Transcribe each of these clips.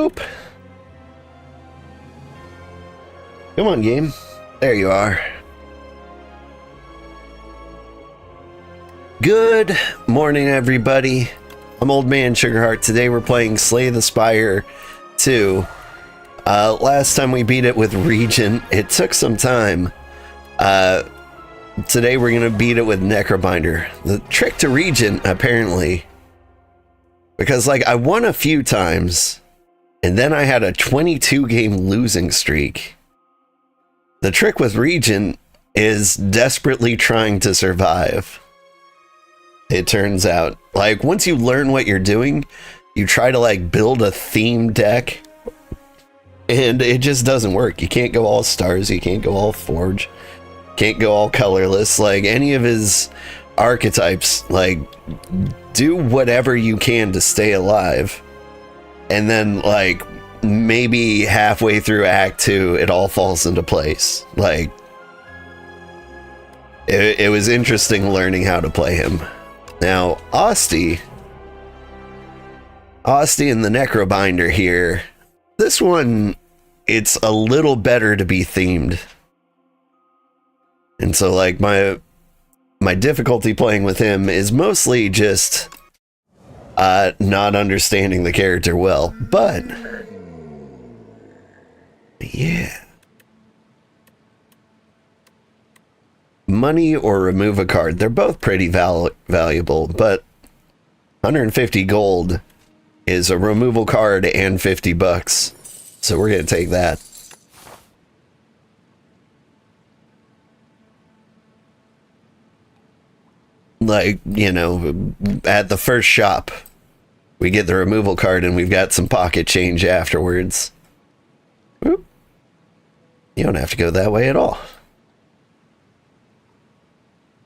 Boop. Come on, game. There you are. Good morning, everybody. I'm Old Man Sugarheart. Today we're playing Slay The Spire 2. Last time we beat it with Regent. It took some time. Today we're going to beat it with Necrobinder. The trick to Regent, apparently, because like I won a few times, and then I had a 22 game losing streak. The trick with Regent is desperately trying to survive. It turns out, like, once you learn what you're doing, you try to like build a theme deck, and it just doesn't work. You can't go all stars, you can't go all forge, can't go all colorless. Like any of his archetypes, like, do whatever you can to stay alive, and then like maybe halfway through Act 2 it all falls into place. Like it was interesting learning how to play him. Now Osty and the Necrobinder here, this one, it's a little better to be themed. And so like my difficulty playing with him is mostly just not understanding the character well, but yeah. Money or remove a card. They're both pretty valuable, but 150 gold is a removal card and 50 bucks. So we're going to take that. Like, you know, at the first shop, we get the removal card and we've got some pocket change afterwards. Oop. You don't have to go that way at all.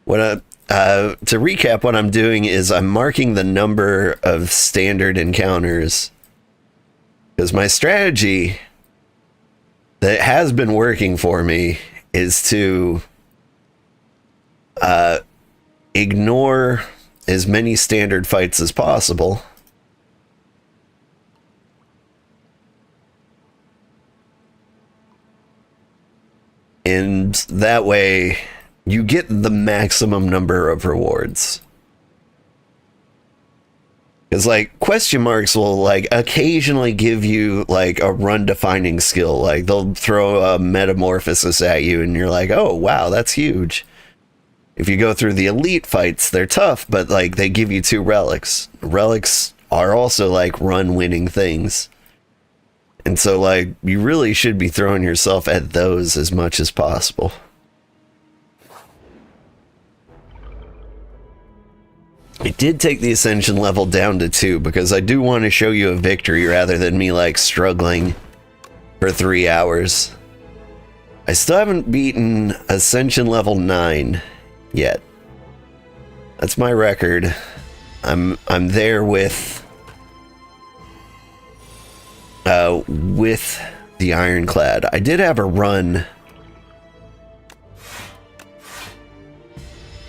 What to recap, what I'm doing is I'm marking the number of standard encounters, because my strategy that has been working for me is to ignore as many standard fights as possible, and that way you get the maximum number of rewards. Because like question marks will like occasionally give you like a run defining skill. Like they'll throw a metamorphosis at you and you're like, oh wow, that's huge. If you go through the elite fights, they're tough, but like they give you 2 relics. Relics are also like run winning things. And so like you really should be throwing yourself at those as much as possible. I did take the ascension level down to 2 because I do want to show you a victory rather than me like struggling for 3 hours. I still haven't beaten ascension level 9 yet. That's my record. I'm there with the Ironclad. I did have a run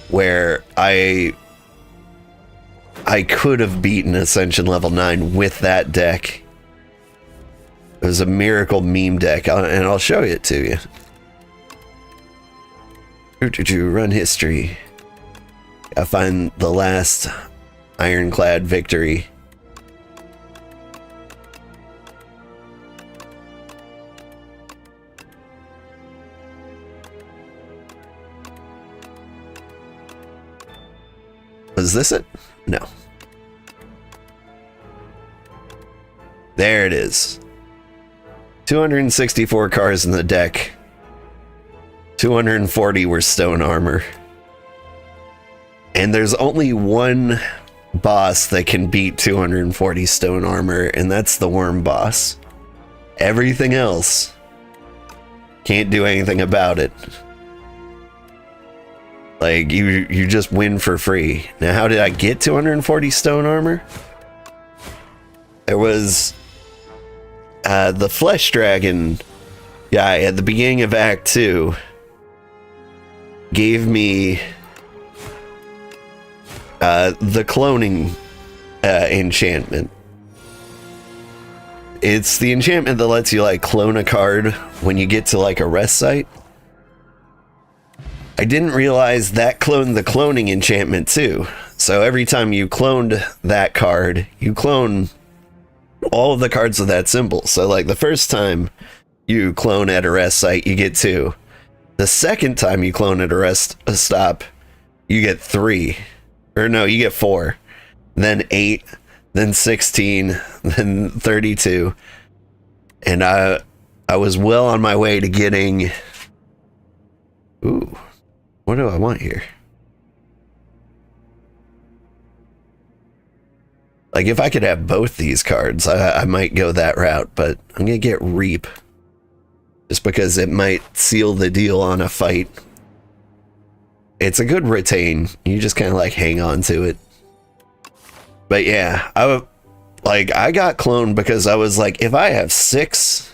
where I could have beaten Ascension level 9 with that deck. It was a miracle meme deck, and I'll show it to you. Run history. I find the last Ironclad victory. Was this it? No. There it is. 264 cards in the deck. 240 were stone armor. And there's only one boss that can beat 240 stone armor, and that's the worm boss. Everything else can't do anything about it. Like, you just win for free. Now, how did I get 240 stone armor? There was the Flesh Dragon guy at the beginning of Act 2 gave me the cloning enchantment. It's the enchantment that lets you like clone a card when you get to like a rest site. I didn't realize that cloned the cloning enchantment too. So every time you cloned that card, you clone all of the cards with that symbol. So like the first time you clone at a rest site, you get 2. The second time you clone at a stop, you get 3. Or no, you get 4. Then 8, then 16, then 32. And I was well on my way to getting... Ooh, what do I want here? Like, if I could have both these cards, I might go that route, but I'm going to get Reap. Just because it might seal the deal on a fight. It's a good retain. You just kind of, like, hang on to it. But yeah, I got cloned because I was like, if I have 6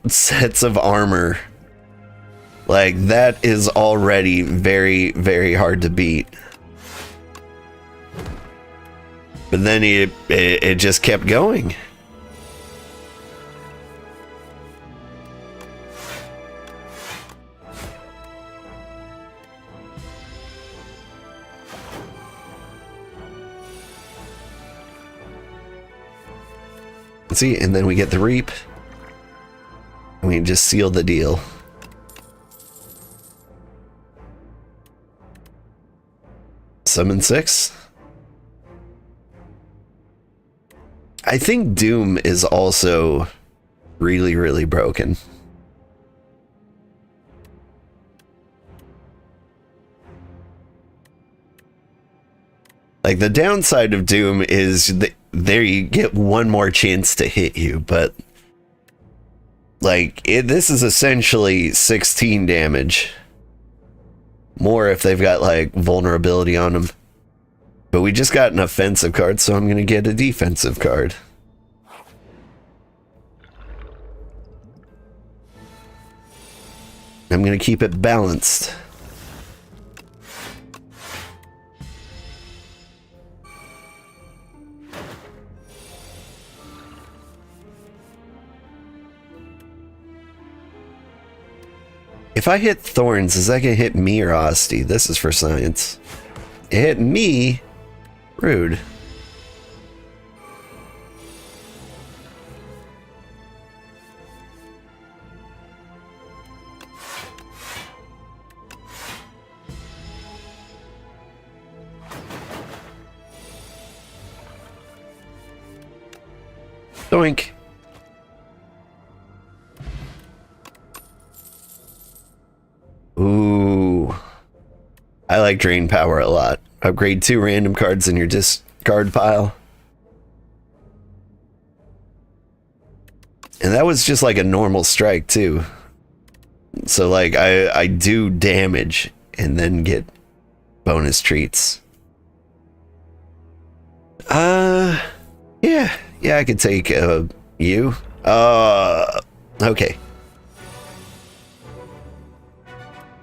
sets of armor, like, that is already very, very hard to beat. But then it just kept going. See, and then we get the Reap. And we just seal the deal. Summon 6. I think Doom is also really, really broken. Like, the downside of Doom is there you get one more chance to hit you, but like this is essentially 16 damage. More if they've got like vulnerability on them. But we just got an offensive card, so I'm going to get a defensive card. I'm going to keep it balanced. If I hit Thorns, is that going to hit me or Osty? This is for science. It hit me. Rude. Doink. Ooh. I like Drain Power a lot. Upgrade 2 random cards in your discard pile. And that was just like a normal strike too. So like I do damage and then get bonus treats. Yeah, I could take you. Okay.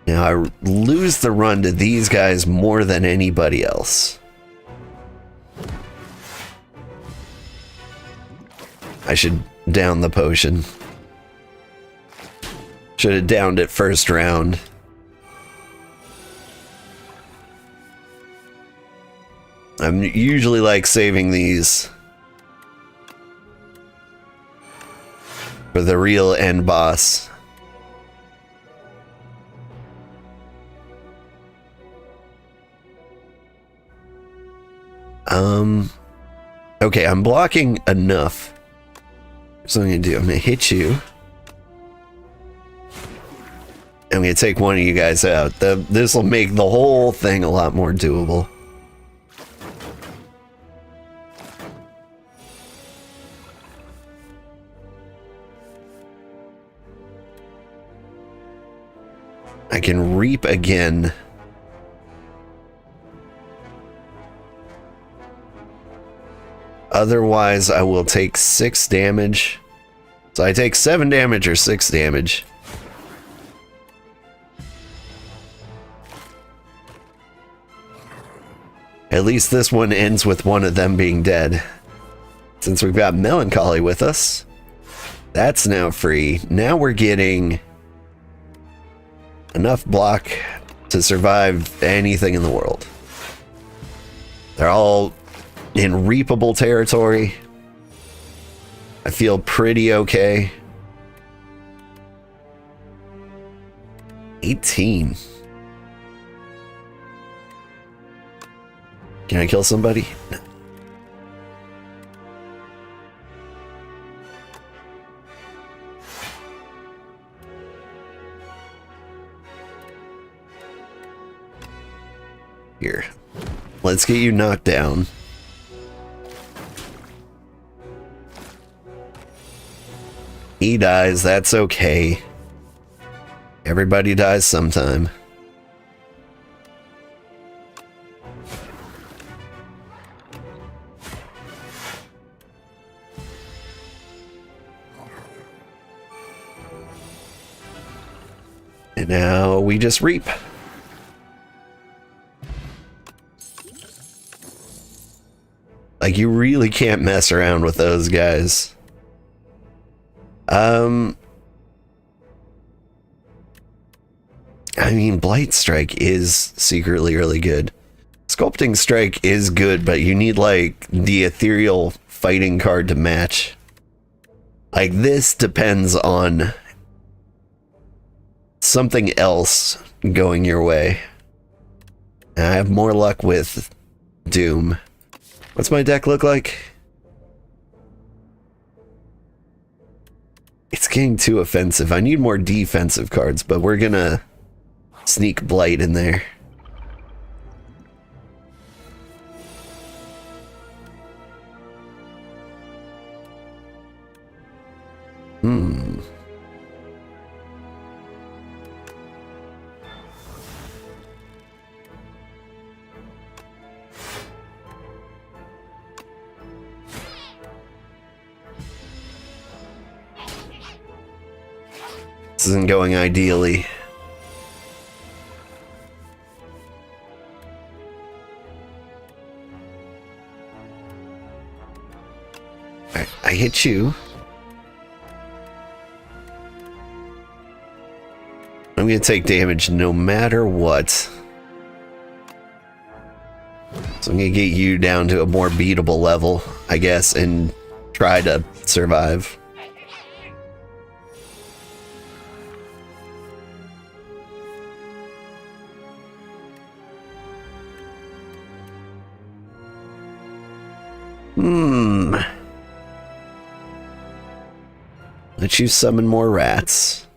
Now I lose the run to these guys more than anybody else. I should down the potion. Should have downed it first round. I'm usually like saving these for the real end boss. Okay, I'm blocking enough. So what I'm gonna do, I'm gonna hit you. I'm gonna take one of you guys out. This will make the whole thing a lot more doable. I can reap again. Otherwise, I will take 6 damage. So I take 7 damage or 6 damage. At least this one ends with one of them being dead. Since we've got Melancholy with us, that's now free. Now we're getting enough block to survive anything in the world. They're all in reapable territory. I feel pretty okay. 18. Can I kill somebody? No. Here. Let's get you knocked down. He dies, that's okay. Everybody dies sometime. And now we just reap. Like, you really can't mess around with those guys. I mean, Blight Strike is secretly really good. Sculpting Strike is good, but you need, like, the ethereal fighting card to match. Like, this depends on something else going your way. And I have more luck with Doom. What's my deck look like? It's getting too offensive. I need more defensive cards, but we're gonna sneak Blight in there. This isn't going ideally. Alright, I hit you. I'm gonna take damage no matter what. So I'm gonna get you down to a more beatable level, I guess, and try to survive. Let you summon more rats.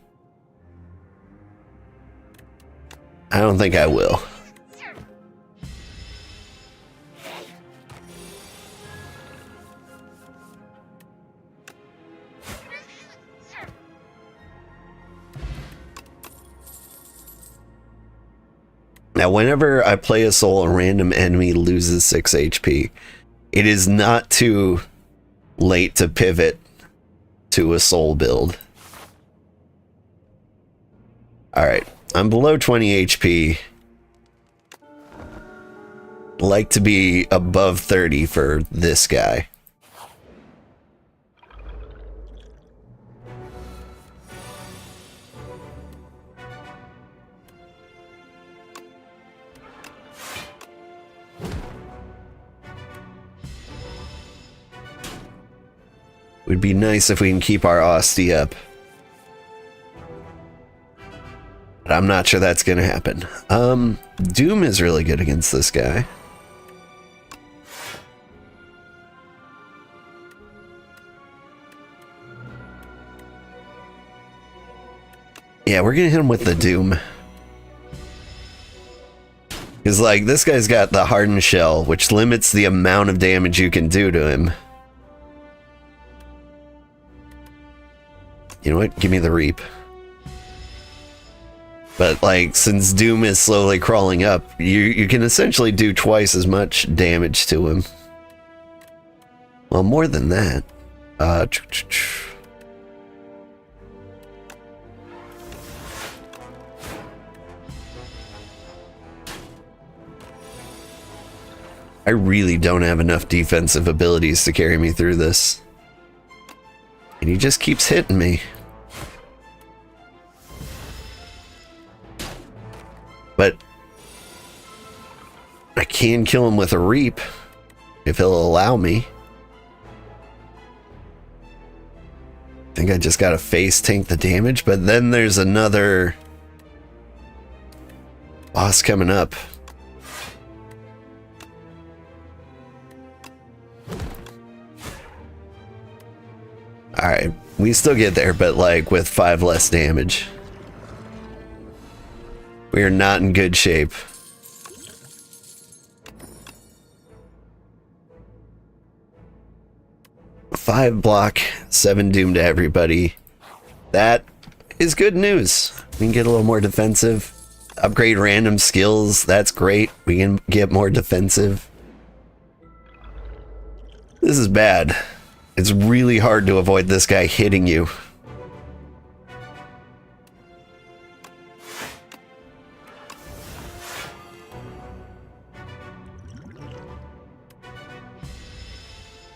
I don't think I will. Now, whenever I play a soul, a random enemy loses 6 HP. It is not too late to pivot to a soul build. Alright, I'm below 20 HP. Like to be above 30 for this guy. Would be nice if we can keep our Osty up. But I'm not sure that's gonna happen. Doom is really good against this guy. Yeah, we're gonna hit him with the Doom. Because, like, this guy's got the Hardened Shell, which limits the amount of damage you can do to him. You know what? Give me the Reap. But, like, since Doom is slowly crawling up, you can essentially do twice as much damage to him. Well, more than that. I really don't have enough defensive abilities to carry me through this. And he just keeps hitting me. But I can kill him with a reap if he'll allow me. I think I just gotta face tank the damage, but then there's another boss coming up. Alright, we still get there, but like with 5 less damage. We are not in good shape. 5 block, 7 doom to everybody. That is good news. We can get a little more defensive. Upgrade random skills. That's great. We can get more defensive. This is bad. It's really hard to avoid this guy hitting you.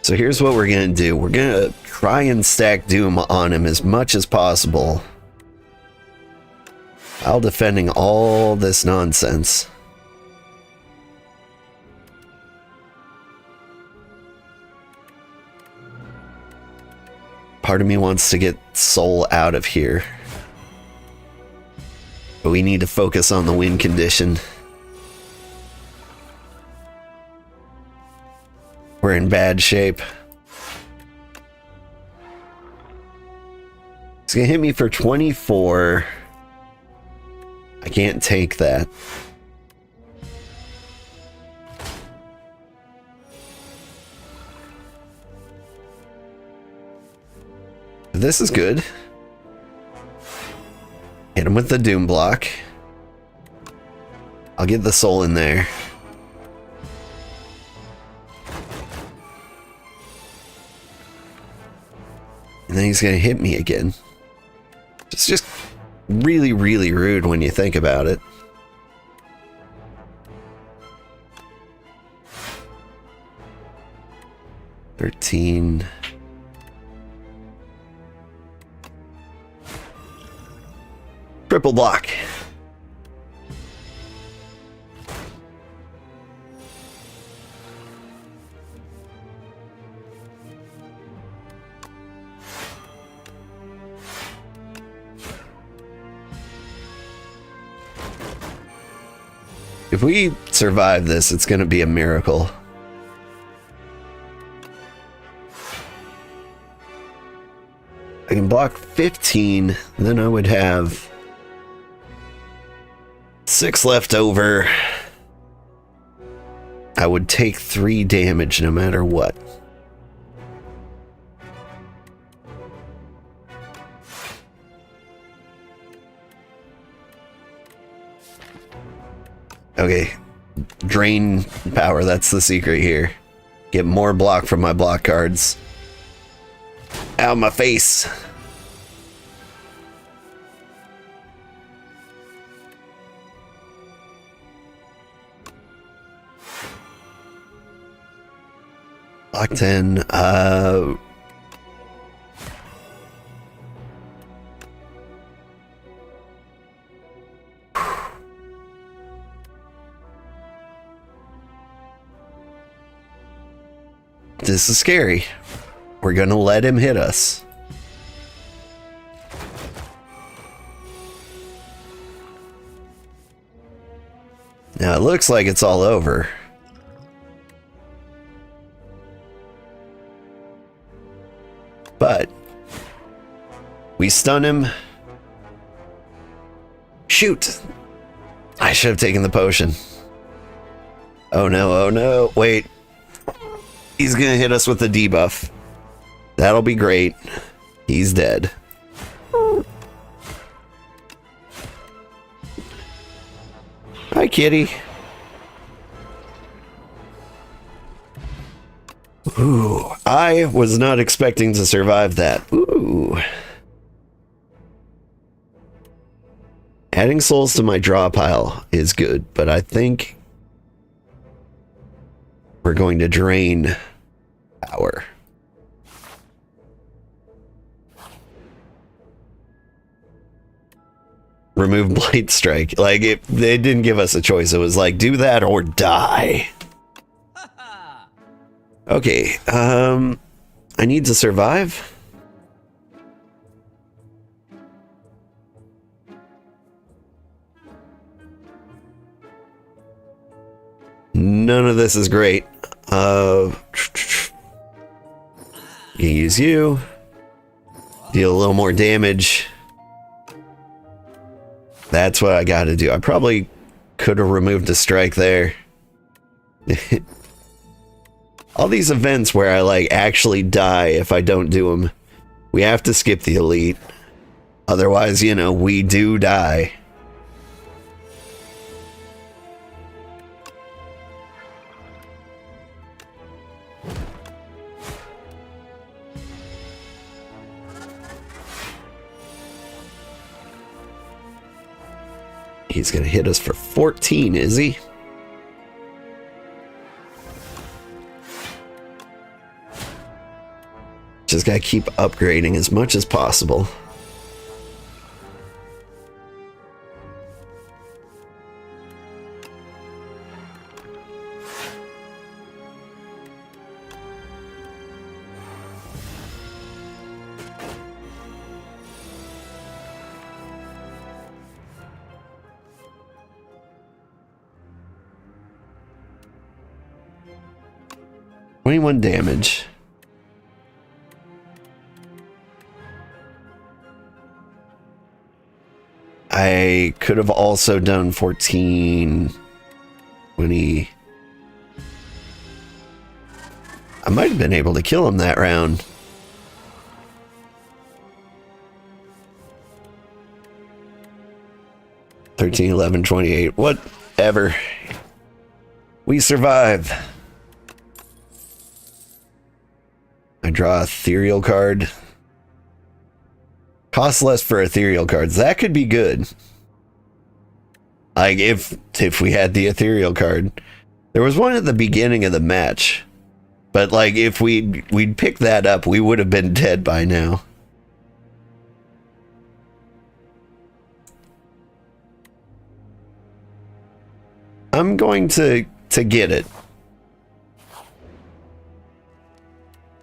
So here's what we're going to do. We're going to try and stack Doom on him as much as possible, while defending all this nonsense. Part of me wants to get Soul out of here, but we need to focus on the win condition. We're in bad shape. He's gonna hit me for 24. I can't take that. This is good. Hit him with the Doom block. I'll get the Soul in there. And then he's gonna hit me again. It's just really, really rude when you think about it. $13. Triple block. If we survive this, it's going to be a miracle. I can block 15, then I would have 6 left over. I would take 3 damage no matter what. Okay, drain power, that's the secret here. Get more block from my block cards. Ow, my face. Block 10, this is scary. We're gonna let him hit us. Now it looks like it's all over. But we stun him. Shoot! I should have taken the potion. Oh no, oh no. Wait. He's gonna hit us with the debuff. That'll be great. He's dead. Hi, kitty. Ooh, I was not expecting to survive that. Ooh. Adding souls to my draw pile is good, but I think we're going to drain power. Remove Blight Strike. Like, they didn't give us a choice. It was like, do that or die. Okay, I need to survive. None of this is great. You use you. Deal a little more damage. That's what I gotta do. I probably could have removed a strike there. All these events where I like actually die if I don't do them, we have to skip the elite. Otherwise, you know, we do die. He's gonna hit us for 14, is he? Just gotta keep upgrading as much as possible. $21 damage. I could have also done 14 when he... I might have been able to kill him that round. $13, $11, $28, whatever. We survive. I draw ethereal card. Cost less for ethereal cards. That could be good. Like if we had the ethereal card. There was one at the beginning of the match. But like if we'd picked that up, we would have been dead by now. I'm going to get it.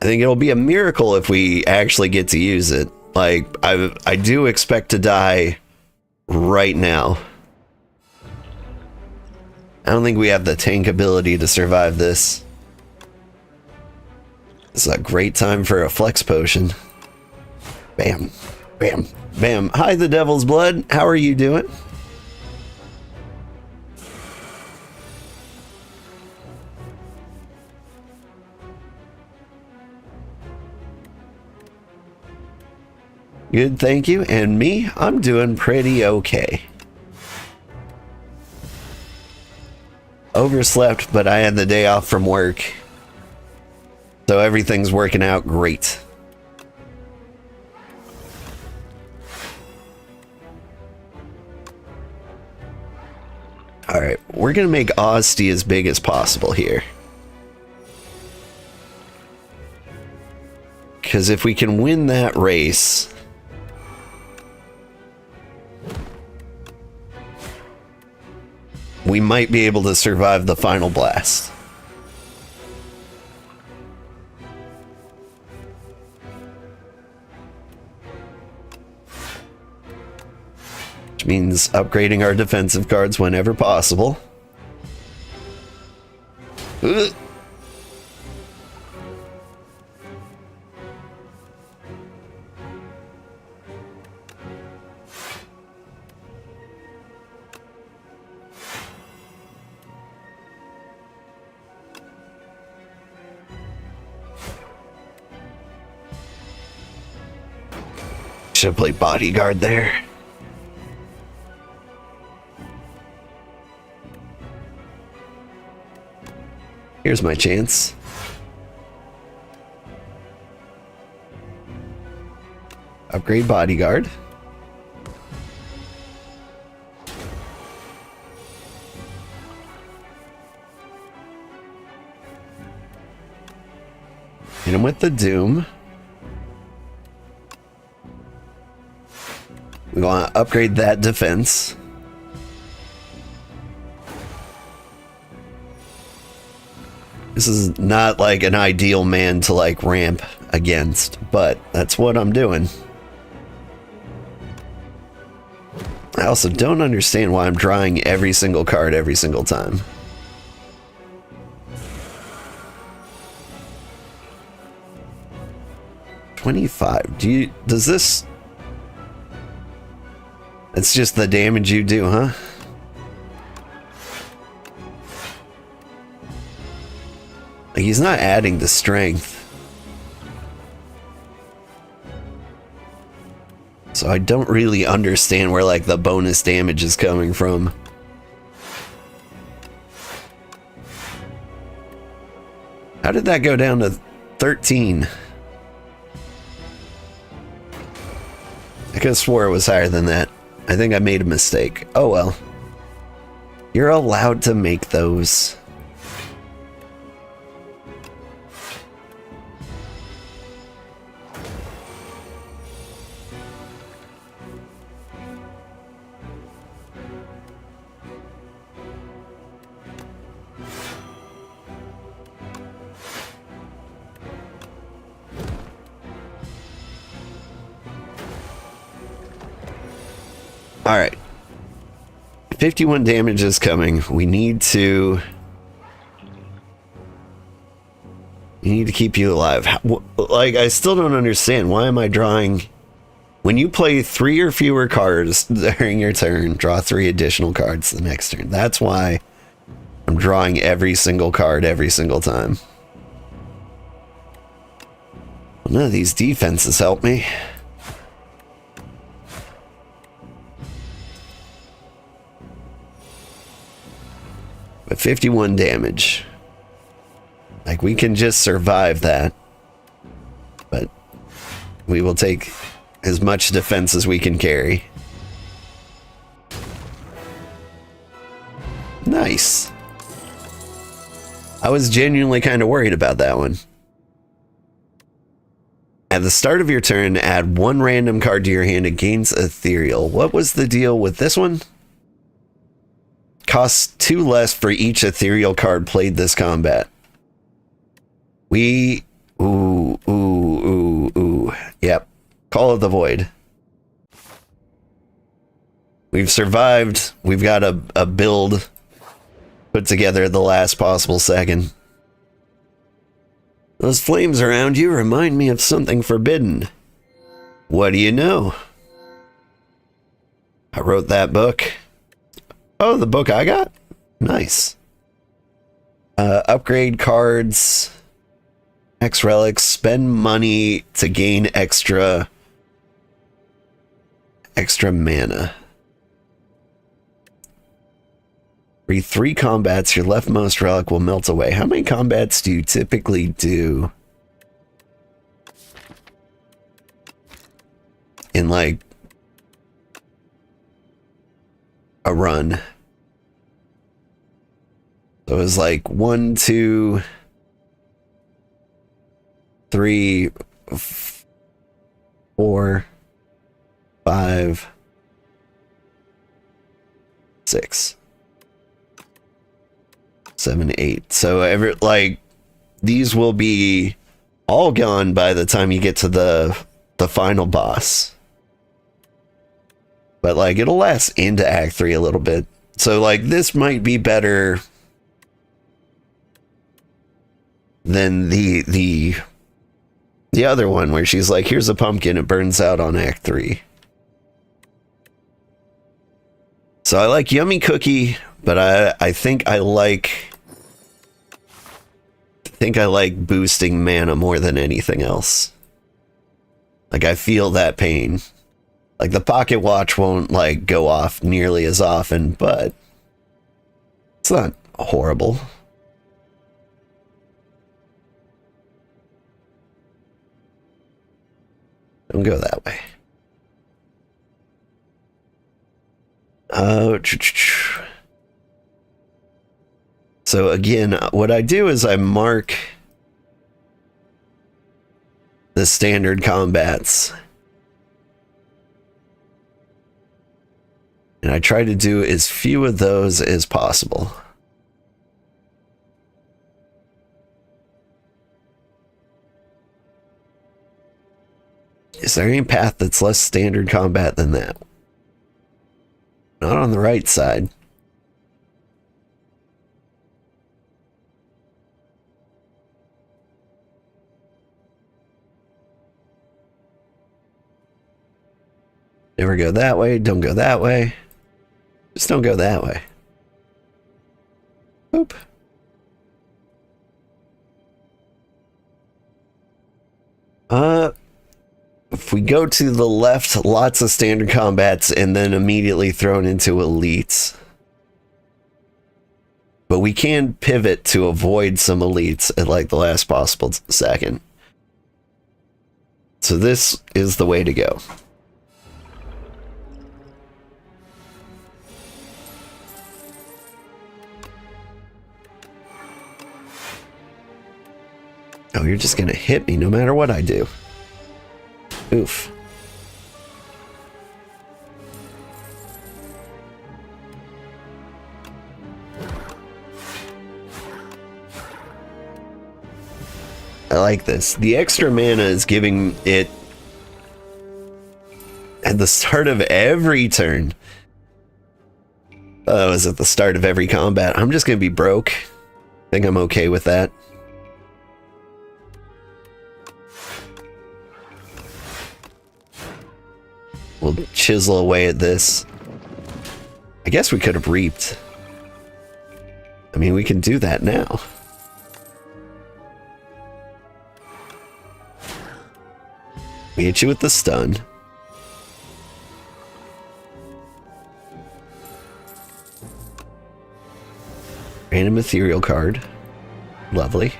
I think it'll be a miracle if we actually get to use it. Like, I do expect to die right now. I don't think we have the tank ability to survive this. This is a great time for a flex potion. Bam, bam, bam. Hi, the Devil's Blood. How are you doing? Good, thank you. And me, I'm doing pretty okay. Overslept, but I had the day off from work. So everything's working out great. Alright, we're gonna make Osty as big as possible here. Because if we can win that race... we might be able to survive the final blast. Which means upgrading our defensive cards whenever possible. Ugh. Should have played bodyguard there. Here's my chance. Upgrade bodyguard. Hit him with the Doom. We want to upgrade that defense. This is not like an ideal man to like ramp against, but that's what I'm doing. I also don't understand why I'm drawing every single card every single time. $25. Does this... It's just the damage you do, huh? Like, he's not adding the strength. So I don't really understand where, like, the bonus damage is coming from. How did that go down to 13? I could have swore it was higher than that. I think I made a mistake. Oh well. You're allowed to make those. All right. 51 damage is coming. We need to keep you alive. Like, I still don't understand. Why am I drawing... When you play 3 or fewer cards during your turn, draw 3 additional cards the next turn. That's why I'm drawing every single card every single time. Well, none of these defenses help me. But 51 damage. Like, we can just survive that. But we will take as much defense as we can carry. Nice. I was genuinely kind of worried about that one. At the start of your turn, add 1 random card to your hand and gains ethereal. What was the deal with this one? Costs 2 less for each ethereal card played this combat. Yep. Call of the Void. We've survived. We've got a build put together at the last possible second. Those flames around you remind me of something forbidden. What do you know? I wrote that book. Oh, the book I got? Nice. Upgrade cards. X relics. Spend money to gain extra mana. Every 3 combats, your leftmost relic will melt away. How many combats do you typically do in, like, a run? So it was like 1, 2, 3, 4, 5, 6, 7, 8. So these will be all gone by the time you get to the final boss. But like, it'll last into Act 3 a little bit. So like, this might be better than the other one where she's like, here's a pumpkin, it burns out on Act 3. So I like Yummy Cookie, but I think I like boosting mana more than anything else. Like, I feel that pain. Like, the pocket watch won't like go off nearly as often, but it's not horrible. Don't go that way. So again, what I do is I mark the standard combats. And I try to do as few of those as possible. Is there any path that's less standard combat than that? Not on the right side. Never go that way, don't go that way. Just don't go that way. Oop. If we go to the left, lots of standard combats and then immediately thrown into elites. But we can pivot to avoid some elites at like the last possible second. So this is the way to go. Oh, you're just gonna hit me no matter what I do. Oof. I like this. The extra mana is giving it at the start of every turn. Oh, is at the start of every combat. I'm just gonna be broke. I think I'm okay with that. We'll chisel away at this. I guess we could have reaped. I mean, we can do that now. We hit you with the stun. Random ethereal card. Lovely.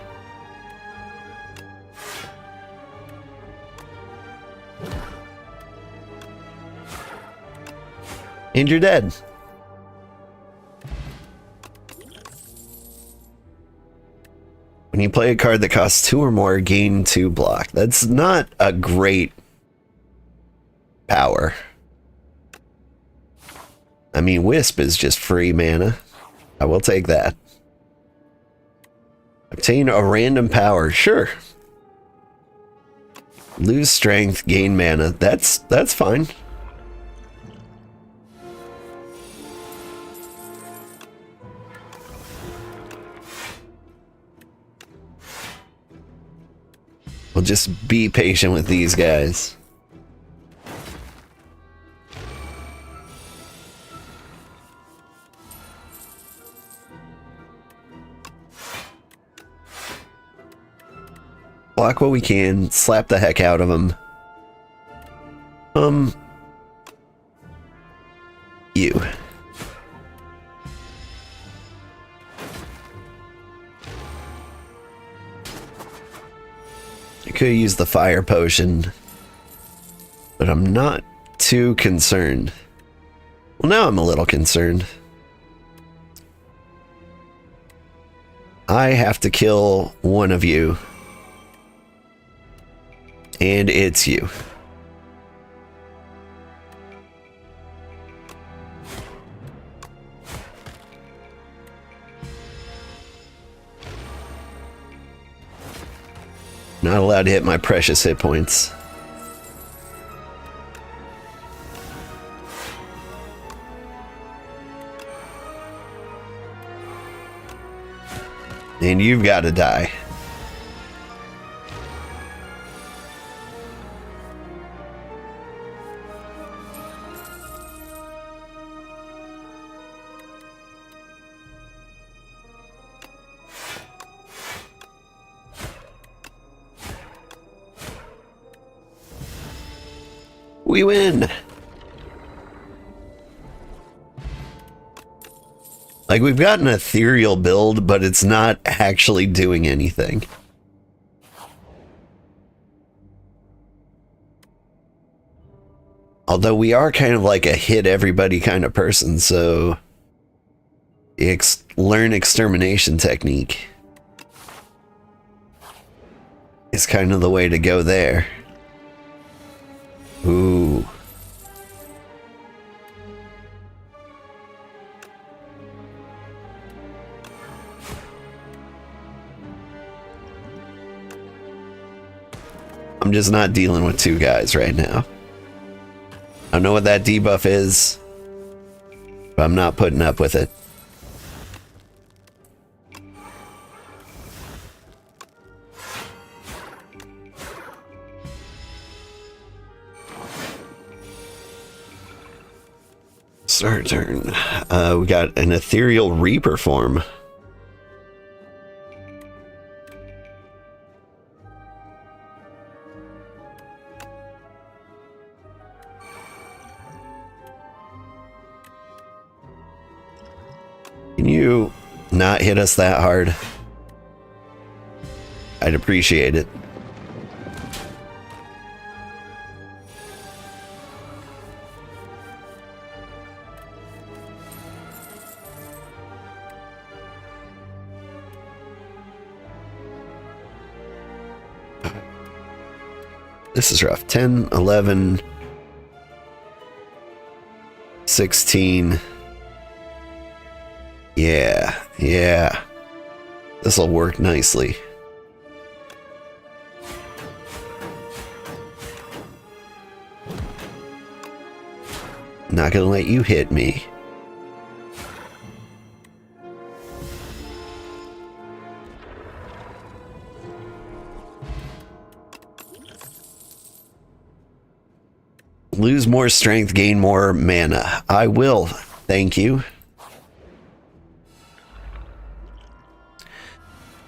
And you're dead. When you play a card that costs 2 or more, gain 2 block. That's not a great power. I mean, Wisp is just free mana. I will take that. Obtain a random power. Sure. Lose strength, gain mana. That's fine. We'll just be patient with these guys. Block what we can, slap the heck out of them. You. I could have used the fire potion, but I'm not too concerned. Well, now I'm a little concerned. I have to kill one of you. And it's you. Not allowed to hit my precious hit points. And you've got to die. We win. Like, we've got an ethereal build, but it's not actually doing anything. Although we are kind of like a hit everybody kind of person, so learn extermination technique. is kind of the way to go there. Ooh. I'm just not dealing with two guys right now. I don't know what that debuff is, but I'm not putting up with it. Start turn. We got an ethereal reaper form. Can you not hit us that hard? I'd appreciate it. This is rough. 10, 11, 16. Yeah. This'll work nicely. Not gonna let you hit me. Lose more strength, gain more mana. I will. Thank you.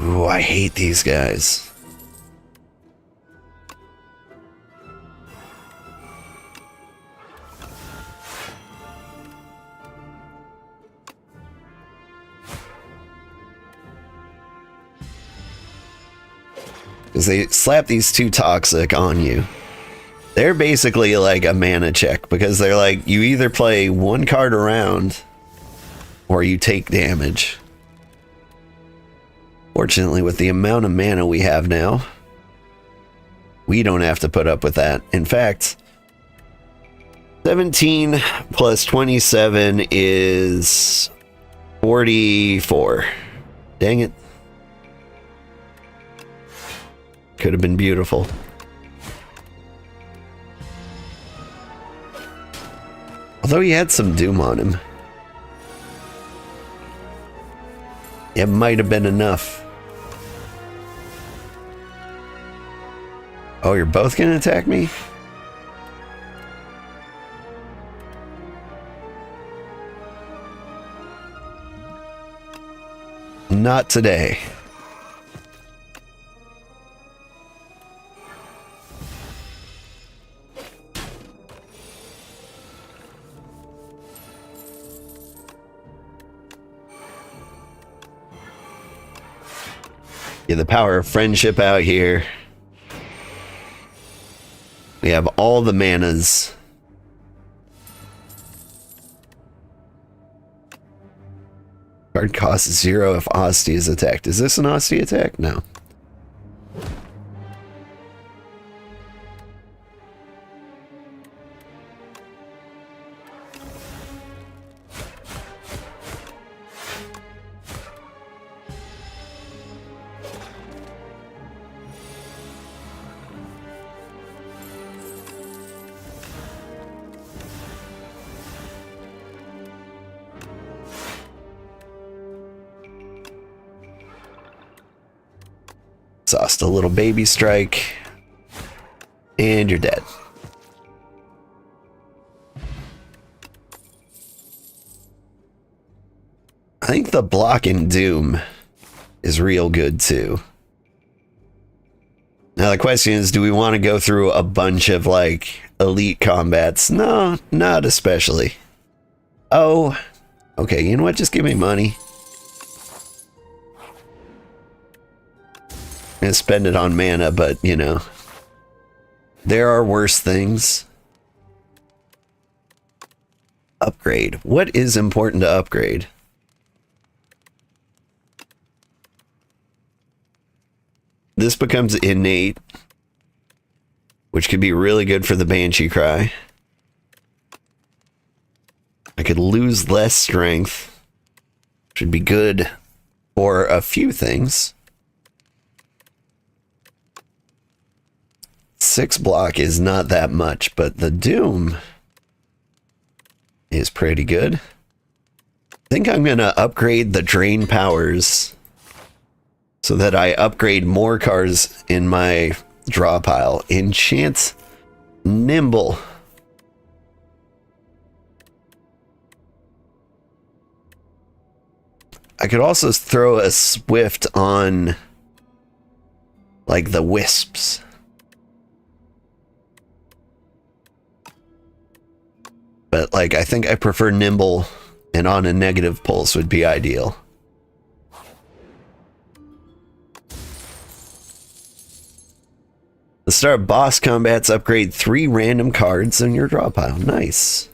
Ooh, I hate these guys. Because they slap these two toxic on you. They're basically like a mana check, because they're like, you either play one card around or you take damage. Fortunately, with the amount of mana we have now, we don't have to put up with that. In fact, 17 plus 27 is 44. Dang it. Could have been beautiful. Although he had some doom on him. It might have been enough. Oh, you're both gonna attack me? Not today. Yeah, the power of friendship out here. We have all the manas. Card costs 0 if Osty is attacked. Is this an Osty attack? No. Exhaust a little baby strike, and you're dead. I think the block in Doom is real good too. Now the question is, do we want to go through a bunch of like elite combats? No, not especially. Oh, okay, you know what? Just give me money. And spend it on mana, but you know, there are worse things. Upgrade. What is important to upgrade? this becomes innate, which could be really good for the Banshee Cry. I could lose less strength, which would be good for a few things. 6 block is not that much, but the Doom is pretty good. I think I'm going to upgrade the Drain powers so that I upgrade more cards in my draw pile. Enchant Nimble. I could also throw a Swift on, like, the Wisps. But, like, I think I prefer Nimble, and on a negative pulse would be ideal. The start of boss combats, upgrade 3 random cards in your draw pile. Nice.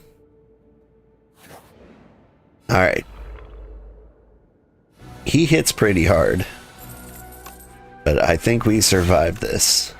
Alright. He hits pretty hard, but I think we survived this.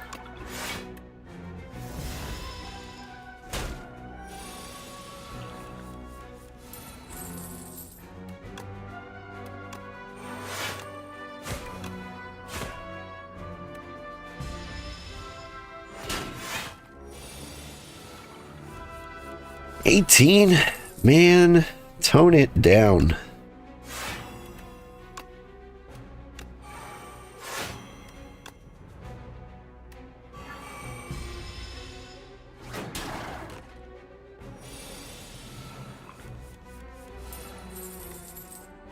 $18? Man, tone it down.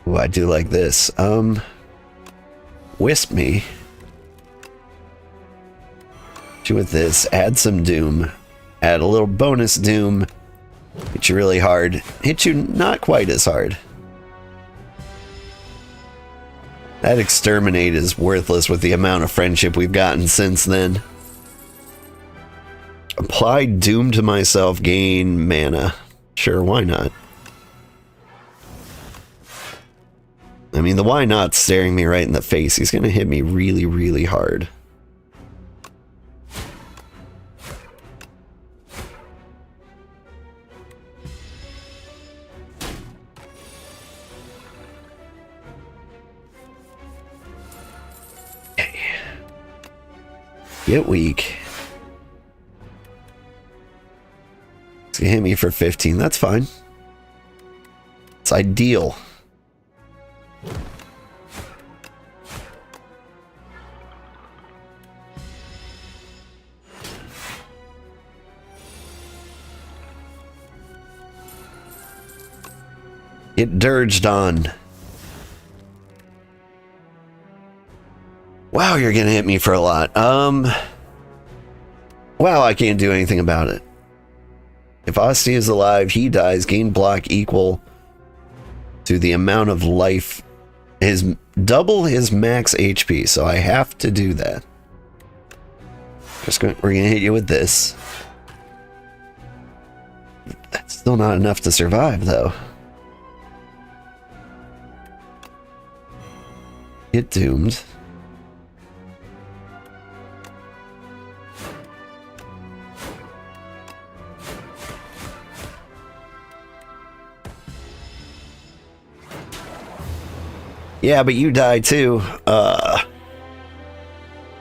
Ooh, I do like this. Wisp me. Hit you with this. Add some Doom. Add a little bonus Doom. Hit you really hard. Hit you not quite as hard. That Exterminate is worthless with the amount of friendship we've gotten since then. Apply Doom to myself, gain mana. Sure, why not? I mean, the why not staring me right in the face. He's gonna hit me really, really hard. Get weak. It's gonna hit me for 15. That's fine. It's ideal. Get dirged on. Wow, you're gonna hit me for a lot. Wow, I can't do anything about it. If Osty is alive, he dies. Gain block equal to the amount of life. Double his max HP, so I have to do that. We're gonna hit you with this. That's still not enough to survive, though. Get doomed. Yeah, but you die too.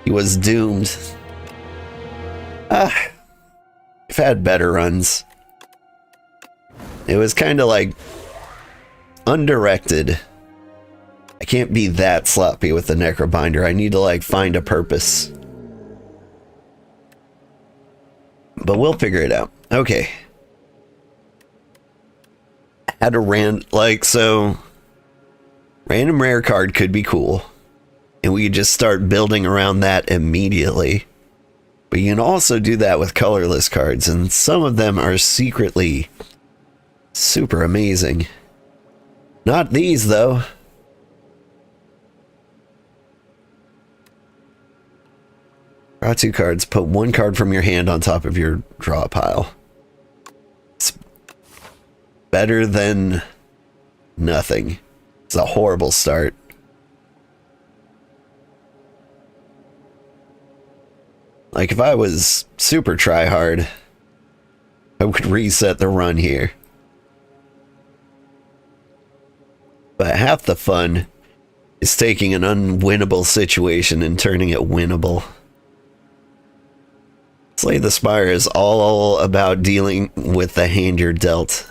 He was doomed. I've had better runs. It was kind of like undirected. I can't be that sloppy with the Necrobinder. I need to like find a purpose. But we'll figure it out. Okay. Had a random rare card could be cool. And we could just start building around that immediately. But you can also do that with colorless cards, and some of them are secretly super amazing. Not these, though. Draw 2 cards. Put 1 card from your hand on top of your draw pile. It's better than nothing. It's a horrible start. Like, if I was super tryhard, I would reset the run here. But half the fun is taking an unwinnable situation and turning it winnable. Slay the Spire is all about dealing with the hand you're dealt.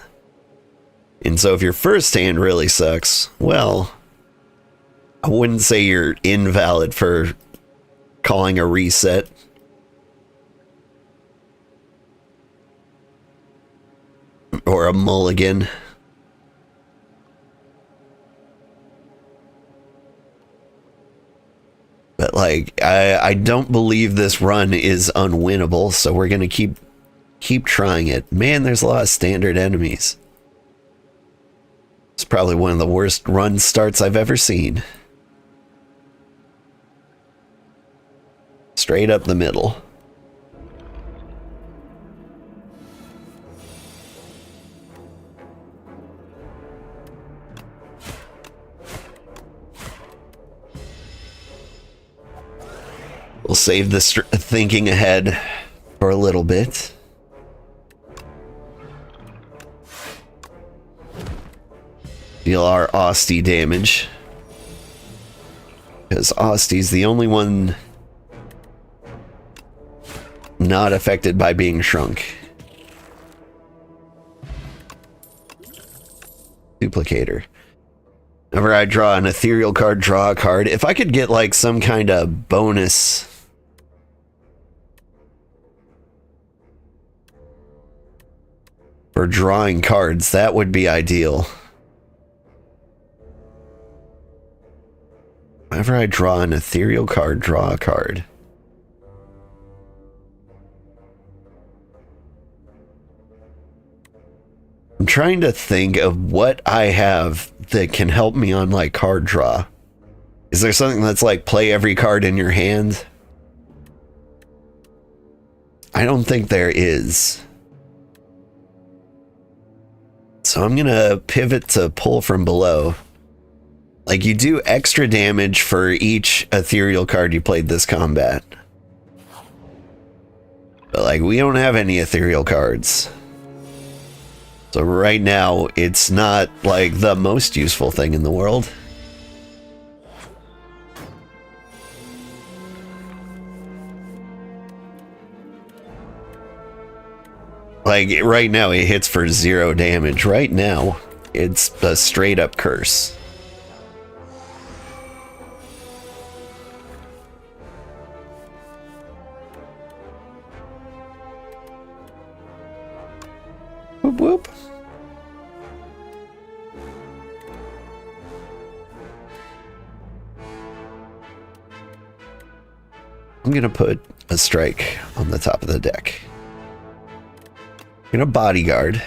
And so if your first hand really sucks, well, I wouldn't say you're invalid for calling a reset. Or a mulligan. But like, I don't believe this run is unwinnable, so we're gonna keep trying it. Man, there's a lot of standard enemies. It's probably one of the worst run starts I've ever seen. Straight up the middle. We'll save the thinking ahead for a little bit. Deal our Osty damage. Because Osty's the only one not affected by being shrunk. Duplicator. Whenever I draw an ethereal card, draw a card. If I could get like some kind of bonus for drawing cards, that would be ideal. Whenever I draw an ethereal card, draw a card. I'm trying to think of what I have that can help me on like card draw. Is there something that's like play every card in your hand? I don't think there is. So I'm gonna pivot to pull from below. Like, you do extra damage for each ethereal card you played this combat. But like, we don't have any ethereal cards. So right now, it's not like the most useful thing in the world. Like, right now, it hits for 0 damage. Right now, it's a straight up curse. Whoop whoop. I'm gonna put a strike on the top of the deck. I'm gonna bodyguard,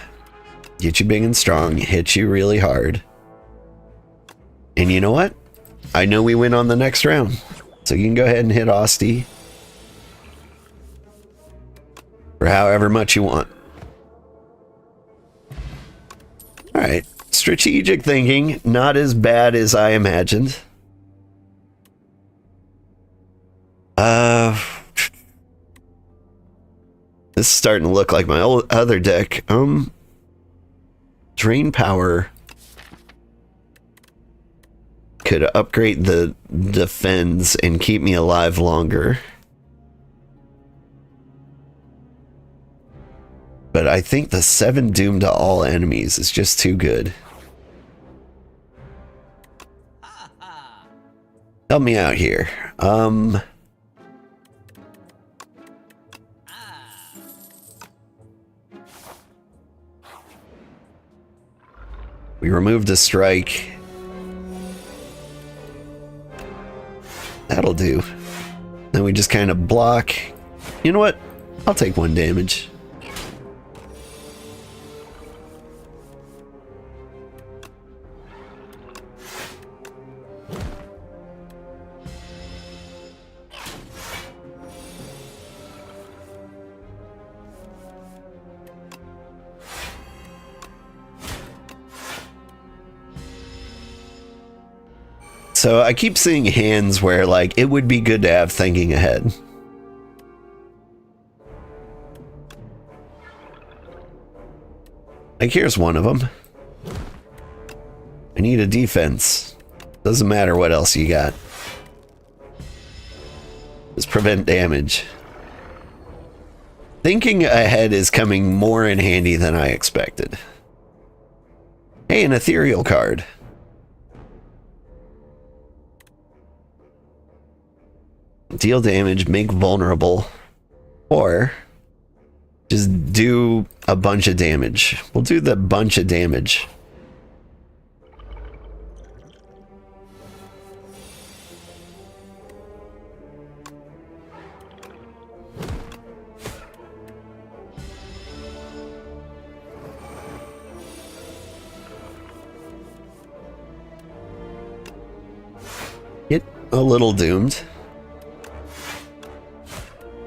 get you big and strong, hit you really hard. And you know what? I know we win on the next round. So you can go ahead and hit Osty for however much you want. Alright, strategic thinking, not as bad as I imagined. This is starting to look like my old other deck. Drain power could upgrade the defense and keep me alive longer. But I think the 7 doom to all enemies is just too good. Help me out here. We removed a strike. That'll do. Then we just kind of block. You know what? I'll take 1 damage. So I keep seeing hands where like it would be good to have thinking ahead. Like, here's one of them. I need a defense. Doesn't matter what else you got. Just prevent damage. Thinking ahead is coming more in handy than I expected. Hey, an ethereal card. Deal damage, make vulnerable, or just do a bunch of damage. We'll do the bunch of damage. Get a little doomed.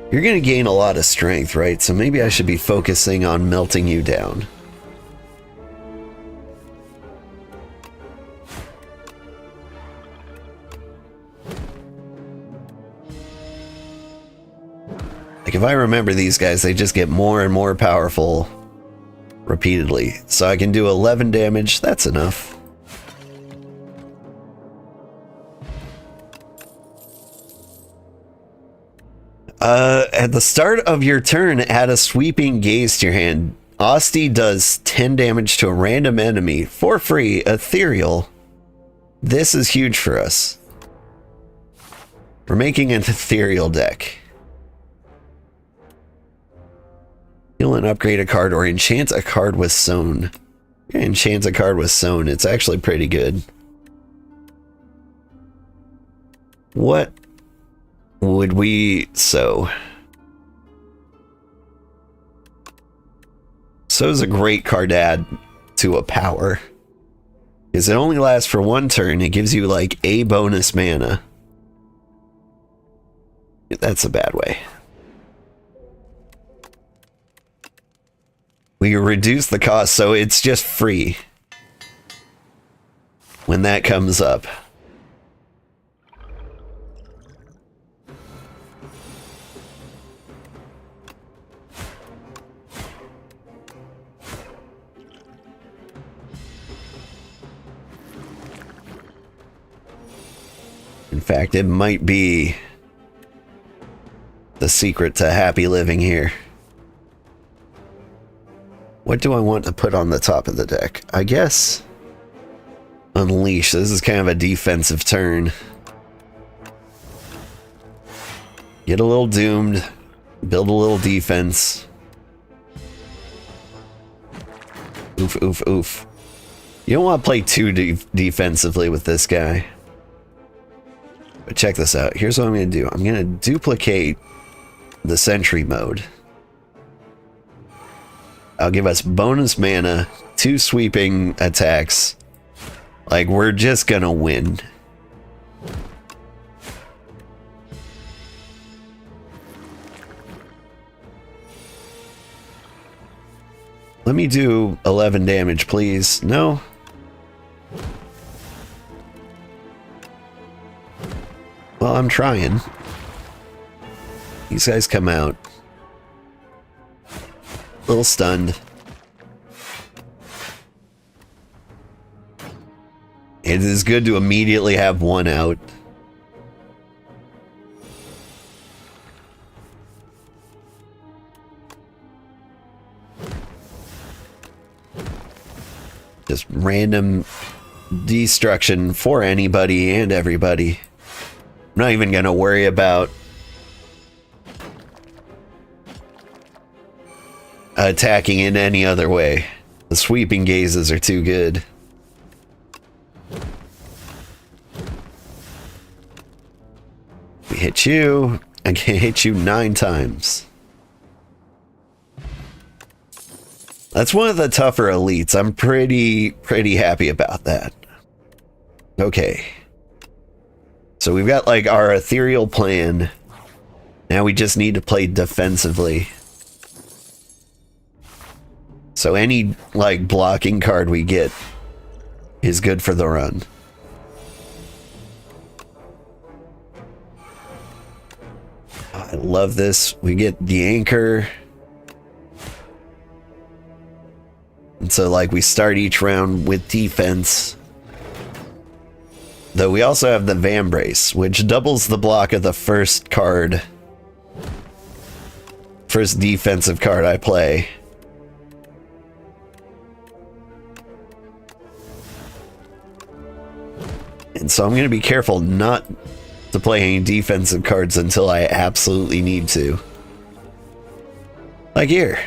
You're going to gain a lot of strength, right? So maybe I should be focusing on melting you down. Like, if I remember these guys, they just get more and more powerful repeatedly. So I can do 11 damage. That's enough. At the start of your turn, add a sweeping gaze to your hand. Osty does 10 damage to a random enemy for free, ethereal. This is huge for us. We're making an ethereal deck. Heal and upgrade a card or enchant a card with Sown. Enchant a card with Sown. It's actually pretty good. What would we sow? Sow's a great card to add to a power, because it only lasts for one turn. It gives you like a bonus mana. That's a bad way. We reduce the cost, so it's just free when that comes up. In fact, it might be the secret to happy living here. What do I want to put on the top of the deck? I guess Unleash. This is kind of a defensive turn. Get a little doomed. Build a little defense. Oof, oof, oof. You don't want to play too defensively with this guy. But check this out. Here's what I'm going to do. I'm going to duplicate the sentry mode. I'll give us bonus mana, 2 sweeping attacks. Like, we're just going to win. Let me do 11 damage, please. No? Well, I'm trying. These guys come out. A little stunned. It is good to immediately have one out. Just random destruction for anybody and everybody. I'm not even gonna worry about attacking in any other way. The sweeping gazes are too good. We hit you. I can hit you 9 times. That's one of the tougher elites. I'm pretty happy about that. Okay. So we've got like our ethereal plan. Now we just need to play defensively. So any like blocking card we get is good for the run. I love this. We get the anchor. And so, like, we start each round with defense. Though we also have the Vambrace, which doubles the block of the first card. First defensive card I play. And so I'm going to be careful not to play any defensive cards until I absolutely need to. Like here.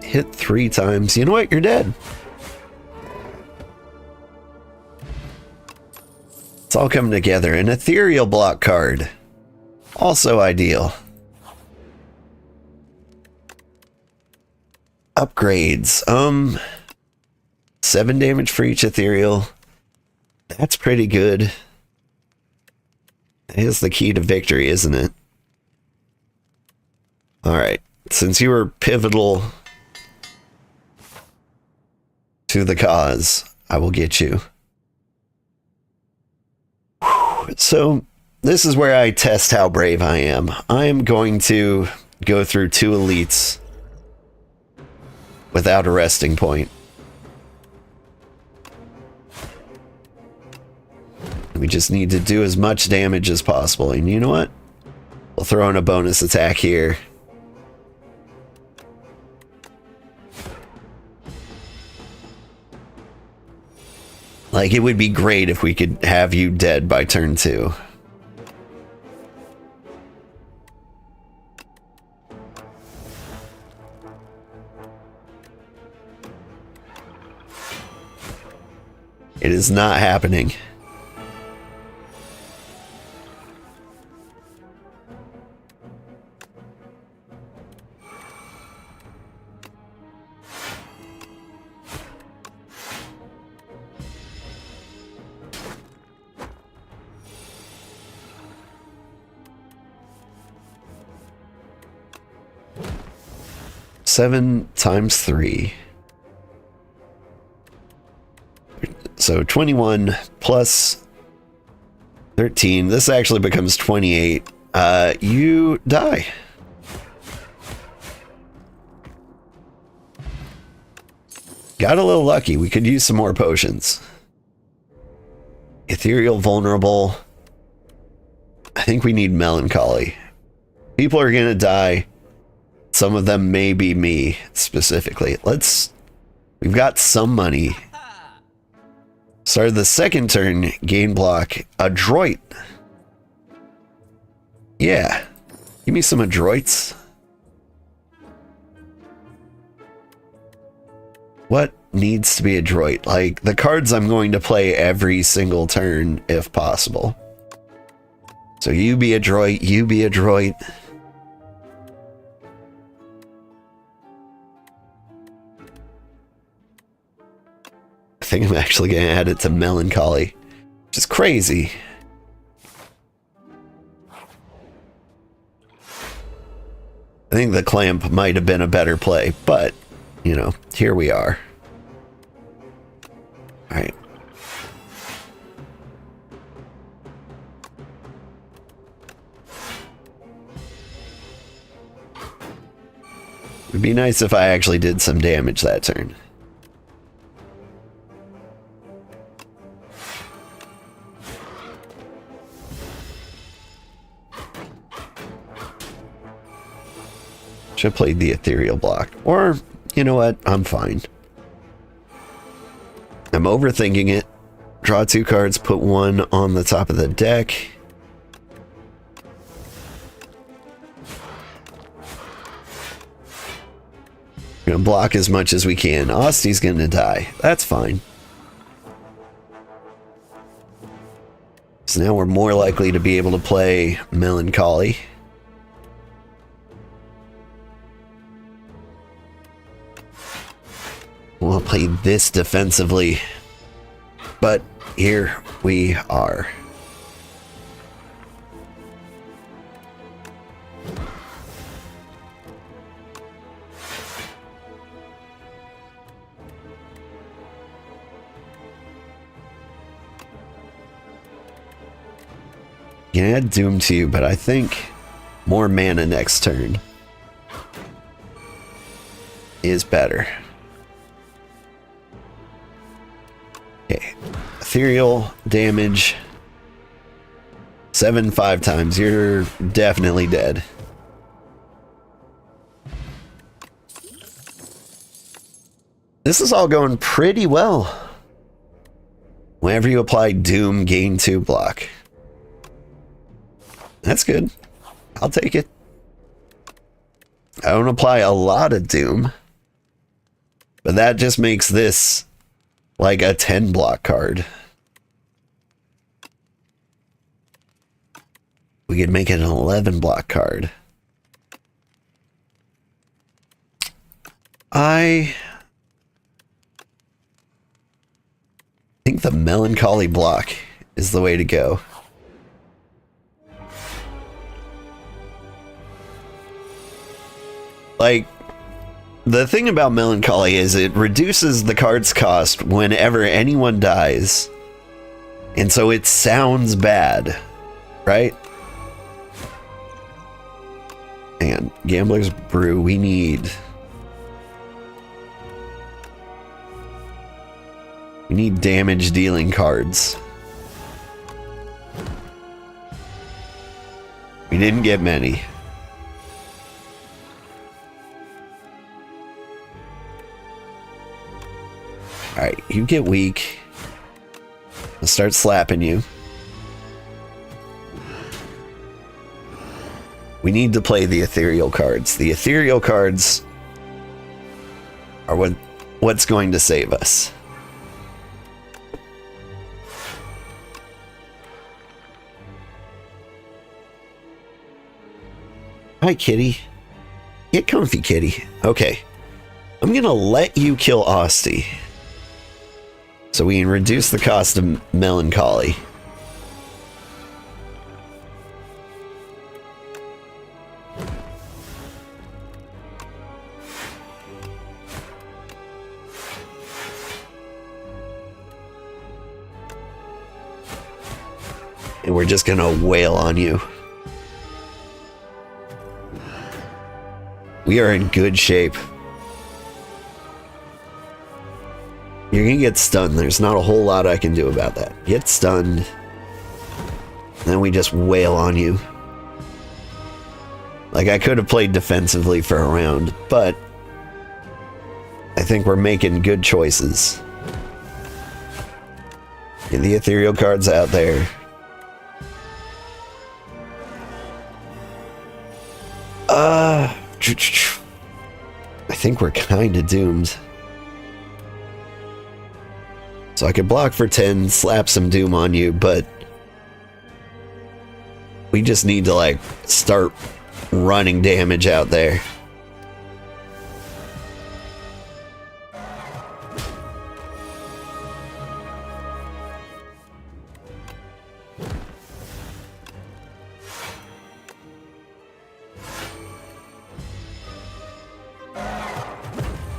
Hit 3 times. You know what? You're dead. It's all coming together. An ethereal block card. Also ideal. Upgrades. 7 damage for each ethereal. That's pretty good. That is the key to victory, isn't it? Alright. Since you were pivotal to the cause, I will get you. Whew. So, this is where I test how brave I am. I am going to go through 2 elites without a resting point. We just need to do as much damage as possible. And you know what? We'll throw in a bonus attack here. Like, it would be great if we could have you dead by turn 2. It is not happening. Seven times 3. So 21 plus 13. This actually becomes 28. You die. Got a little lucky. We could use some more potions. Ethereal vulnerable. I think we need melancholy. People are gonna die. Some of them may be me specifically. We've got some money. Start of the second turn, gain block, adroit. Yeah. Give me some adroits. What needs to be adroit? Like, the cards I'm going to play every single turn, if possible. So you be adroit, you be adroit. I think I'm actually going to add it to melancholy, which is crazy. I think the clamp might have been a better play, but, you know, here we are. All right. It'd be nice if I actually did some damage that turn. Should have played the ethereal block. Or, you know what? I'm fine. I'm overthinking it. Draw 2 cards, put 1 on the top of the deck. We're gonna block as much as we can. Osty's gonna die. That's fine. So now we're more likely to be able to play melancholy. We'll play this defensively, but here we are. can add Doom to you, but I think more mana next turn is better. Okay. Ethereal damage. 7 5 times. You're definitely dead. This is all going pretty well. Whenever you apply Doom, gain 2 block. That's good. I'll take it. I don't apply a lot of Doom, but that just makes this like a 10 block card. We could make it an 11 block card. I think the Melancholy block is the way to go. Like, the thing about Melancholy is it reduces the card's cost whenever anyone dies. And so it sounds bad, right? And Gambler's Brew, we need damage dealing cards. We didn't get many. Alright, you get weak. I'll start slapping you. We need to play the ethereal cards. The ethereal cards are what's going to save us. Hi, kitty. Get comfy, kitty. Okay. I'm gonna let you kill Osty, so we can reduce the cost of Melancholy. And we're just gonna wail on you. We are in good shape. You're gonna get stunned. There's not a whole lot I can do about that. Get stunned. Then we just wail on you. Like, I could have played defensively for a round, but I think we're making good choices. Get the ethereal cards out there. I think we're kind of doomed. So I could block for 10, slap some Doom on you, but we just need to, like, start running damage out there.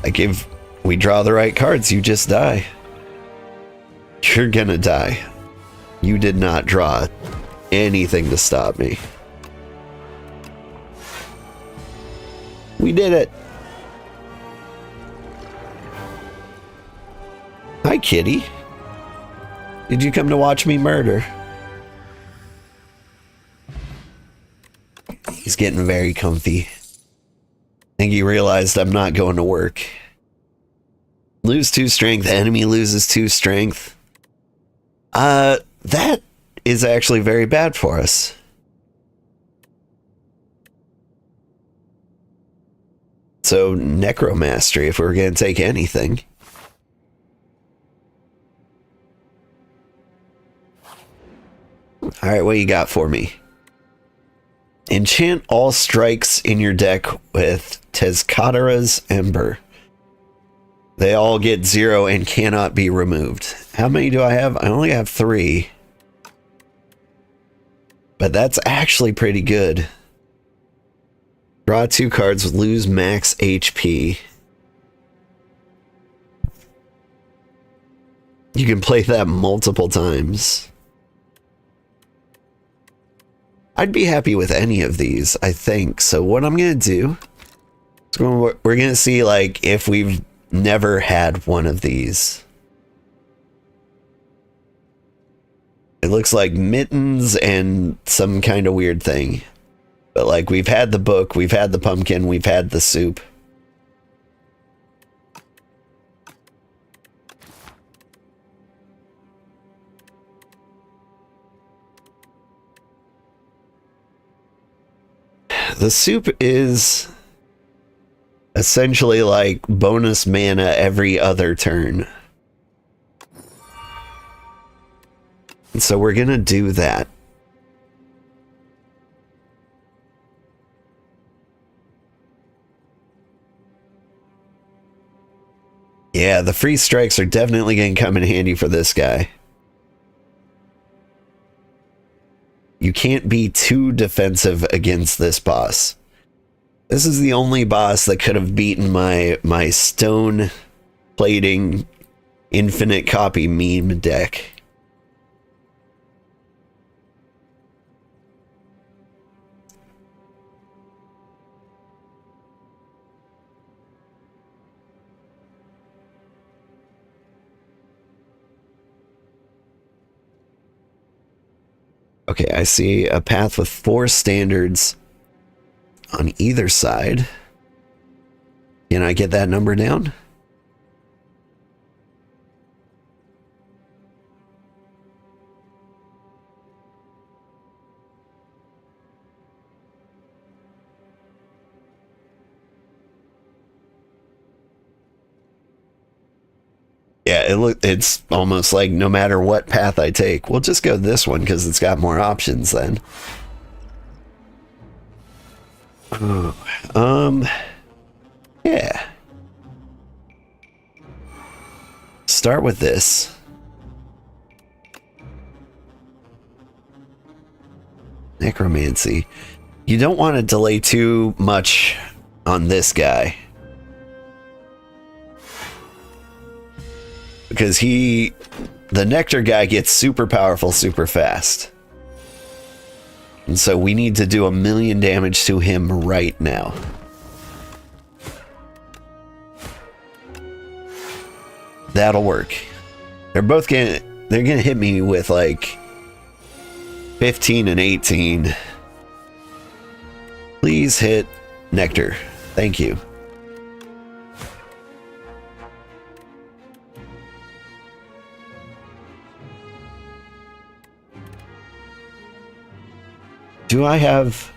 Like, if we draw the right cards, you just die. You're gonna die. You did not draw anything to stop me. We did it. Hi, kitty. Did you come to watch me murder? He's getting very comfy. I think he realized I'm not going to work. Lose 2 strength, enemy loses 2 strength. That is actually very bad for us. So, Necromastery, if we're going to take anything. Alright, what you got for me? Enchant all strikes in your deck with Tezcatara's Ember. They all get 0 and cannot be removed. How many do I have? I only have 3. But that's actually pretty good. Draw 2 cards, lose max HP. You can play that multiple times. I'd be happy with any of these, I think. So what I'm going to do, we're going to see like if we've never had one of these. It looks like mittens and some kind of weird thing. But like we've had the book, we've had the pumpkin, we've had the soup. The soup is essentially like bonus mana every other turn. And so we're gonna do that. Yeah, the free strikes are definitely gonna come in handy for this guy. You can't be too defensive against this boss. This is the only boss that could have beaten my stone plating infinite copy meme deck. Okay, I see a path with 4 standards on either side. Can I get that number down? Yeah, it's almost like no matter what path I take, we'll just go this one because it's got more options then. Yeah. Start with this. Necromancy. You don't want to delay too much on this guy. Because the Nectar guy gets super powerful super fast. And so we need to do 1,000,000 damage to him right now. That'll work. They're gonna hit me with like 15 and 18. Please hit Nectar. Thank you. Do I have...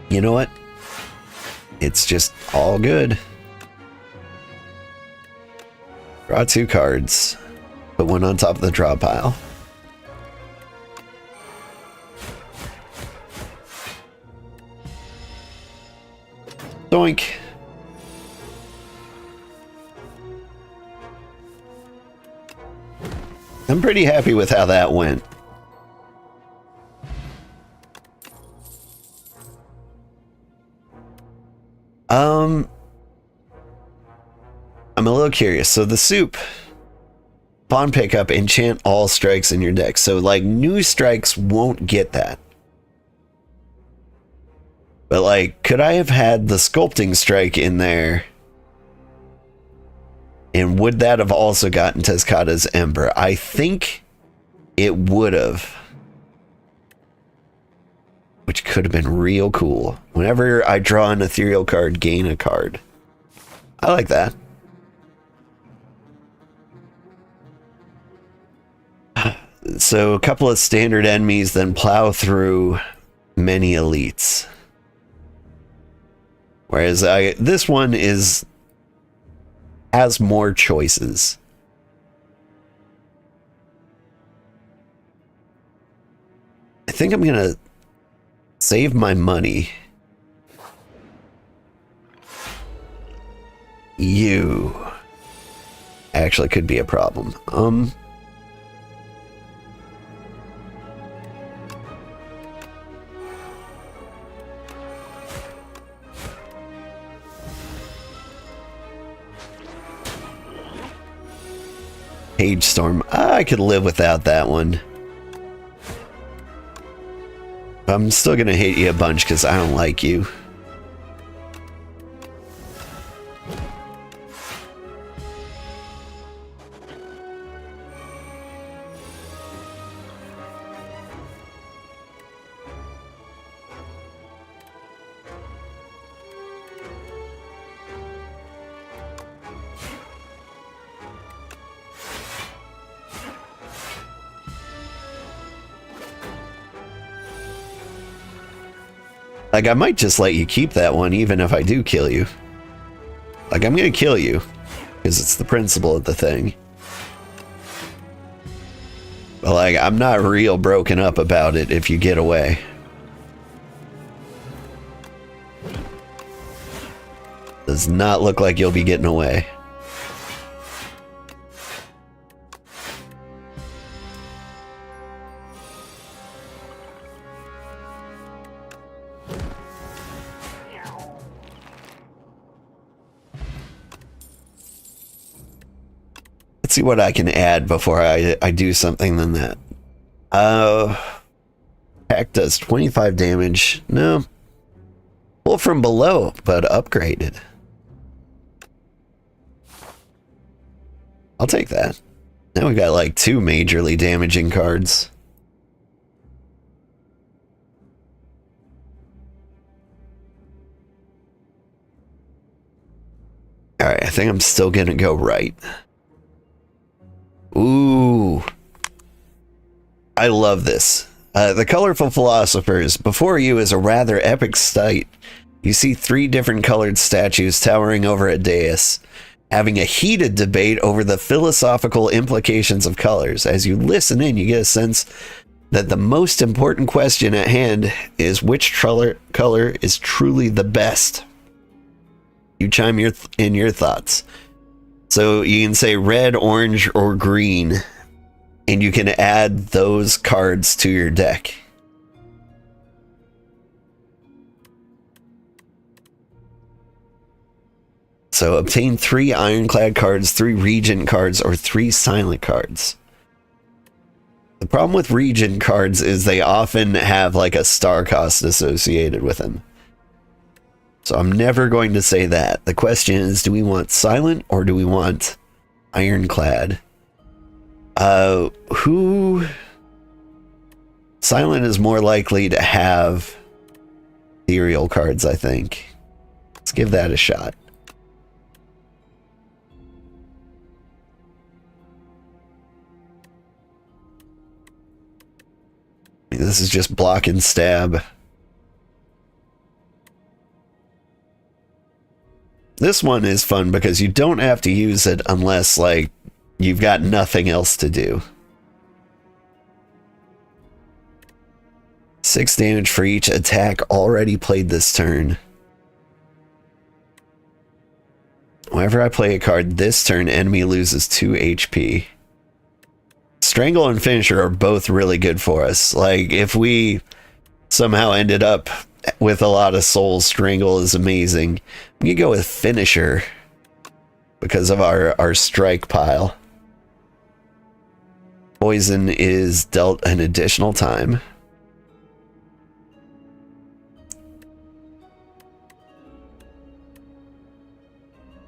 You know what? It's just all good. Draw 2 cards. Put one on top of the draw pile. Doink. I'm pretty happy with how that went. I'm a little curious. So the soup, pawn pickup, enchant all strikes in your deck. So like new strikes won't get that. But like, could I have had the sculpting strike in there? And would that have also gotten Tezcata's Ember? I think it would have. Which could have been real cool. Whenever I draw an ethereal card, gain a card. I like that. So a couple of standard enemies, then plow through many elites. Whereas this one has more choices. I think I'm gonna save my money. You actually could be a problem. Page Storm. I could live without that one. I'm still gonna hit you a bunch because I don't like you. Like, I might just let you keep that one even if I do kill you. Like, I'm gonna kill you, because it's the principle of the thing. But, like, I'm not real broken up about it if you get away. Does not look like you'll be getting away. See what I can add before I do something than that. Pack does 25 damage. No. Pull from below, but upgraded. I'll take that. Now we got like 2 majorly damaging cards. Alright, I think I'm still gonna go right. Ooh. I love this. The Colorful Philosophers. Before you is a rather epic sight. You see 3 different colored statues towering over a dais, having a heated debate over the philosophical implications of colors. As you listen in, you get a sense that the most important question at hand is which color is truly the best. You chime in your thoughts. So you can say red, orange, or green, and you can add those cards to your deck. So obtain 3 Ironclad cards, 3 Regent cards, or 3 Silent cards. The problem with Regent cards is they often have like a star cost associated with them. So I'm never going to say that. The question is, do we want Silent or do we want Ironclad? Who... Silent is more likely to have ethereal cards, I think. Let's give that a shot. This is just block and stab. This one is fun because you don't have to use it unless, like, you've got nothing else to do. 6 damage for each attack already played this turn. Whenever I play a card this turn, enemy loses 2 HP. Strangle and Finisher are both really good for us. Like, if we somehow ended up with a lot of souls, Strangle is amazing. We could go with Finisher because of our strike pile. Poison is dealt an additional time.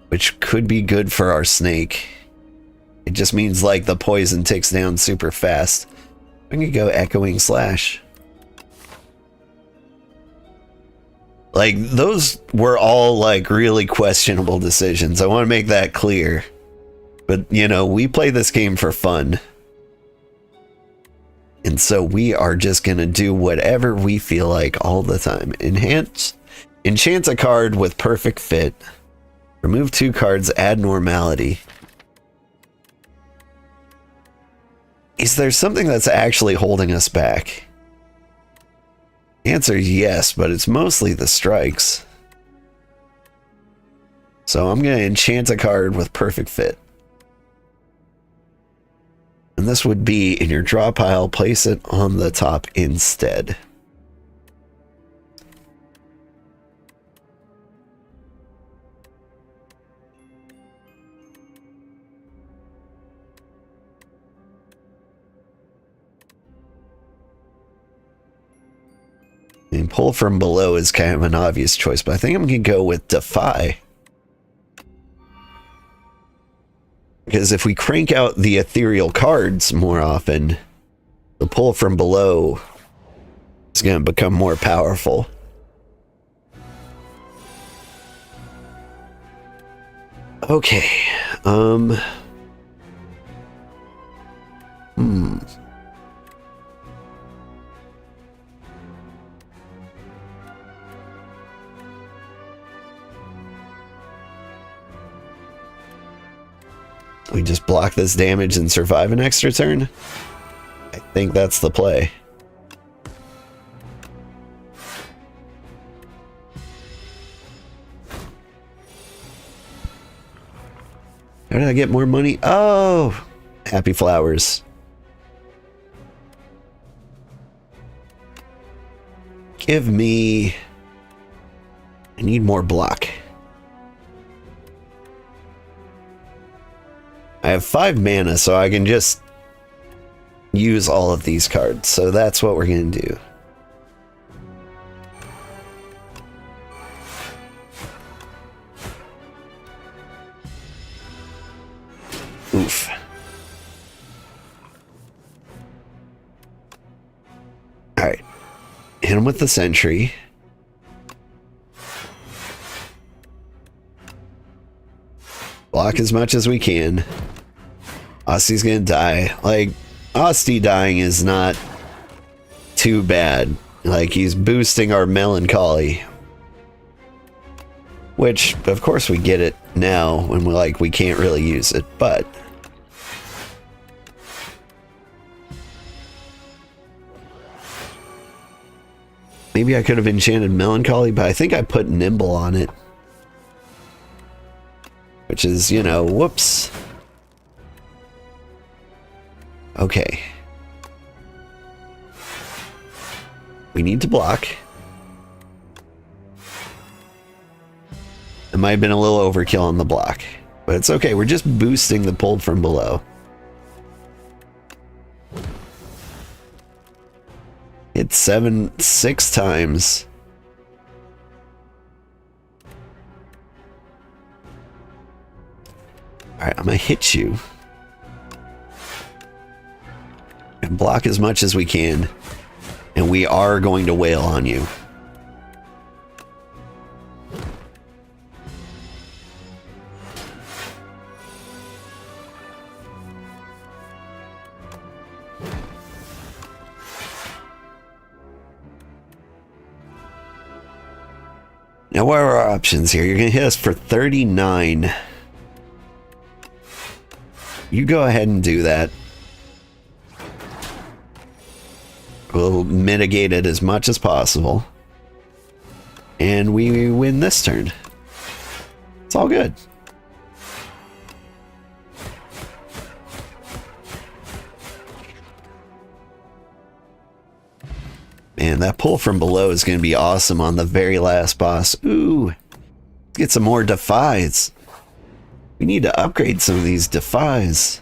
Which could be good for our snake. It just means like the poison ticks down super fast. I'm gonna go Echoing Slash. Like, those were all like really questionable decisions. I want to make that clear. But, you know, we play this game for fun. And so we are just gonna do whatever we feel like all the time. Enchant a card with Perfect Fit. Remove 2 cards, add Normality. Is there something that's actually holding us back? The answer is yes, but it's mostly the strikes. So I'm going to enchant a card with Perfect Fit. And this would be in your draw pile, place it on the top instead. I mean, pull from below is kind of an obvious choice, but I think I'm going to go with Defy. Because if we crank out the ethereal cards more often, the pull from below is going to become more powerful. Okay. We just block this damage and survive an extra turn? I think that's the play. How did I get more money? Oh! Happy flowers. Give me... I need more block. I have 5 mana, so I can just use all of these cards. So that's what we're going to do. Oof. Alright. Hit him with the sentry. Block as much as we can. Osty's gonna die. Like, Osty dying is not too bad. Like, he's boosting our melancholy. Which, of course, we get it now when we can't really use it, but... Maybe I could have enchanted melancholy, but I think I put nimble on it. Which is, you know, whoops. Okay. We need to block. It might have been a little overkill on the block, but it's okay. We're just boosting the pulled from below. Hit 6 times. Alright, I'm gonna hit you. And block as much as we can. And we are going to wail on you. Now, what are our options here? You're going to hit us for 39. You go ahead and do that. We'll mitigate it as much as possible. And we win this turn. It's all good. Man, that pull from below is going to be awesome on the very last boss. Ooh. Let's get some more defies. We need to upgrade some of these defies.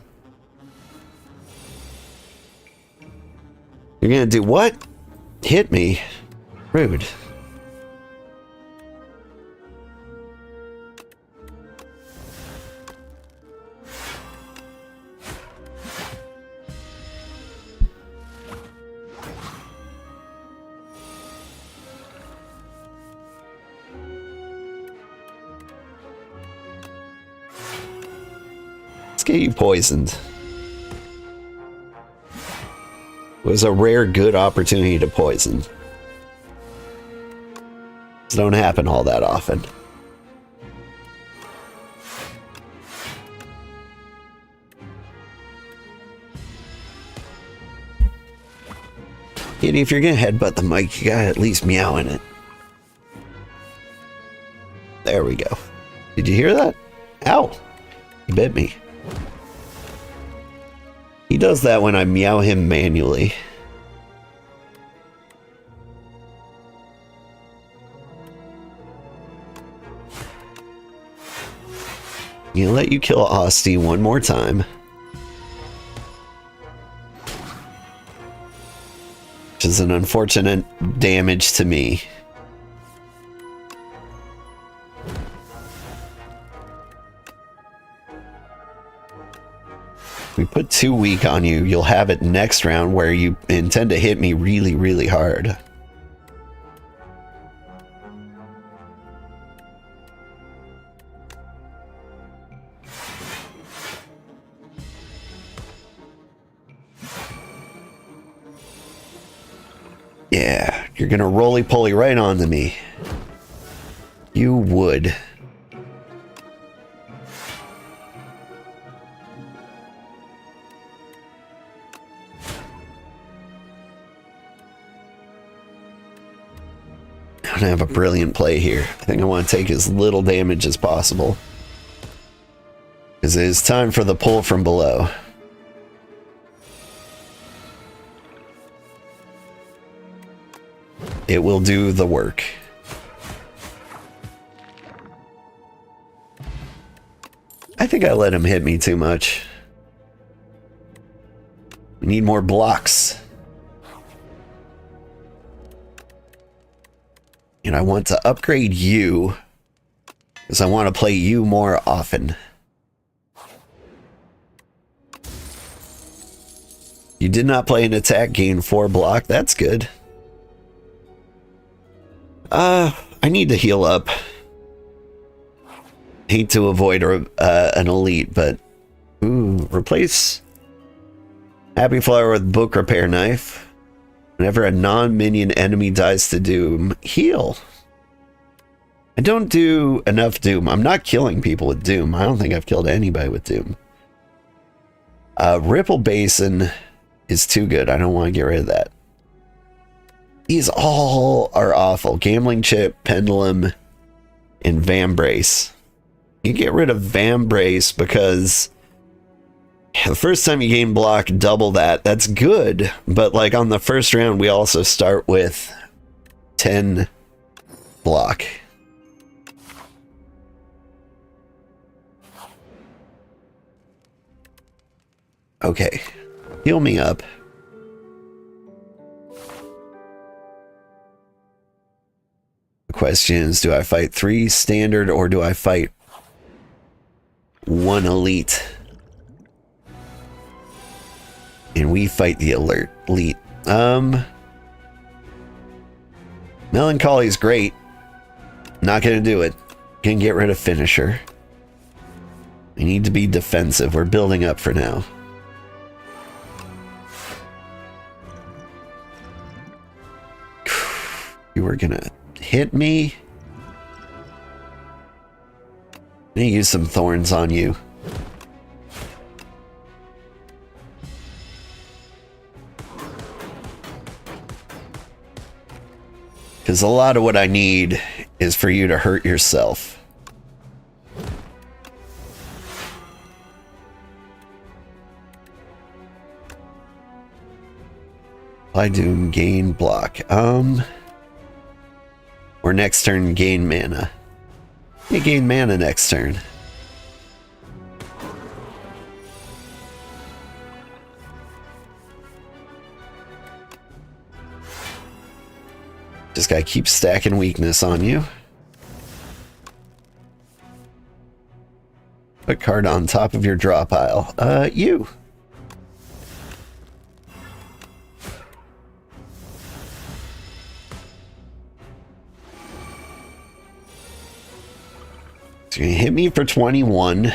You're going to do what? Hit me. Rude. Let's get you poisoned. It was a rare good opportunity to poison. These don't happen all that often. And if you're gonna headbutt the mic, you gotta at least meow in it. There we go. Did you hear that? Ow! He bit me. He does that when I meow him manually. Gonna let you kill Osty one more time. which is an unfortunate damage to me. We put 2 weak on you, you'll have it next round where you intend to hit me really, really hard. Yeah, you're gonna roly-poly right onto me. You would. I have a brilliant play here. I think I want to take as little damage as possible, because it is time for the pull from below. It will do the work. I think I let him hit me too much. We need more blocks. And I want to upgrade you, because I want to play you more often. You did not play an attack, gain 4 block. That's good. I need to heal up. Hate to avoid an elite, but... Ooh, replace Happy Flower with Book Repair Knife. Whenever a non-minion enemy dies to Doom, heal. I don't do enough Doom. I'm not killing people with Doom. I don't think I've killed anybody with Doom. Ripple Basin is too good. I don't want to get rid of that. These all are awful. Gambling Chip, Pendulum, and Vambrace. You get rid of Vambrace because the first time you gain block, double that. That's good. But like on the first round, we also start with 10 block. Okay. Heal me up. The question is, do I fight 3 standard or do I fight 1 elite? And we fight the elite. Melancholy is great. Not gonna do it. Can get rid of finisher. We need to be defensive. We're building up for now. You were gonna hit me. I'm gonna use some thorns on you. Because a lot of what I need is for you to hurt yourself. Apply Doom, gain block. Or next turn, gain mana. You gain mana next turn. Just gotta keep stacking weakness on you. Put card on top of your draw pile. You. So you're gonna hit me for 21.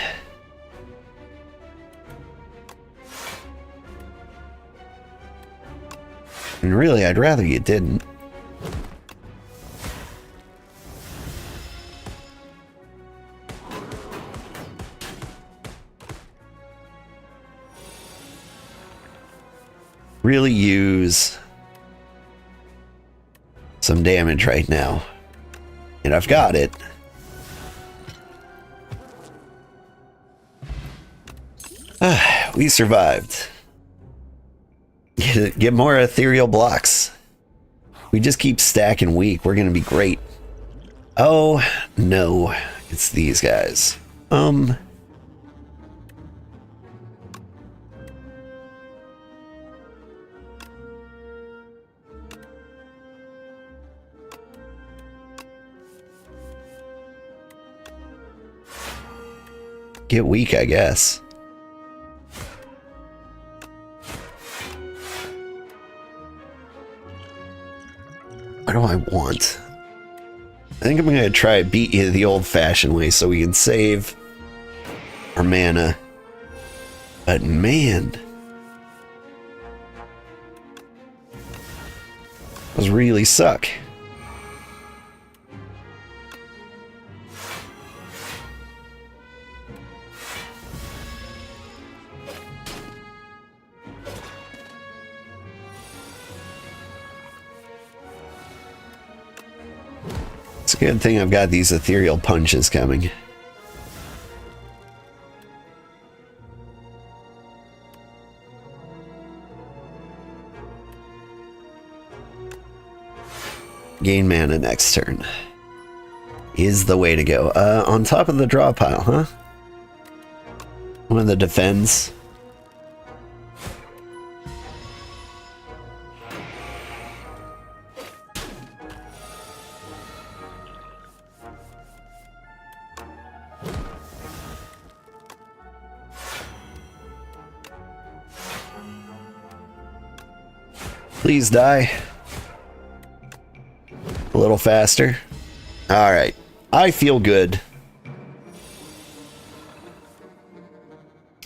And really, I'd rather you didn't. Really use some damage right now. And I've got it. We survived. Get more ethereal blocks. We just keep stacking weak. We're gonna be great. Oh, no. It's these guys. get weak, I guess. What do I want? I think I'm gonna try to beat you the old-fashioned way so we can save our mana. But man, those really suck. It's a good thing I've got these ethereal punches coming. Gain mana next turn is the way to go. On top of the draw pile, huh? One of the defends. Please die. A little faster. Alright. I feel good.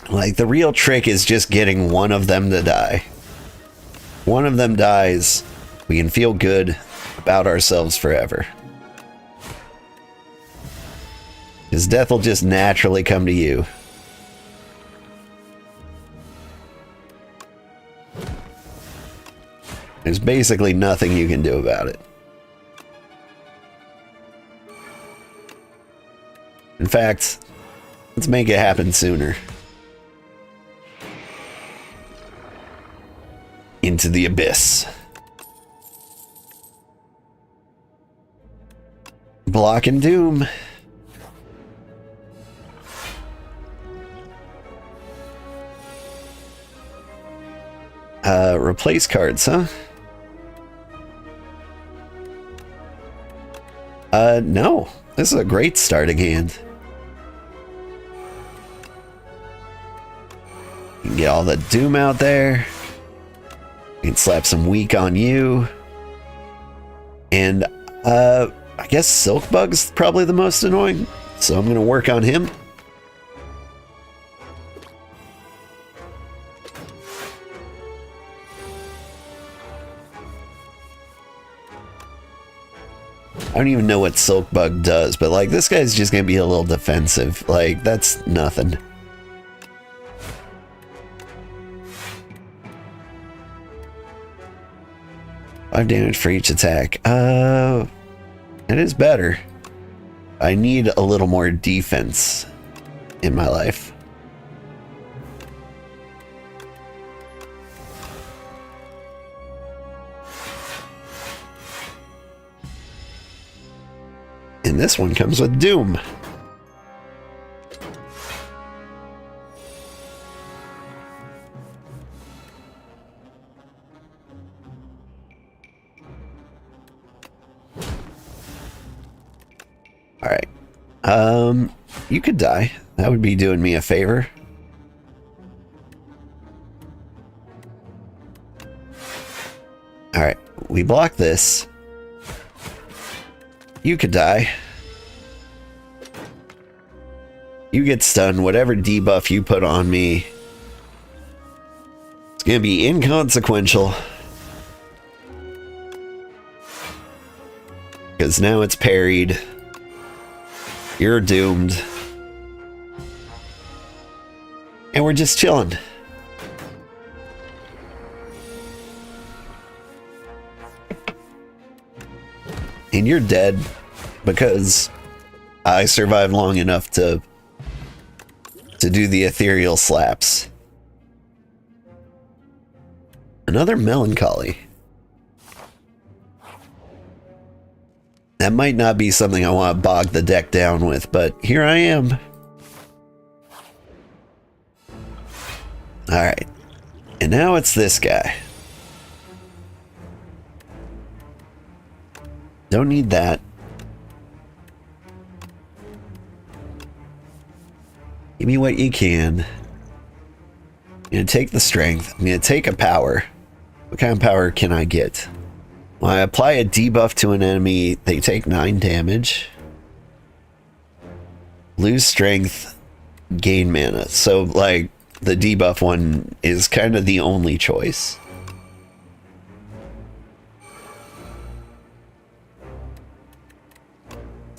Like, the real trick is just getting one of them to die. One of them dies, we can feel good about ourselves forever. His death will just naturally come to you. There's basically nothing you can do about it. In fact, let's make it happen sooner. Into the abyss. Block and doom. Replace cards, huh? No. This is a great starting hand. You can get all the doom out there. You can slap some weak on you. And, I guess Silkbug's probably the most annoying. So I'm gonna work on him. I don't even know what Silkbug does, but like this guy's just gonna be a little defensive. Like, that's nothing. Five damage for each attack. It is better. I need a little more defense in my life. And this one comes with Doom. Alright. You could die. That would be doing me a favor. Alright, we block this. You could die. You get stunned. Whatever debuff you put on me, it's gonna be inconsequential. Because now it's parried. You're doomed. And we're just chilling. And you're dead because I survived long enough to do the ethereal slaps. Another melancholy. That might not be something I want to bog the deck down with, but here I am. Alright. And now it's this guy. Don't need that. Give me what you can. I'm gonna take the strength. I'm gonna take a power. What kind of power can I get? When I apply a debuff to an enemy, they take 9 damage. Lose strength, gain mana. So, like, the debuff one is kind of the only choice.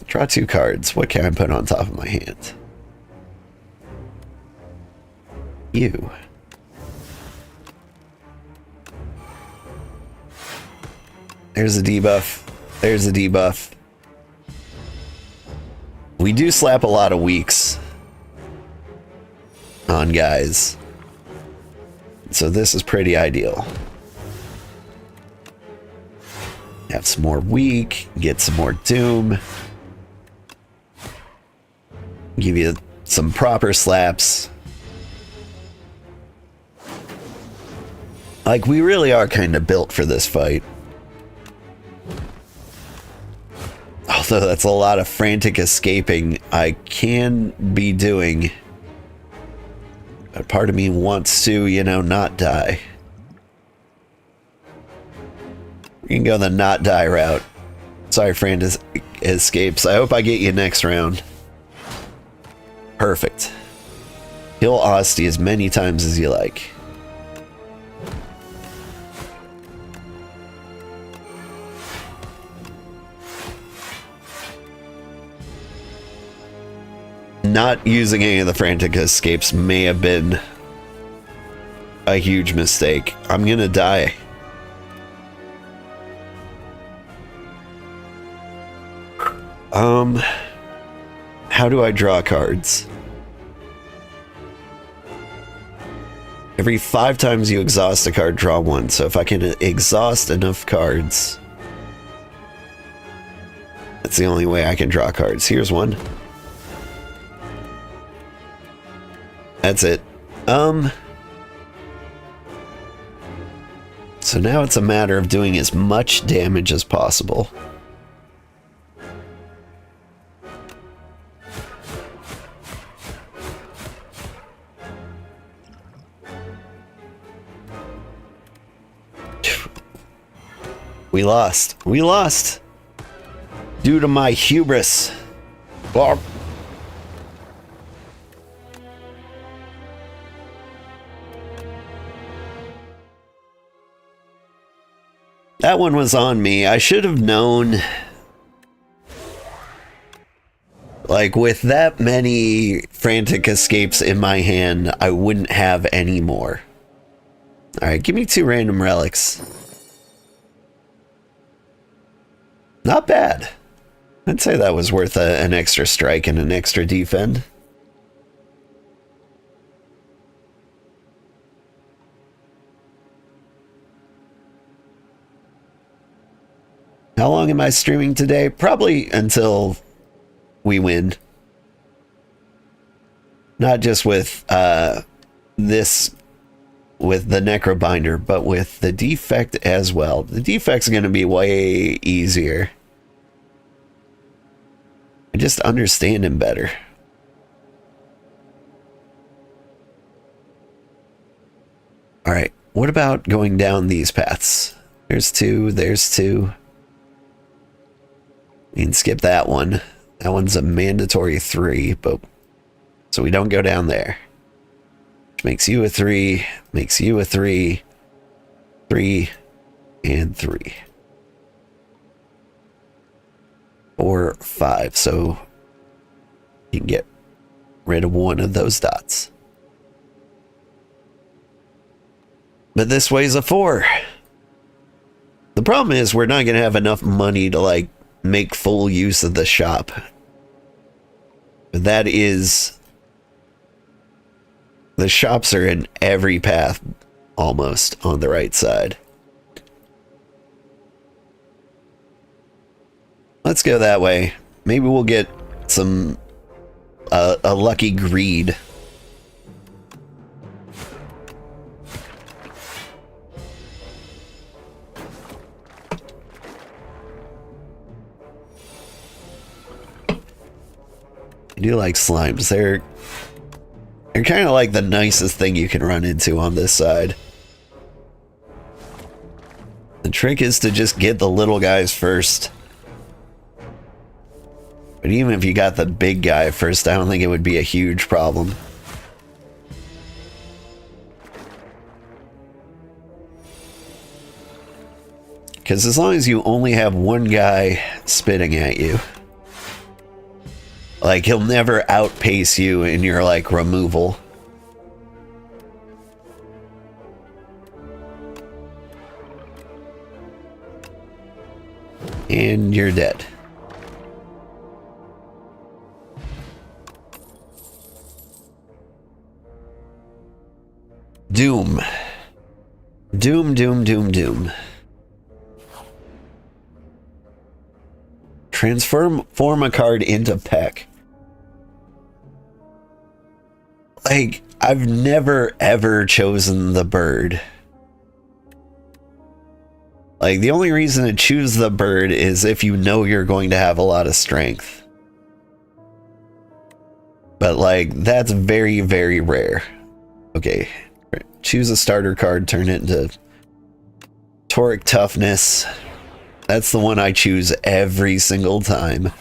Draw 2 cards. What can I put on top of my hand? You. There's a debuff. There's a debuff. We do slap a lot of weaks on guys. So this is pretty ideal. Have some more weak, get some more doom. Give you some proper slaps. Like, we really are kind of built for this fight. Although that's a lot of frantic escaping I can be doing. But part of me wants to, you know, not die. We can go the not die route. Sorry, frantic escapes. I hope I get you next round. Perfect. Kill Osty as many times as you like. Not using any of the frantic escapes may have been a huge mistake. I'm gonna die. How do I draw cards? Every 5 times you exhaust a card, draw 1. So if I can exhaust enough cards, that's the only way I can draw cards. Here's one. That's it. So now it's a matter of doing as much damage as possible. We lost. We lost. Due to my hubris. Barb. That one was on me. I should have known. Like, with that many frantic escapes in my hand, I wouldn't have any more. Alright, give me 2 random relics. Not bad. I'd say that was worth an extra strike and an extra defend. How long am I streaming today? Probably until we win. Not just with this, with the Necrobinder, but with the Defect as well. The Defect's going to be way easier. I just understand him better. Alright, what about going down these paths? There's 2, there's 2. We can skip that one. That one's a mandatory 3, but so we don't go down there. Which makes you a 3, makes you a 3, 3, and 3. 4, 5, so you can get rid of one of those dots. But this weighs a 4. The problem is we're not going to have enough money to, like, make full use of the shop. But that is... The shops are in every path, almost, on the right side. Let's go that way. Maybe we'll get some... a lucky greed. I do like slimes. They're They're kind of like the nicest thing you can run into on this side. The trick is to just get the little guys first. But even if you got the big guy first, I don't think it would be a huge problem. Because as long as you only have one guy spitting at you, like, he'll never outpace you in your, like, removal. And you're dead. Doom. Doom, doom, doom, doom. Transform a card into Peck. Like, I've never ever chosen the bird. Like, the only reason to choose the bird is if you know you're going to have a lot of strength. But, like, that's very, very rare. Okay, choose a starter card, turn it into Toric Toughness. That's the one I choose every single time.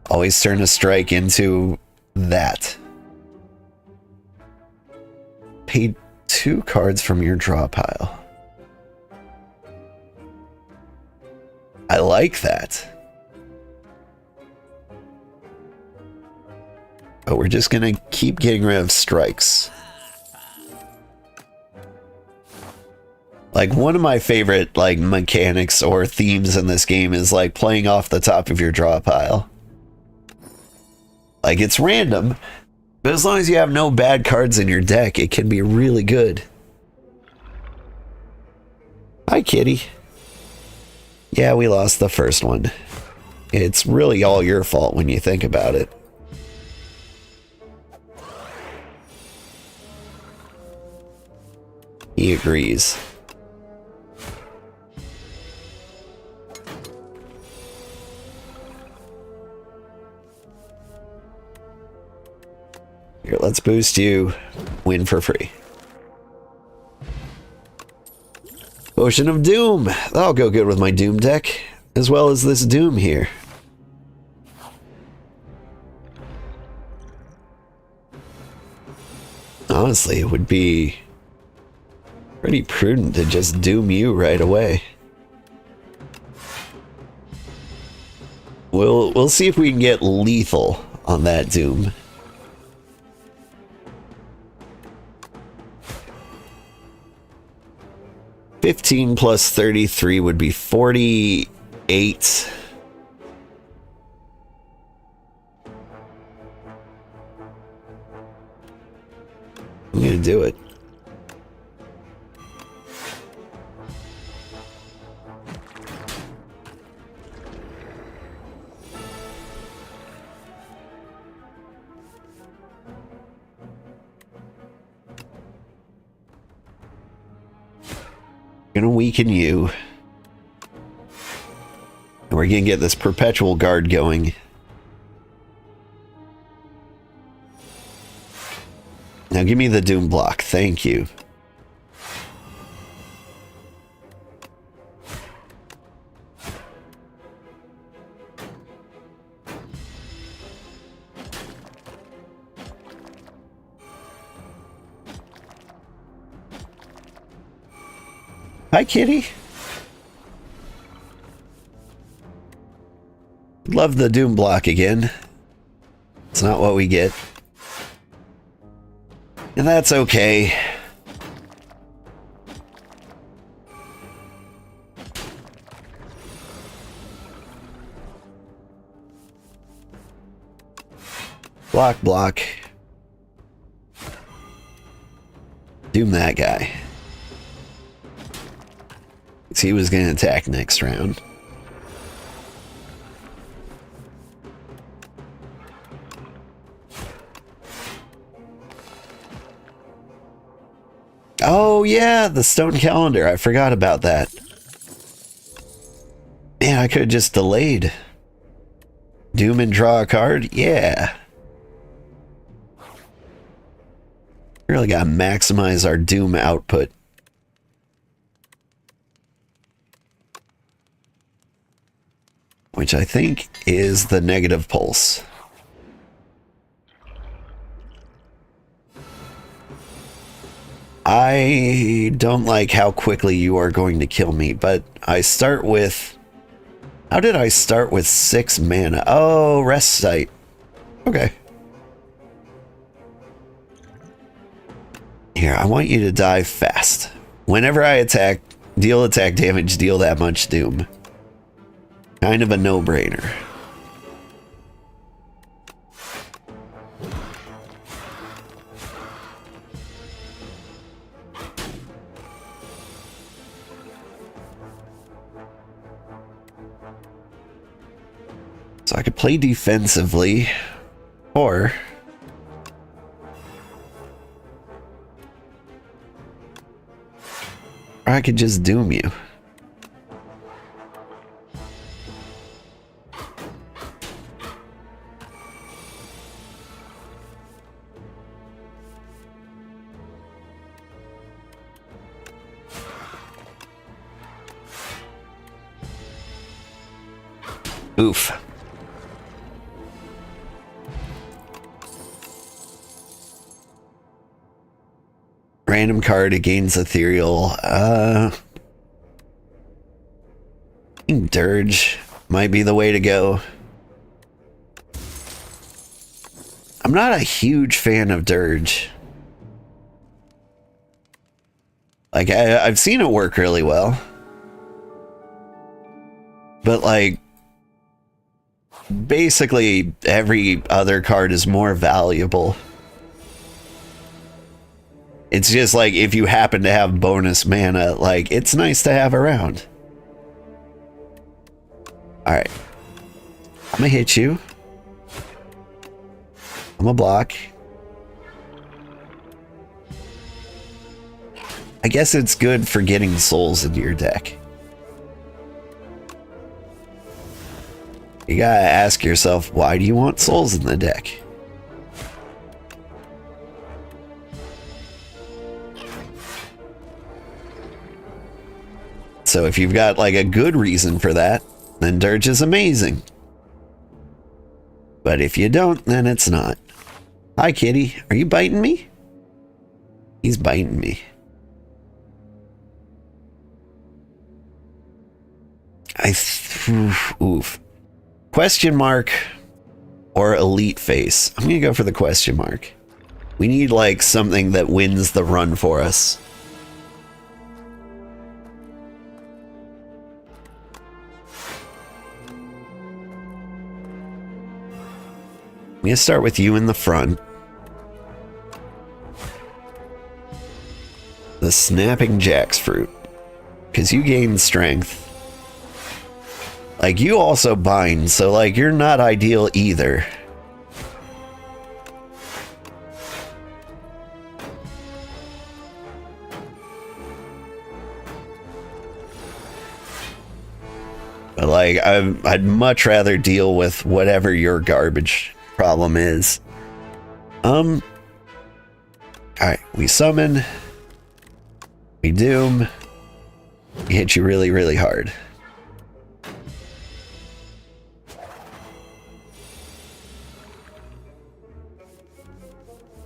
Always turn a strike into that. Pay 2 cards from your draw pile. I like that. But we're just gonna keep getting rid of strikes. Like, one of my favorite, like, mechanics or themes in this game is, like, playing off the top of your draw pile. Like, it's random, but as long as you have no bad cards in your deck, it can be really good. Hi, kitty. Yeah, we lost the first one. It's really all your fault when you think about it. He agrees. Here, let's boost you. Win for free. Potion of Doom. That'll go good with my Doom deck, as well as this Doom here. Honestly, it would be pretty prudent to just Doom you right away. We'll see if we can get lethal on that Doom. $15 plus 33 would be 48. I'm gonna do it. Gonna weaken you. And we're gonna get this perpetual guard going. Now give me the Doom block, thank you. Hi, kitty. Love the Doom block again. It's not what we get. And that's okay. Block, block. Doom that guy. He was going to attack next round. Oh yeah, the stone calendar. I forgot about that. Man, I could have just delayed. Doom and draw a card? Yeah. Really gotta maximize our Doom output. Which I think is the negative pulse. I don't like how quickly you are going to kill me, but I start with... How did I start with 6 mana? Oh, rest site. Okay. Here, I want you to die fast. Whenever I attack, deal attack damage, deal that much doom. Kind of a no-brainer. So I could play defensively, or I could just doom you. Oof. Random card, it gains ethereal. I think Dirge might be the way to go. I'm not a huge fan of Dirge. Like, I've seen it work really well. But, like, basically every other card is more valuable. It's just like, if you happen to have bonus mana, like, it's nice to have around. Alright. I'm gonna hit you. I'm gonna block. I guess it's good for getting souls into your deck. You gotta ask yourself, why do you want souls in the deck? So if you've got like a good reason for that, then Dirge is amazing. But if you don't, then it's not. Hi, kitty. Are you biting me? He's biting me. Oof. Question mark or elite face? I'm gonna go for the question mark. We need like something that wins the run for us. I'm gonna start with you in the front. The snapping jackfruit, because you gain strength. Like, you also bind, so like you're not ideal either. But like, I'd much rather deal with whatever your garbage problem is. Alright, we summon. We doom. We hit you really, really hard.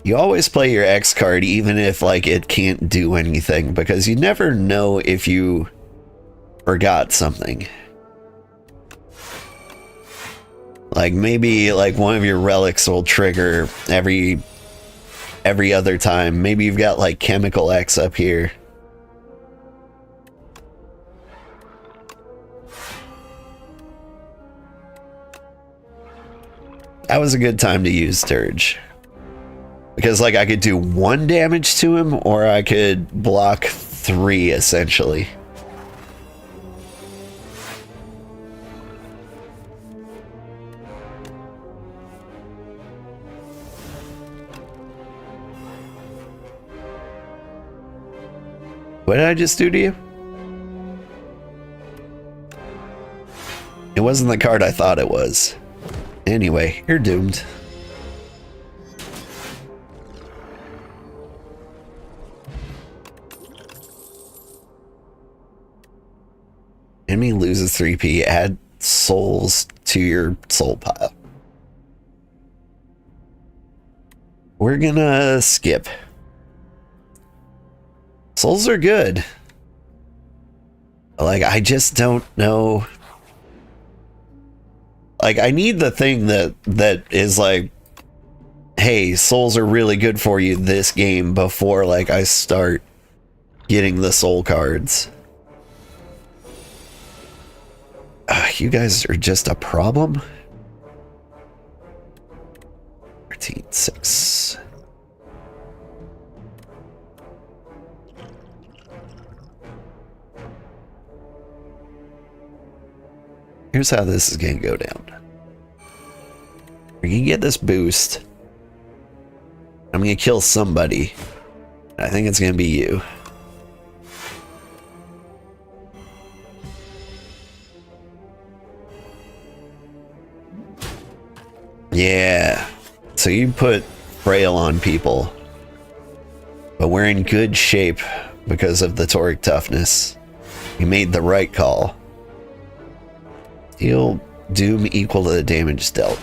You always play your X card even if like it can't do anything, because you never know if you forgot something. Like maybe like one of your relics will trigger every other time. Maybe you've got like Chemical X up here. That was a good time to use Dirge. Because like I could do 1 damage to him, or I could block 3 essentially. What did I just do to you? It wasn't the card I thought it was. Anyway, you're doomed. Enemy loses 3p. Add souls to your soul pile. We're gonna skip. Souls are good. Like, I just don't know. Like, I need the thing that is like, hey, souls are really good for you this game before, like, I start getting the soul cards. You guys are just a problem. 13-6. Here's how this is going to go down. We're going to get this boost. I'm going to kill somebody. I think it's going to be you. Yeah. So you put frail on people. But we're in good shape because of the toric toughness. You made the right call. Deal doom equal to the damage dealt.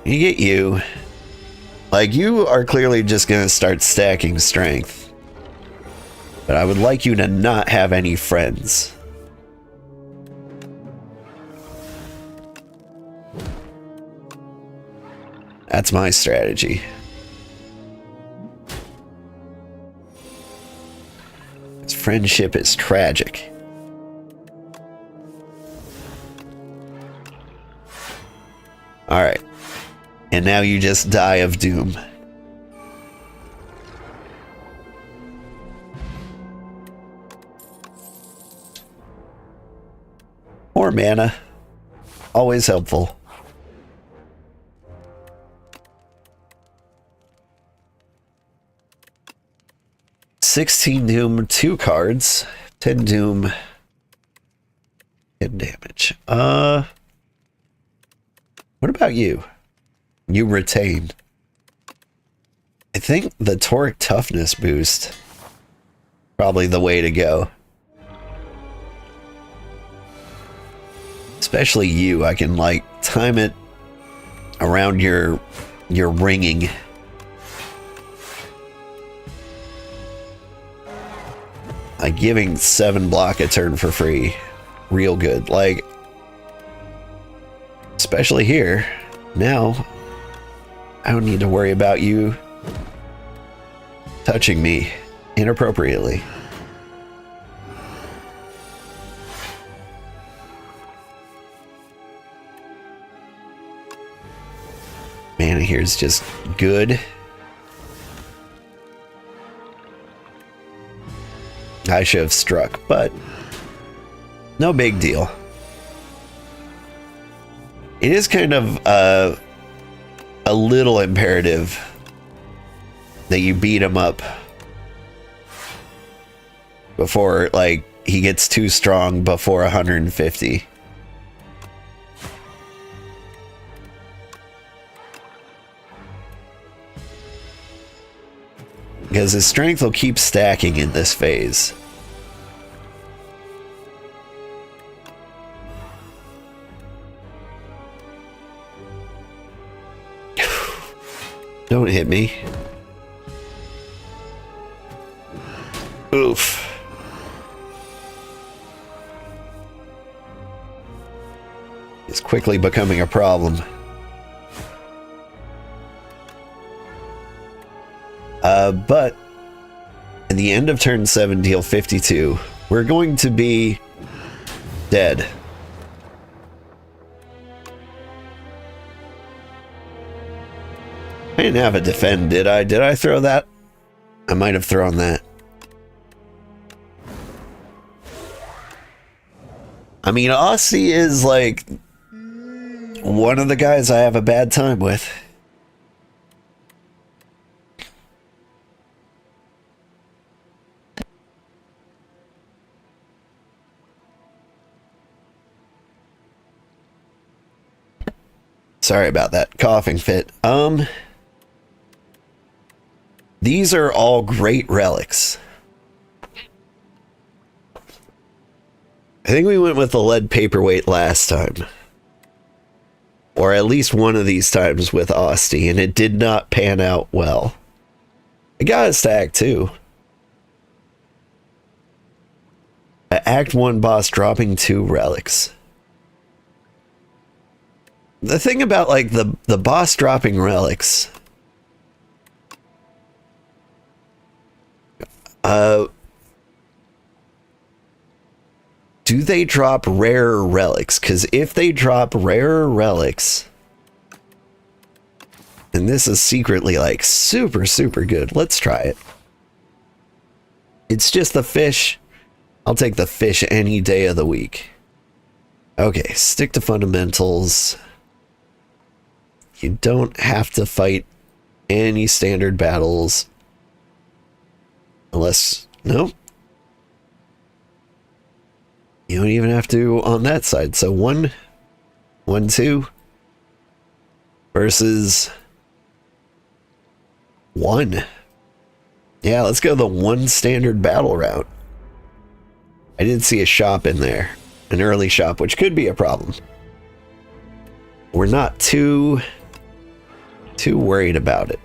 You get you. Like, you are clearly just gonna start stacking strength. But I would like you to not have any friends. That's my strategy. This friendship is tragic. Alright. And now you just die of doom. More mana. Always helpful. $16 doom, 2 cards. 10 doom. 10 damage. What about you? You retained. I think the toric toughness boost probably the way to go. Especially you, I can like time it around your ringing. Like giving 7 block a turn for free. Real good. Like, especially here. Now, I don't need to worry about you touching me inappropriately. Mana here's just good. I should have struck, but no big deal. It is kind of a little imperative that you beat him up before, like, he gets too strong before 150. Because his strength will keep stacking in this phase. Don't hit me. Oof. It's quickly becoming a problem. But at the end of turn 7, deal 52. We're going to be dead. I didn't have a defend, did I? Did I throw that? I might have thrown that. I mean, Osty is like one of the guys I have a bad time with. Sorry about that coughing fit. These are all great relics. think we went with the lead paperweight last time. Or at least one of these times with Osty, and it did not pan out well. It got us to Act 2. Act 1 boss dropping 2 relics. The thing about, like, the boss dropping relics... do they drop rarer relics? Because if they drop rarer relics... and this is secretly, like, super, super good. Let's try it. It's just the fish. I'll take the fish any day of the week. Okay, stick to fundamentals. You don't have to fight any standard battles. Unless... nope. You don't even have to on that side. So 1, 2 versus 1. Yeah, let's go the 1 standard battle route. I did see a shop in there, an early shop, which could be a problem. We're not too worried about it.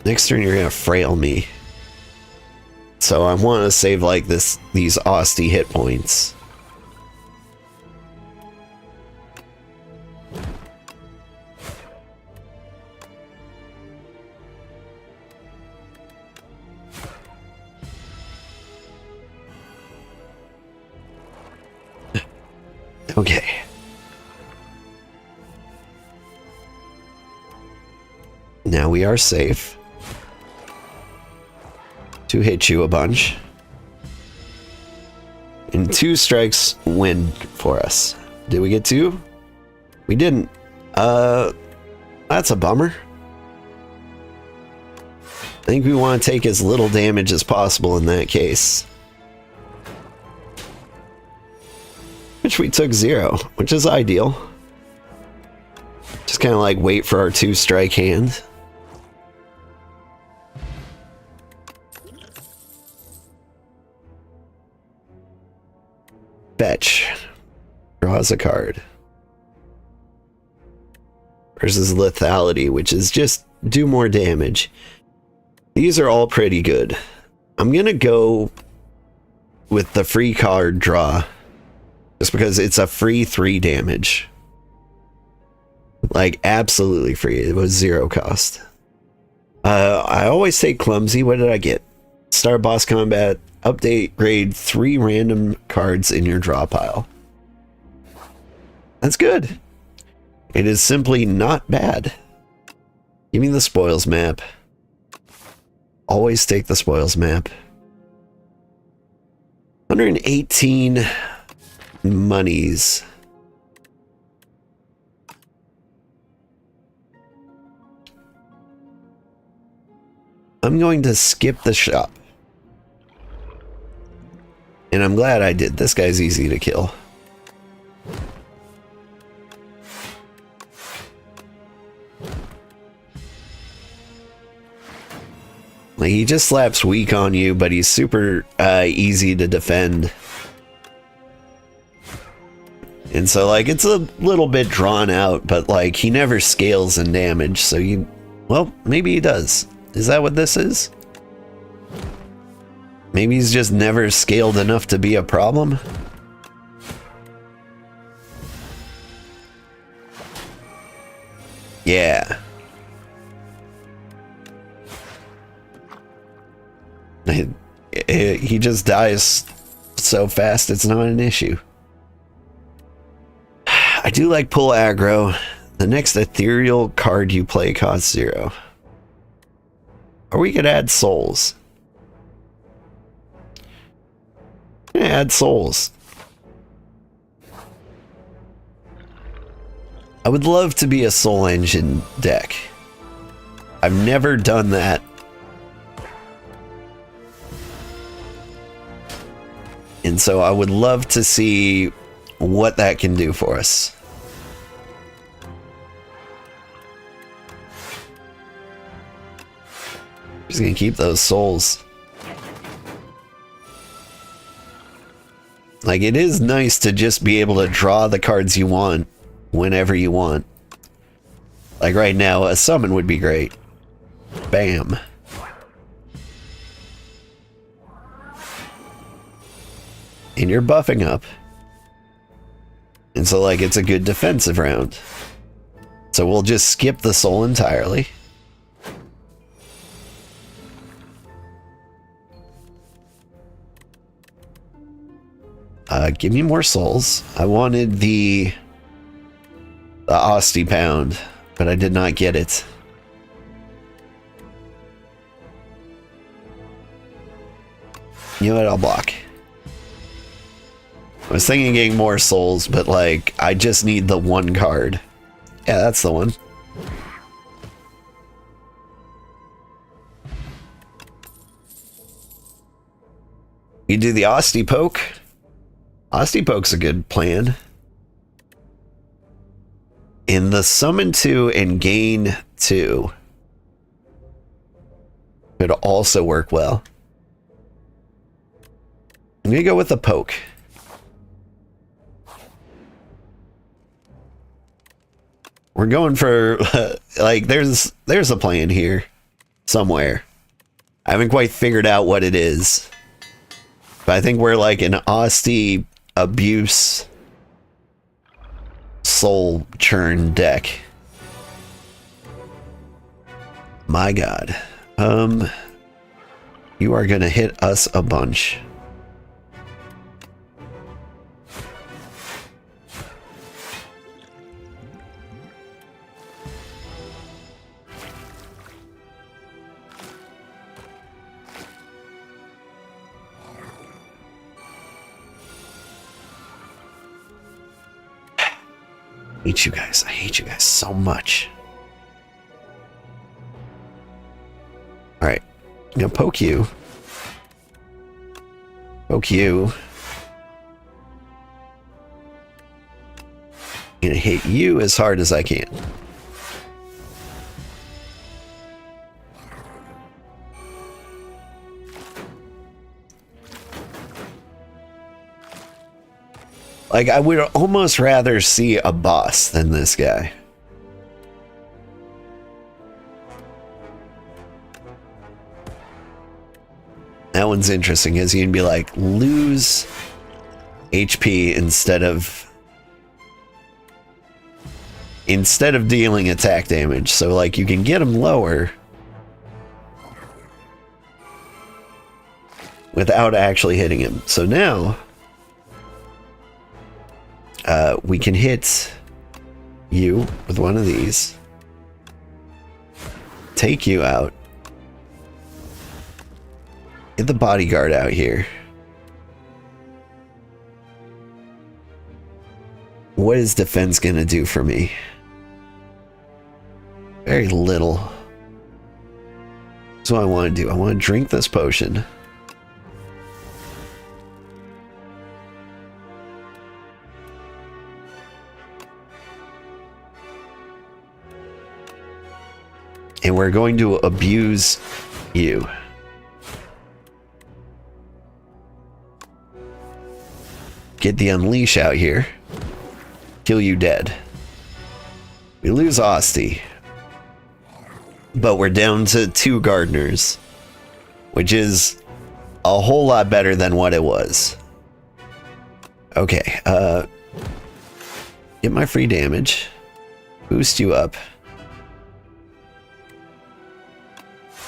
Next turn, you're gonna frail me. So I want to save like these Osty hit points. Okay. Now we are safe. To hit you a bunch. And 2 strikes win for us. Did we get 2? We didn't. That's a bummer. I think we want to take as little damage as possible in that case. Which we took 0, which is ideal. Just kind of like wait for our 2 strike hand. Fetch. Draws a card. Versus lethality, which is just do more damage. These are all pretty good. I'm gonna go with the free card draw. Just because it's a free 3 damage. Like, absolutely free. It was 0 cost. I always take clumsy. What did I get? Start boss combat. Update grade 3 random cards in your draw pile. That's good. It is simply not bad. Give me the spoils map. Always take the spoils map. 118 monies. I'm going to skip the shop. And I'm glad I did. This guy's easy to kill. Like, he just slaps weak on you, but he's super easy to defend. And so, like, it's a little bit drawn out, but, like, he never scales in damage, so you... well, maybe he does. Is that what this is? Maybe he's just never scaled enough to be a problem? Yeah. He just dies so fast, it's not an issue. I do like pull aggro. The next ethereal card you play costs 0. Or we could add souls. Add souls. I would love to be a soul engine deck. I've never done that. And so I would love to see what that can do for us. Just gonna keep those souls. Like, it is nice to just be able to draw the cards you want whenever you want. Like right now, a summon would be great. Bam. And you're buffing up. And so, like, it's a good defensive round. So we'll just skip the soul entirely. Give me more souls. I wanted the Osty Pound, but I did not get it. You know what? I'll block. I was thinking of getting more souls, but like, I just need the one card. Yeah, that's the one. You do the Osty Poke. Osty Poke's a good plan. In the summon 2 and gain 2 could also work well. I'm gonna go with the poke. We're going for like there's a plan here somewhere. I haven't quite figured out what it is, but I think we're like an Osty abuse soul churn deck. My God. You are gonna hit us a bunch. I hate you guys. I hate you guys so much. Alright. I'm gonna poke you. Poke you. I'm gonna hit you as hard as I can. Like, I would almost rather see a boss than this guy. That one's interesting, is you can be like, lose HP instead of dealing attack damage. So, like, you can get him lower without actually hitting him. So now we can hit you with one of these, take you out, get the bodyguard out here. What is defense gonna do for me? Very little. That's what I want to do. I want to drink this potion. And we're going to abuse you. Get the unleash out here. Kill you dead. We lose Osty. But we're down to 2 gardeners, which is a whole lot better than what it was. Okay, get my free damage. Boost you up.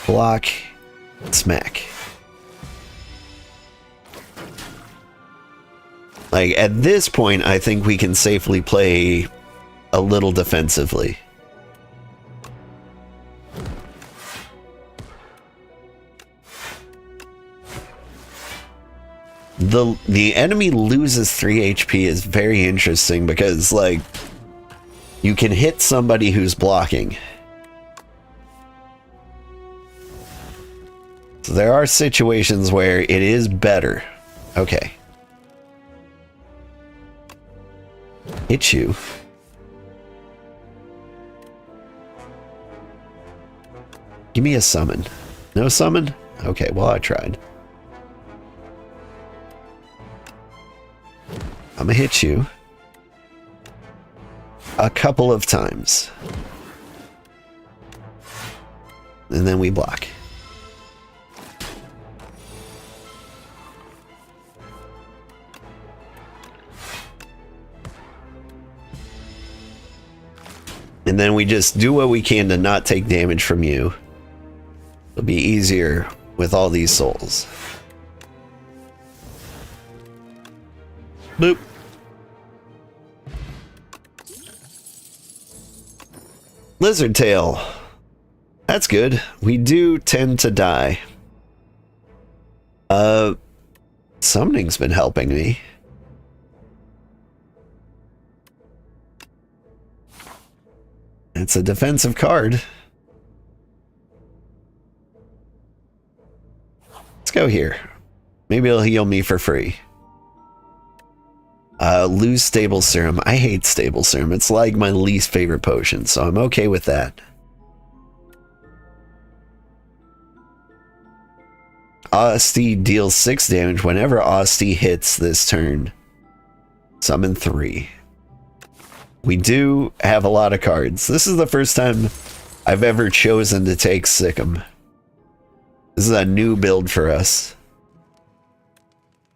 Block. Smack. Like, at this point, I think we can safely play a little defensively. The enemy loses 3 HP is very interesting because, like, you can hit somebody who's blocking. So there are situations where it is better. Okay. Hit you. Give me a summon. No summon? Okay, well, I tried. I'm gonna hit you a couple of times. And then we block. And then we just do what we can to not take damage from you. It'll be easier with all these souls. Boop. Lizard tail. That's good. We do tend to die. Summoning's been helping me. It's a defensive card. Let's go here. Maybe it'll heal me for free. Lose stable serum. I hate stable serum. It's like my least favorite potion, so I'm okay with that. Osty deals 6 damage whenever Osty hits this turn. Summon 3. We do have a lot of cards. This is the first time I've ever chosen to take Sikkim. This is a new build for us.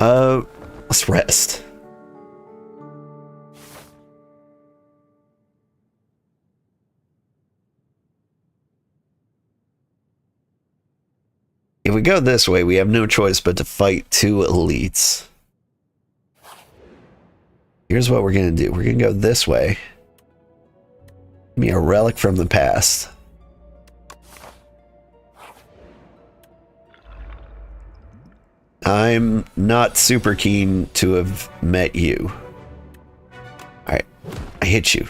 Let's rest. If we go this way, we have no choice but to fight 2 elites. Here's what we're going to do. We're going to go this way. Give me a relic from the past. I'm not super keen to have met you. Alright, I hit you.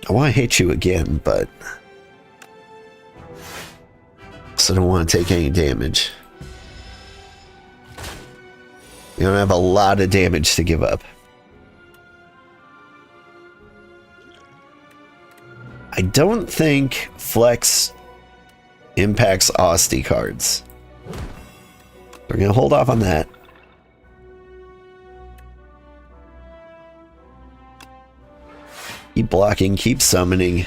I want to hit you again, but I don't want to take any damage. We don't have a lot of damage to give up. I don't think Flex impacts Osty cards. We're going to hold off on that. Keep blocking, keep summoning.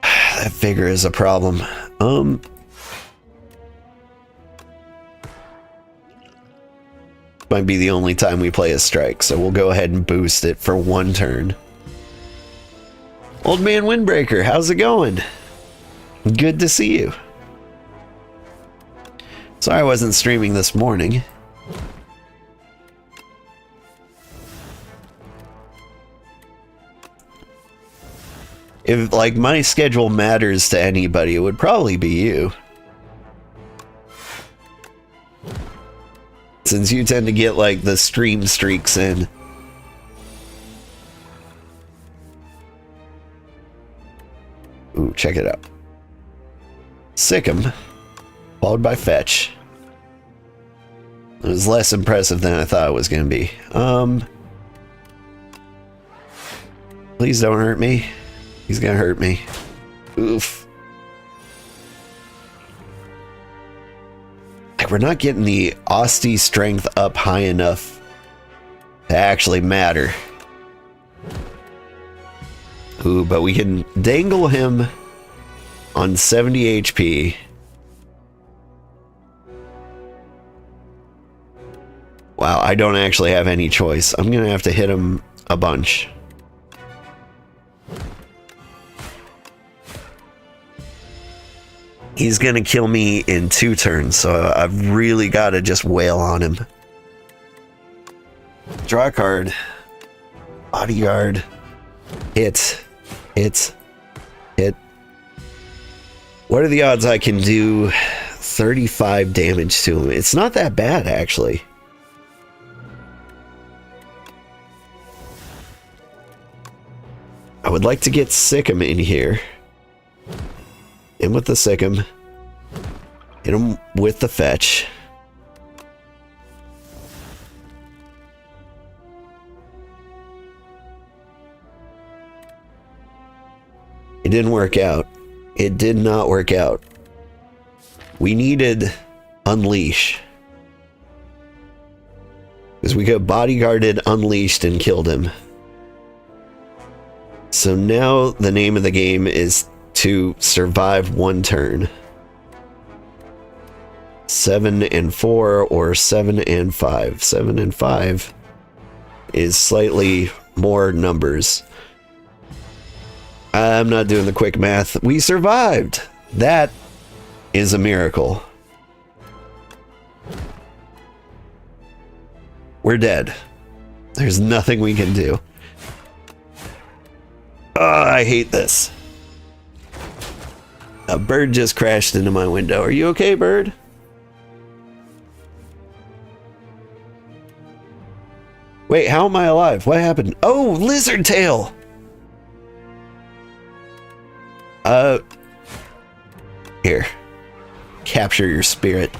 That vigor is a problem. Might be the only time we play a strike, so we'll go ahead and boost it for 1 turn. Old Man Windbreaker, how's it going? Good to see you. Sorry I wasn't streaming this morning. If, like, my schedule matters to anybody, it would probably be you. Since you tend to get, like, the stream streaks in. Ooh, check it out. Sikkim, followed by Fetch. It was less impressive than I thought it was going to be. Please don't hurt me. He's gonna hurt me. Oof. Like, we're not getting the Osty strength up high enough to actually matter. Ooh, but we can dangle him on 70 HP. Wow, I don't actually have any choice. I'm gonna have to hit him a bunch. He's gonna kill me in 2 turns, so I've really got to just wail on him. Draw a card. Bodyguard. Hit. Hit. Hit. What are the odds I can do 35 damage to him? It's not that bad, actually. I would like to get Sikkim in here. In with the Sikkim. Hit him with the Fetch. didn't work out. It did not work out. We needed Unleash. Because we got bodyguarded, unleashed, and killed him. So now the name of the game is to survive one turn. 7 and 4 or 7 and 5. 7 and 5 is slightly more numbers. I'm not doing the quick math. We survived. That is a miracle. We're dead. There's nothing we can do. Oh, I hate this. A bird just crashed into my window. Are you okay, bird? Wait, how am I alive? What happened? Oh, lizard tail! Here. Capture your spirit.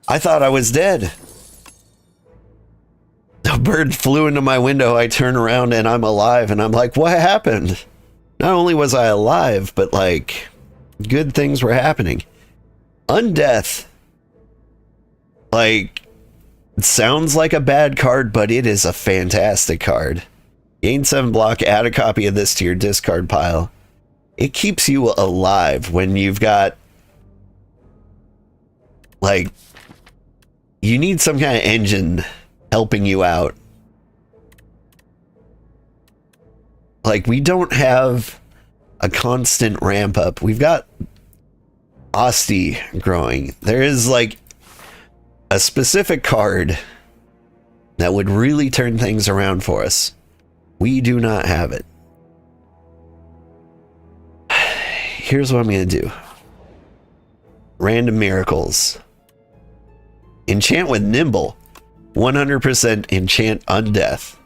I thought I was dead. A bird flew into my window. I turn around and I'm alive, and I'm like, what happened? Not only was I alive, but like, good things were happening. Undeath. Like, it sounds like a bad card, but it is a fantastic card. Gain 7 block, add a copy of this to your discard pile. It keeps you alive when you've got, like, you need some kind of engine helping you out. Like, we don't have a constant ramp up. We've got Osty growing. There is, like, a specific card that would really turn things around for us. We do not have it. Here's what I'm going to do. Random miracles. Enchant with Nimble. 100% enchant Undeath.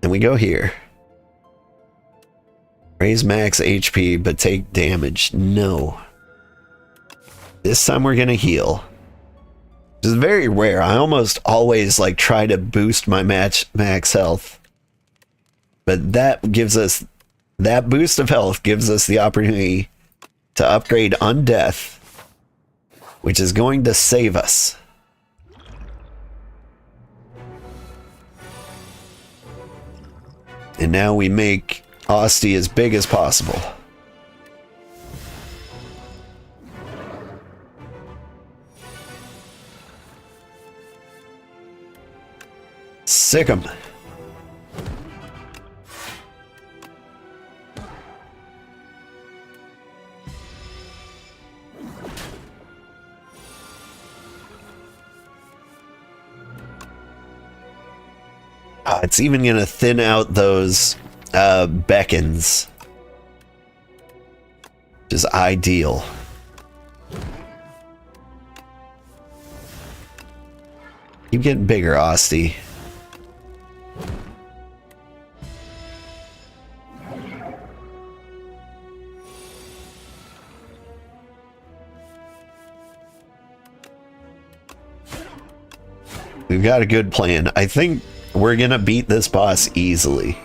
And we go here. Raise max HP, but take damage. No. This time we're going to heal. This is very rare. I almost always like try to boost my max health. But that gives us, that boost of health gives us the opportunity to upgrade Undeath, which is going to save us. And now we make Osty as big as possible. Sick 'em. It's even going to thin out those beacons. Which is ideal. Keep getting bigger, Osty. We've got a good plan. I think we're gonna beat this boss easily.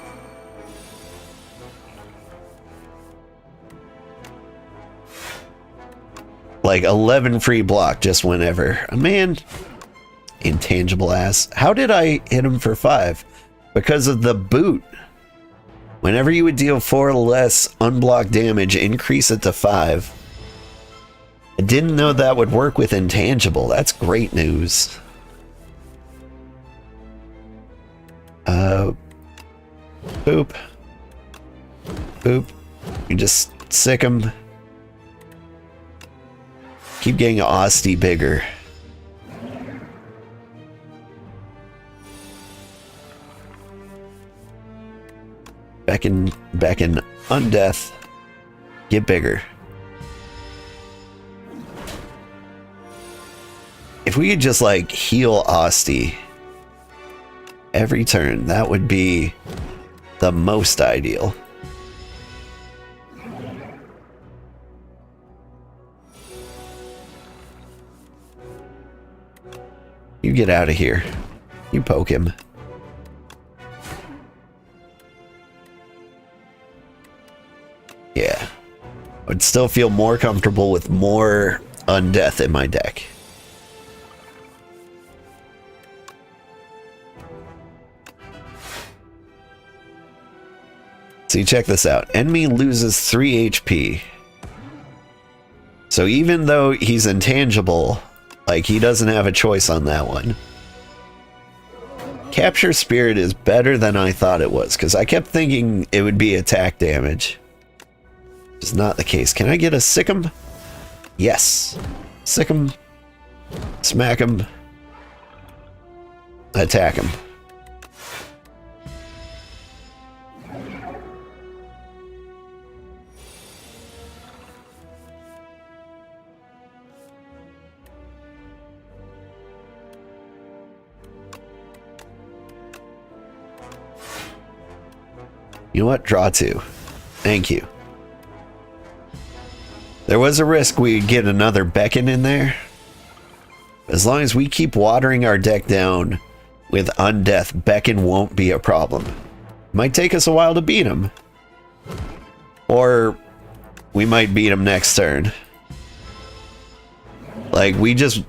Like 11 free block just whenever. Man, intangible ass. How did I hit him for 5? Because of the boot. Whenever you would deal 4 or less unblocked damage, increase it to 5. I didn't know that would work with intangible. That's great news. Boop. Boop. You just sick him. Keep getting Osty bigger. Back in Undeath. Get bigger. If we could just like heal Osty every turn, that would be the most ideal. You get out of here. You poke him. would still feel more comfortable with more undeath in my deck. See, check this out. Enemy loses 3 HP. So even though he's intangible, like, he doesn't have a choice on that one. Capture Spirit is better than I thought it was, because I kept thinking it would be attack damage. It's not the case. Can I get a sick 'em? Yes. Sick 'em. Smack 'em. Attack 'em. You know what? Draw 2. Thank you. There was a risk we'd get another Beckon in there. As long as we keep watering our deck down with Undeath, Beckon won't be a problem. Might take us a while to beat him. Or we might beat him next turn. Like, we just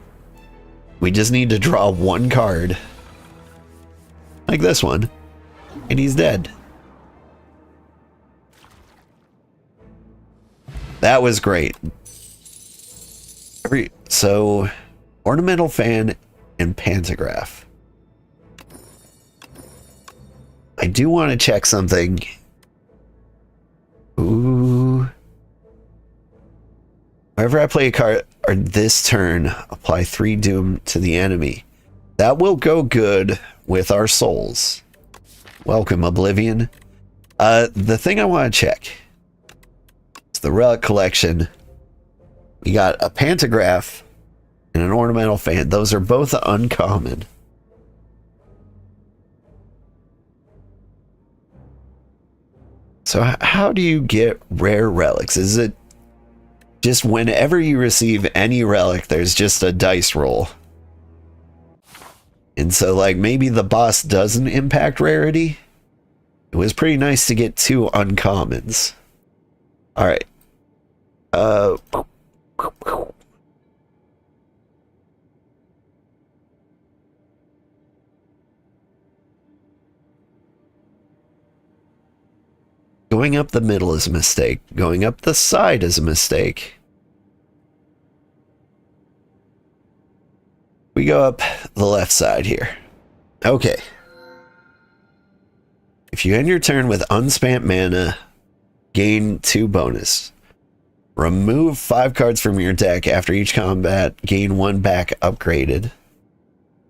need to draw 1 card. Like this one. And he's dead. That was great. So, Ornamental Fan and Pantograph. I do want to check something. Ooh. Whenever I play a card or this turn, apply 3 Doom to the enemy. That will go good with our souls. Welcome, Oblivion. The thing I want to check. The relic collection. We got a Pantograph and an Ornamental Fan. Those are both uncommon. So how do you get rare relics? Is it just whenever you receive any relic, there's just a dice roll? And so, like, maybe the boss doesn't impact rarity? It was pretty nice to get 2 uncommons. Alright. Going up the middle is a mistake. Going up the side is a mistake. We go up the left side here. Okay. If you end your turn with unspent mana, gain 2 bonus. Remove 5 cards from your deck after each combat. Gain 1 back upgraded.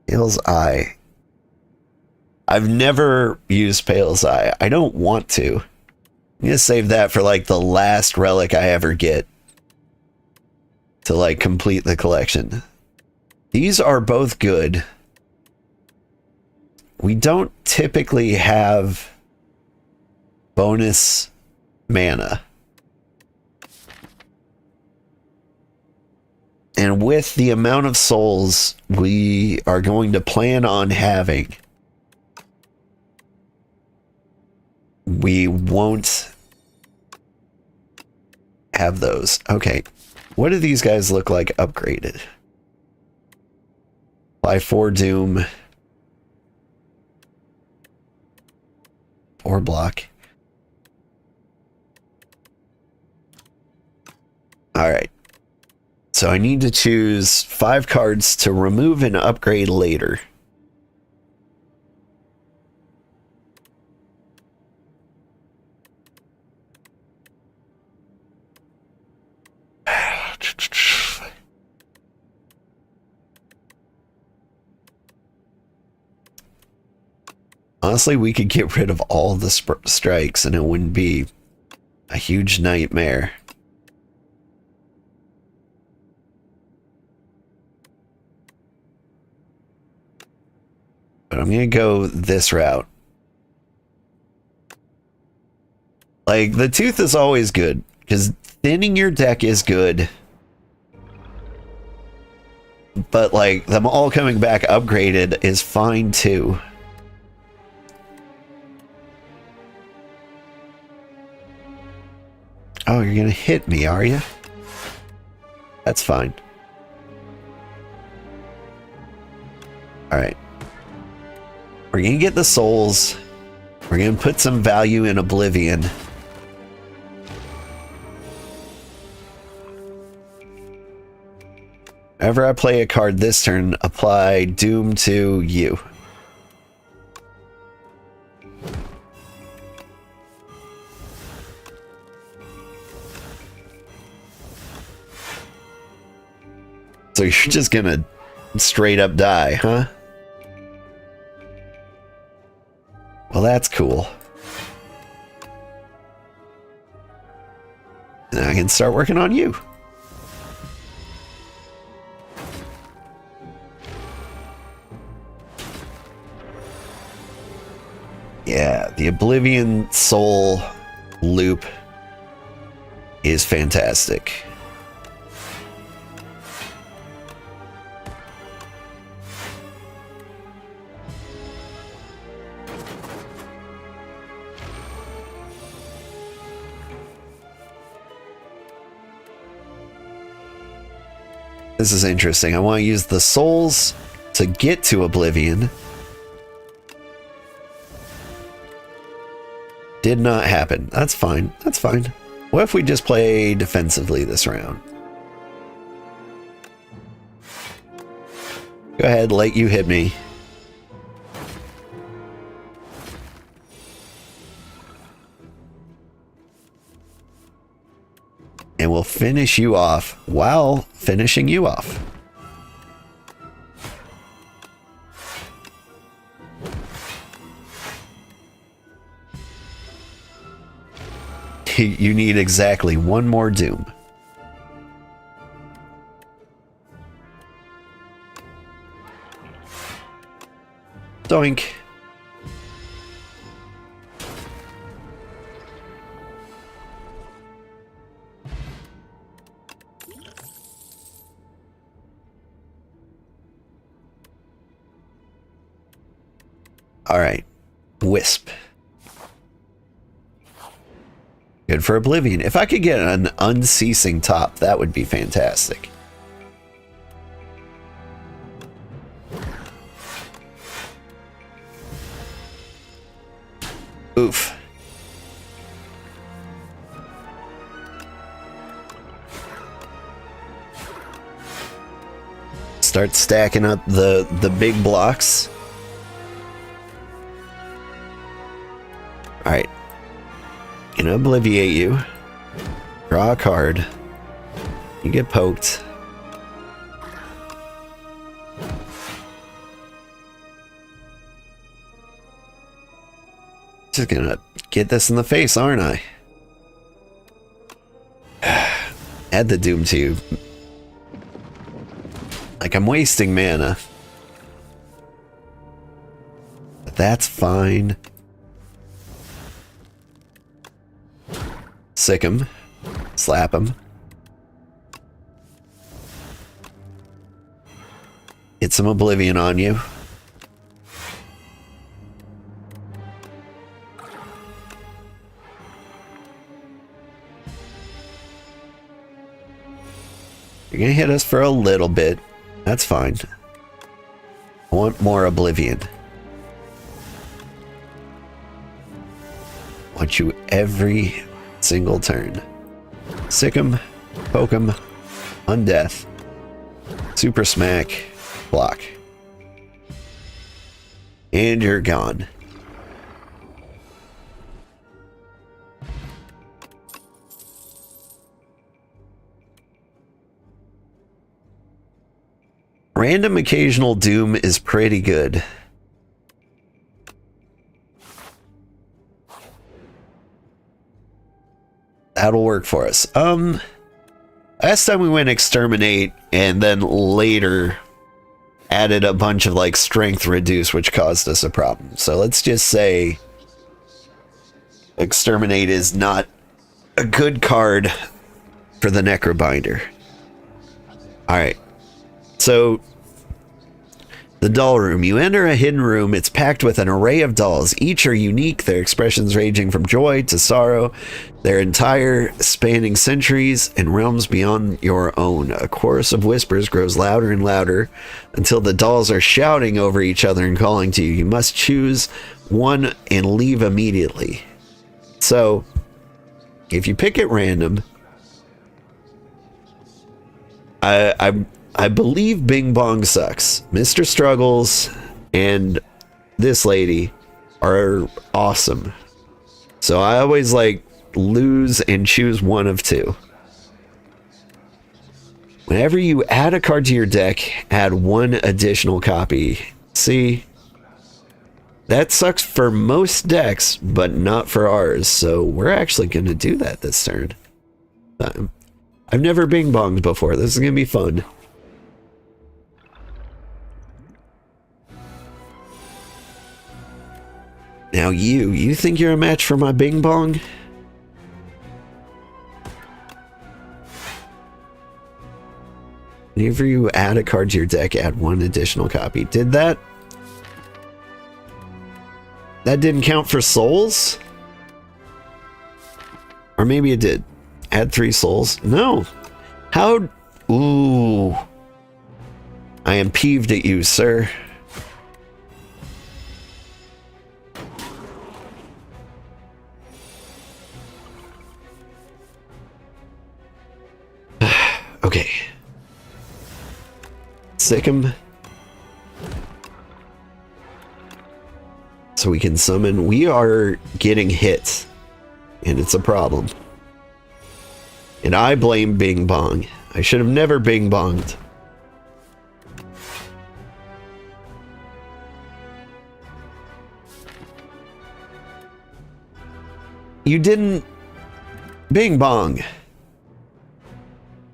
Pale's Eye. I've never used Pale's Eye. I don't want to. I'm going to save that for, like, the last relic I ever get. To, like, complete the collection. These are both good. We don't typically have bonus mana. And with the amount of souls we are going to plan on having, we won't have those. Okay, what do these guys look like upgraded? Apply 4 Doom. 4 block. Alright. So I need to choose 5 cards to remove and upgrade later. Honestly, we could get rid of all the strikes and it wouldn't be a huge nightmare. But I'm going to go this route. Like, the Tooth is always good, because thinning your deck is good. But, like, them all coming back upgraded is fine, too. Oh, you're gonna hit me, are you? That's fine. Alright. We're gonna get the souls. We're gonna put some value in Oblivion. Whenever I play a card this turn, apply Doom to you. So you're just gonna straight up die, huh? Well, that's cool. Now I can start working on you. Yeah, the Oblivion Soul loop is fantastic. This is interesting. I want to use the souls to get to Oblivion. Did not happen. That's fine. That's fine. What if we just play defensively this round? Go ahead, let you hit me. And we'll finish you off while finishing you off. You need exactly one more Doom. Doink. All right. Wisp. Good for Oblivion. If I could get an unceasing top, that would be fantastic. Oof. Start stacking up the big blocks. All right. Gonna obliviate you. Draw a card. You get poked. Just gonna get this in the face, aren't I? Add the Doom to you. Like I'm wasting mana. But that's fine. Sick him. Slap him. Get some Oblivion on you. You're gonna hit us for a little bit. That's fine. I want more Oblivion. I want you every single turn. Sick him, poke him, undeath, super smack, block. And you're gone. Random occasional Doom is pretty good. That'll work for us. Last time we went Exterminate and then later added a bunch of like strength reduce, which caused us a problem. So let's just say Exterminate is not a good card for the Necrobinder. Alright. So The doll room. You enter a hidden room. It's packed with an array of dolls. Each are unique, their expressions ranging from joy to sorrow, their entire spanning centuries and realms beyond your own. A chorus of whispers grows louder and louder until the dolls are shouting over each other and calling to you. You must choose one and leave immediately. So, if you pick at random, I believe Bing Bong sucks. Mr. Struggles and this lady are awesome. So I always like lose and choose one of two. Whenever you add a card to your deck, add one additional copy. See? That sucks for most decks, but not for ours. So we're actually going to do that this turn. I've never Bing Bonged before. This is going to be fun. Now you think you're a match for my Bing Bong? Whenever you add a card to your deck, add one additional copy. Did that? That didn't count for souls? Or maybe it did. Add 3 souls? No. How? Ooh. I am peeved at you, sir. Okay. Sick him. So we can summon. We are getting hit. And it's a problem. And I blame Bing Bong. I should have never Bing Bonged. You didn't Bing Bong.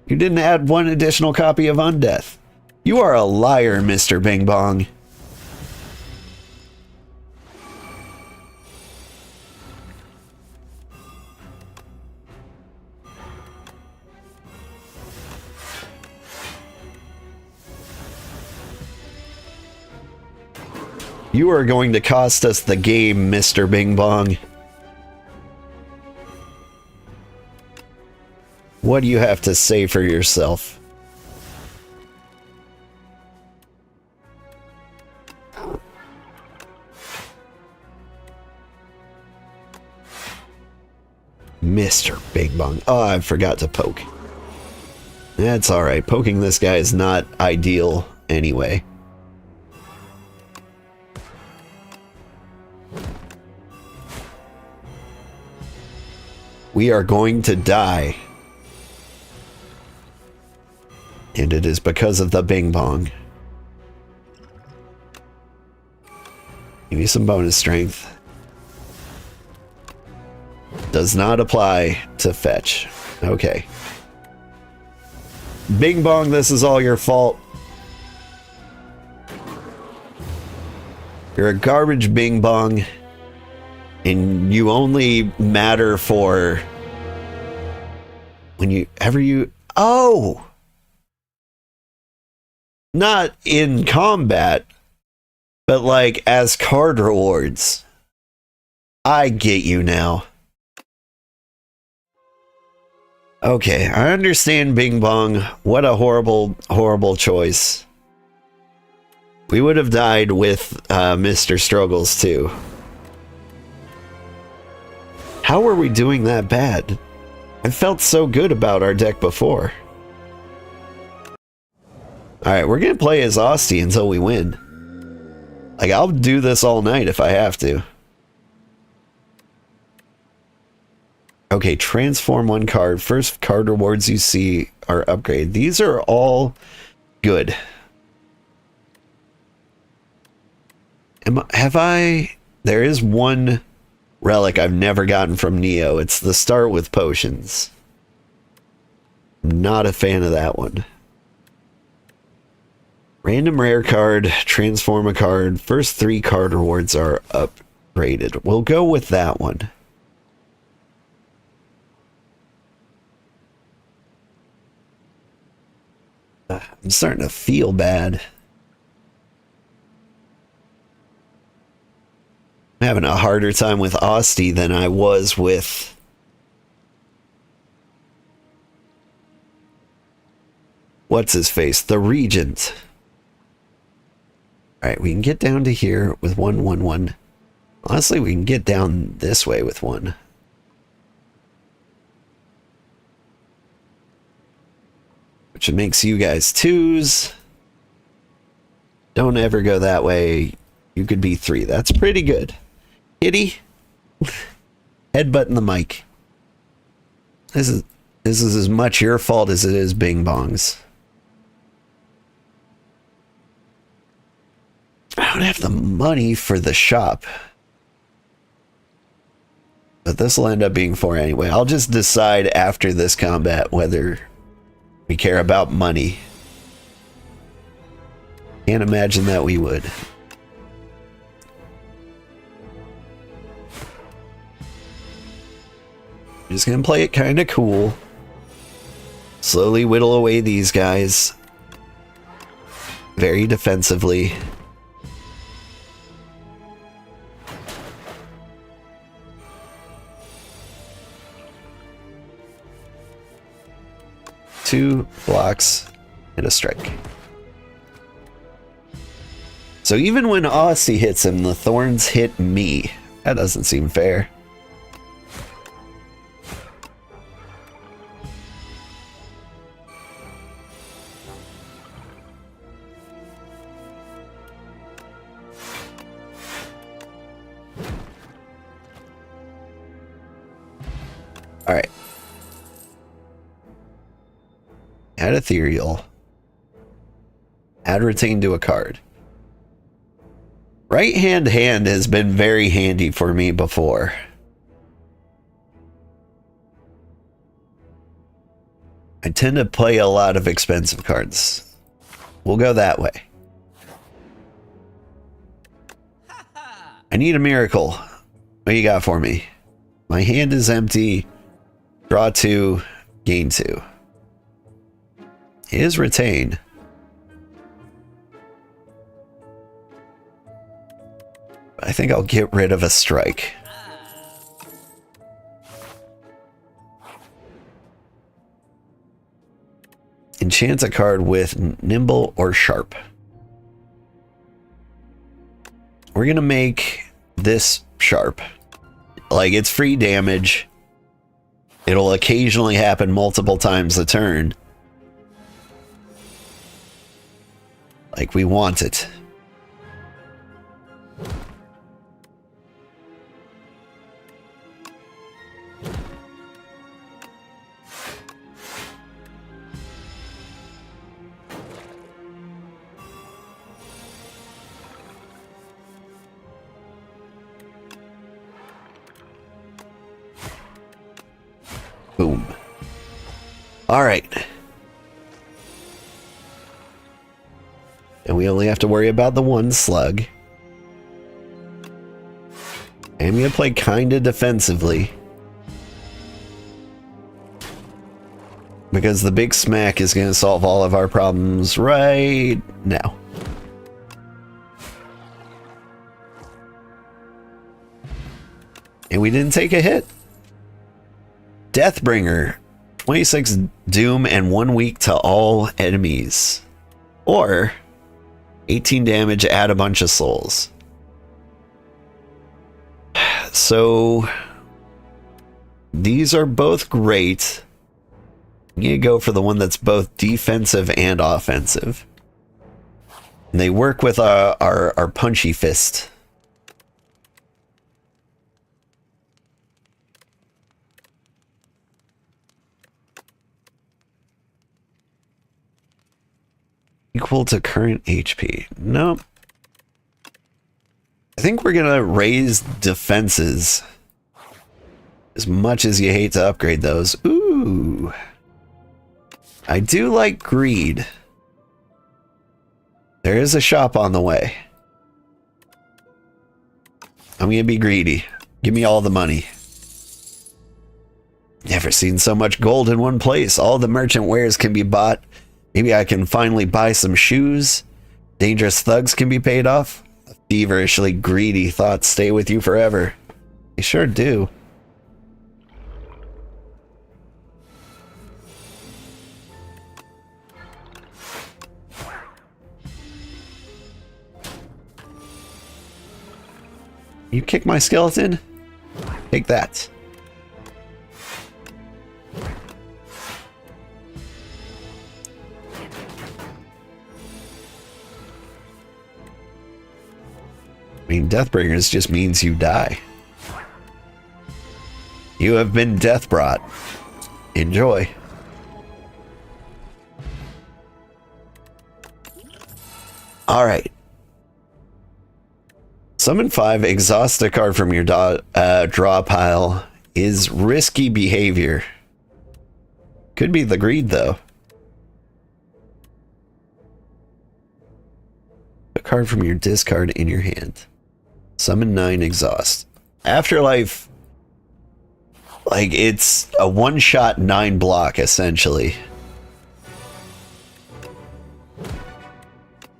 You didn't add one additional copy of Undeath. You are a liar, Mr. Bing Bong. You are going to cost us the game, Mr. Bing Bong. What do you have to say for yourself? Mr. Bing Bong. Oh, I forgot to poke. That's alright. Poking this guy is not ideal anyway. We are going to die. And it is because of the Bing Bong. Give me some bonus strength. Does not apply to fetch. Okay. Bing Bong, this is all your fault. You're a garbage Bing Bong. And you only matter for whenever you... Oh! Not in combat, but like as card rewards. I get you now. Okay, I understand Bing Bong. What a horrible, horrible choice. We would have died with Mr. Struggles too. How were we doing that bad? I felt so good about our deck before. Alright, we're gonna play as Osty until we win. Like, I'll do this all night if I have to. Okay, transform one card. First card rewards you see are upgraded. These are all good. There is one relic I've never gotten from Neo. It's the Start with Potions. I'm not a fan of that one. Random rare card, transform a card. First 3 card rewards are upgraded. We'll go with that one. I'm starting to feel bad. having a harder time with Osty than I was with what's his face, the Regent. All right, we can get down to here with 1-1-1. Honestly, we can get down this way with 1. Which makes you guys 2s. Don't ever go that way. You could be 3. That's pretty good. Kitty, headbutting the mic. This is as much your fault as it is Bing Bong's. I don't have the money for the shop. But this will end up being 4 anyway. I'll just decide after this combat whether we care about money. Can't imagine that we would. Just gonna play it kind of cool. Slowly whittle away these guys. Very defensively. Two blocks and a strike. So even when Osty hits him, the thorns hit me. That doesn't seem fair. All right. Add ethereal. Add retain to a card. Right hand has been very handy for me before. I tend to play a lot of expensive cards. We'll go that way. I need a miracle. What you got for me? My hand is empty. Draw 2, gain 2. Is retain. I think I'll get rid of a strike. Enchant a card with nimble or sharp. We're gonna make this sharp. Like, it's free damage. It'll occasionally happen multiple times a turn. Like we want it. Boom. All right. And we only have to worry about the 1 slug. I'm going to play kind of defensively. Because the big smack is going to solve all of our problems right now. And we didn't take a hit. Deathbringer. 26 doom and 1 week to all enemies. Or 18 damage, add a bunch of souls. So these are both great. I'm gonna go for the one that's both defensive and offensive. And they work with our punchy fist. Equal to current HP. Nope. I think we're gonna raise defenses. As much as you hate to upgrade those. Ooh. I do like greed. There is a shop on the way. I'm gonna be greedy. Give me all the money. Never seen so much gold in one place. All the merchant wares can be bought. Maybe I can finally buy some shoes. Dangerous thugs can be paid off. Feverishly greedy thoughts stay with you forever. They sure do. You kick my skeleton? Take that. I mean, Deathbringers just means you die. You have been death brought. Enjoy. Alright. Summon 5, exhaust a card from your draw pile is risky behavior. Could be the greed, though. A card from your discard in your hand. Summon 9, exhaust. Afterlife, like, it's a one-shot 9 block, essentially.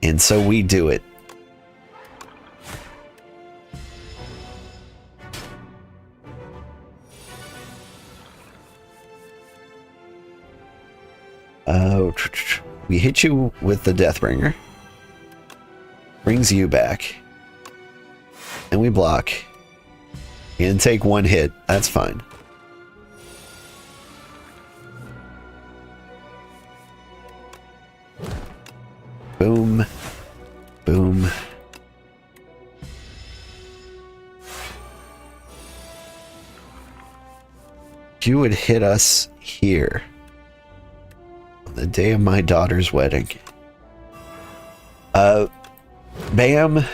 And so we do it. We hit you with the Deathbringer. Brings you back. And we block. And take 1 hit. That's fine. Boom. Boom. You would hit us here. The day of my daughter's wedding. Bam.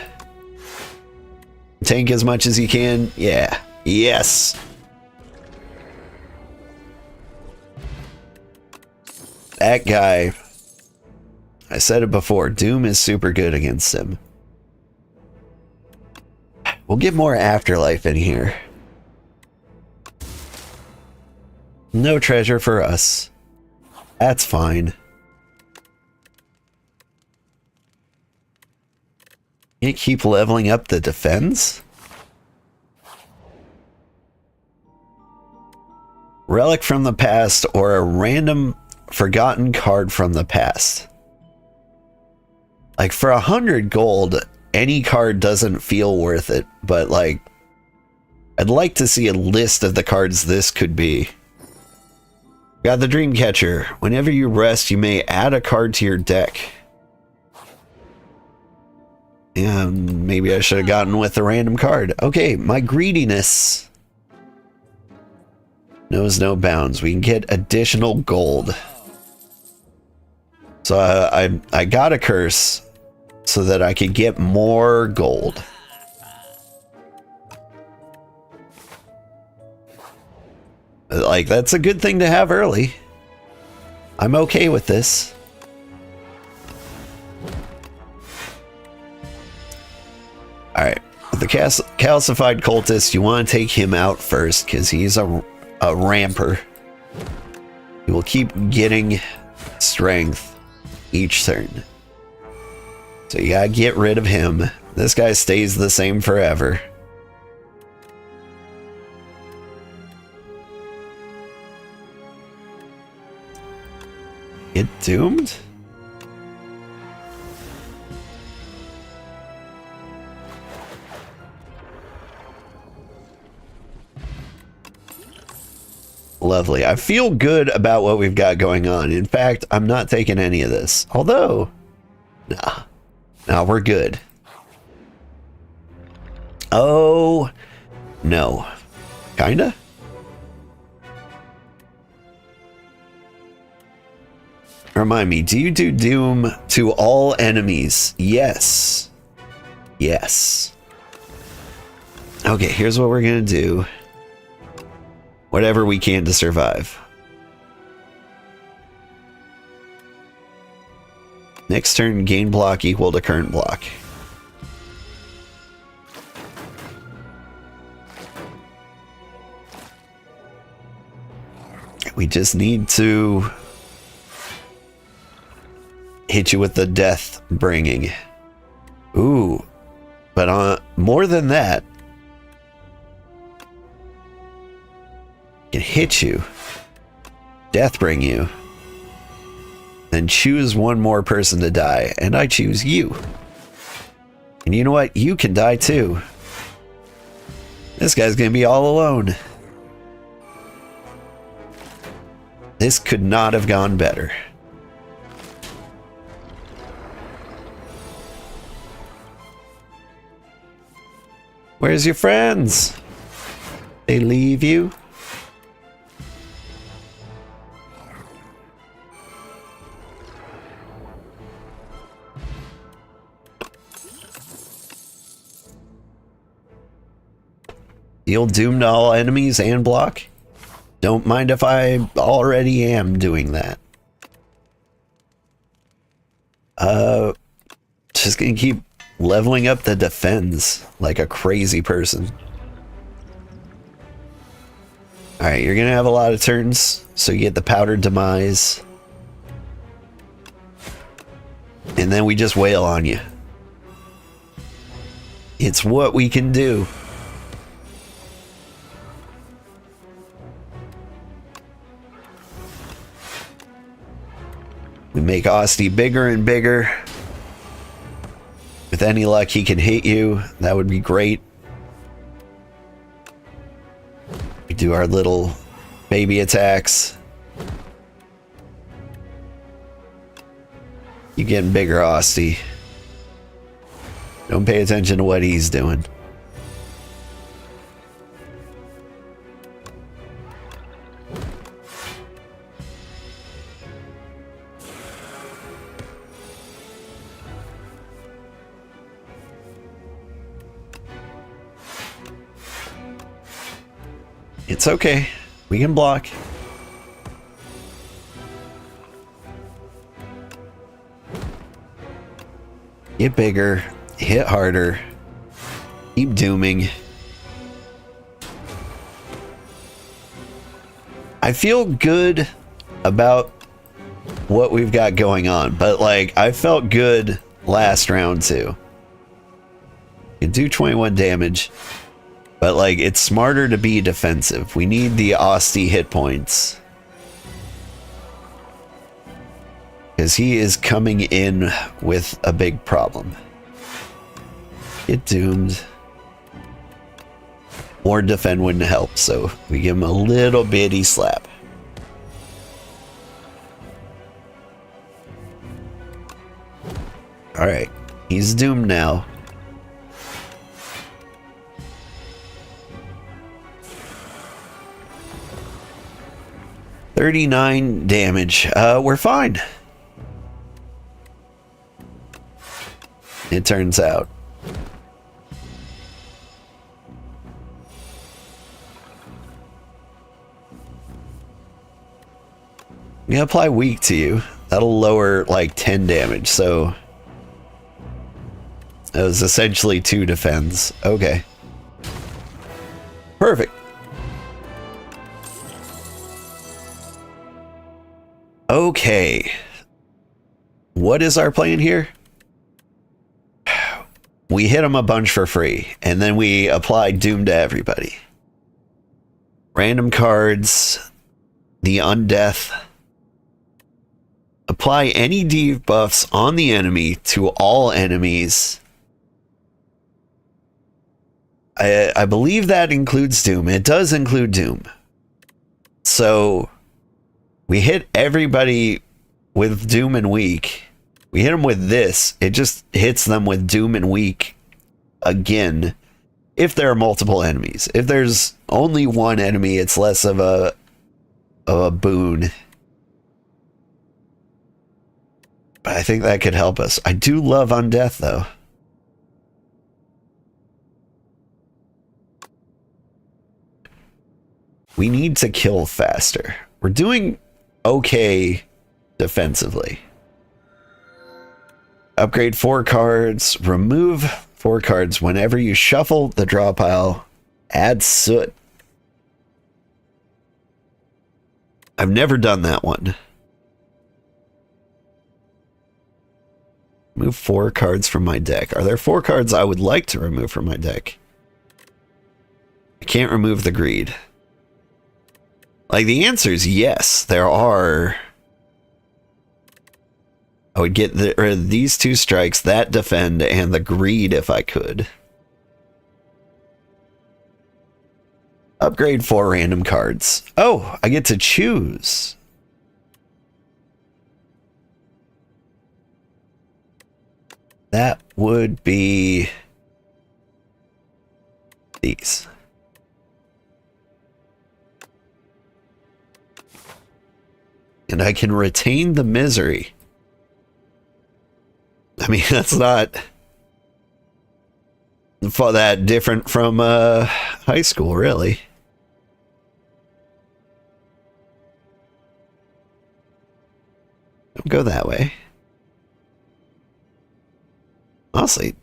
Tank as much as you can. Yeah. Yes. That guy. I said it before. Doom is super good against him. We'll get more Afterlife in here. No treasure for us. That's fine. You keep leveling up the defense? Relic from the past or a random forgotten card from the past. Like for 100 gold, any card doesn't feel worth it, but like, I'd like to see a list of the cards this could be. Got the Dreamcatcher. Whenever you rest, you may add a card to your deck. And maybe I should have gotten with a random card. Okay, my greediness knows no bounds. We can get additional gold. So I got a curse so that I could get more gold. Like, that's a good thing to have early. I'm okay with this. Alright, the calcified cultist, you want to take him out first because he's a ramper. He will keep getting strength each turn. So you gotta get rid of him. This guy stays the same forever. Get doomed? Lovely. I feel good about what we've got going on. In fact, I'm not taking any of this. Although, nah, we're good. Oh, no. Kinda? Remind me, do you do doom to all enemies? Yes. Yes. Okay, here's what we're gonna do. Whatever we can to survive. Next turn, gain block equal to current block. We just need to hit you with the death bringing. Ooh. But more than that, can hit you, death bring you, then choose one more person to die, and I choose you. And you know what? You can die too. This guy's gonna be all alone. This could not have gone better. Where's your friends? They leave you? You'll doom to all enemies and block? Don't mind if I already am doing that. Just gonna keep leveling up the defense like a crazy person. Alright, you're gonna have a lot of turns, so you get the powdered demise. And then we just wail on you. It's what we can do. We make Osty bigger and bigger. With any luck, he can hit you. That would be great. We do our little baby attacks. You getting bigger, Osty. Don't pay attention to what he's doing. It's okay. We can block. Get bigger. Hit harder. Keep dooming. I feel good about what we've got going on, but like I felt good last round too. You can do 21 damage. But, like, it's smarter to be defensive. We need the Osty hit points. Because he is coming in with a big problem. Get doomed. More defend wouldn't help, so we give him a little bitty slap. Alright, he's doomed now. $39 damage. We're fine. It turns out. I'm gonna apply weak to you. That'll lower like 10 damage, so it was essentially 2 defense. Okay. Perfect. Okay. What is our plan here? We hit them a bunch for free, and then we apply doom to everybody. Random cards, the undeath. Apply any debuffs on the enemy to all enemies. I believe that includes doom. It does include doom. So we hit everybody with doom and weak. We hit them with this. It just hits them with doom and weak again. If there are multiple enemies. If there's only one enemy, it's less of a boon. But I think that could help us. I do love undeath though. We need to kill faster. We're doing okay defensively. Upgrade 4 cards. Remove 4 cards whenever you shuffle the draw pile. Add soot. I've never done that one. Move 4 cards from my deck. Are there 4 cards I would like to remove from my deck? I can't remove the greed. Like, the answer is yes. There are. I would get these 2 strikes, that defend, and the greed if I could. Upgrade 4 random cards. Oh, I get to choose. That would be these. And I can retain the misery. I mean, that's not for that different from high school, really. Don't go that way. Honestly,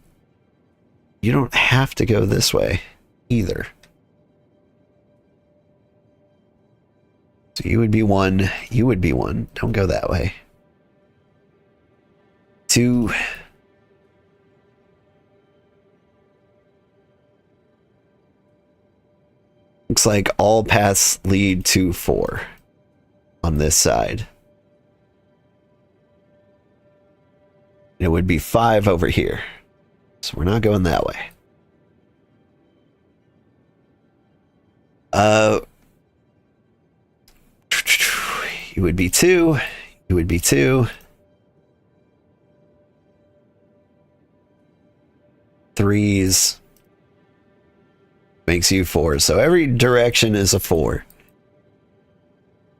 you don't have to go this way either. So you would be 1, you would be 1. Don't go that way. 2. Looks like all paths lead to 4 on this side. It would be 5 over here. So we're not going that way. You would be 2. You would be 2. 3s. Makes you 4. So every direction is a 4.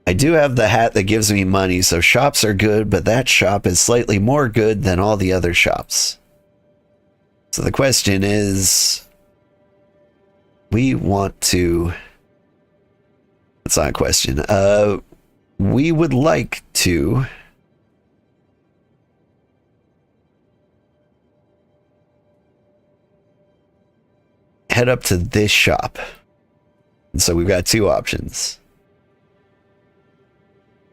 I do have the hat that gives me money, so shops are good, but that shop is slightly more good than all the other shops. So the question is, we want to... That's not a question. We would like to... head up to this shop. And so we've got 2 options.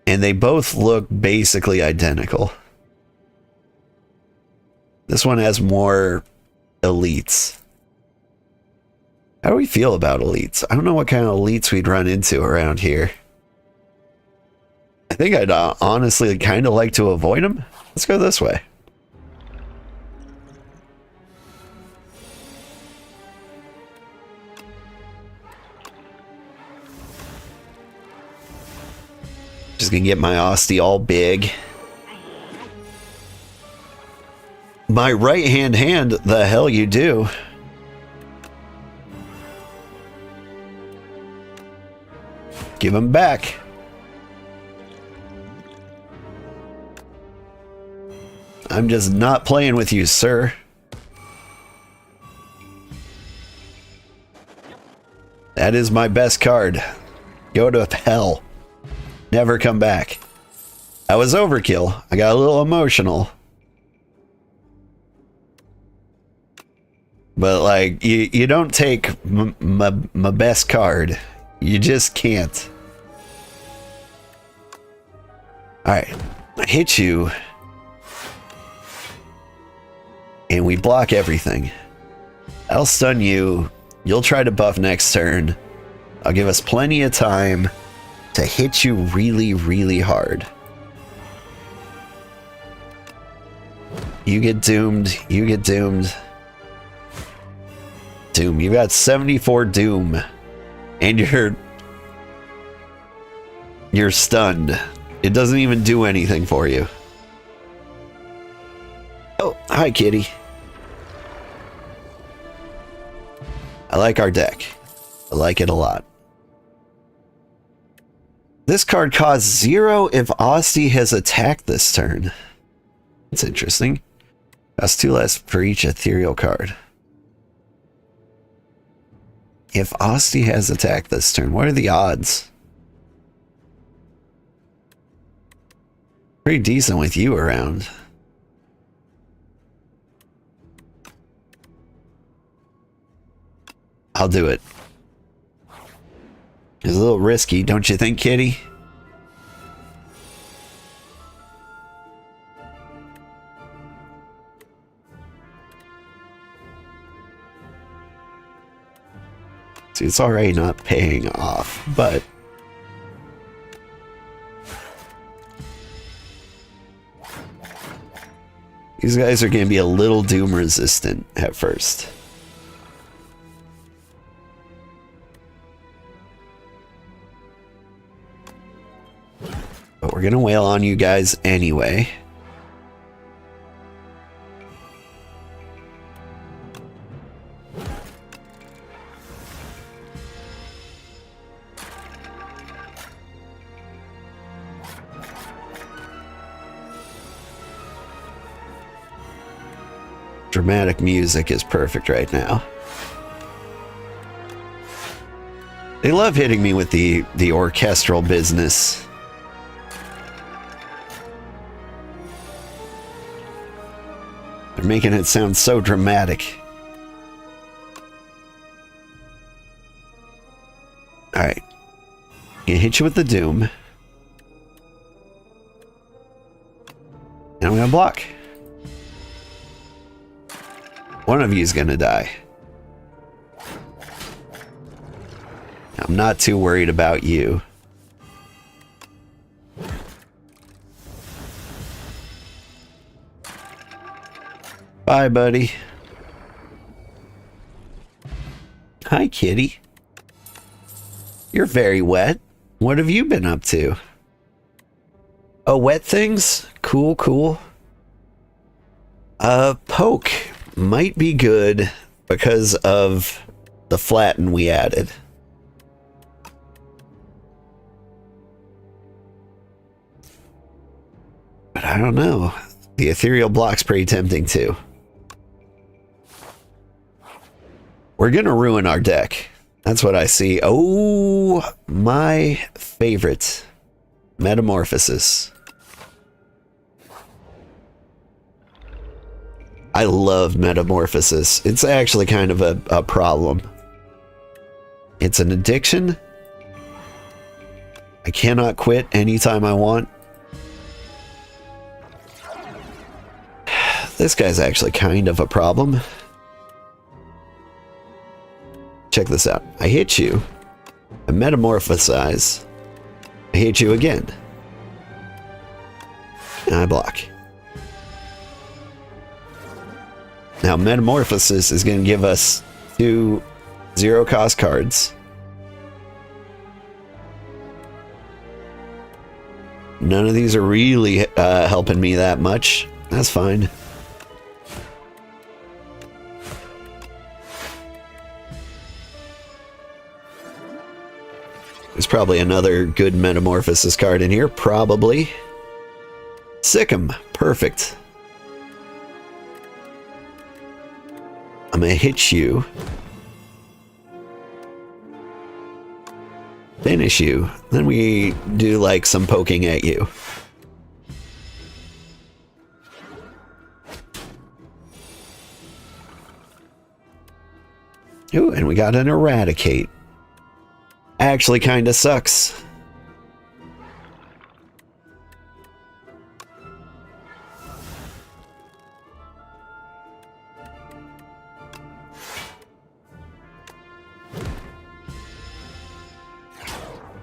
And they both look basically identical. This one has more elites. How do we feel about elites? I don't know what kind of elites we'd run into around here. I think I'd honestly kind of like to avoid them. Let's go this way. Just gonna get my Osty all big. My right hand, the hell you do. Give him back. I'm just not playing with you, sir. That is my best card. Go to hell. Never come back. That was overkill. I got a little emotional. But like, you don't take my best card. You just can't. Alright. I hit you. And we block everything. I'll stun you. You'll try to buff next turn. I'll give us plenty of time to hit you really, really hard. You get doomed. You get doomed. Doom. You've got 74 doom. And you're stunned. It doesn't even do anything for you. Oh, hi, kitty. I like our deck. I like it a lot. This card costs 0 if Osty has attacked this turn. That's interesting. Costs 2 less for each ethereal card. If Osty has attacked this turn, what are the odds? Pretty decent with you around. I'll do it. It's a little risky, don't you think, kitty? See, it's already not paying off, but these guys are going to be a little doom resistant at first. But we're going to wail on you guys anyway. Dramatic music is perfect right now. They love hitting me with the orchestral business. They're making it sound so dramatic. Alright. Gonna hit you with the doom. And I'm gonna block. One of you is gonna die. I'm not too worried about you. Bye, buddy. Hi, kitty. You're very wet. What have you been up to? Oh, wet things? Cool, cool. Poke might be good because of the flatten we added. But I don't know. The ethereal block's pretty tempting too. We're gonna ruin our deck. That's what I see. Oh, my favorite. Metamorphosis. I love Metamorphosis. It's actually kind of a problem. It's an addiction. I cannot quit anytime I want. This guy's actually kind of a problem. Check this out. I hit you. I metamorphosize. I hit you again. And I block. Now, Metamorphosis is going to give us 2 zero-cost cards. None of these are really helping me that much. That's fine. There's probably another good Metamorphosis card in here. Probably. Sick'em. Perfect. I'm gonna hit you. Finish you. Then we do like some poking at you. Ooh, and we got an Eradicate. Actually kinda sucks.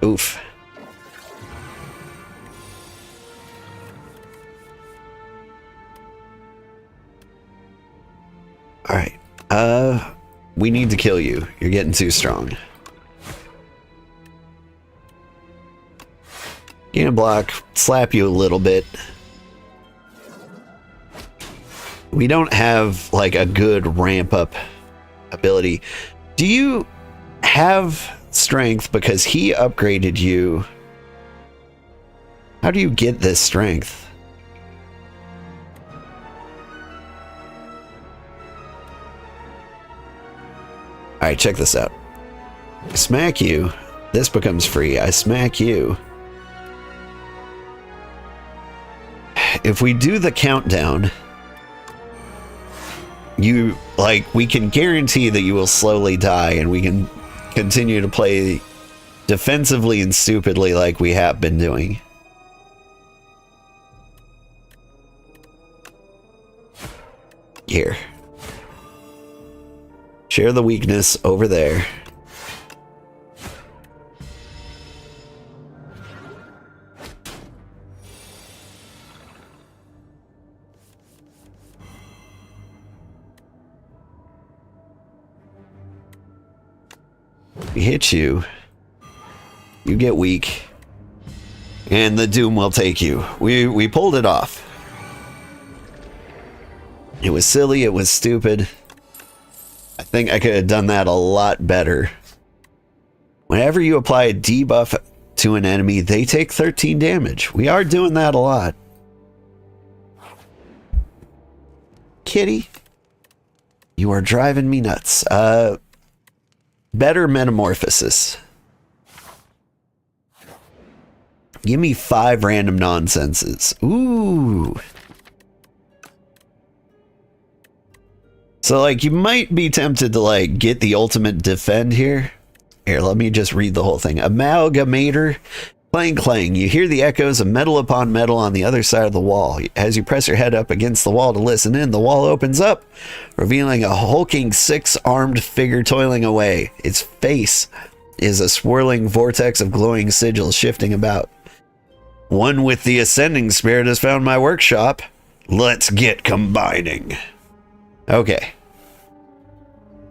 Oof. Alright. We need to kill you. You're getting too strong. Gonna block, slap you a little bit. We don't have like a good ramp up ability. Do you have strength because he upgraded you? How do you get this strength? Alright, check this out. I smack you. This becomes free. I smack you. If we do the countdown, you, like, we can guarantee that you will slowly die and we can continue to play defensively and stupidly like we have been doing. Here. Share the weakness over there. We hit you. You get weak. And the doom will take you. We pulled it off. It was silly, it was stupid. I think I could have done that a lot better. Whenever you apply a debuff to an enemy, they take 13 damage. We are doing that a lot. Kitty, you are driving me nuts. Better metamorphosis. Give me 5 random nonsenses. Ooh. So, like, you might be tempted to, like, get the ultimate defend here. Here, let me just read the whole thing. Amalgamator. Clang, clang. You hear the echoes of metal upon metal on the other side of the wall. As you press your head up against the wall to listen in, the wall opens up, revealing a hulking 6-armed figure toiling away. Its face is a swirling vortex of glowing sigils shifting about. One with the ascending spirit has found my workshop. Let's get combining. Okay.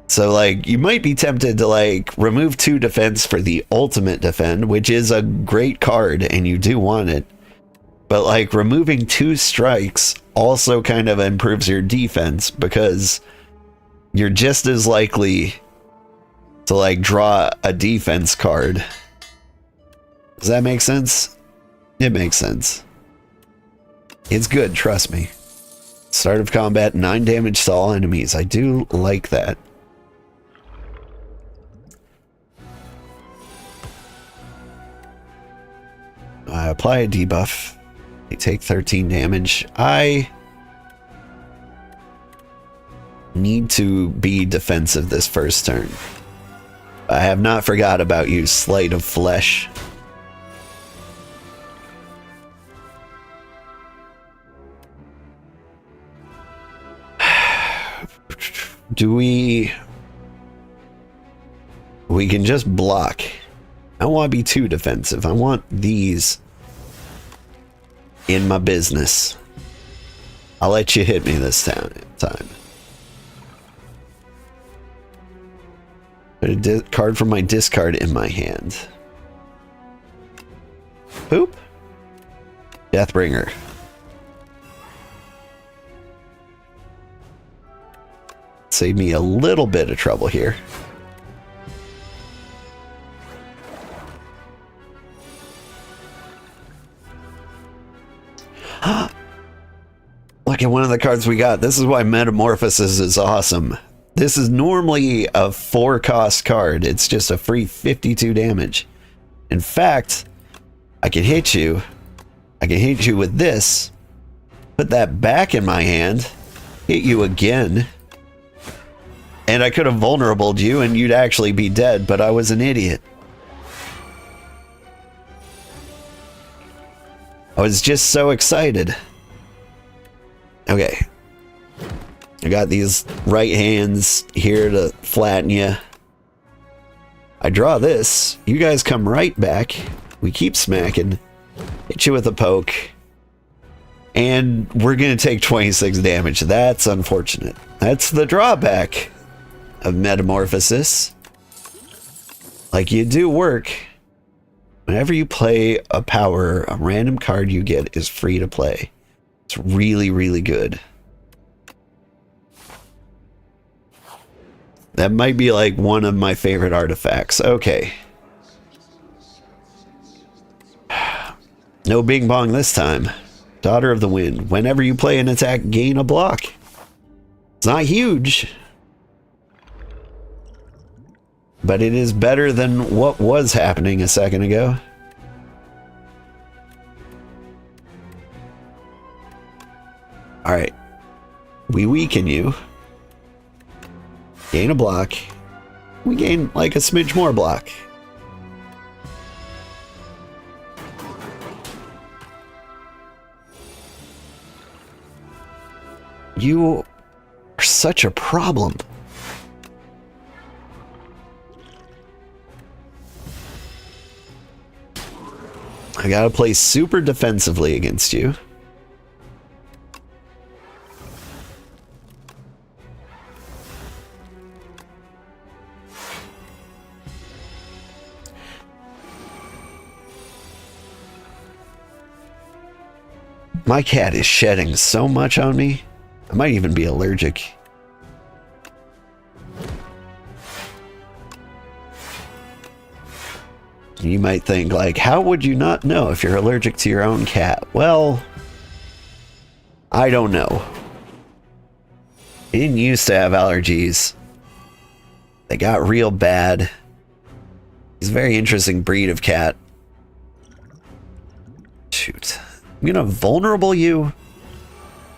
So, like, you might be tempted to, like, remove 2 defense for the ultimate defend, which is a great card, and you do want it. But, like, removing 2 strikes also kind of improves your defense, because you're just as likely to, like, draw a defense card. Does that make sense? It makes sense. It's good, trust me. Start of combat, 9 damage to all enemies. I do like that. I apply a debuff. They take 13 damage. I need to be defensive this first turn. I have not forgot about you, Slate of Flesh. Do we can just block. I don't want to be too defensive. I want these in my business. I'll let you hit me this time. Put a card from my discard in my hand. Poop. Deathbringer. Save me a little bit of trouble here. Look at one of the cards we got. This is why Metamorphosis is awesome. This is normally a 4-cost card. It's just a free 52 damage. In fact, I can hit you. I can hit you with this. Put that back in my hand. Hit you again. And I could have vulnerabled you and you'd actually be dead, but I was an idiot. I was just so excited. Okay. I got these right hands here to flatten you. I draw this. You guys come right back. We keep smacking. Hit you with a poke. And we're going to take 26 damage. That's unfortunate. That's the drawback of Metamorphosis. Like, you do work. Whenever you play a power, a random card you get is free to play. It's really, really good. That might be like one of my favorite artifacts. Okay. No bing bong this time. Daughter of the Wind. Whenever you play an attack, gain a block. It's not huge, but it is better than what was happening a second ago. Alright. We weaken you. Gain a block. We gain like a smidge more block. You are such a problem. I gotta play super defensively against you. My cat is shedding so much on me. I might even be allergic. You might think, like, how would you not know if you're allergic to your own cat? Well, I don't know. He didn't used to have allergies. They got real bad. He's a very interesting breed of cat. Shoot. I'm gonna vulnerable you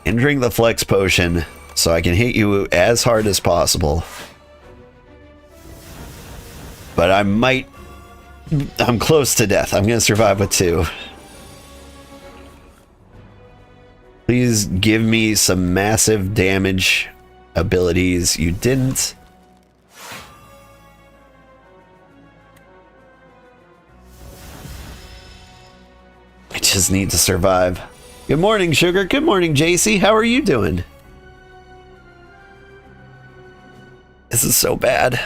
and drink the flex potion so I can hit you as hard as possible. But I'm close to death. I'm gonna survive with 2. Please give me some massive damage abilities. You didn't. I just need to survive. Good morning, Sugar. Good morning, JC. How are you doing? This is so bad.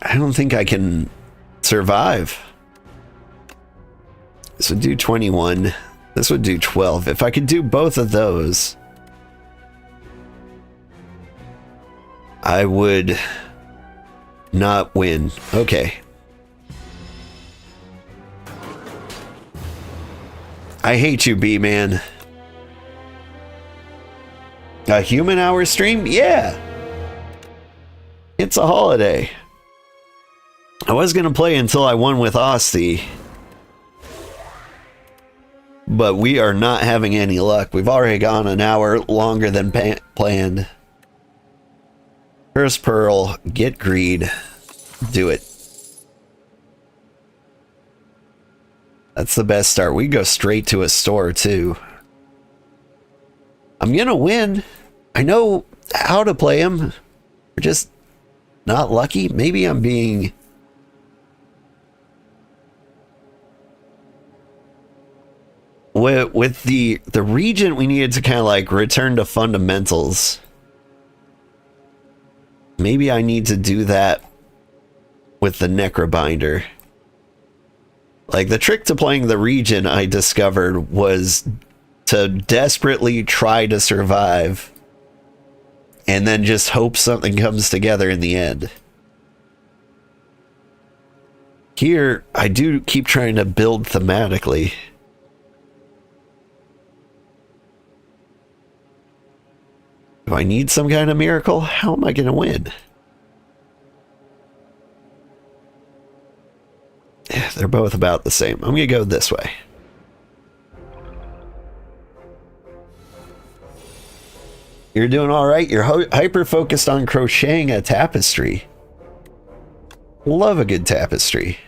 I don't think I can survive. This would do 21. This would do 12. If I could do both of those, I would not win. Okay. I hate you, B-Man. A human hour stream? Yeah. It's a holiday. I was going to play until I won with Osty. But we are not having any luck. We've already gone an hour longer than planned. Curse Pearl, get greed, do it. That's the best start. We go straight to a store too. I'm gonna win. I know how to play him. We're just not lucky. Maybe I'm being... With the Regent, we needed to kind of like return to fundamentals. Maybe I need to do that with the Necrobinder. Like, the trick to playing the Regent, I discovered, was to desperately try to survive and then just hope something comes together in the end. Here, I do keep trying to build thematically. Do I need some kind of miracle? How am I going to win? Yeah, they're both about the same. I'm going to go this way. You're doing all right. You're hyper-focused on crocheting a tapestry. Love a good tapestry.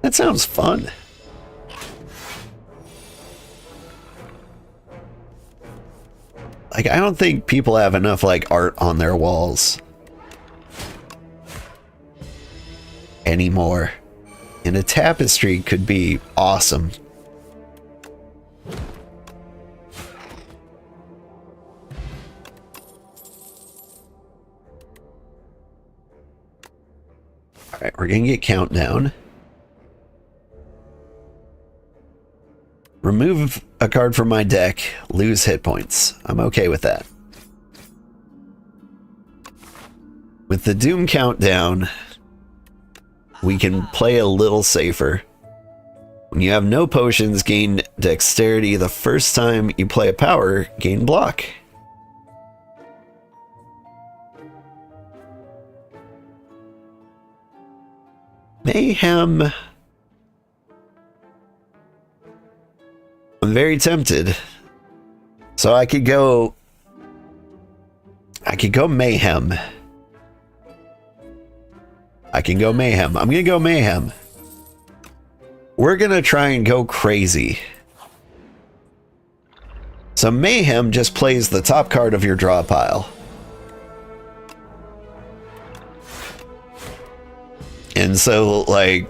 That sounds fun. Like, I don't think people have enough, like, art on their walls anymore. And a tapestry could be awesome. All right, we're gonna get countdown. Remove a card from my deck, lose hit points. I'm okay with that. With the Doom countdown, we can play a little safer. When you have no potions, gain dexterity. The first time you play a power, gain block. Mayhem. I'm very tempted. So I could go Mayhem. I can go Mayhem. I'm gonna go Mayhem. We're gonna try and go crazy. So Mayhem just plays the top card of your draw pile. And so, like,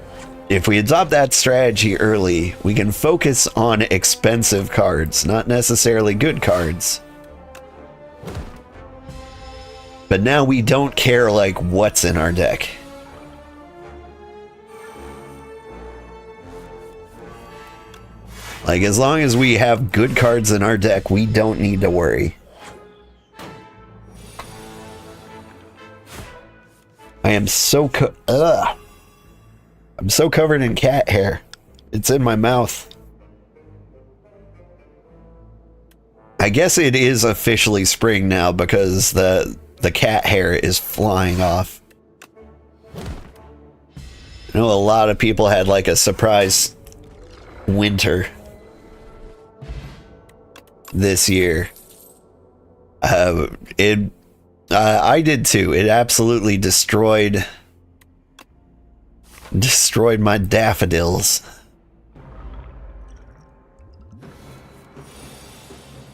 if we adopt that strategy early, we can focus on expensive cards, not necessarily good cards. But now we don't care, like, what's in our deck. Like, as long as we have good cards in our deck, we don't need to worry. I am so I'm so covered in cat hair. It's in my mouth. I guess it is officially spring now because the cat hair is flying off. I know a lot of people had like a surprise winter this year. I did too. It absolutely destroyed my daffodils.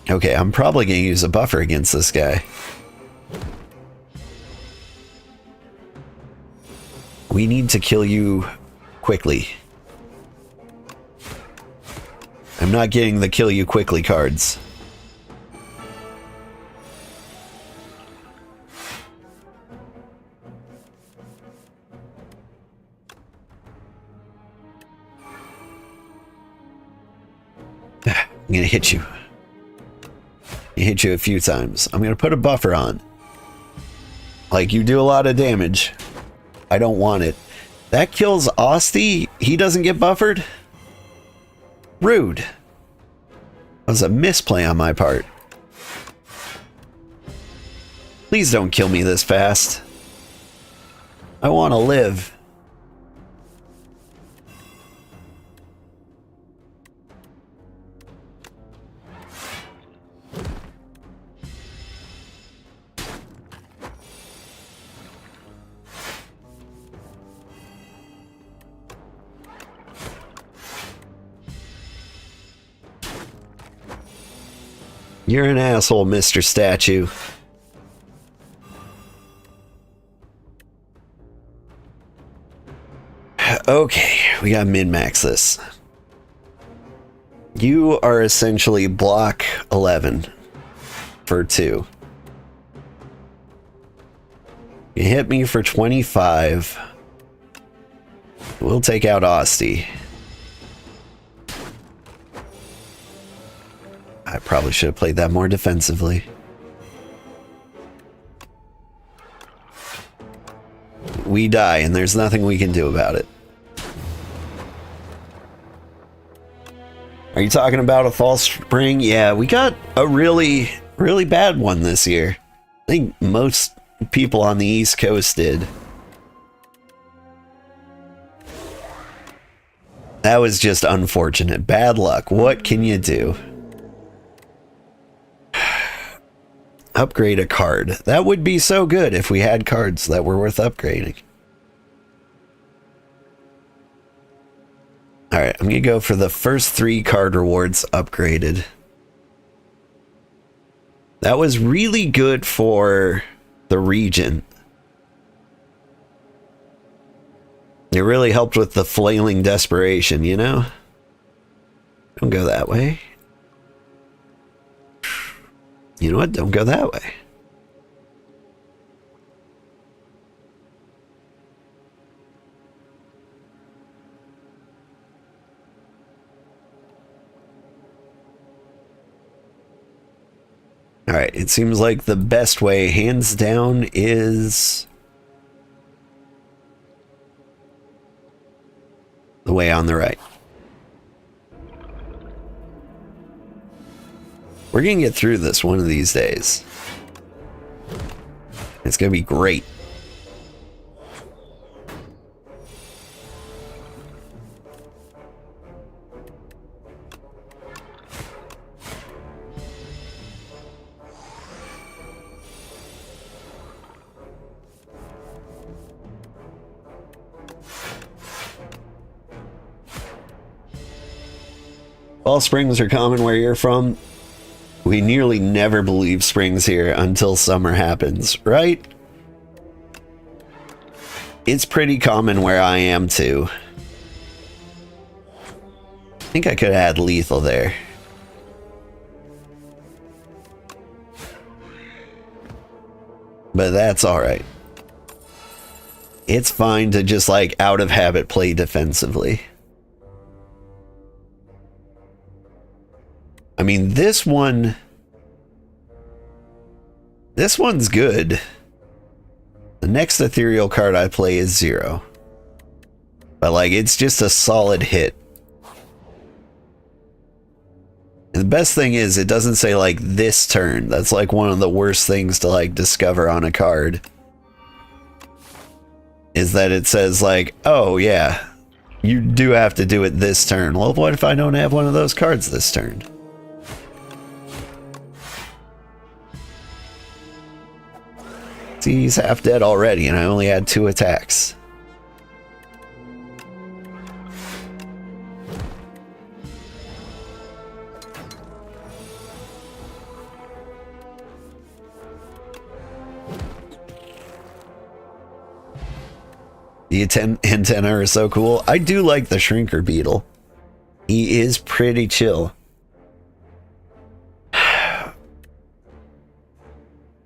Okay, I'm probably gonna use a buffer against this guy. We need to kill you quickly. I'm not getting the kill you quickly cards. I'm gonna hit you. Hit you a few times. I'm gonna put a buffer on. Like, you do a lot of damage. I don't want it. That kills Osty. He doesn't get buffered? Rude. That was a misplay on my part. Please don't kill me this fast. I want to live. You're an asshole, Mr. Statue. Okay, we got min-max this. You are essentially block 11 for 2. You hit me for 25. We'll take out Osty. I probably should have played that more defensively. We die, and there's nothing we can do about it. Are you talking about a false spring? Yeah, we got a really, really bad one this year. I think most people on the East Coast did. That was just unfortunate. Bad luck. What can you do? Upgrade a card. That would be so good if we had cards that were worth upgrading. Alright, I'm going to go for the first 3 card rewards upgraded. That was really good for the region. It really helped with the flailing desperation, you know? Don't go that way. You know what? Don't go that way. All right, it seems like the best way, hands down, is the way on the right. We're gonna get through this one of these days. It's gonna be great. Fall springs are common where you're from. We nearly never believe spring's here until summer happens, right? It's pretty common where I am too. I think I could add lethal there. But that's alright. It's fine to just like out of habit play defensively. I mean, this one's good. The next ethereal card I play is 0. But like, it's just a solid hit. And the best thing is it doesn't say like this turn. That's like one of the worst things to like discover on a card. Is that it says like, oh yeah, you do have to do it this turn. Well, what if I don't have one of those cards this turn? See, he's half dead already and I only had 2 attacks. The antenna are so cool. I do like the Shrinker Beetle. He is pretty chill.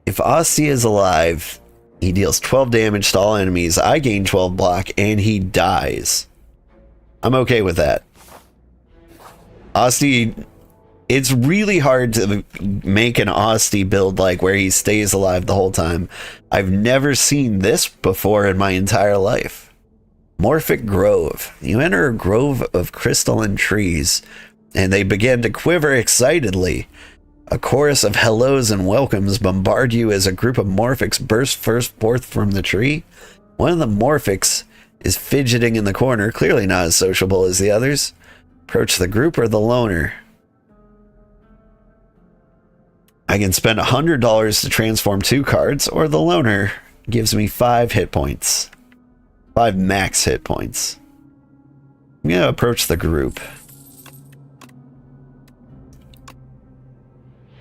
If Osty is alive, he deals 12 damage to all enemies. I gain 12 block and he dies. I'm okay with that. Osty, it's really hard to make an Osty build like where he stays alive the whole time. I've never seen this before in my entire life. Morphic Grove. You enter a grove of crystalline trees, and they begin to quiver excitedly. A chorus of hellos and welcomes bombard you as a group of Morphics burst forth from the tree. One of the Morphics is fidgeting in the corner, clearly not as sociable as the others. Approach the group or the loner. I can spend $100 to transform 2 cards, or the loner gives me 5 hit points. 5 max hit points. I'm gonna approach the group.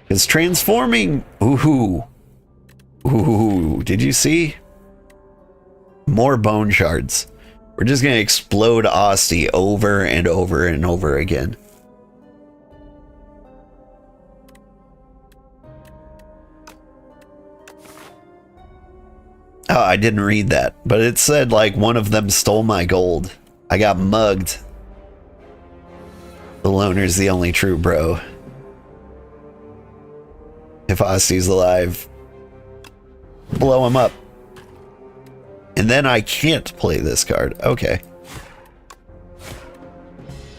Because transforming... Ooh, did you see? More bone shards. We're just gonna explode Osty over and over and over again. Oh, I didn't read that, but it said like one of them stole my gold. I got mugged. The loner's the only true bro. If Osty's alive, blow him up. And then I can't play this card. Okay.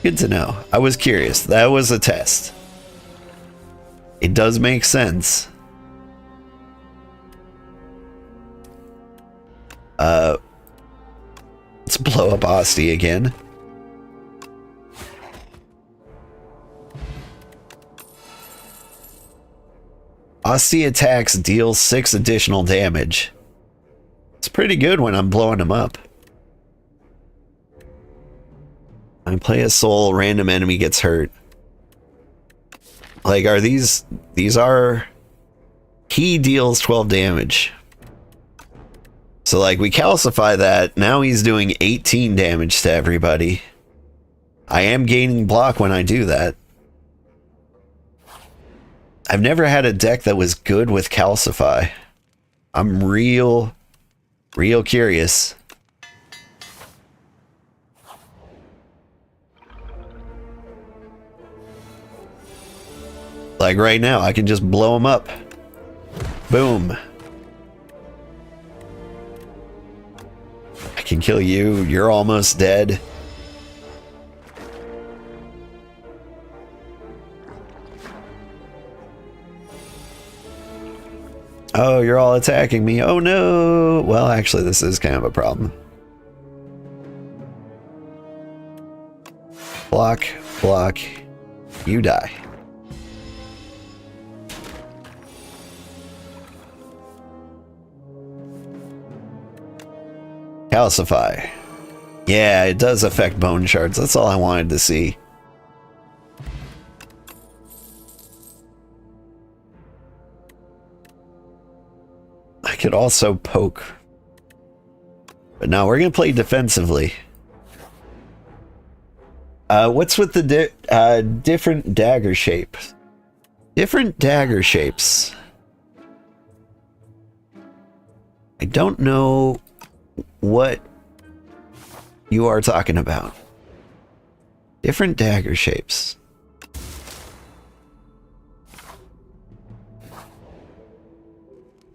Good to know. I was curious. That was a test. It does make sense. Let's blow up Osty again. Osty attacks deal 6 additional damage. It's pretty good when I'm blowing him up. I play a soul, random enemy gets hurt. Like, are these are... He deals 12 damage. So, like, we calcify that. Now he's doing 18 damage to everybody. I am gaining block when I do that. I've never had a deck that was good with calcify. I'm real curious. Like right now, I can just blow him up. Boom. I can kill you. You're almost dead. Oh, you're all attacking me. Oh no. Well, actually, this is kind of a problem. Block, block. You die. Calcify. Yeah, it does affect bone shards. That's all I wanted to see. I could also poke. But no, we're going to play defensively. What's with the different dagger shapes? Different dagger shapes. I don't know what you are talking about. Different dagger shapes.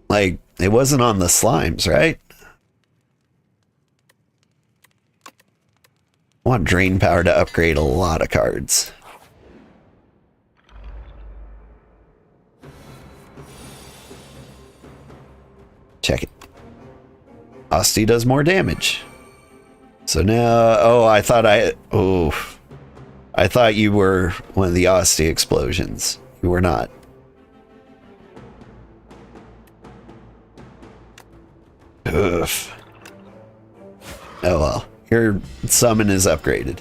Like, it wasn't on the slimes, right? I want drain power to upgrade a lot of cards. Check it. Osty does more damage. So now, I thought you were one of the Osty explosions. You were not. Oof. Oh well. Your summon is upgraded.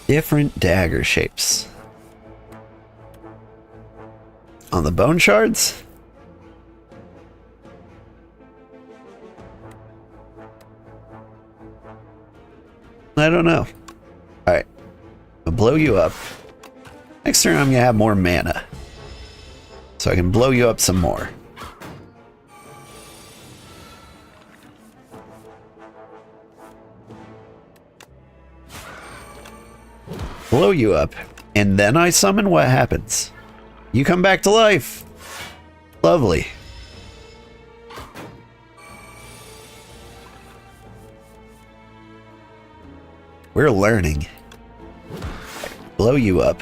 Different dagger shapes. On the bone shards? I don't know. Alright. I'll blow you up. Next turn I'm gonna have more mana. So I can blow you up some more. Blow you up, and then I summon. What happens? You come back to life. Lovely. We're learning. Blow you up.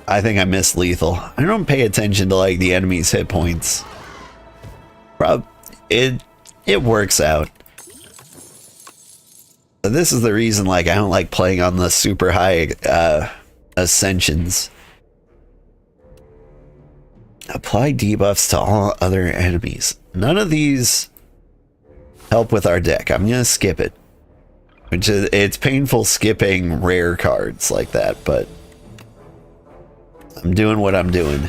I think I missed lethal. I don't pay attention to like the enemy's hit points. It works out. But this is the reason like I don't like playing on the super high ascensions. Apply debuffs to all other enemies. None of these help with our deck. I'm gonna skip it. Which is, it's painful skipping rare cards like that, but I'm doing what I'm doing.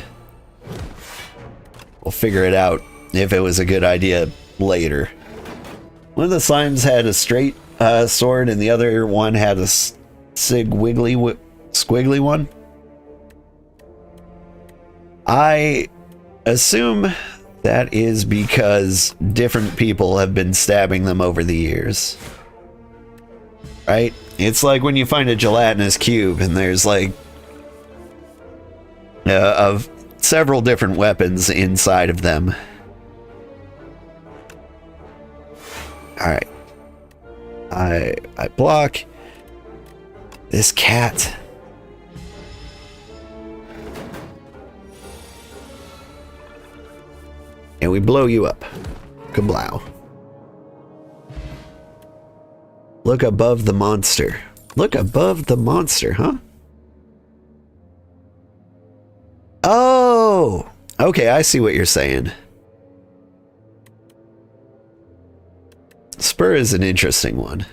We'll figure it out if it was a good idea later. One of the slimes had a straight sword and the other one had a squiggly one. I assume that is because different people have been stabbing them over the years. Right? It's like when you find a gelatinous cube and there's like of several different weapons inside of them. Alright. I block this cat. And we blow you up. Kablow. Look above the monster. Look above the monster, huh? Oh! Okay, I see what you're saying. Spur is an interesting one.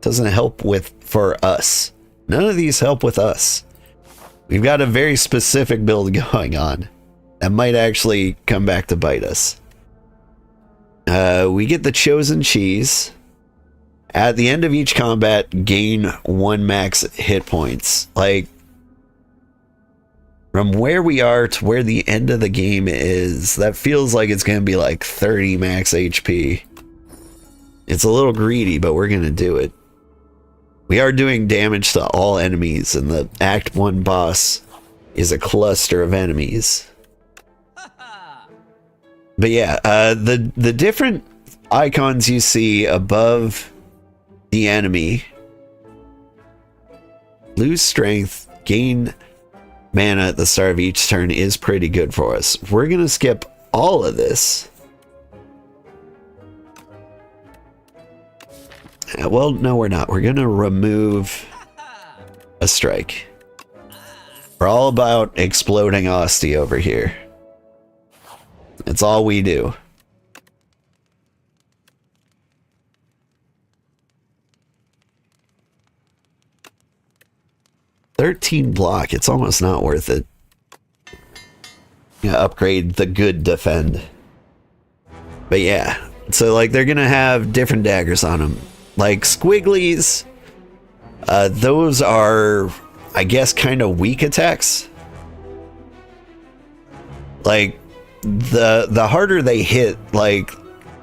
Doesn't help for us. None of these help with us. We've got a very specific build going on. That might actually come back to bite us. We get the chosen cheese. At the end of each combat, gain 1 max hit points. Like, from where we are to where the end of the game is, that feels like it's going to be like 30 max HP. It's a little greedy, but we're going to do it. We are doing damage to all enemies, and the Act 1 boss is a cluster of enemies. But yeah, the different icons you see above the enemy. Lose strength, gain mana at the start of each turn is pretty good for us. We're going to skip all of this. Well, no, we're not. We're going to remove a strike. We're all about exploding Osty over here. It's all we do. 13 block. It's almost not worth it. Yeah, upgrade the good defend. But yeah, so like they're gonna have different daggers on them. Like squigglies, those are, I guess, kind of weak attacks. Like the harder they hit, like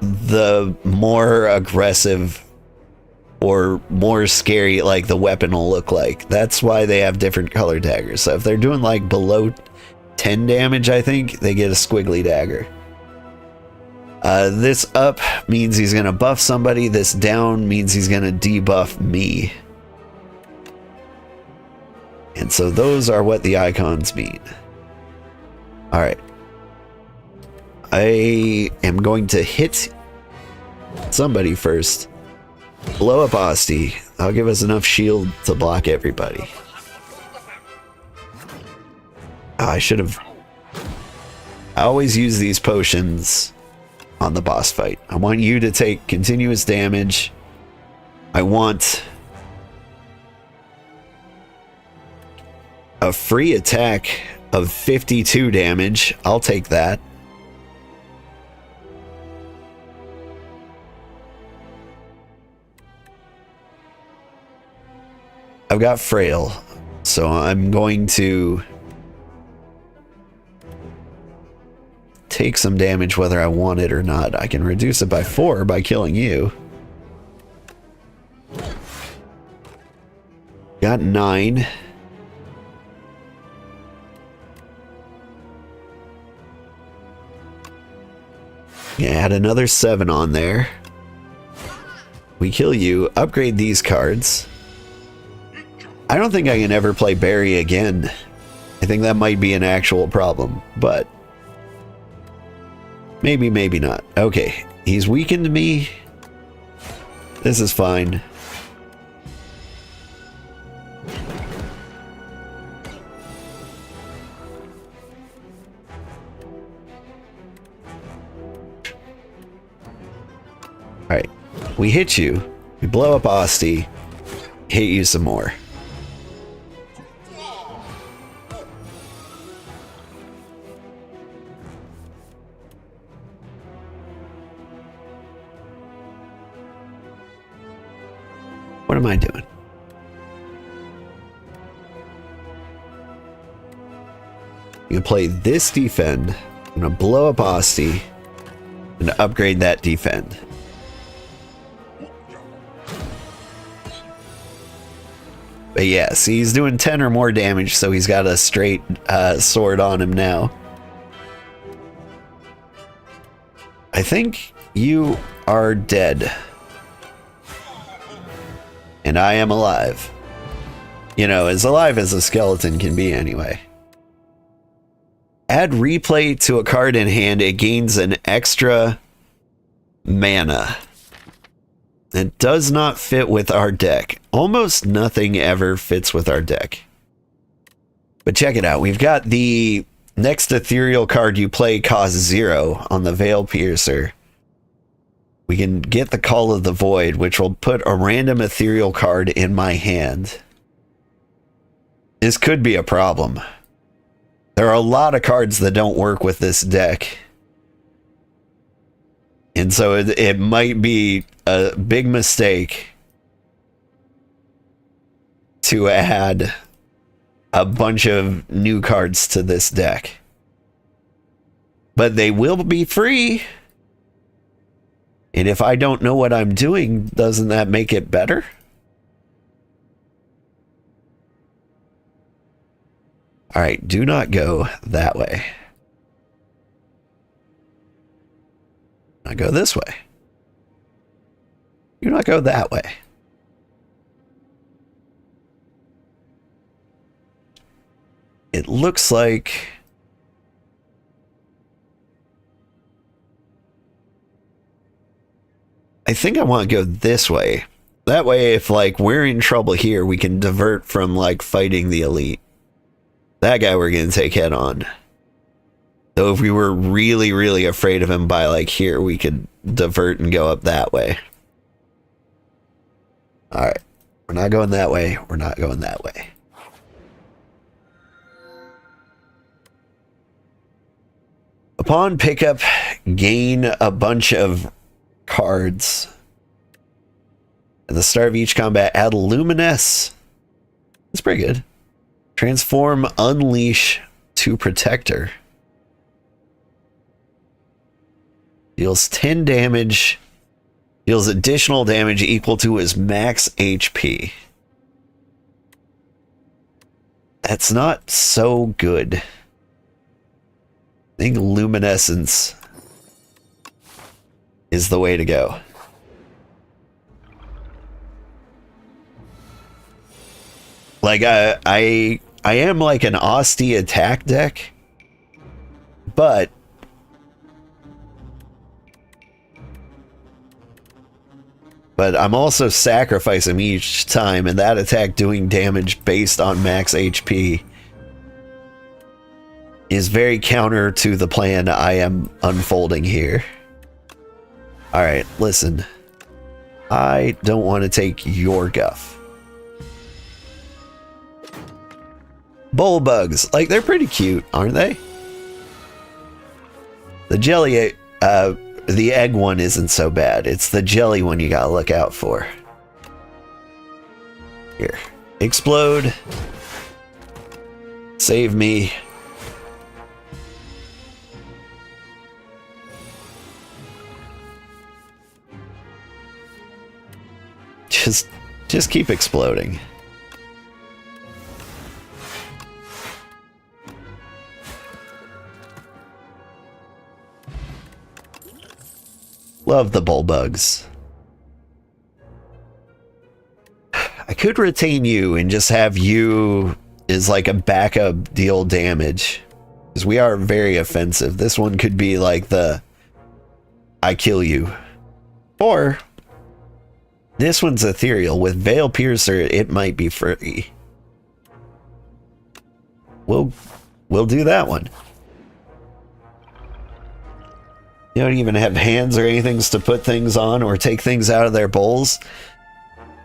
the more aggressive or more scary like the weapon will look like. That's why they have different color daggers. So if they're doing like below 10 damage, I think they get a squiggly dagger. This up means he's gonna buff somebody. This down means he's gonna debuff me. And so those are what the icons mean. All right. I am going to hit somebody first. Blow up Osty. I'll give us enough shield to block everybody. Oh, I should have... I always use these potions on the boss fight. I want you to take continuous damage. I want a free attack of 52 damage. I'll take that. I've got frail, so I'm going to take some damage whether I want it or not. I can reduce it by 4 by killing you. Got 9. Yeah, add another 7 on there. We kill you, upgrade these cards. I don't think I can ever play Barry again. I think that might be an actual problem, but maybe, maybe not. Okay, he's weakened me. This is fine. Alright, we hit you. We blow up Osty. Hit you some more. What am I doing? I'm gonna play this defend. I'm gonna blow up Osty and upgrade that defend. But yeah, see, he's doing 10 or more damage, so he's got a straight sword on him now. I think you are dead. And I am alive. You know, as alive as a skeleton can be anyway. Add replay to a card in hand. It gains an extra mana. It does not fit with our deck. Almost nothing ever fits with our deck. But check it out. We've got the next ethereal card you play costs 0 on the Veil Piercer. We can get the Call of the Void, which will put a random ethereal card in my hand. This could be a problem. There are a lot of cards that don't work with this deck. And so it might be a big mistake to add a bunch of new cards to this deck. But they will be free. And if I don't know what I'm doing, doesn't that make it better? All right, do not go that way. I go this way. Do not go that way. It looks like I think I want to go this way. That way, if like we're in trouble here, we can divert from like fighting the elite. That guy we're going to take head on. Though if we were really, really afraid of him by like here, we could divert and go up that way. All right. We're not going that way. We're not going that way. Upon pickup, gain a bunch of cards. At the start of each combat, add Luminous. That's pretty good. Transform Unleash to Protector. Deals 10 damage. Deals additional damage equal to his max HP. That's not so good. I think Luminescence is the way to go. Like, I am like an Osty attack deck, but I'm also sacrificing each time, and that attack doing damage based on max HP is very counter to the plan I am unfolding here. Alright, listen. I don't want to take your guff. Bowl bugs. Like, they're pretty cute, aren't they? The jelly, the egg one isn't so bad. It's the jelly one you gotta look out for. Here. Explode. Save me. Just keep exploding. Love the bull bugs. I could retain you and just have you as like a backup deal damage, because we are very offensive. This one could be like the I kill you. Or this one's ethereal. With Veil Piercer, it might be free. We'll do that one. You don't even have hands or anything to put things on or take things out of their bowls.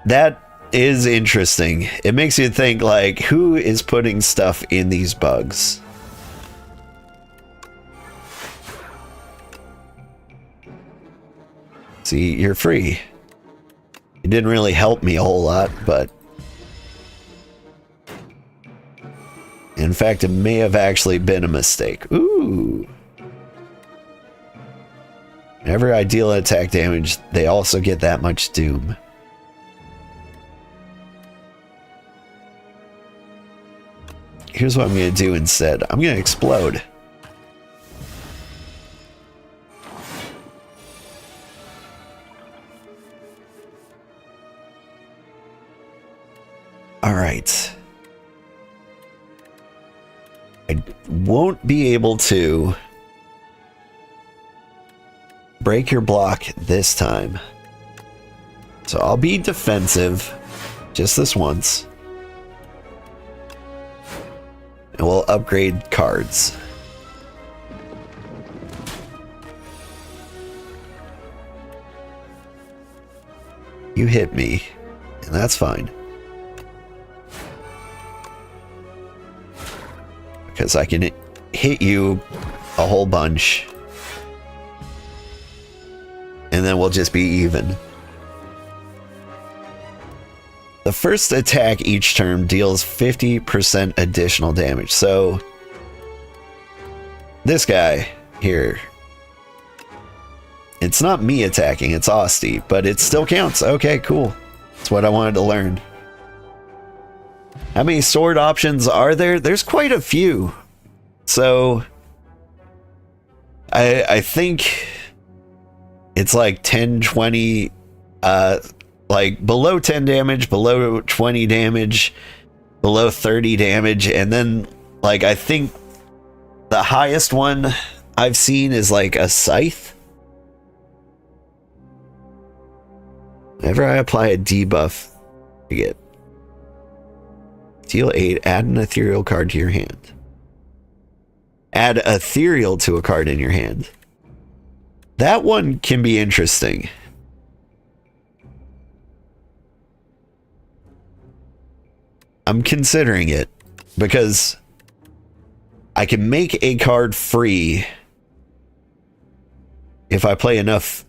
That is interesting. It makes you think, like, who is putting stuff in these bugs? See, you're free. It didn't really help me a whole lot, but in fact, it may have actually been a mistake. Ooh. Whenever I deal attack damage, they also get that much doom. Here's what I'm going to do instead. I'm going to explode. All right. I won't be able to break your block this time. So I'll be defensive just this once. And we'll upgrade cards. You hit me, and that's fine. Because I can hit you a whole bunch. And then we'll just be even. The first attack each turn deals 50% additional damage. So this guy here, it's not me attacking, it's Osty, but it still counts. Okay, cool. That's what I wanted to learn. How many sword options are there? There's quite a few. So I think it's like 10, 20, like below 10 damage, below 20 damage, below 30 damage, and then like I think the highest one I've seen is like a scythe. Whenever I apply a debuff, I get deal 8, add an ethereal card to your hand. Add ethereal to a card in your hand. That one can be interesting. I'm considering it because I can make a card free if I play enough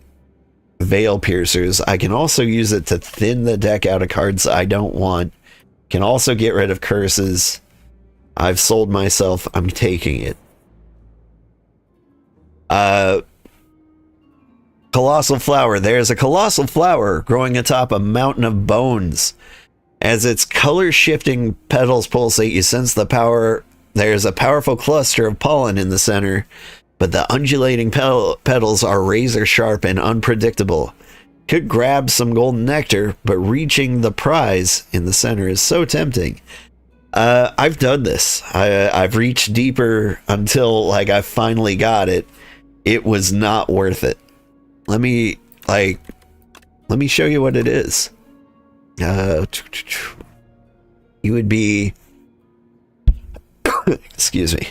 Veil Piercers, I can also use it to thin the deck out of cards I don't want. Can also get rid of curses. I've sold myself. I'm taking it. Colossal Flower. There's a colossal flower growing atop a mountain of bones. As its color-shifting petals pulsate, you sense the power. There's a powerful cluster of pollen in the center, but the undulating petals are razor-sharp and unpredictable. Could grab some golden nectar, but reaching the prize in the center is so tempting. I've done this. I've reached deeper until, like, I finally got it. It was not worth it. Let me show you what it is. You would be, excuse me,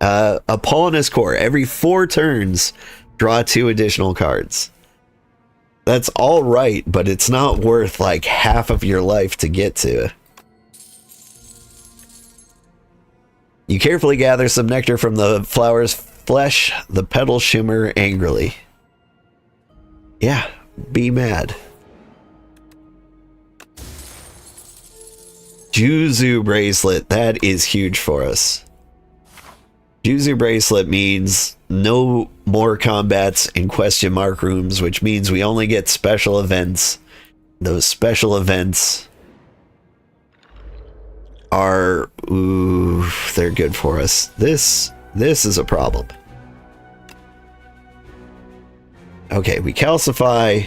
a Polonus Core. Every 4 turns, draw 2 additional cards. That's all right, but it's not worth like half of your life to get to. You carefully gather some nectar from the flower's flesh. The petals shimmer angrily. Yeah, be mad. Juzu Bracelet. That is huge for us. Juzu Bracelet means no more combats in question mark rooms, which means we only get special events. Those special events are, ooh, they're good for us. This is a problem. Okay, we calcify.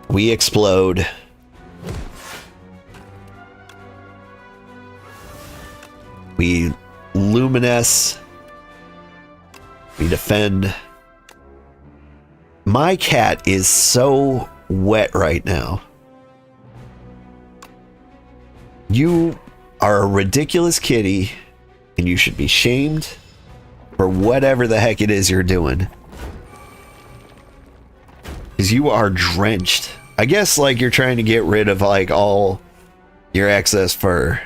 We explode. We luminesce. We defend. My cat is so wet right now. You are a ridiculous kitty, and you should be shamed for whatever the heck it is you're doing. Because you are drenched. I guess like you're trying to get rid of like all your excess fur.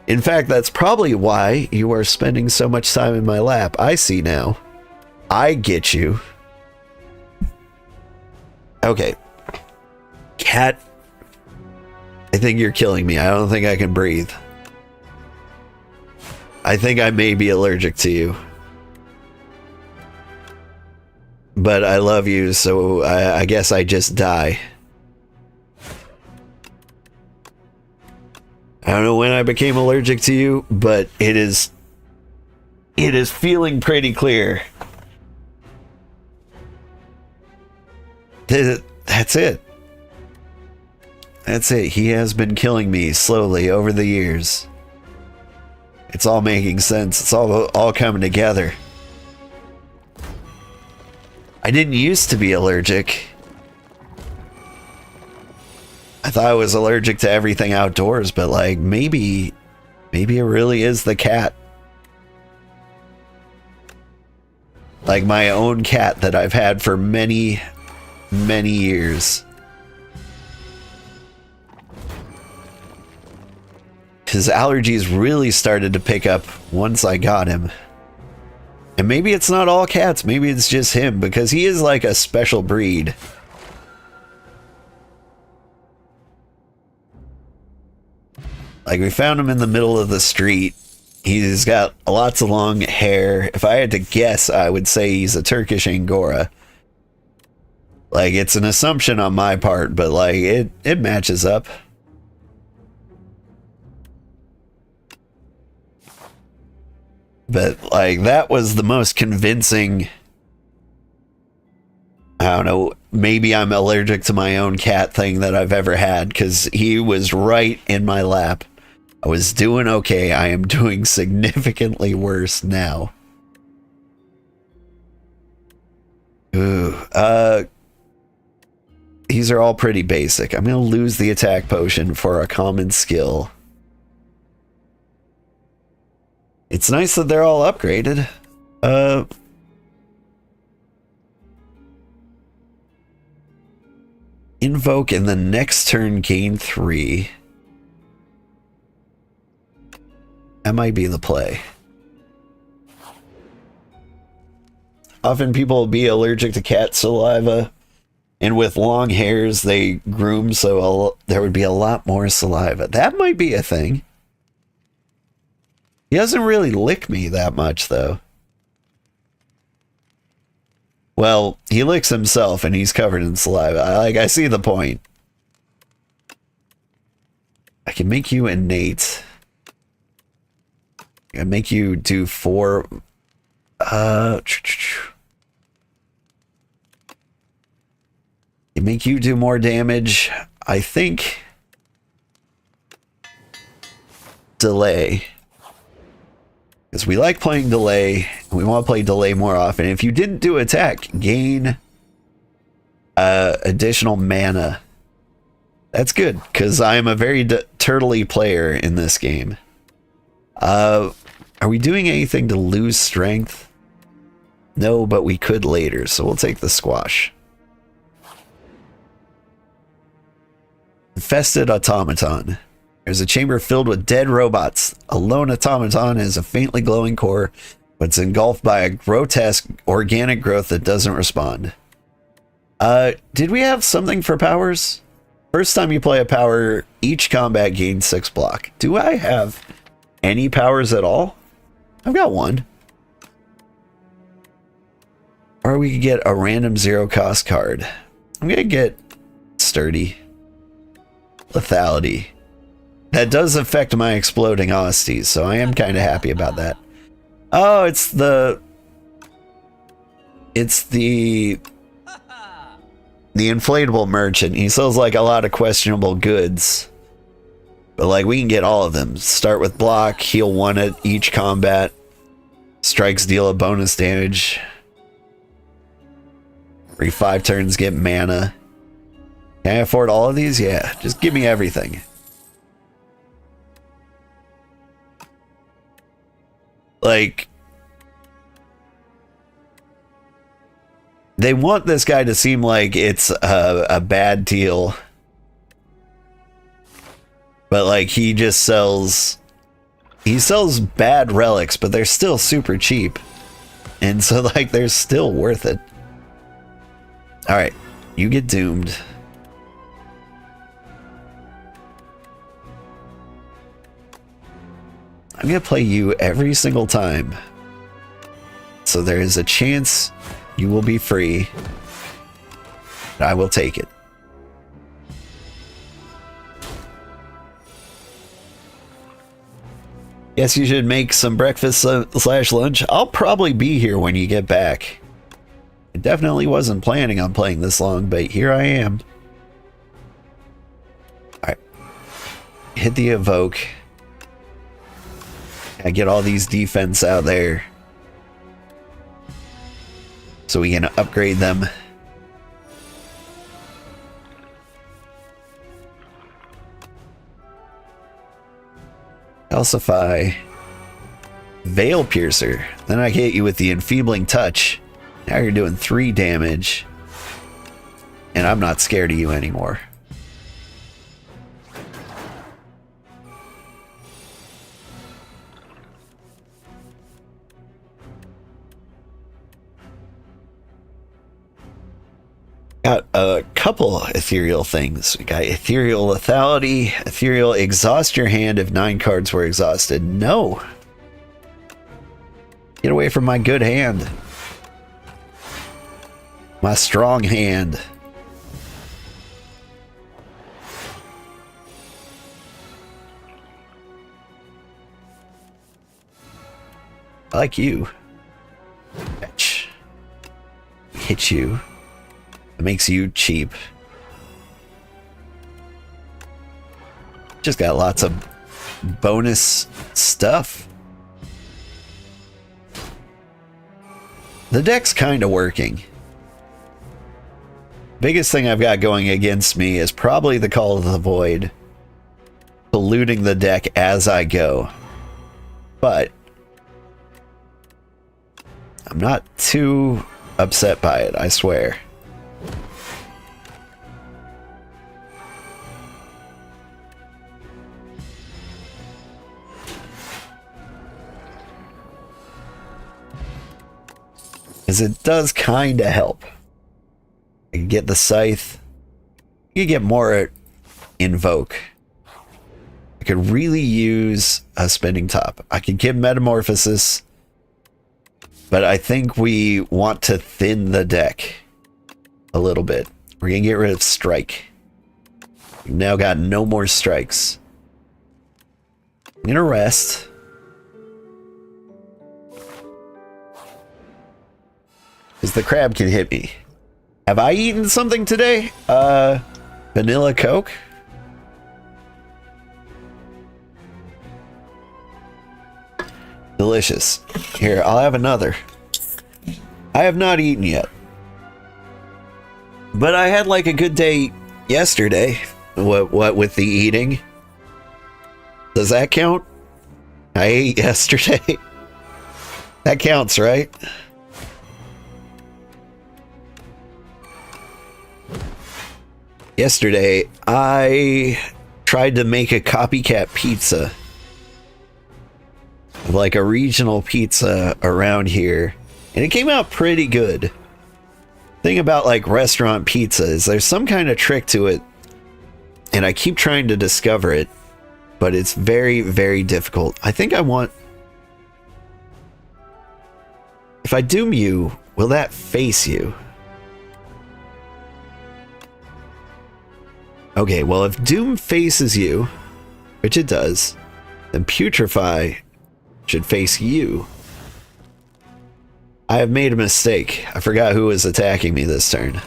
In fact, that's probably why you are spending so much time in my lap. I see now. I get you. Okay. Cat, I think you're killing me. I don't think I can breathe. I think I may be allergic to you. But I love you, so I guess I just die. I don't know when I became allergic to you, but it is feeling pretty clear. That's it. That's it. He has been killing me slowly over the years. It's all making sense. It's all coming together. I didn't used to be allergic. I thought I was allergic to everything outdoors, but like maybe it really is the cat. Like my own cat that I've had for many, many years. His allergies really started to pick up once I got him. And maybe it's not all cats, maybe it's just him, because he is like a special breed. Like, we found him in the middle of the street. He's got lots of long hair. If I had to guess, I would say he's a Turkish Angora. Like, it's an assumption on my part, but like, it matches up. But like, that was the most convincing. I don't know, maybe I'm allergic to my own cat thing that I've ever had, because he was right in my lap. I was doing okay. I am doing significantly worse now. Ooh, these are all pretty basic. I'm going to lose the attack potion for a common skill. It's nice that they're all upgraded. Invoke and the next turn gain 3. That might be the play. often people will be allergic to cat saliva, and with long hairs they groom so there would be a lot more saliva. That might be a thing. He doesn't really lick me that much, though. Well, he licks himself and he's covered in saliva. I see the point. I can make you innate. I can make you do 4. Make you do more damage. I think delay. Because we like playing delay, and we want to play delay more often. If you didn't do attack, gain additional mana. That's good, because I am a very turtley player in this game. Are we doing anything to lose strength? No, but we could later, so we'll take the squash. Infested automaton. There's a chamber filled with dead robots. A lone automaton has a faintly glowing core, but it's engulfed by a grotesque organic growth that doesn't respond. Did we have something for powers? First time you play a power, each combat gains 6 block. Do I have any powers at all? I've got one. Or we could get a random 0 cost card. I'm gonna get sturdy. Lethality. That does affect my exploding Osties, so I am kind of happy about that. Oh, it's the inflatable merchant. He sells like a lot of questionable goods, but like we can get all of them. Start with block, heal 1 at each combat, strikes deal a bonus damage. Every 5 turns get mana. Can I afford all of these? Yeah, just give me everything. Like, they want this guy to seem like it's a bad deal, but like he sells bad relics, but they're still super cheap, and so like they're still worth it. All right, you get doomed. I'm gonna play you every single time, so there is a chance you will be free. I will take it. Yes, you should make some breakfast slash lunch. I'll probably be here when you get back. I definitely wasn't planning on playing this long, but here I am. Alright. Hit the evoke. I get all these defense out there so we can upgrade them. Calcify. Veil Piercer. Then I hit you with the Enfeebling Touch. Now you're doing 3 damage. And I'm not scared of you anymore. Got a couple ethereal things. We got ethereal lethality, ethereal exhaust your hand if 9 cards were exhausted. No. Get away from my good hand. My strong hand. I like you. Fetch. Hit you. It makes you cheap. Just got lots of bonus stuff. The deck's kind of working. Biggest thing I've got going against me is probably the Call of the Void, polluting the deck as I go. But I'm not too upset by it, I swear. Because it does kind of help. I can get the scythe. You get more invoke. I could really use a spinning top. I could get metamorphosis. But I think we want to thin the deck a little bit. We're going to get rid of strike. We've now got no more strikes. I'm going to rest. Because the crab can hit me. Have I eaten something today? Vanilla Coke? Delicious. Here, I'll have another. I have not eaten yet. But I had like a good day yesterday. What with the eating? Does that count? I ate yesterday. That counts, right? Yesterday, I tried to make a copycat pizza. Like a regional pizza around here. And it came out pretty good. Thing about like restaurant pizza is there's some kind of trick to it. And I keep trying to discover it. But it's very, very difficult. I think I want... If I doom you, will that face you? Okay, well if doom faces you, which it does, then putrefy should face you. I have made a mistake. I forgot who was attacking me this turn.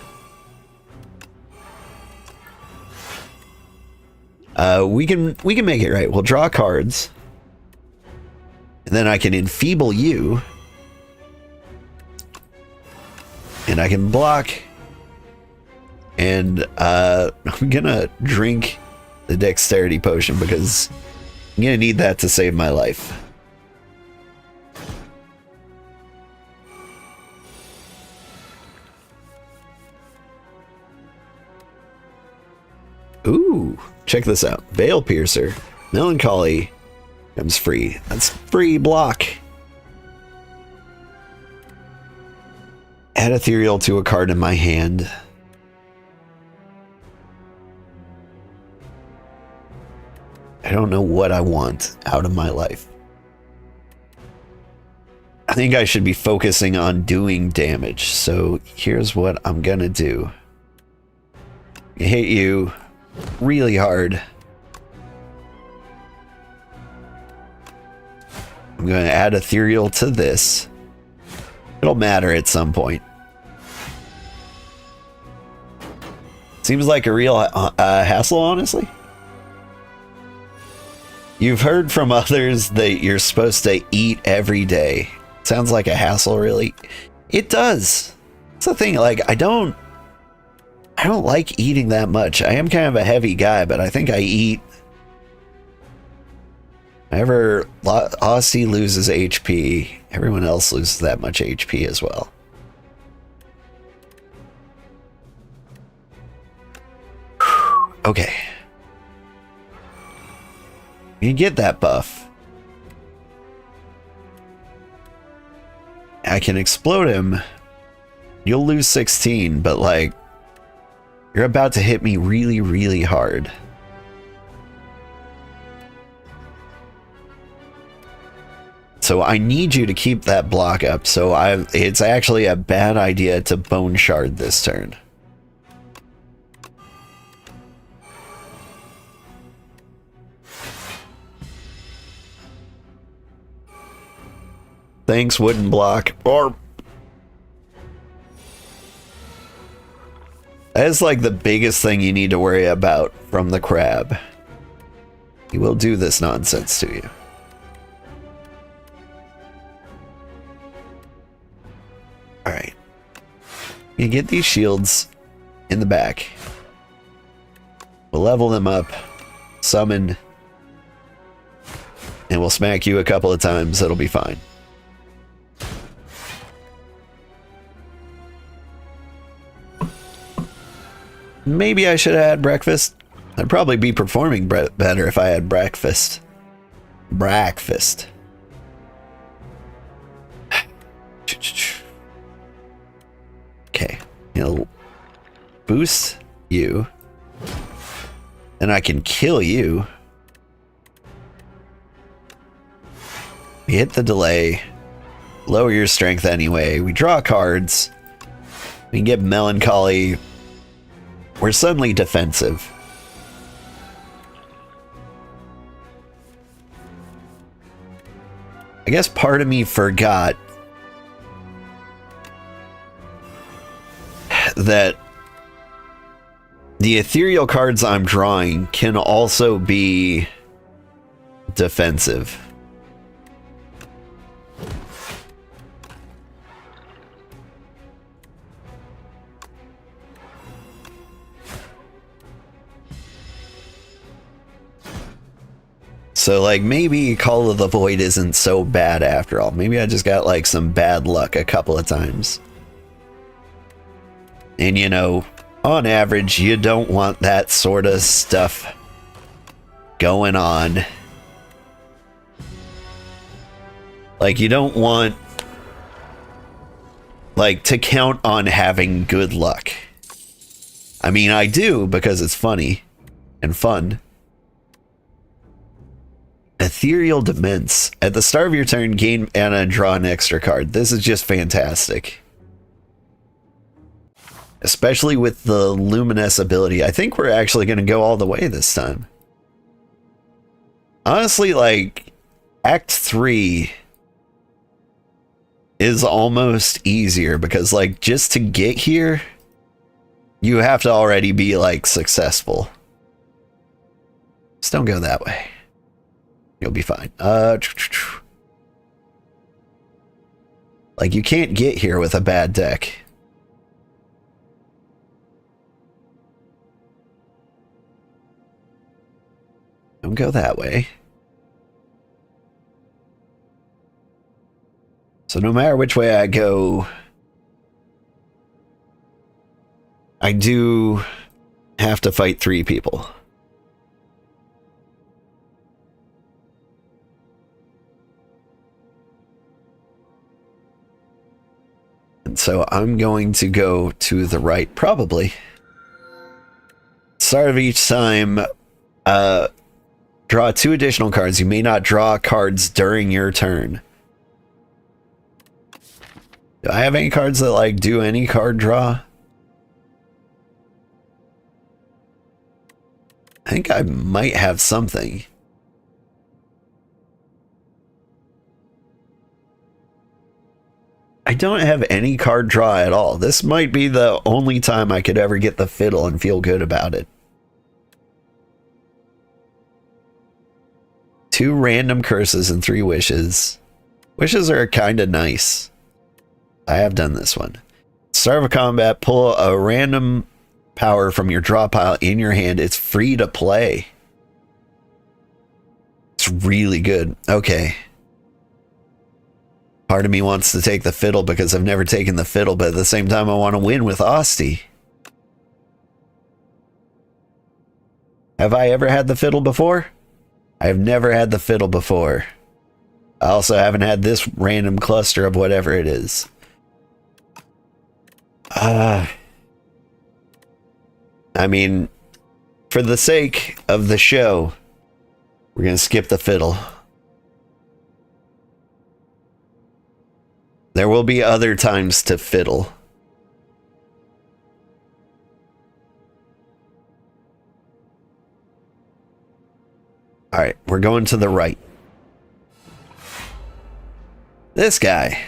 We can make it right. We'll draw cards. And then I can enfeeble you. And I can block. And I'm gonna drink the dexterity potion because I'm gonna need that to save my life. Ooh, check this out. Veil Piercer. Melancholy comes free. That's free block. Add Ethereal to a card in my hand. I don't know what I want out of my life. I think I should be focusing on doing damage. So here's what I'm gonna do. I hit you really hard. I'm going to add Ethereal to this. It'll matter at some point. Seems like a real hassle, honestly. You've heard from others that you're supposed to eat every day. Sounds like a hassle, really. It does. It's the thing, like, I don't like eating that much. I am kind of a heavy guy, but I think I eat. Whenever Osty loses HP, everyone else loses that much HP as well. Okay. You get that buff. I can explode him. You'll lose 16, but like, you're about to hit me really, really hard. So I need you to keep that block up. So it's actually a bad idea to Bone Shard this turn. Thanks, wooden block. Or that is like the biggest thing you need to worry about from the crab. He will do this nonsense to you. Alright. You get these shields in the back. We'll level them up. Summon. And we'll smack you a couple of times. It'll be fine. Maybe I should have had breakfast. I'd probably be performing better if I had breakfast. Breakfast. He'll boost you. And I can kill you. We hit the delay. Lower your strength anyway. We draw cards. We get melancholy. We're suddenly defensive. I guess part of me forgot that the ethereal cards I'm drawing can also be defensive. So, like, maybe Call of the Void isn't so bad after all. Maybe I just got, like, some bad luck a couple of times. And, you know, on average, you don't want that sort of stuff going on. Like, you don't want, like, to count on having good luck. I mean, I do, because it's funny and fun. Ethereal Demence. At the start of your turn, gain mana and draw an extra card. This is just fantastic. Especially with the Luminous ability. I think we're actually going to go all the way this time. Honestly, like, Act 3 is almost easier because, like, just to get here, you have to already be, like, successful. Just don't go that way. You'll be fine. Like, you can't get here with a bad deck. Don't go that way. So no matter which way I go, I do have to fight 3 people. And so I'm going to go to the right, probably. Start of each time, draw 2 additional cards. You may not draw cards during your turn. Do I have any cards that, like, do any card draw? I think I might have something. I don't have any card draw at all. This might be the only time I could ever get the fiddle and feel good about it. 2 random curses and 3 wishes. Wishes are kind of nice. I have done this one. Start of a combat, pull a random power from your draw pile in your hand. It's free to play. It's really good. Okay. Part of me wants to take the fiddle because I've never taken the fiddle, but at the same time I want to win with Osty. Have I ever had the fiddle before? I've never had the fiddle before. I also haven't had this random cluster of whatever it is. I mean, for the sake of the show, we're going to skip the fiddle. There will be other times to fiddle. All right, we're going to the right. This guy.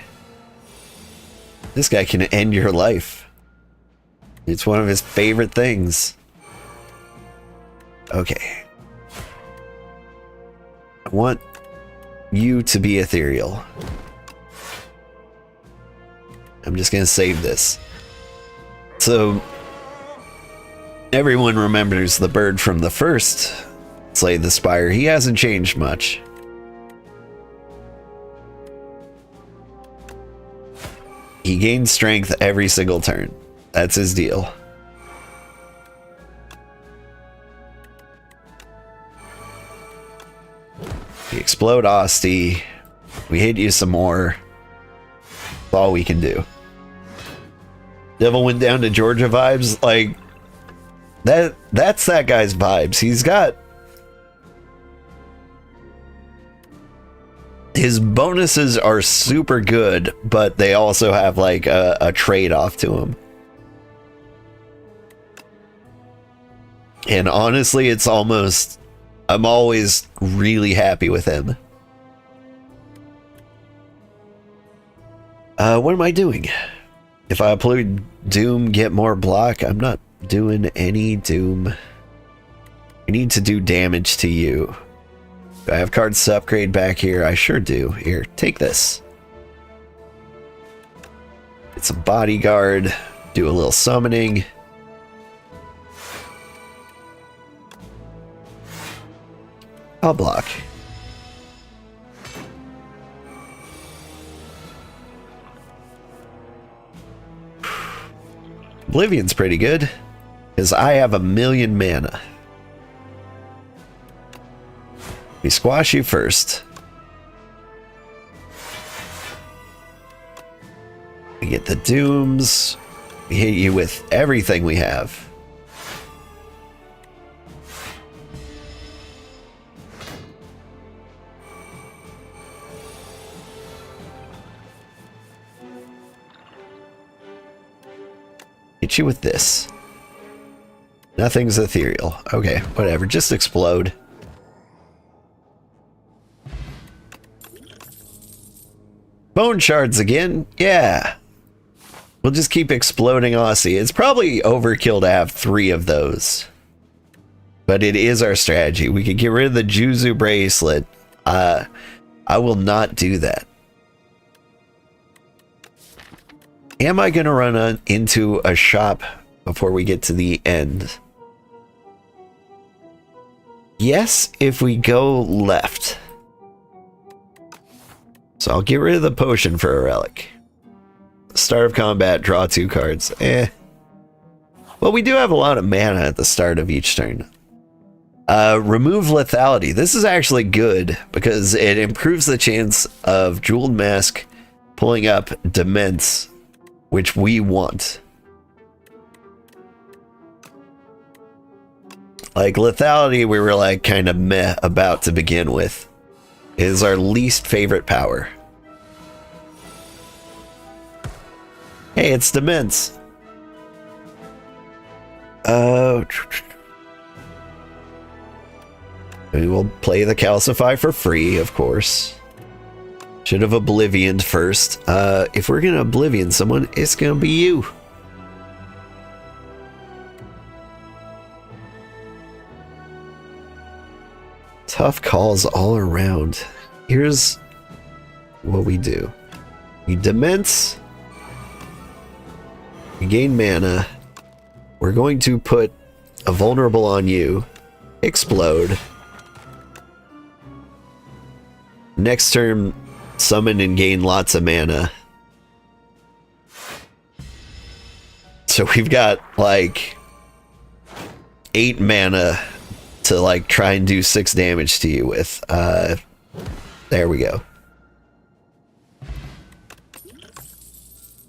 This guy can end your life. It's one of his favorite things. Okay. I want you to be ethereal. I'm just going to save this. So, everyone remembers the bird from the first Slay the Spire. He hasn't changed much. He gains strength every single turn. That's his deal. We explode Osty. We hit you some more. That's all we can do. Devil Went Down to Georgia vibes. Like, that's that guy's vibes. He's got... His bonuses are super good, but they also have like a trade-off to them. And honestly, it's almost... I'm always really happy with him. What am I doing? If I upload Doom, get more block. I'm not doing any Doom. I need to do damage to you. Do I have cards to upgrade back here? I sure do. Here, take this. It's a bodyguard. Do a little summoning. I'll block. Oblivion's pretty good, because I have 1,000,000 mana. We squash you first. We get the dooms. We hit you with everything we have. Hit you with this. Nothing's ethereal. Okay, whatever. Just explode. Bone shards again? Yeah. We'll just keep exploding Osty. It's probably overkill to have 3 of those. But it is our strategy. We could get rid of the Juzu bracelet. I will not do that. Am I going to run into a shop before we get to the end? Yes, if we go left. So I'll get rid of the potion for a relic. Start of combat, draw 2 cards. Well, we do have a lot of mana at the start of each turn. Remove lethality. This is actually good because it improves the chance of Jeweled Mask pulling up Dements, which we want. Like, lethality, we were like kind of meh about to begin with. It is our least favorite power. Hey, it's Dements. We will play the Calcify for free, of course. Should have Oblivioned first. If we're gonna Oblivion someone, it's gonna be you. Tough calls all around. Here's what we do. We Dements. We gain mana. We're going to put a vulnerable on you. Explode. Next turn, summon and gain lots of mana. So we've got like 8 mana to like try and do 6 damage to you with. There we go.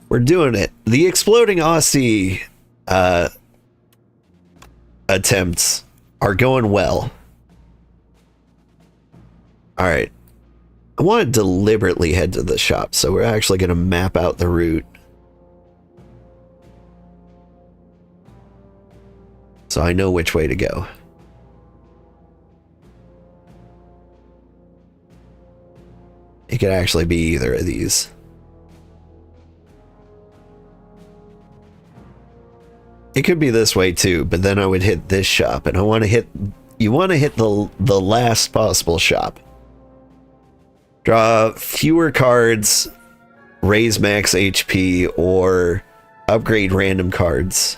We're doing it. The exploding Osty attempts are going well. Alright. I want to deliberately head to the shop, so we're actually going to map out the route. So I know which way to go. It could actually be either of these. It could be this way too, but then I would hit this shop, and I want to hit... You want to hit the last possible shop. Draw fewer cards, raise max HP, or upgrade random cards.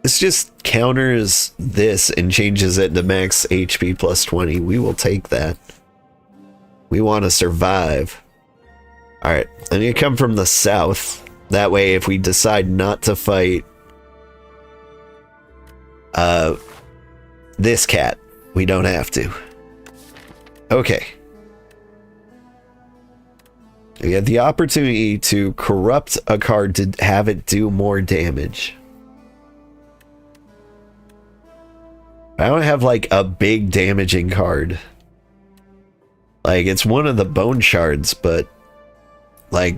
This just counters this and changes it to max HP plus 20. We will take that. We want to survive. Alright, I'm going to come from the south. That way, if we decide not to fight this cat, we don't have to. Okay. You had the opportunity to corrupt a card to have it do more damage. I don't have like a big damaging card. Like it's one of the bone shards, but like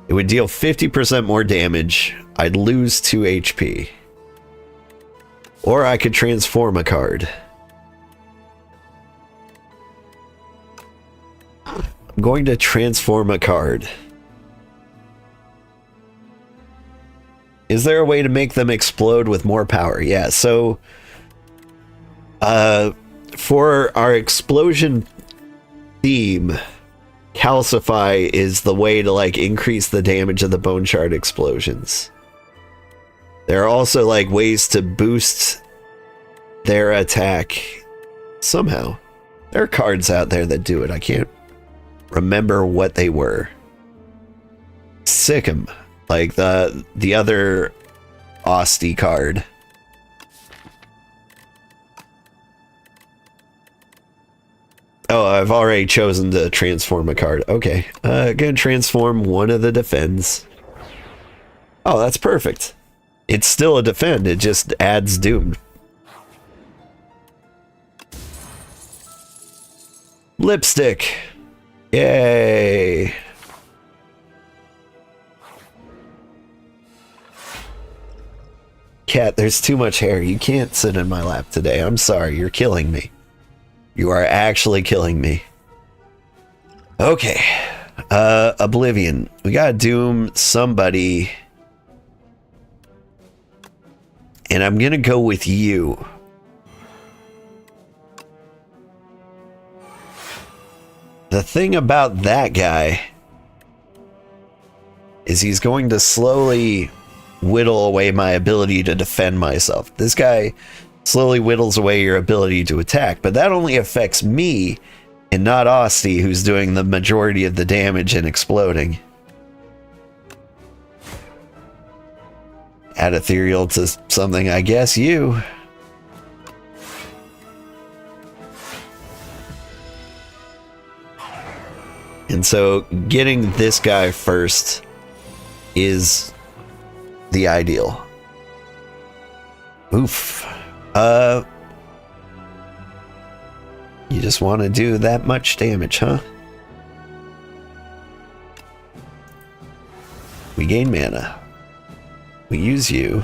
it would deal 50% more damage. I'd lose 2 HP. Or I could transform a card. I'm going to transform a card. Is there a way to make them explode with more power? Yeah, so for our explosion theme, calcify is the way to like increase the damage of the bone shard explosions. There are also like ways to boost their attack somehow. There are cards out there that do it. I can't remember what they were. Sick 'em. Like the other Osty card. Oh, I've already chosen to transform a card. Okay. Gonna transform one of the defends. Oh, that's perfect. It's still a defend, it just adds doom. Lipstick. Yay. Cat, there's too much hair. You can't sit in my lap today. I'm sorry. You're killing me. You are actually killing me. Okay. Oblivion. We gotta doom somebody. And I'm gonna go with you. The thing about that guy is he's going to slowly whittle away my ability to defend myself. This guy slowly whittles away your ability to attack, but that only affects me and not Osty, who's doing the majority of the damage and exploding. Add ethereal to something, I guess you. And so getting this guy first is the ideal. Oof. You just want to do that much damage, huh? We gain mana. We use you.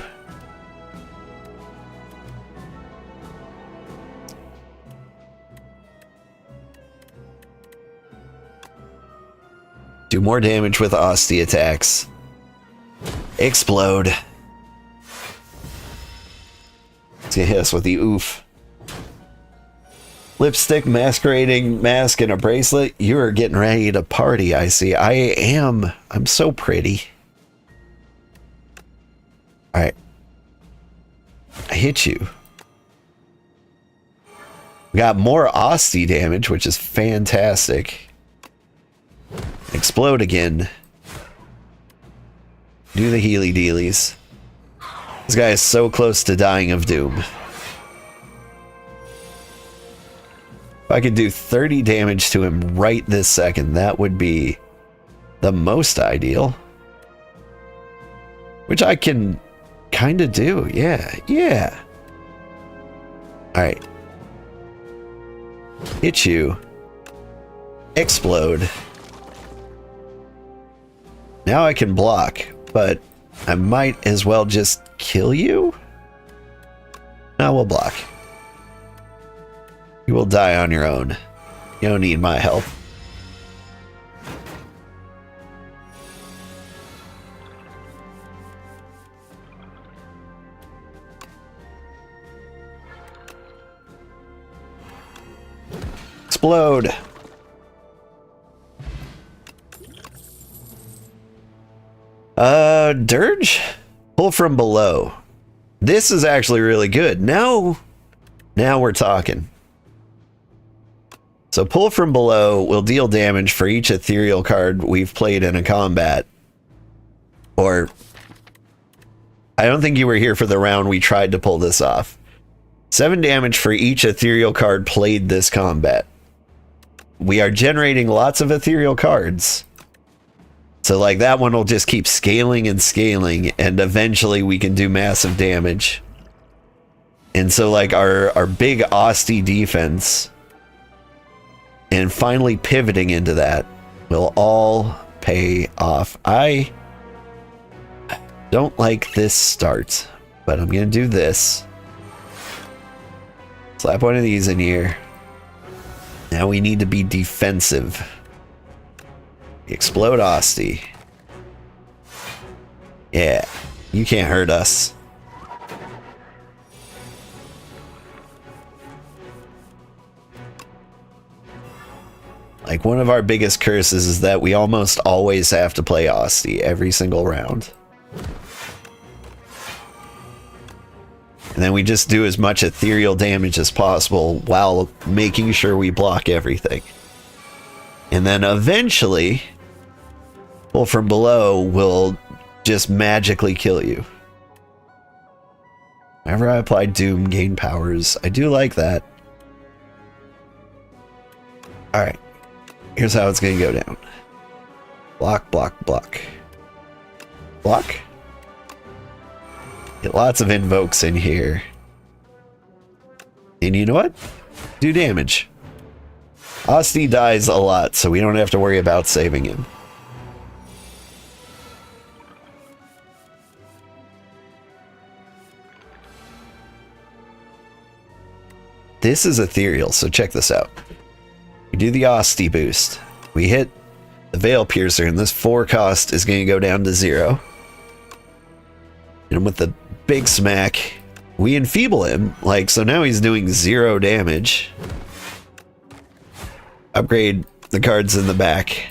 Do more damage with Osty attacks. Explode. It's gonna hit us with the oof. Lipstick, masquerading mask, and a bracelet. You are getting ready to party, I see. I am. I'm so pretty. Alright. I hit you. We got more Osty damage, which is fantastic. Explode again. Do the healy dealies. This guy is so close to dying of doom. If I could do 30 damage to him right this second, that would be the most ideal. Which I can kind of do. Yeah. Alright. Hit you. Explode. Now I can block, but I might as well just kill you? No, we'll block. You will die on your own. You don't need my help. Explode. Dirge? Pull from below. This is actually really good. Now we're talking. So pull from below will deal damage for each ethereal card we've played in a combat. Or, I don't think you were here for the round we tried to pull this off. 7 damage for each ethereal card played this combat. we are generating lots of ethereal cards. So like that one will just keep scaling and scaling, and eventually we can do massive damage. And so like our big Osty defense and finally pivoting into that will all pay off. I don't like this start, but I'm gonna do this. Slap one of these in here. Now we need to be defensive. Explode Osty. Yeah, you can't hurt us. Like, one of our biggest curses is that we almost always have to play Osty every single round. And then we just do as much ethereal damage as possible while making sure we block everything. And then eventually, pull from below will just magically kill you. Whenever I apply Doom, gain powers. I do like that. Alright. Here's how it's going to go down. Block, block, block. Block. Get lots of invokes in here. And you know what? Do damage. Osty dies a lot, so we don't have to worry about saving him. This is ethereal, so check this out. We do the Osty boost. We hit the Veil Piercer, and this 4 cost is going to go down to 0. And with the big smack, we enfeeble him. Like, so now he's doing 0 damage. Upgrade the cards in the back.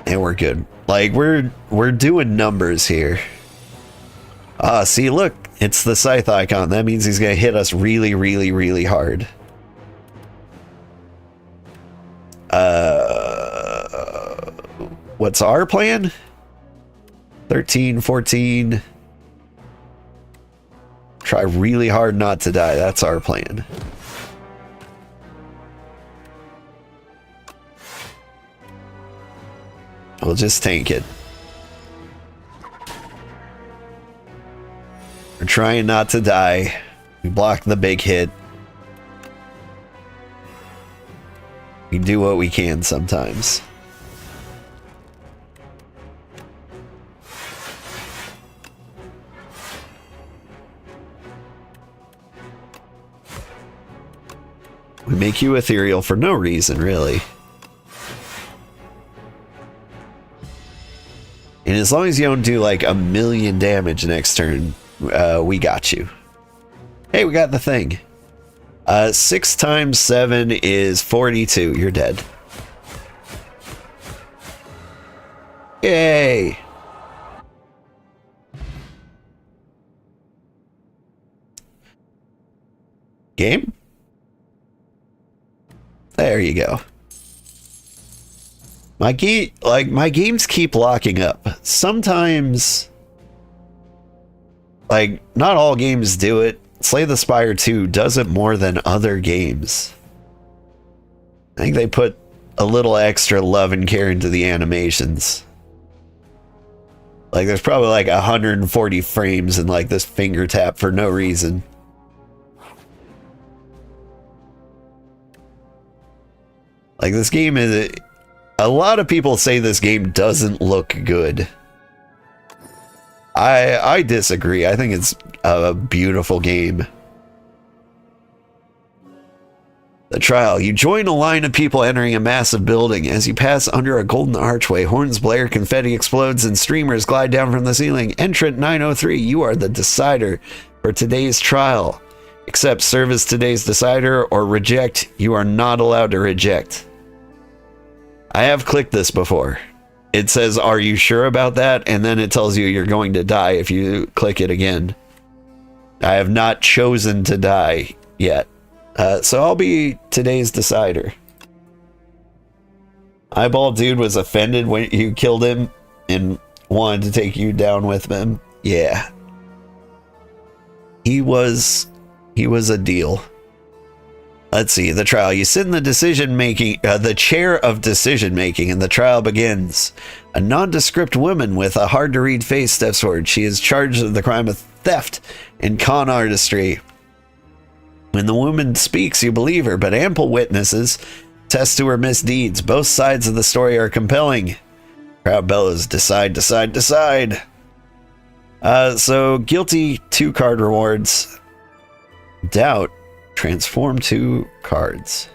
And we're good. Like, we're doing numbers here. Ah, see, look. It's the scythe icon. That means he's going to hit us really, really, really hard. What's our plan? 13, 14. Try really hard not to die. That's our plan. We'll just tank it. We're trying not to die. We block the big hit. We do what we can sometimes. We make you ethereal for no reason, really. And as long as you don't do like 1,000,000 damage next turn, we got you. Hey, we got the thing. 6 times 7 is 42. You're dead. Yay! Game? There you go. My games keep locking up. Sometimes, like, not all games do it. Slay the Spire 2 does it more than other games. I think they put a little extra love and care into the animations. Like, there's probably like 140 frames and like this finger tap for no reason. Like, this game is... A lot of people say this game doesn't look good. I disagree. I think it's a beautiful game. The trial. You join a line of people entering a massive building. As you pass under a golden archway, horns blare, confetti explodes, and streamers glide down from the ceiling. Entrant 903, you are the decider for today's trial. Accept, serve as today's decider, or reject. You are not allowed to reject. I have clicked this before. It says, are you sure about that? And then it tells you you're going to die if you click it again. I have not chosen to die yet. So I'll be today's decider. Eyeball Dude was offended when you killed him and wanted to take you down with him. Yeah. He was a deal. Let's see, the trial. You sit in the the chair of decision making, and the trial begins. A nondescript woman with a hard to read face steps forward. She is charged of the crime of theft and con artistry. When the woman speaks, you believe her, but ample witnesses attest to her misdeeds. Both sides of the story are compelling. Crowd bellows, decide, decide, decide. So guilty, 2 card rewards. Doubt, transform 2 cards.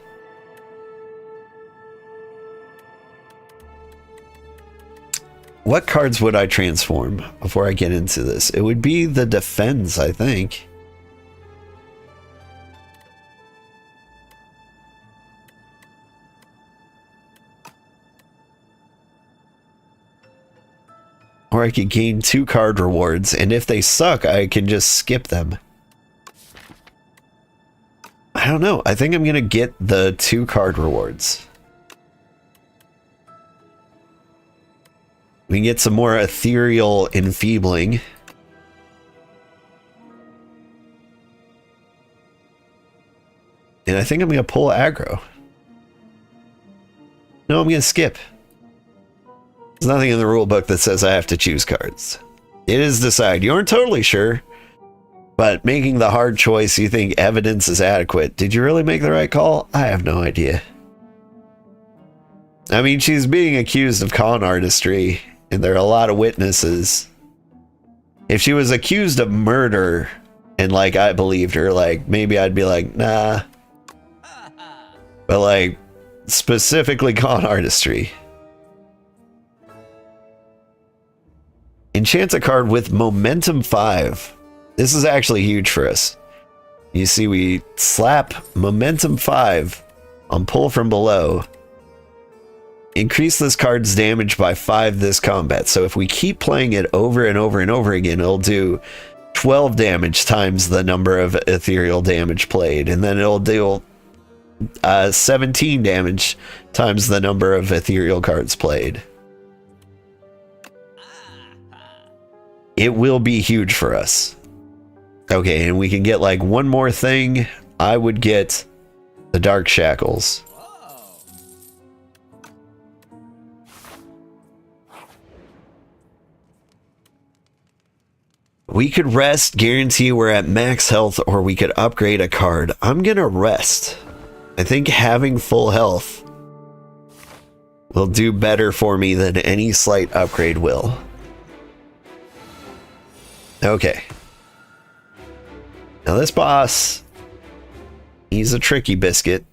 What cards would I transform before I get into this? It would be the defense, I think. Or I could gain 2 card rewards, and if they suck, I can just skip them. I don't know. I think I'm going to get the 2 card rewards. We can get some more ethereal enfeebling. And I think I'm going to pull aggro. No, I'm going to skip. There's nothing in the rule book that says I have to choose cards. It is decide. You aren't totally sure, but making the hard choice, you think evidence is adequate. Did you really make the right call? I have no idea. I mean, she's being accused of con artistry, and there are a lot of witnesses. If she was accused of murder, and like I believed her, like maybe I'd be like, nah. But like, specifically con artistry. Enchant a card with Momentum 5. This is actually huge for us. You see, we slap Momentum 5 on pull from below. Increase this card's damage by 5 this combat. So if we keep playing it over and over and over again, it'll do 12 damage times the number of ethereal damage played. And then it'll do 17 damage times the number of ethereal cards played. It will be huge for us. Okay, and we can get like one more thing. I would get the Dark Shackles. We could rest, guarantee we're at max health, or we could upgrade a card. I'm gonna rest. I think having full health will do better for me than any slight upgrade will. Okay. Now this boss, he's a tricky biscuit.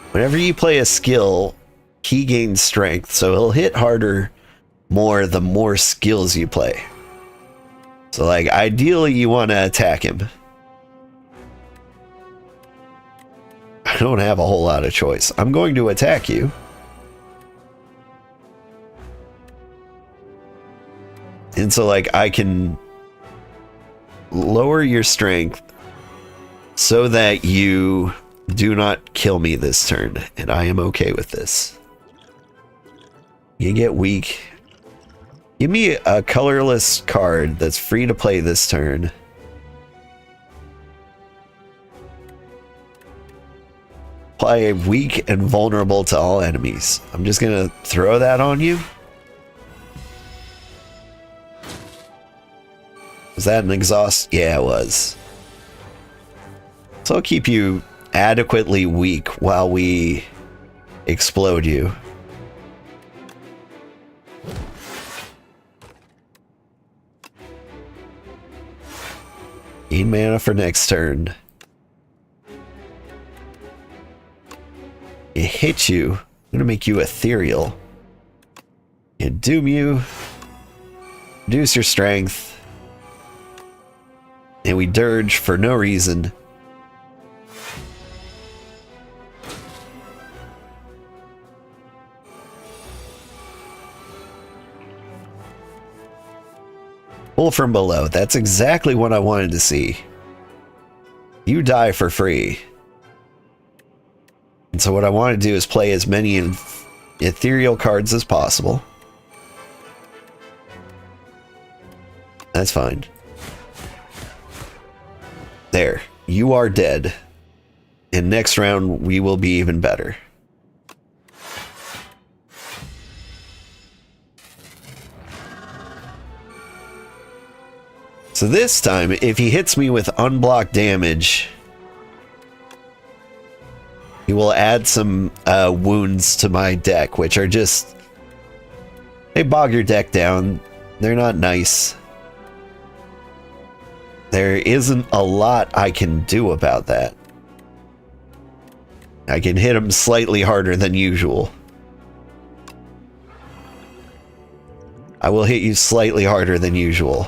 Whenever you play a skill, he gains strength, so he'll hit harder more the more skills you play. So like ideally you want to attack him. I don't have a whole lot of choice. I'm going to attack you. And so like I can lower your strength so that you do not kill me this turn, and I am okay with this. You get weak. Give me a colorless card that's free to play this turn. Play weak and vulnerable to all enemies. I'm just gonna throw that on you. Was that an exhaust? Yeah, it was. So I'll keep you adequately weak while we explode you. Gain mana for next turn. It hits you. I'm gonna make you ethereal. And doom you. Reduce your strength. And we dirge for no reason. Pull from below. That's exactly what I wanted to see. You die for free. And so what I want to do is play as many ethereal cards as possible. That's fine. There. You are dead. And next round, we will be even better. So this time, if he hits me with unblocked damage, he will add some wounds to my deck, which are just... They bog your deck down. They're not nice. There isn't a lot I can do about that. I can hit him slightly harder than usual. I will hit you slightly harder than usual.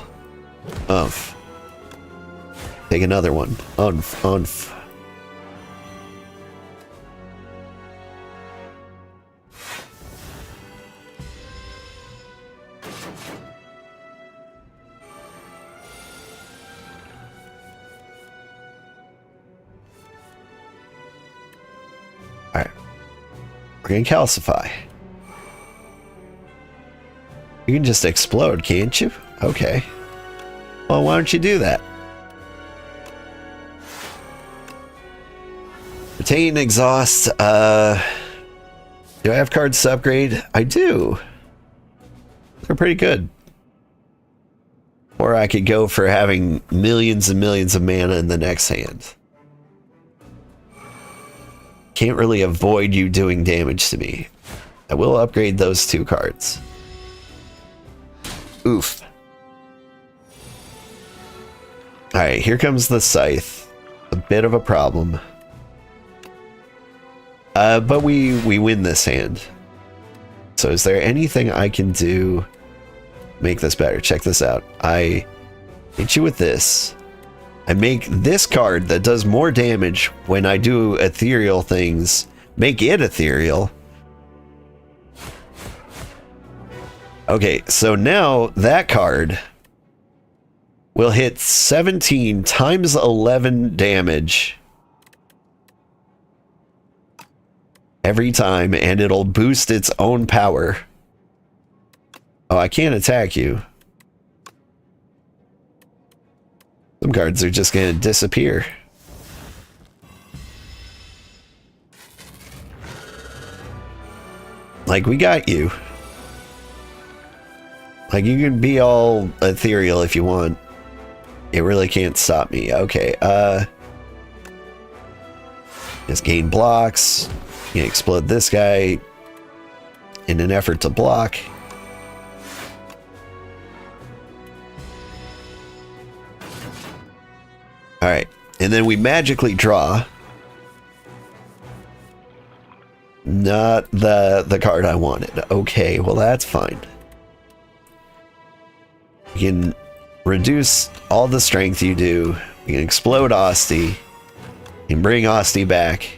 Umph. Take another one. Umph, umph. Alright. We're gonna calcify. You can just explode, can't you? Okay. Well, why don't you do that? Retain, exhaust. Do I have cards to upgrade? I do. They're pretty good. Or I could go for having millions and millions of mana in the next hand. Can't really avoid you doing damage to me. I will upgrade those 2 cards. Oof. Alright, here comes the Scythe. A bit of a problem. But we win this hand. So is there anything I can do to make this better? Check this out. I hit you with this. I make this card that does more damage when I do ethereal things. Make it ethereal. Okay, so now that card will hit 17 times 11 damage every time, and it'll boost its own power. Oh, I can't attack you. Some cards are just gonna disappear. Like, we got you. Like, you can be all ethereal if you want. It really can't stop me. Okay, just gain blocks. You can explode this guy in an effort to block. Alright, and then we magically draw. Not the card I wanted. Okay, well that's fine. You can reduce all the strength you do. You can explode Osty. You can bring Osty back.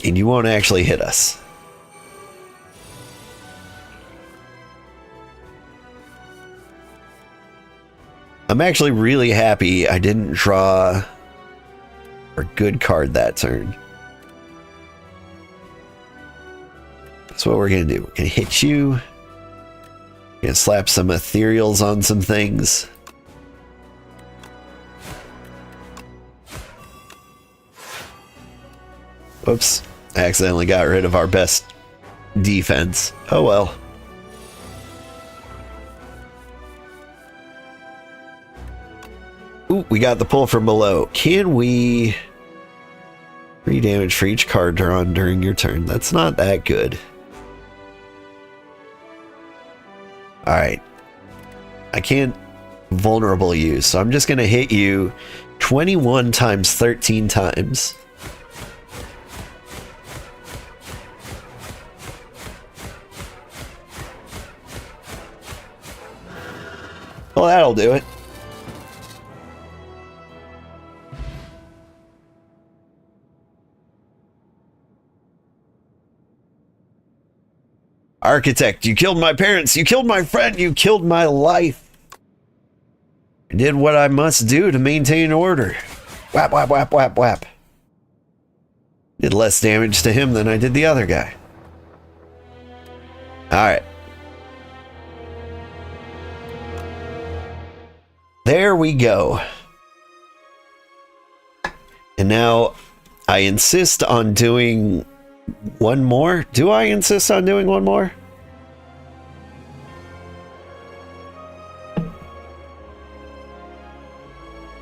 And you won't actually hit us. I'm actually really happy I didn't draw a good card that turn. That's what we're gonna do. We're gonna hit you. We're gonna slap some ethereals on some things. Whoops. I accidentally got rid of our best defense. Oh well. Ooh, we got the pull from below. Can we... 3 damage for each card drawn during your turn. That's not that good. Alright. I can't vulnerable you, so I'm just going to hit you 21 times 13 times. Well, that'll do it. Architect, you killed my parents, you killed my friend, you killed my life. I did what I must do to maintain order. Whap, whap, whap, whap, whap. Did less damage to him than I did the other guy. Alright. There we go. And now I insist on doing one more. Do I insist on doing one more?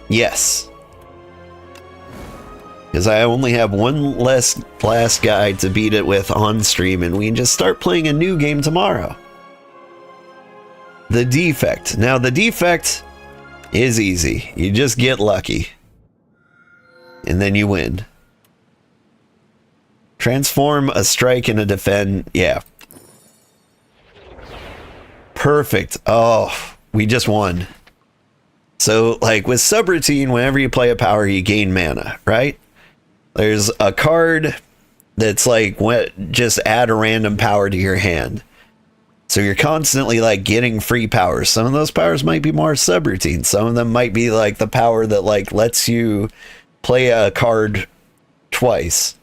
Yes. Because I only have one less last guy to beat it with on stream, and we can just start playing a new game tomorrow. The Defect. Now, the Defect is easy. You just get lucky. And then you win. Transform a strike and a defend. Yeah. Perfect. Oh, we just won. So, like, with subroutine, whenever you play a power, you gain mana, right? There's a card that's like, just add a random power to your hand. So you're constantly, like, getting free powers. Some of those powers might be more subroutine. Some of them might be, like, the power that, like, lets you play a card twice.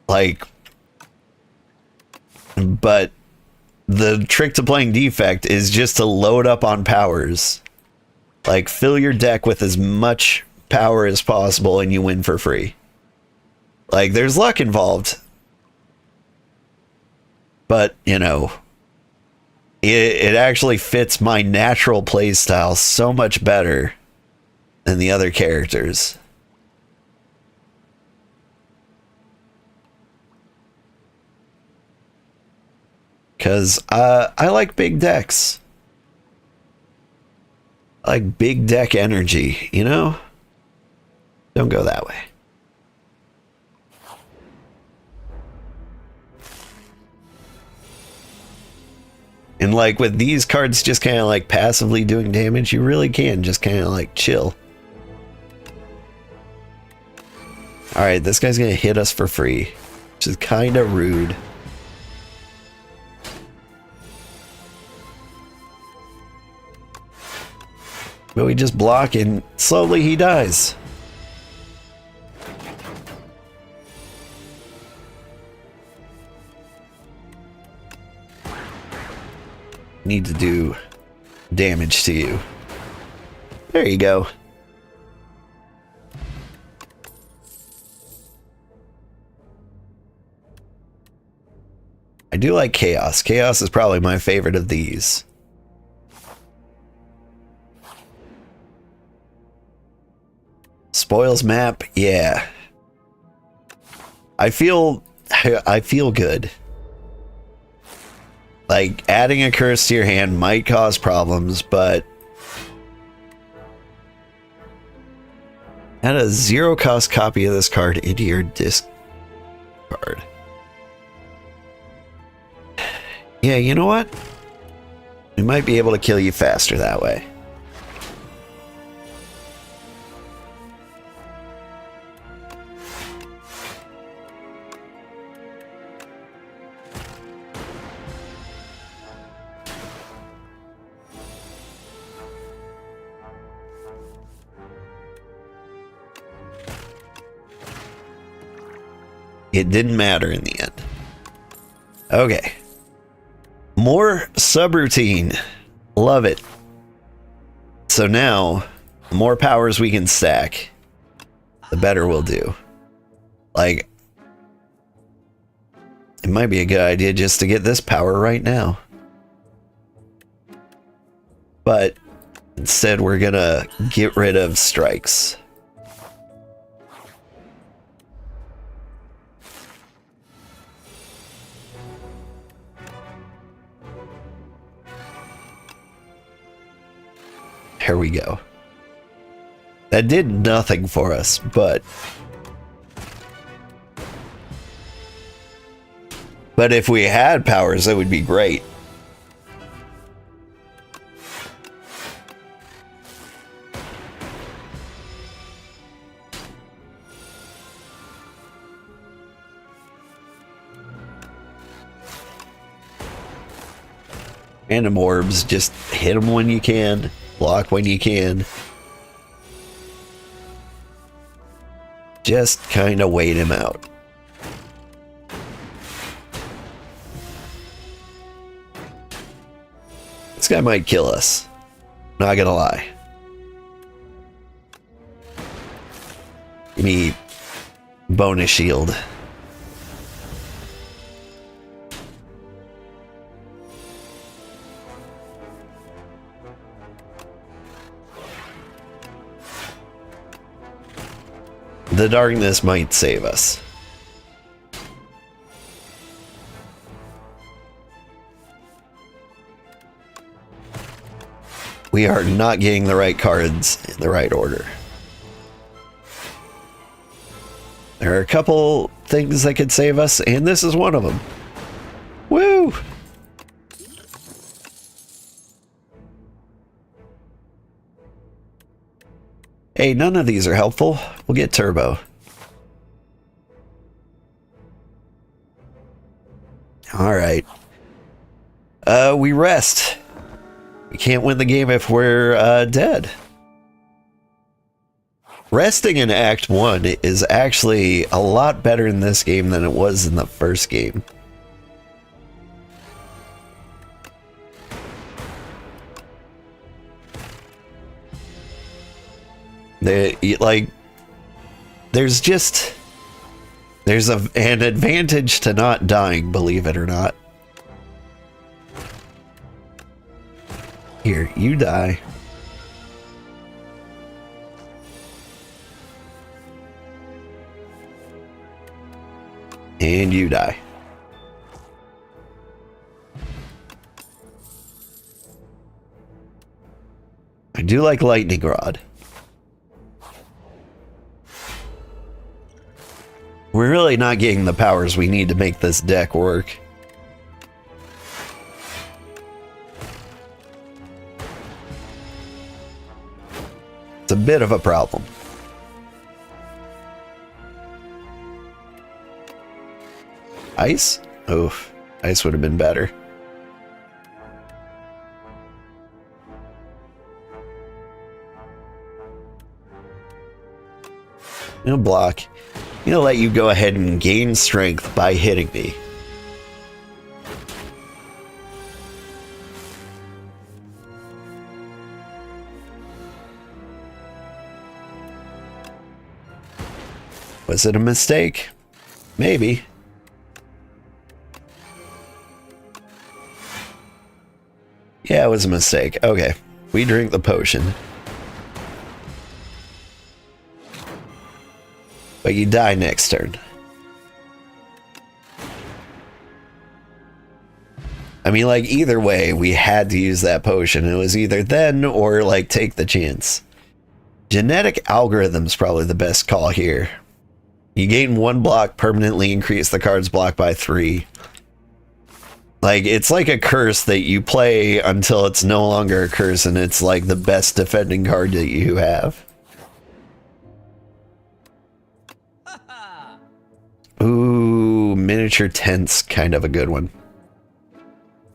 Like, but the trick to playing Defect is just to load up on powers. Like, fill your deck with as much power as possible and you win for free. Like, there's luck involved. But, you know, it actually fits my natural play style so much better than the other characters. Because I like big decks. I like big deck energy, you know? Don't go that way. And like with these cards just kind of like passively doing damage, you really can just kind of like chill. Alright, this guy's gonna hit us for free, which is kind of rude. But we just block and slowly he dies. Need to do damage to you. There you go. I do like Chaos. Chaos is probably my favorite of these. Spoils map, yeah. I feel good. Like, adding a curse to your hand might cause problems, but add a 0-cost copy of this card into your discard. Yeah, you know what? We might be able to kill you faster that way. It didn't matter in the end. Okay. More subroutine. Love it. So now, the more powers we can stack, the better we'll do. Like, it might be a good idea just to get this power right now. But instead, we're gonna get rid of strikes. Here we go. That did nothing for us, but if we had powers, that would be great. Random orbs, just hit them when you can. Block when you can. Just kind of wait him out. This guy might kill us. Not gonna lie. Give me bonus shield. The darkness might save us. We are not getting the right cards in the right order. There are a couple things that could save us, and this is one of them. Woo! Hey, none of these are helpful. We'll get turbo. Alright. We rest. We can't win the game if we're dead. Resting in Act 1 is actually a lot better in this game than it was in the first game. There's an advantage to not dying, believe it or not. Here, you die. And you die. I do like lightning rod. We're really not getting the powers we need to make this deck work. It's a bit of a problem. Ice? Oof. Ice would have been better. No block. I'm gonna let you go ahead and gain strength by hitting me. Was it a mistake? Maybe. Yeah, it was a mistake. Okay, we drink the potion. But you die next turn. I mean, like, either way, we had to use that potion. It was either then or, like, take the chance. Genetic algorithm's probably the best call here. You gain 1 block, permanently increase the card's block by 3. Like, it's like a curse that you play until it's no longer a curse, and it's like the best defending card that you have. Ooh, miniature tent's kind of a good one.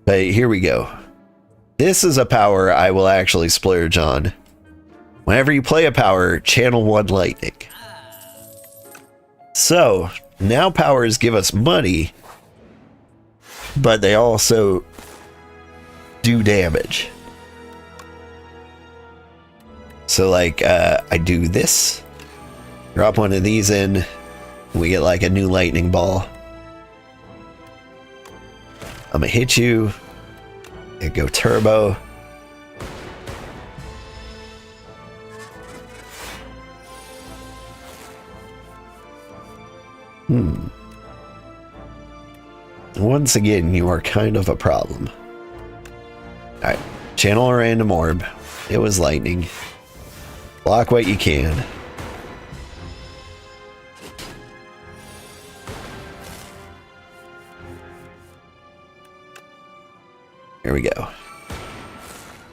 But here we go. This is a power I will actually splurge on. Whenever you play a power, channel 1 lightning. So, now powers give us money, but they also do damage. So, like, I do this, drop one of these in, we get like a new lightning ball. I'm gonna hit you and go turbo. Once again, you are kind of a problem. Alright, channel a random orb. It was lightning. Block what you can. Here we go.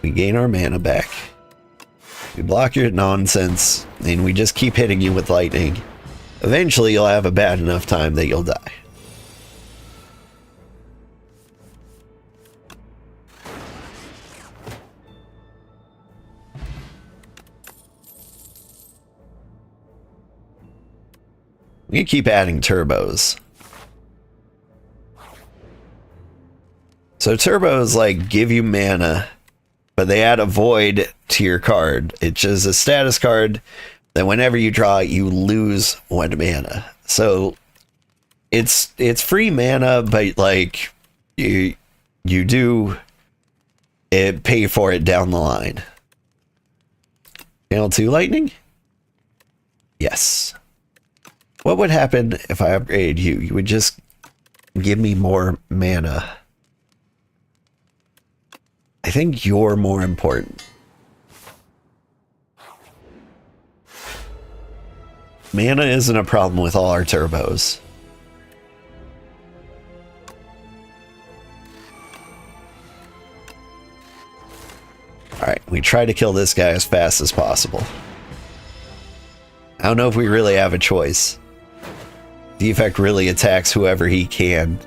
We gain our mana back. We block your nonsense, and we just keep hitting you with lightning. Eventually, you'll have a bad enough time that you'll die. We can keep adding turbos. So turbos like give you mana but they add a void to your card. It's just a status card that whenever you draw, you lose 1 mana. So it's free mana, but like you do pay for it down the line. Channel 2 lightning? Yes. What would happen if I upgraded you? You would just give me more mana. I think you're more important. Mana isn't a problem with all our turbos. Alright, we try to kill this guy as fast as possible. I don't know if we really have a choice. Defect really attacks whoever he can.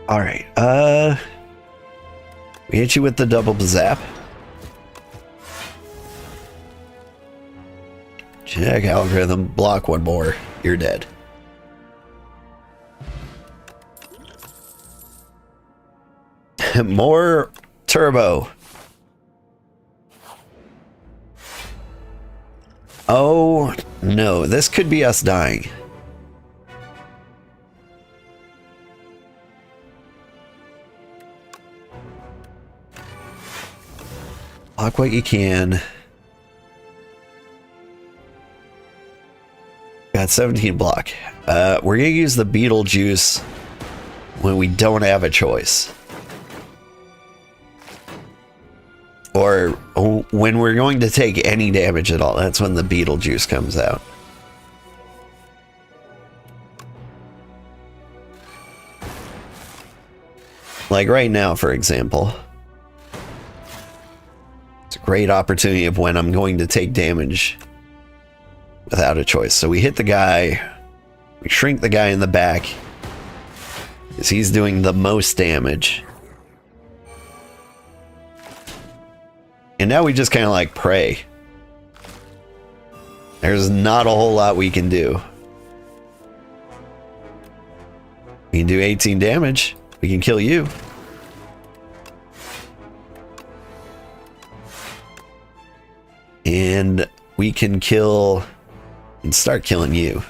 Alright, we hit you with the double zap. Check algorithm, block 1 more, you're dead. More turbo. Oh no, this could be us dying. Block what you can. Got 17 block. We're gonna use the Beetlejuice when we don't have a choice. Or when we're going to take any damage at all. That's when the Beetlejuice comes out. Like right now, for example. It's a great opportunity of when I'm going to take damage without a choice. So we hit the guy, we shrink the guy in the back because he's doing the most damage. And now we just kind of like pray. There's not a whole lot we can do. We can do 18 damage. We can kill you. And we can kill and start killing you.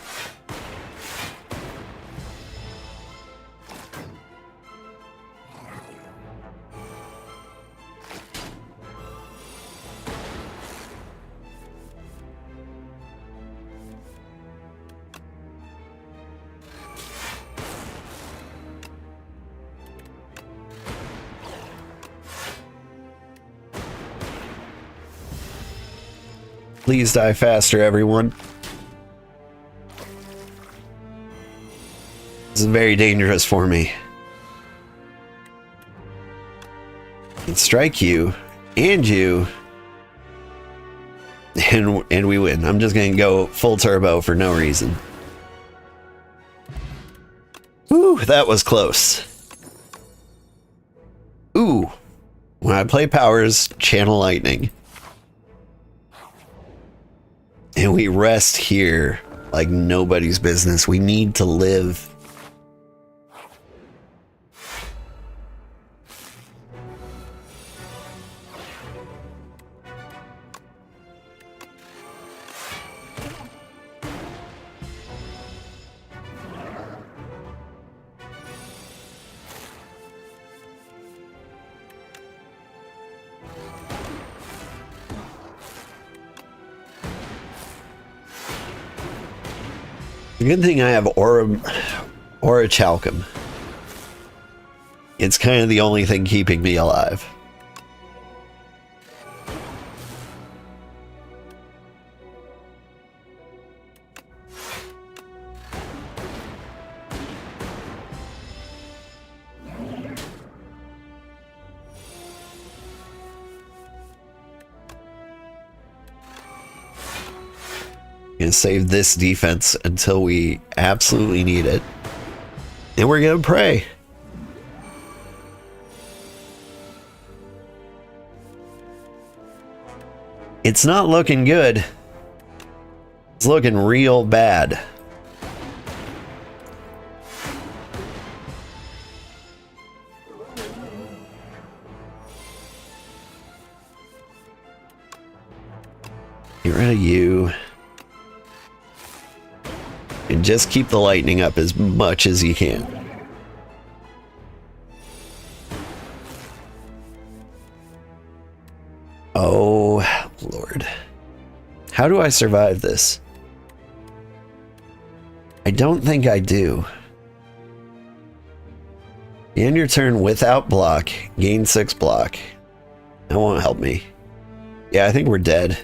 Please die faster, everyone. This is very dangerous for me. I can strike you and you, and we win. I'm just gonna go full turbo for no reason. Ooh, that was close. Ooh, when I play powers, channel lightning. And we rest here like nobody's business. We need to live. The good thing I have Aura Chalcum. It's kind of the only thing keeping me alive. Gonna save this defense until we absolutely need it. And we're gonna pray. It's not looking good. It's looking real bad. Get rid of you. And just keep the lightning up as much as you can. Oh, Lord. How do I survive this? I don't think I do. You end your turn without block. Gain 6 block. That won't help me. Yeah, I think we're dead.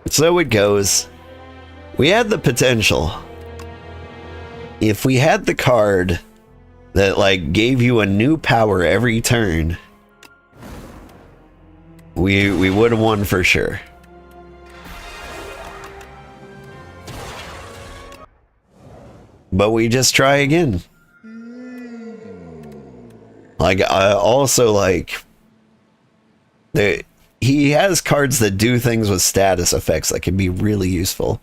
So it goes. We had the potential. If we had the card that like gave you a new power every turn, we would have won for sure. But we just try again. Like I also like he has cards that do things with status effects that can be really useful.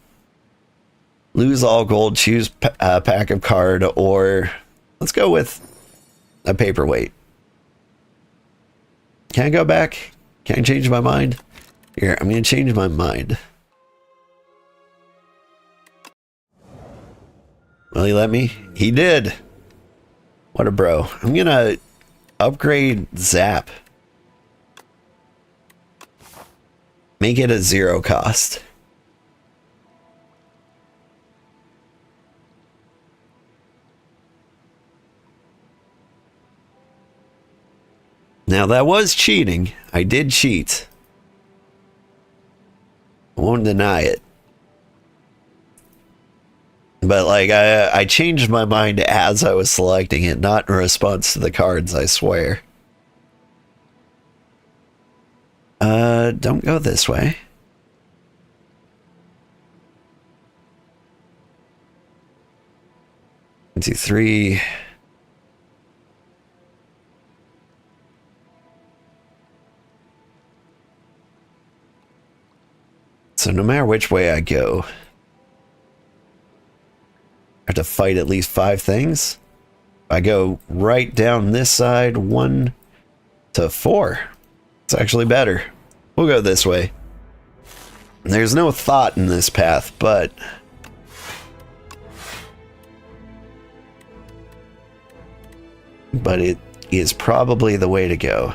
Lose all gold, choose a pack of card, or let's go with a paperweight. Can I go back? Can I change my mind? Here, I'm going to change my mind. Will he let me? He did. What a bro. I'm going to upgrade Zap. Make it a 0 cost. Now that was cheating. I did cheat. I won't deny it. But like I changed my mind as I was selecting it, not in response to the cards, I swear. Don't go this way. 1, 2, 3. So no matter which way I go, I have to fight at least 5 things. I go right down this side, 1 to 4. It's actually better. We'll go this way. There's no thought in this path, but it is probably the way to go.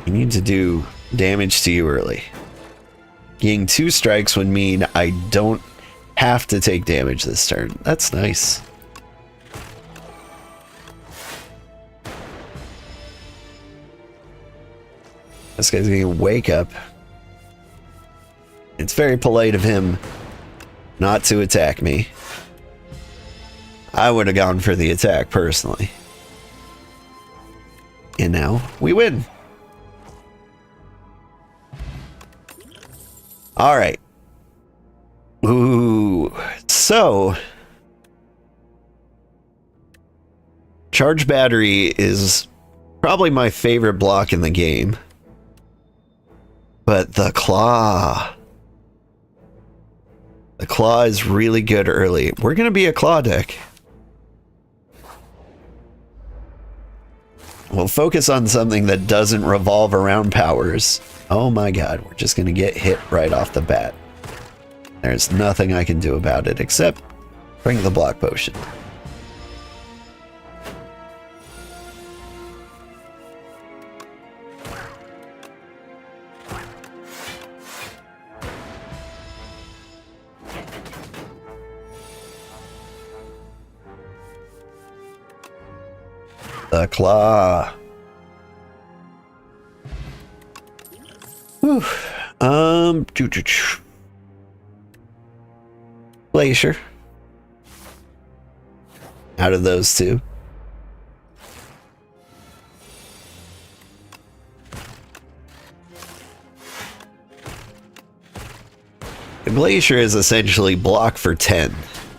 You need to do damage to you early. Getting 2 strikes would mean I don't have to take damage this turn. That's nice. This guy's gonna wake up. It's very polite of him not to attack me. I would have gone for the attack personally. And now we win. All right. Ooh. So, charge battery is probably my favorite block in the game. But the claw. The claw is really good early. We're going to be a claw deck. We'll focus on something that doesn't revolve around powers. Oh my god, we're just going to get hit right off the bat. There's nothing I can do about it except bring the block potion. The claw. Whew. Glacier. Out of those two. The Glacier is essentially block for 10.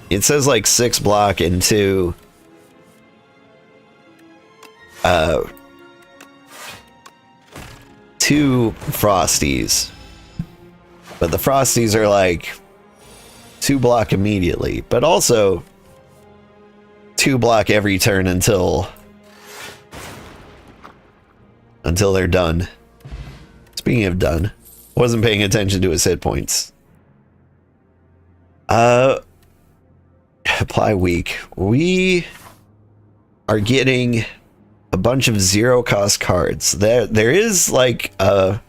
It says like 6 block into 2 Frosties. But the Frosties are like 2 block immediately, but also 2 block every turn until they're done. Speaking of done, wasn't paying attention to his hit points. Apply weak. We are getting a bunch of 0 cost cards. There is like a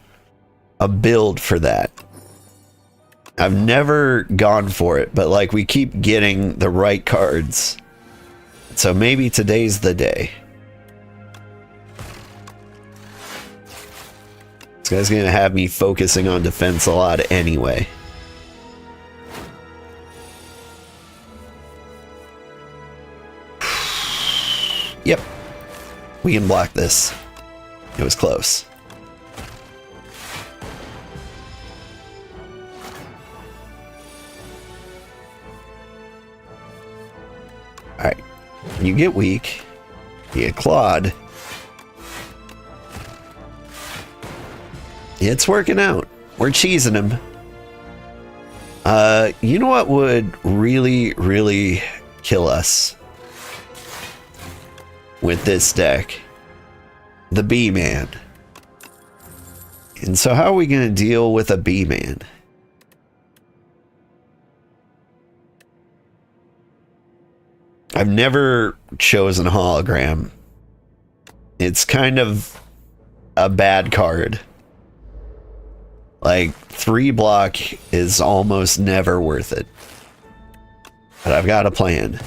build for that. I've never gone for it, but like we keep getting the right cards. So maybe today's the day. This guy's gonna have me focusing on defense a lot anyway. Yep. We can block this. It was close. Alright. You get weak. You get clawed. It's working out. We're cheesing him. You know what would really, really kill us with this deck? The B-Man. And so how are we going to deal with a B-Man? I've never chosen hologram. It's kind of a bad card. Like 3 block is almost never worth it. But I've got a plan.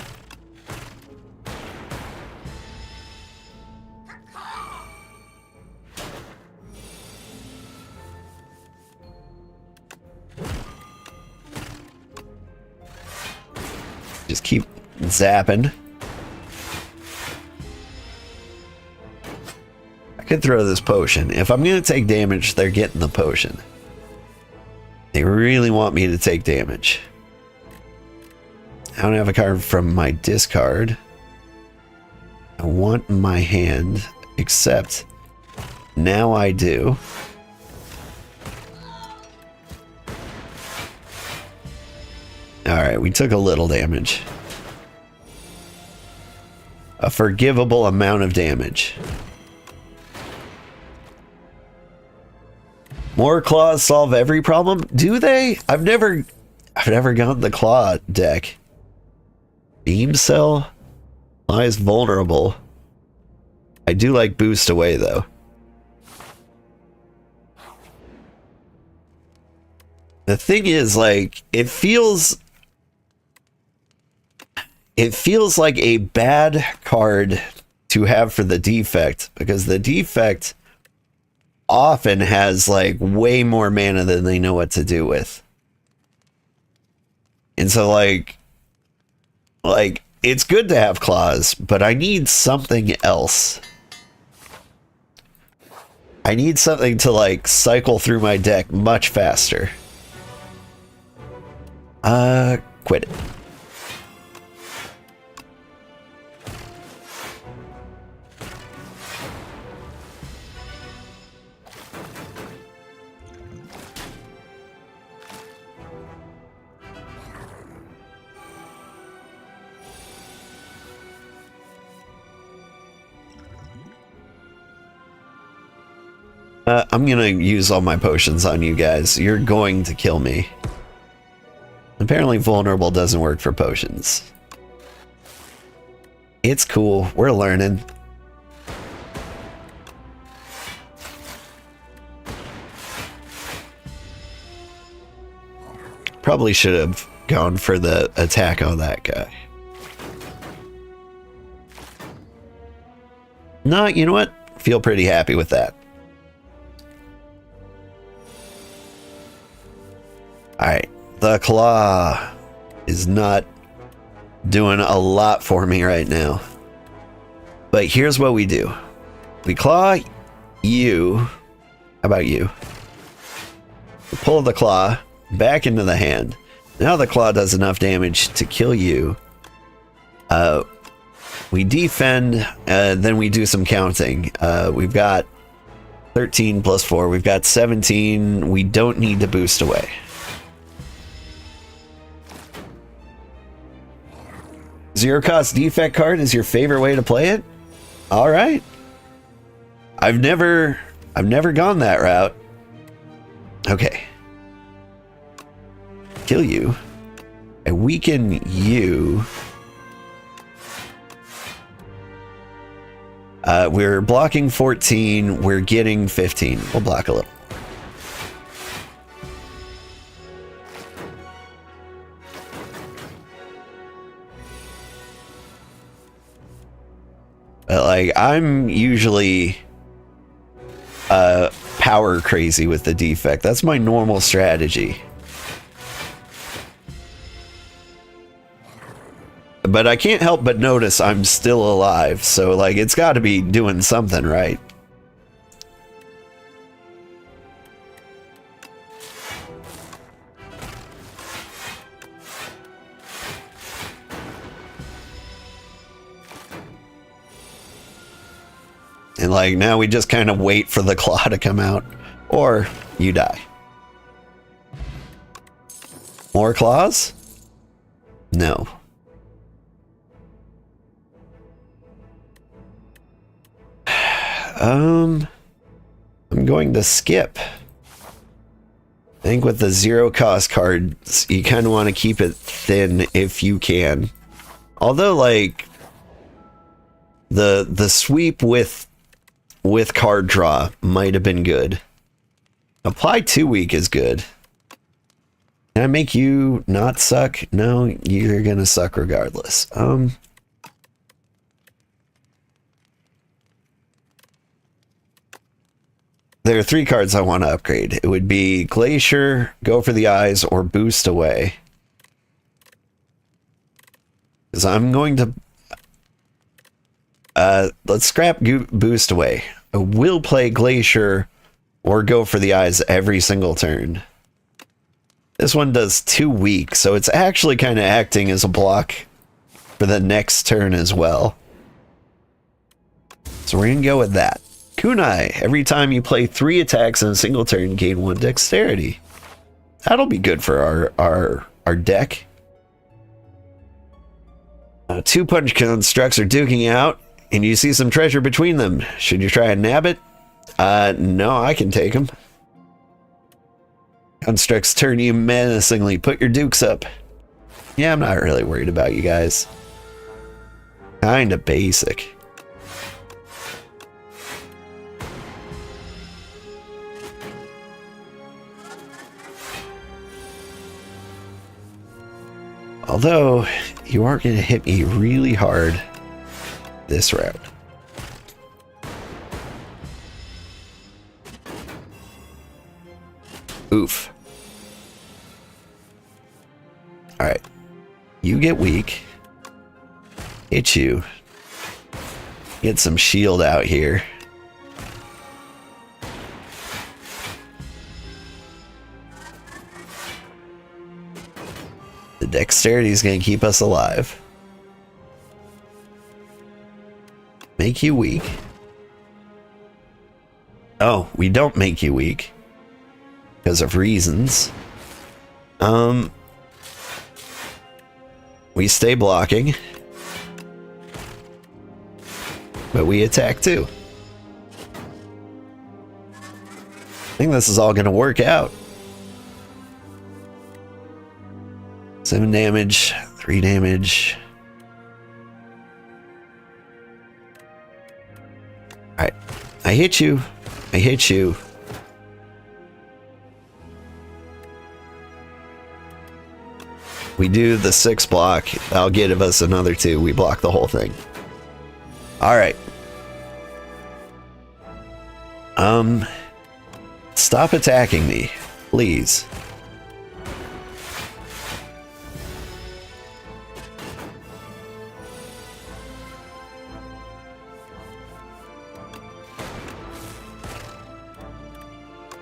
Just keep zapping. I could throw this potion. If I'm going to take damage, they're getting the potion. They really want me to take damage. I don't have a card from my discard. I want my hand, except now I do. Alright, we took a little damage. A forgivable amount of damage. More claws solve every problem? Do they? I've never gotten the claw deck. Beam cell? Claw is vulnerable. I do like boost away though. The thing is, like, it feels like a bad card to have for the Defect, because the Defect often has like way more mana than they know what to do with. And so like it's good to have claws, but I need something else. I need something to like cycle through my deck much faster. Quit it. I'm gonna use all my potions on you guys. You're going to kill me. Apparently vulnerable doesn't work for potions. It's cool. We're learning. Probably should have gone for the attack on that guy. No, you know what? Feel pretty happy with that. Alright, the claw is not doing a lot for me right now. But here's what we do. We claw you. How about you? We pull the claw back into the hand. Now the claw does enough damage to kill you. We defend, then we do some counting. We've got 13 plus 4. We've got 17. We don't need to boost away. Zero cost defect card is your favorite way to play it? All right. I've never gone that route. Okay. Kill you. I weaken you. We're blocking 14. We're getting 15. We'll block a little. But like, I'm usually power crazy with the defect. That's my normal strategy. But I can't help but notice I'm still alive, so like it's got to be doing something right. And like now we just kind of wait for the claw to come out, or you die. More claws? No. I'm going to skip. I think with the zero cost cards, you kind of want to keep it thin if you can. Although, like, the sweep with card draw might have been good. Apply 2 week is good. Can I make you not suck? No, you're gonna suck regardless. There are 3 cards I want to upgrade. It would be Glacier, Go for the Eyes, or Boost Away. Because I'm going to... let's scrap Boost Away. I will play Glacier or Go for the Eyes every single turn. This one does 2 weak, so it's actually kind of acting as a block for the next turn as well. So we're going to go with that. Kunai, every time you play 3 attacks in a single turn, gain 1 dexterity. That'll be good for our deck. 2 punch constructs are duking out, and you see some treasure between them. Should you try and nab it? No, I can take them. Constructs turn you menacingly. Put your dukes up. Yeah, I'm not really worried about you guys. Kinda basic. Although, you are going to hit me really hard this round. Oof. Alright. You get weak. Hit you. Get some shield out here. The dexterity is going to keep us alive. Make you weak. Oh, we don't make you weak. Because of reasons. We stay blocking. But we attack too. I think this is all going to work out. 7 damage, 3 damage. Alright. I hit you. I hit you. We do the 6 block. That'll give us another 2. We block the whole thing. Alright. Stop attacking me, please.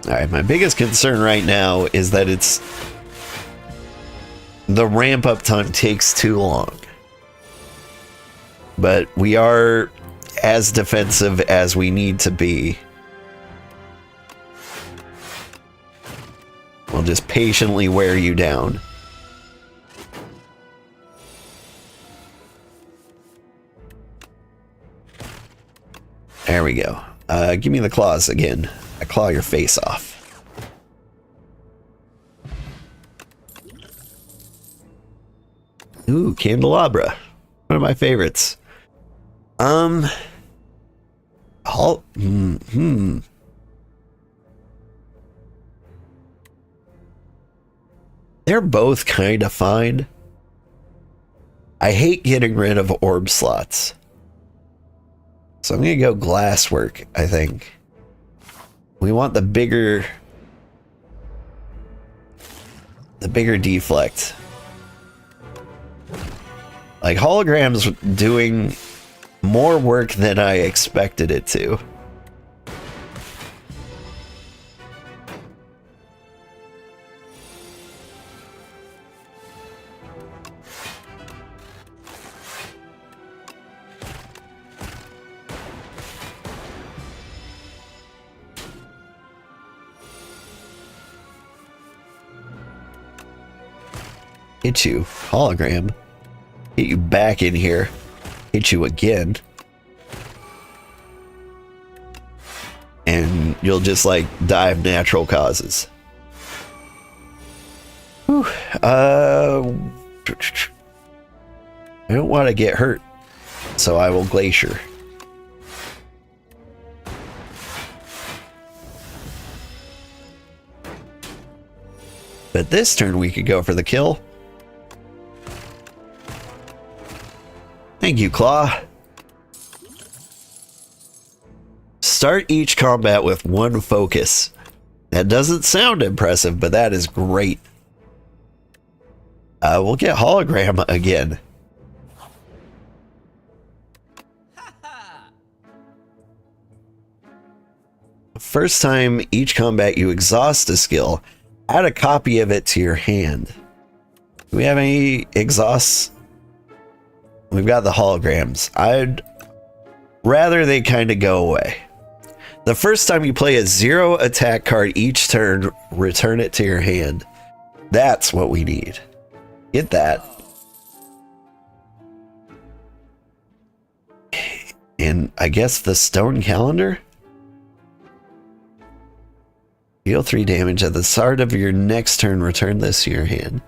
Alright, my biggest concern right now is that it's the ramp up time takes too long. But we are as defensive as we need to be. We'll just patiently wear you down. There we go. Give me the claws again. I claw your face off. Ooh, candelabra. One of my favorites. They're both kind of fine. I hate getting rid of orb slots. So I'm going to go glasswork, I think. We want the bigger deflect. Like, hologram's doing more work than I expected it to. Hit you, hologram. Get you back in here. Hit you again. And you'll just like die of natural causes. Whew. I don't want to get hurt, so I will glacier. But this turn we could go for the kill. Thank you, Claw. Start each combat with one focus. That doesn't sound impressive, but that is great. We'll get hologram again. First time each combat you exhaust a skill, add a copy of it to your hand. Do we have any exhausts? We've got the holograms. I'd rather they kind of go away. The first time you play a 0 attack card each turn, return it to your hand. That's what we need. Get that. And I guess the stone calendar? Deal 3 damage at the start of your next turn, return this to your hand.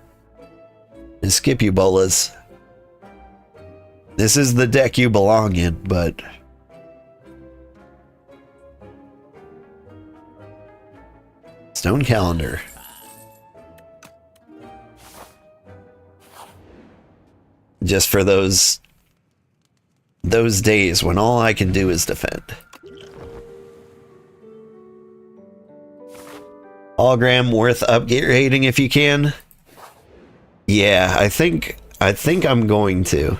And skip you, bolas. This is the deck you belong in, but... Stone calendar. Just for those days when all I can do is defend. Hologram worth upgrading if you can. Yeah, I think I'm going to.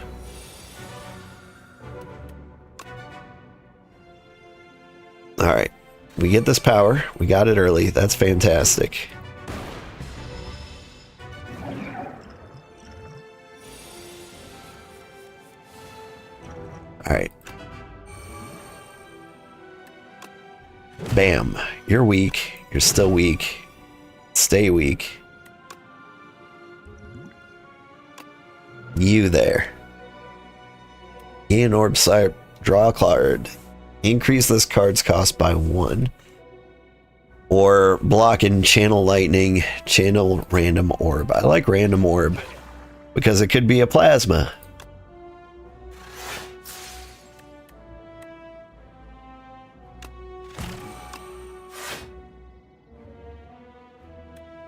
All right, we get this power. We got it early. That's fantastic. All right. Bam. You're weak. You're still weak. Stay weak. You there. Gain orb sight. Draw a card. Increase this card's cost by 1. Or block and channel lightning. Channel random orb. I like random orb because it could be a plasma.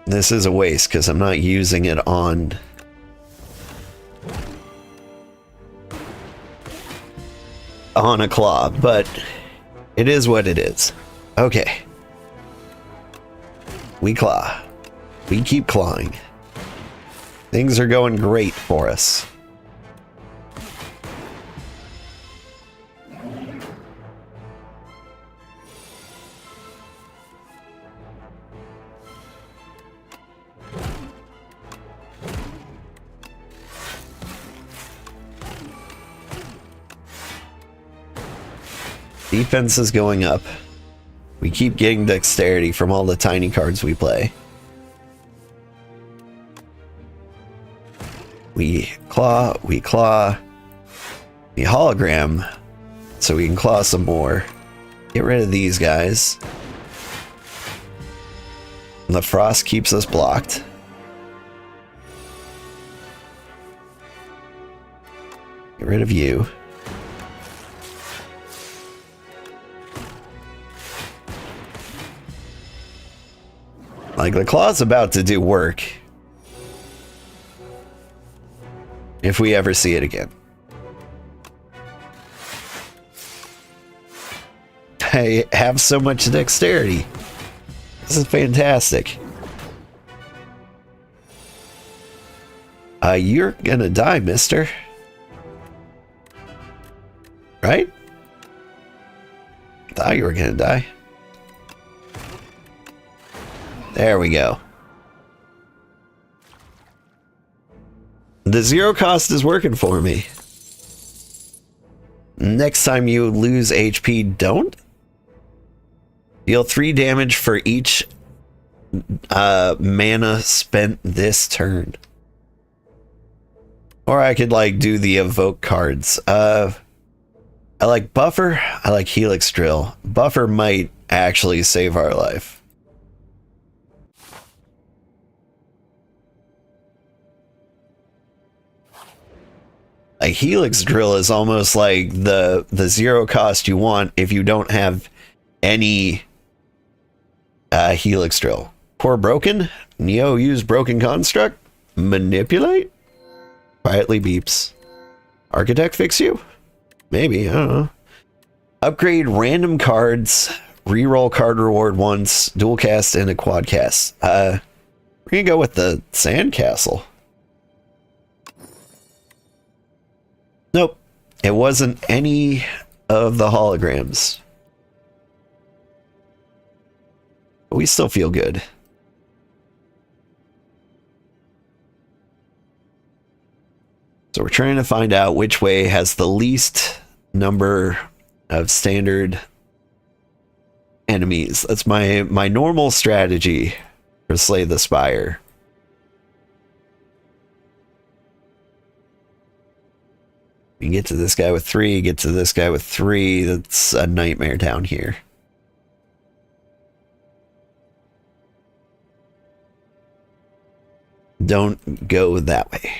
This is a waste because I'm not using it on a claw, but it is what it is. Okay. We claw. We keep clawing. Things are going great for us. Defense is going up. We keep getting dexterity from all the tiny cards we play. We claw, we hologram, so we can claw some more. Get rid of these guys. The frost keeps us blocked. Get rid of you. Like, the claw's about to do work. If we ever see it again. I have so much dexterity. This is fantastic. You're gonna die, mister. Right? Thought you were gonna die. There we go. The zero cost is working for me. Next time you lose HP, don't. Deal 3 damage for each mana spent this turn. Or I could like do the evoke cards. I like Buffer. I like Helix Drill. Buffer might actually save our life. Like, Helix Drill is almost like the zero cost you want if you don't have any Helix Drill. Core Broken. Neo use Broken Construct. Manipulate. Quietly beeps. Architect fix you? Maybe, I don't know. Upgrade random cards. Reroll card reward once. Dual cast and a quad cast. We're gonna go with the Sandcastle. Nope. It wasn't any of the holograms. But we still feel good. So we're trying to find out which way has the least number of standard enemies. That's my normal strategy for Slay the Spire. We can get to this guy with 3, get to this guy with 3. That's a nightmare down here. Don't go that way.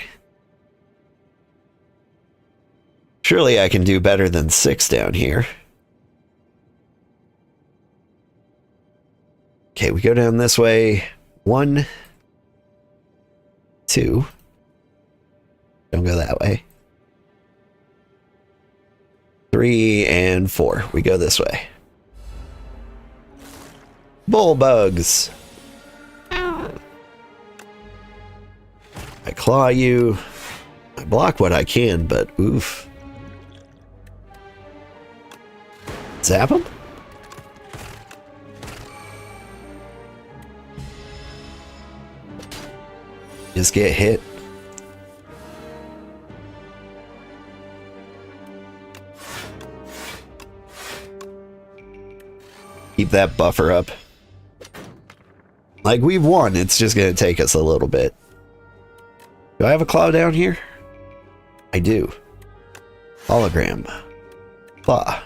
Surely I can do better than 6 down here. Okay, we go down this way. 1, 2. Don't go that way. 3 and 4. We go this way. Bull bugs. I claw you. I block what I can, but oof. Zap him? Just get hit. Keep that buffer up. Like, we've won, it's just gonna take us a little bit. Do I have a claw down here? I do. Hologram. Claw.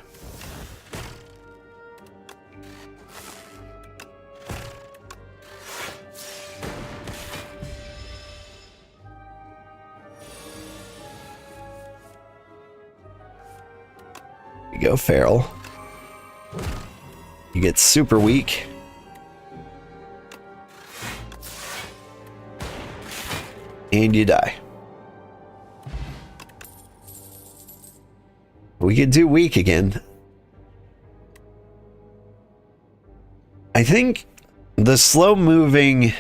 We go feral. You get super weak. And you die. We could do weak again. I think the slow moving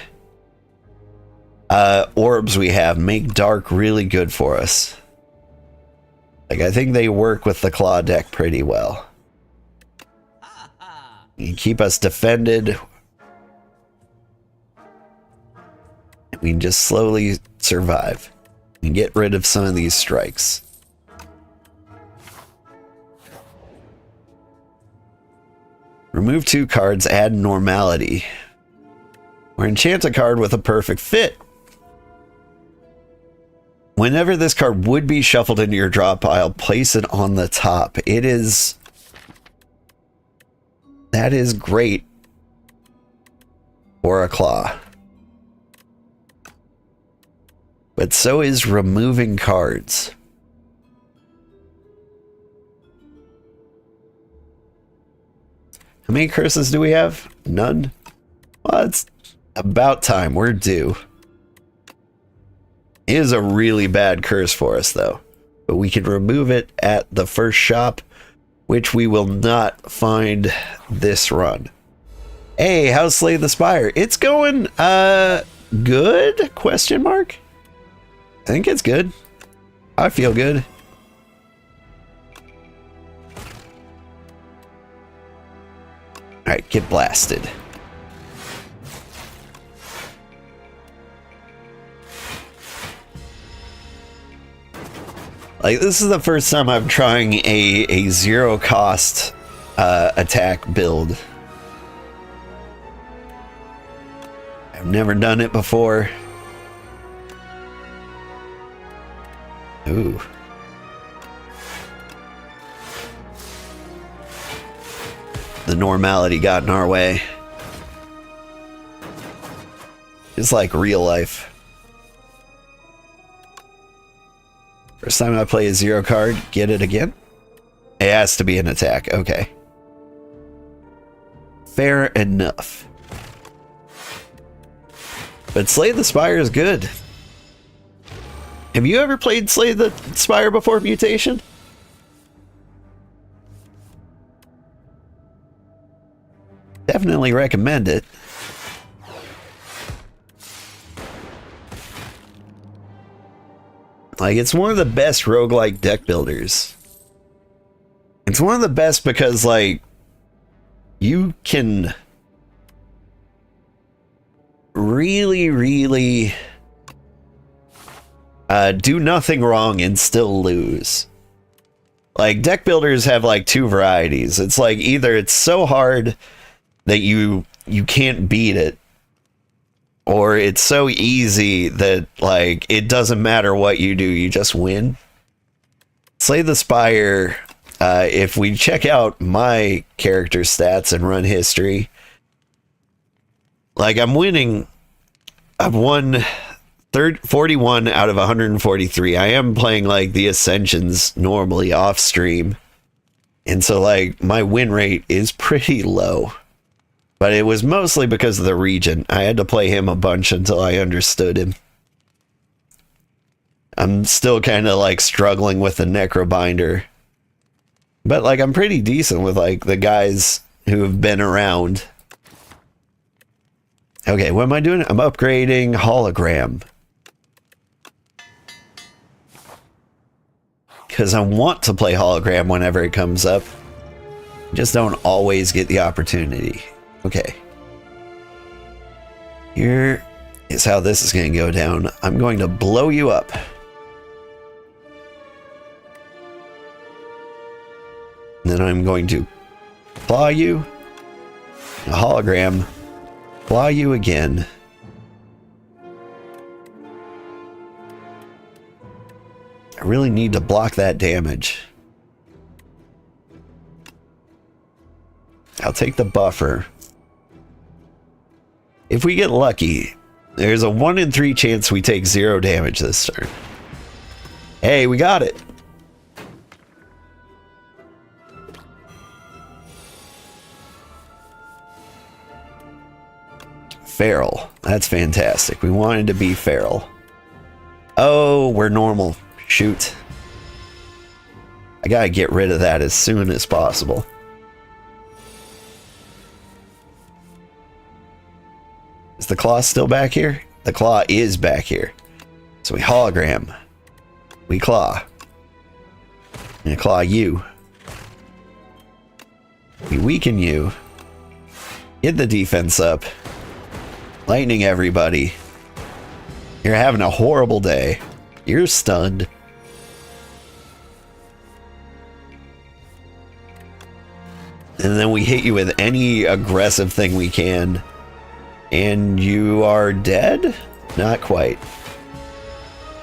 orbs we have make dark really good for us. Like, I think they work with the claw deck pretty well. You keep us defended. We can just slowly survive and get rid of some of these strikes. Remove 2 cards, add normality. Or enchant a card with a perfect fit. Whenever this card would be shuffled into your draw pile, place it on the top. It is... That is great for a claw. But so is removing cards. How many curses do we have? None? Well, it's about time. We're due. It is a really bad curse for us, though. But we can remove it at the first shop, which we will not find this run. Hey, how's Slay the Spire? It's going, good? Question mark? I think it's good. I feel good. Alright, get blasted. Like, this is the first time I'm trying a zero cost attack build. I've never done it before. Ooh. The normality got in our way. It's like real life. First time I play a zero card, get it again? It has to be an attack, okay. Fair enough. But Slay the Spire is good. Have you ever played Slay the Spire before mutation? Definitely recommend it. Like, it's one of the best roguelike deck builders. It's one of the best because, like, you can really do nothing wrong and still lose. Like, deck builders have like 2 varieties. It's like either it's so hard that you can't beat it, or it's so easy that like it doesn't matter what you do, you just win. Slay the Spire, if we check out my character stats and run history, like I'm winning. I've won 41 out of 143. I am playing like the Ascensions normally off stream, and so like my win rate is pretty low. But it was mostly because of the Regent. I had to play him a bunch until I understood him. I'm still kind of like struggling with the Necrobinder. But like I'm pretty decent with like the guys who have been around. Okay, what am I doing? I'm upgrading Hologram. Because I want to play Hologram whenever it comes up. Just don't always get the opportunity. Okay. Here is how this is going to go down. I'm going to blow you up. And then I'm going to claw you. A hologram. Claw you again. I really need to block that damage. I'll take the buffer. If we get lucky, there's a 1 in 3 chance we take 0 damage this turn. Hey, we got it. Feral. That's fantastic. We wanted to be feral. Oh, we're normal. Shoot. I gotta get rid of that as soon as possible. Is the claw still back here? The claw is back here. So we hologram. We claw. And claw you. We weaken you. Get the defense up. Lightning everybody. You're having a horrible day. You're stunned. And then we hit you with any aggressive thing we can. And you are dead? Not quite.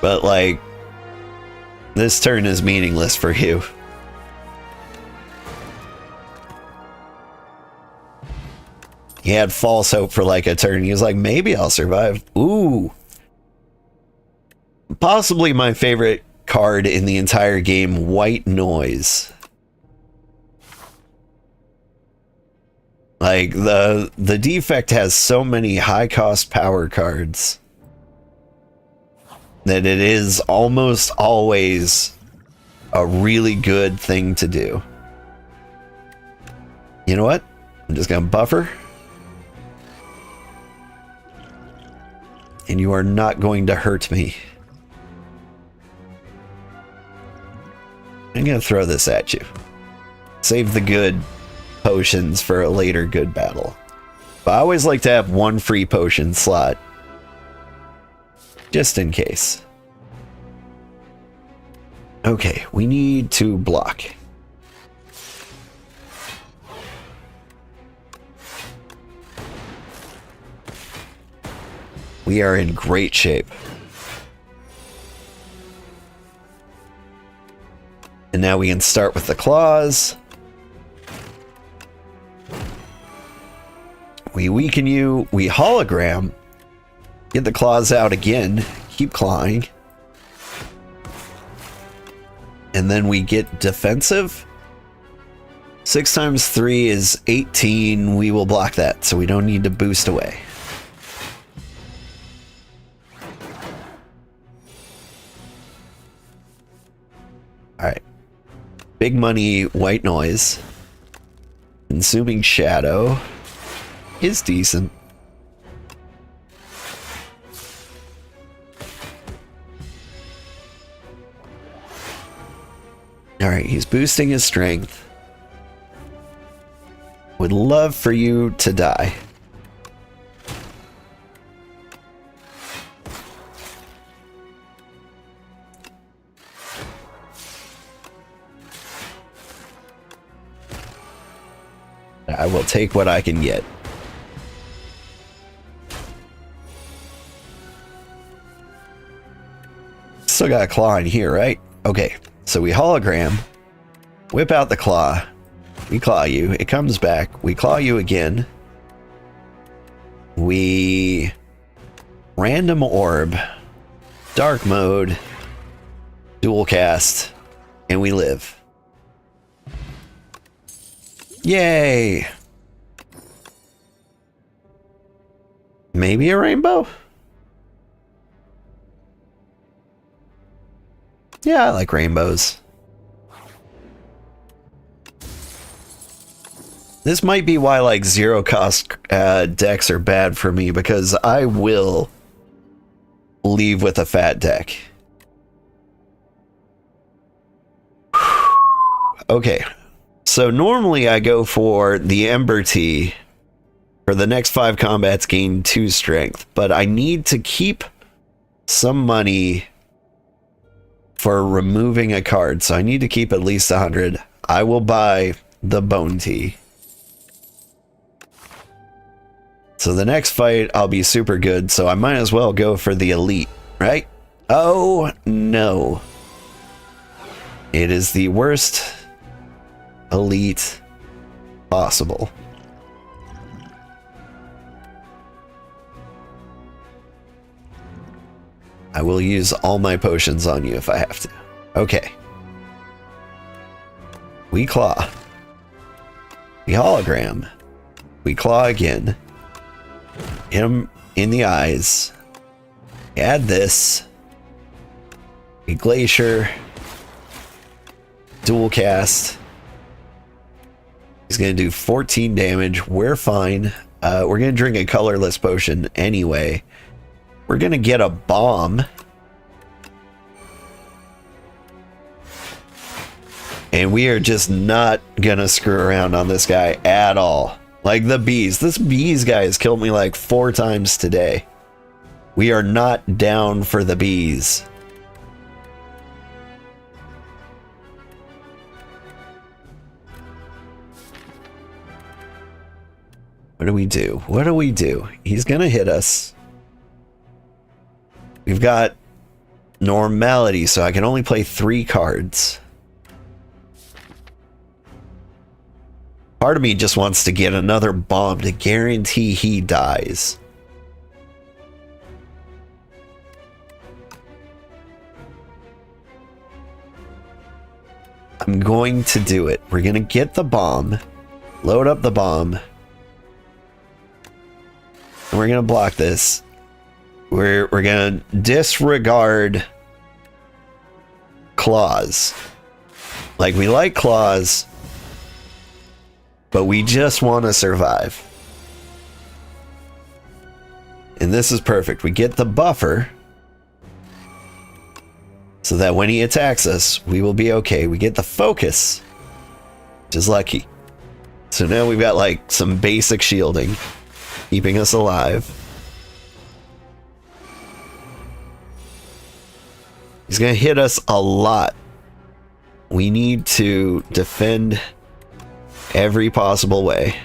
But like, this turn is meaningless for you. He had false hope for like a turn. He was like, maybe I'll survive. Ooh. Possibly my favorite card in the entire game, White Noise. Like, the Defect has so many high-cost power cards that it is almost always a really good thing to do. You know what? I'm just gonna buffer. And you are not going to hurt me. I'm gonna throw this at you. Save the good potions for a later good battle. But I always like to have one free potion slot. Just in case. Okay, we need to block. We are in great shape. And now we can start with the claws. We weaken you, we hologram, get the claws out again, keep clawing. And then we get defensive. 6 times 3 is 18, we will block that, so we don't need to boost away. Alright. Big money, White Noise. Consuming Shadow is decent. Alright, he's boosting his strength. Would love for you to die. I will take what I can get. Still got a claw in here, right? Okay, so we hologram, whip out the claw, we claw you, it comes back, we claw you again, we random orb, dark mode, dual cast, and we live. Yay! Maybe a rainbow? Yeah, I like rainbows. This might be why like zero cost decks are bad for me, because I will leave with a fat deck. Okay. So normally I go for the Ember Tea. For the next 5 combats gain 2 strength, but I need to keep some money for removing a card, so I need to keep at least 100. I will buy the Bone Tea. So the next fight I'll be super good, so I might as well go for the Elite, right? Oh no. It is the worst Elite possible. I will use all my potions on you if I have to. Okay. We claw. We hologram. We claw again. Hit him in the eyes. Add this. We glacier. Dual cast. He's going to do 14 damage. We're fine. We're going to drink a colorless potion anyway. We're going to get a bomb. And we are just not going to screw around on this guy at all. Like the bees. This bees guy has killed me like 4 times today. We are not down for the bees. What do we do? What do we do? He's gonna hit us. We've got normality, so I can only play 3 cards. Part of me just wants to get another bomb to guarantee he dies. I'm going to do it. We're gonna get the bomb, load up the bomb, and we're gonna block this. We're gonna disregard claws. Like, we like claws, but we just want to survive. And this is perfect. We get the buffer so that when he attacks us, we will be okay. We get the focus, which is lucky. So now we've got like some basic shielding, keeping us alive. He's gonna hit us a lot. We need to defend every possible way.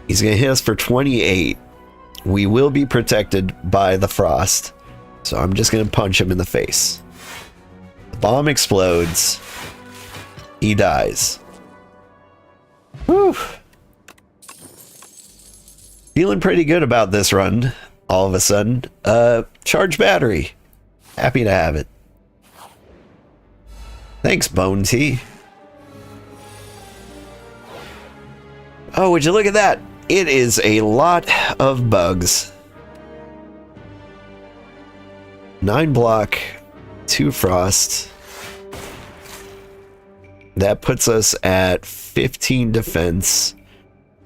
He's gonna hit us for 28. We will be protected by the frost, so I'm just gonna punch him in the face. The bomb explodes. He dies. Whew. Feeling pretty good about this run. All of a sudden, charge battery. Happy to have it. Thanks, Bone Tea. Oh, would you look at that? It is a lot of bugs. 9 block, 2 frost. That puts us at 15 defense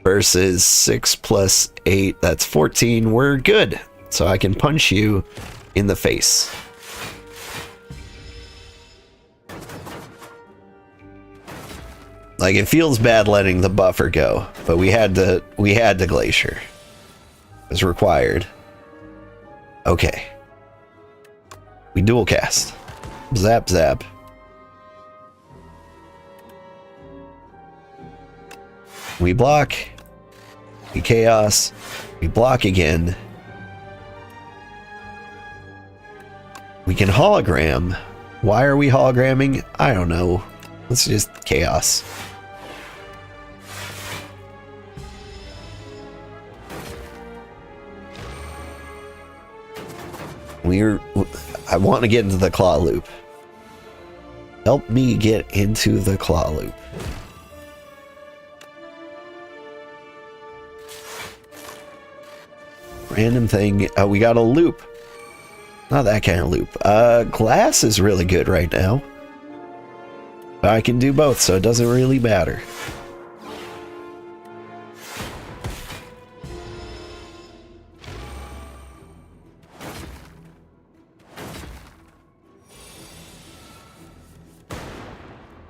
versus 6 plus 8. That's 14. We're good. So I can punch you in the face. Like, it feels bad letting the buffer go, but we had to glacier. It was required. Okay. We dual cast. Zap zap. We block. We chaos. We block again. We can hologram. Why are we hologramming? I don't know. Let's just chaos. I want to get into the claw loop. Help me get into the claw loop. Random thing. Oh, we got a loop. Not that kind of loop. Glass is really good right now. But I can do both, so it doesn't really matter.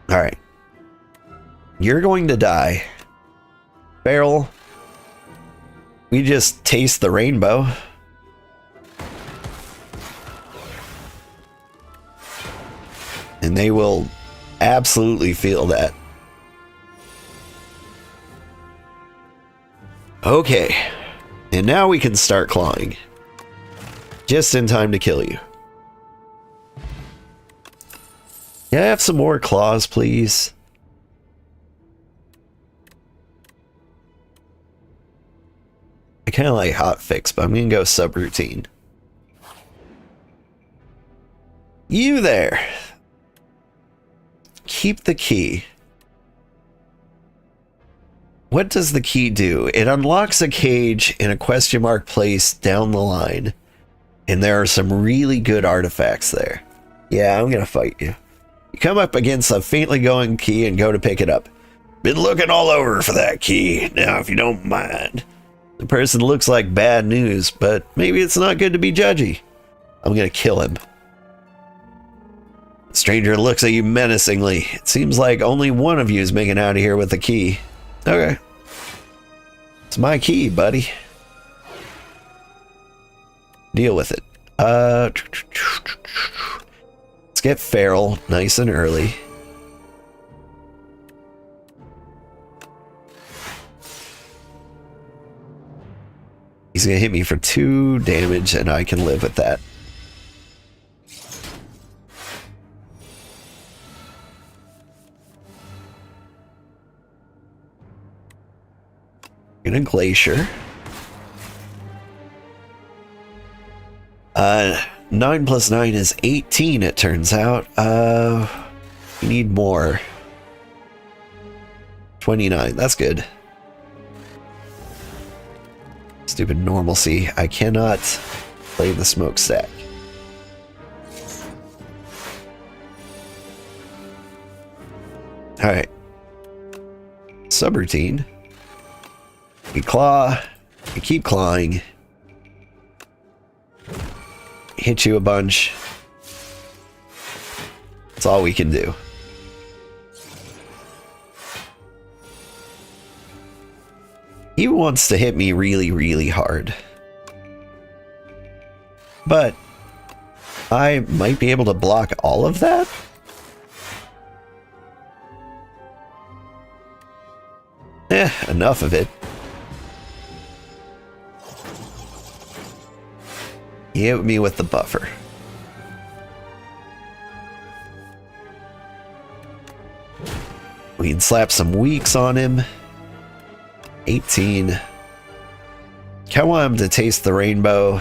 Alright. You're going to die. Barrel. We just taste the rainbow. And they will absolutely feel that. Okay. And now we can start clawing. Just in time to kill you. Can I have some more claws, please? I kind of like hot fix, but I'm going to go subroutine. You there. Keep the key. What does the key do? It unlocks a cage in a question mark place down the line. And there are some really good artifacts there. Yeah, I'm going to fight you. You come up against a faintly glowing key and go to pick it up. Been looking all over for that key. Now, if you don't mind. The person looks like bad news, but maybe it's not good to be judgy. I'm going to kill him. The stranger looks at you menacingly. It seems like only one of you is making out of here with the key. Okay. It's my key, buddy. Deal with it. Let's get feral nice and early. He's gonna hit me for 2 damage, and I can live with that. Gonna Glacier. 9 plus 9 is 18, it turns out. We need more. 29, that's good. Stupid normalcy. I cannot play the smokestack. Alright. Subroutine. We claw. We keep clawing. Hit you a bunch. That's all we can do. He wants to hit me really, really hard. But I might be able to block all of that? Enough of it. He hit me with the buffer. We can slap some weaks on him. 18. I want him to taste the rainbow.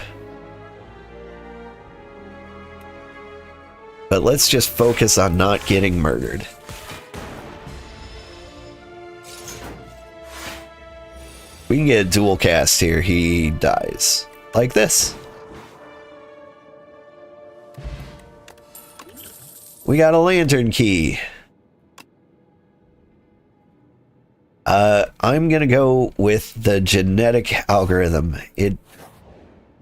But let's just focus on not getting murdered. We can get a dual cast here. He dies. Like this. We got a lantern key. I'm gonna go with the genetic algorithm. It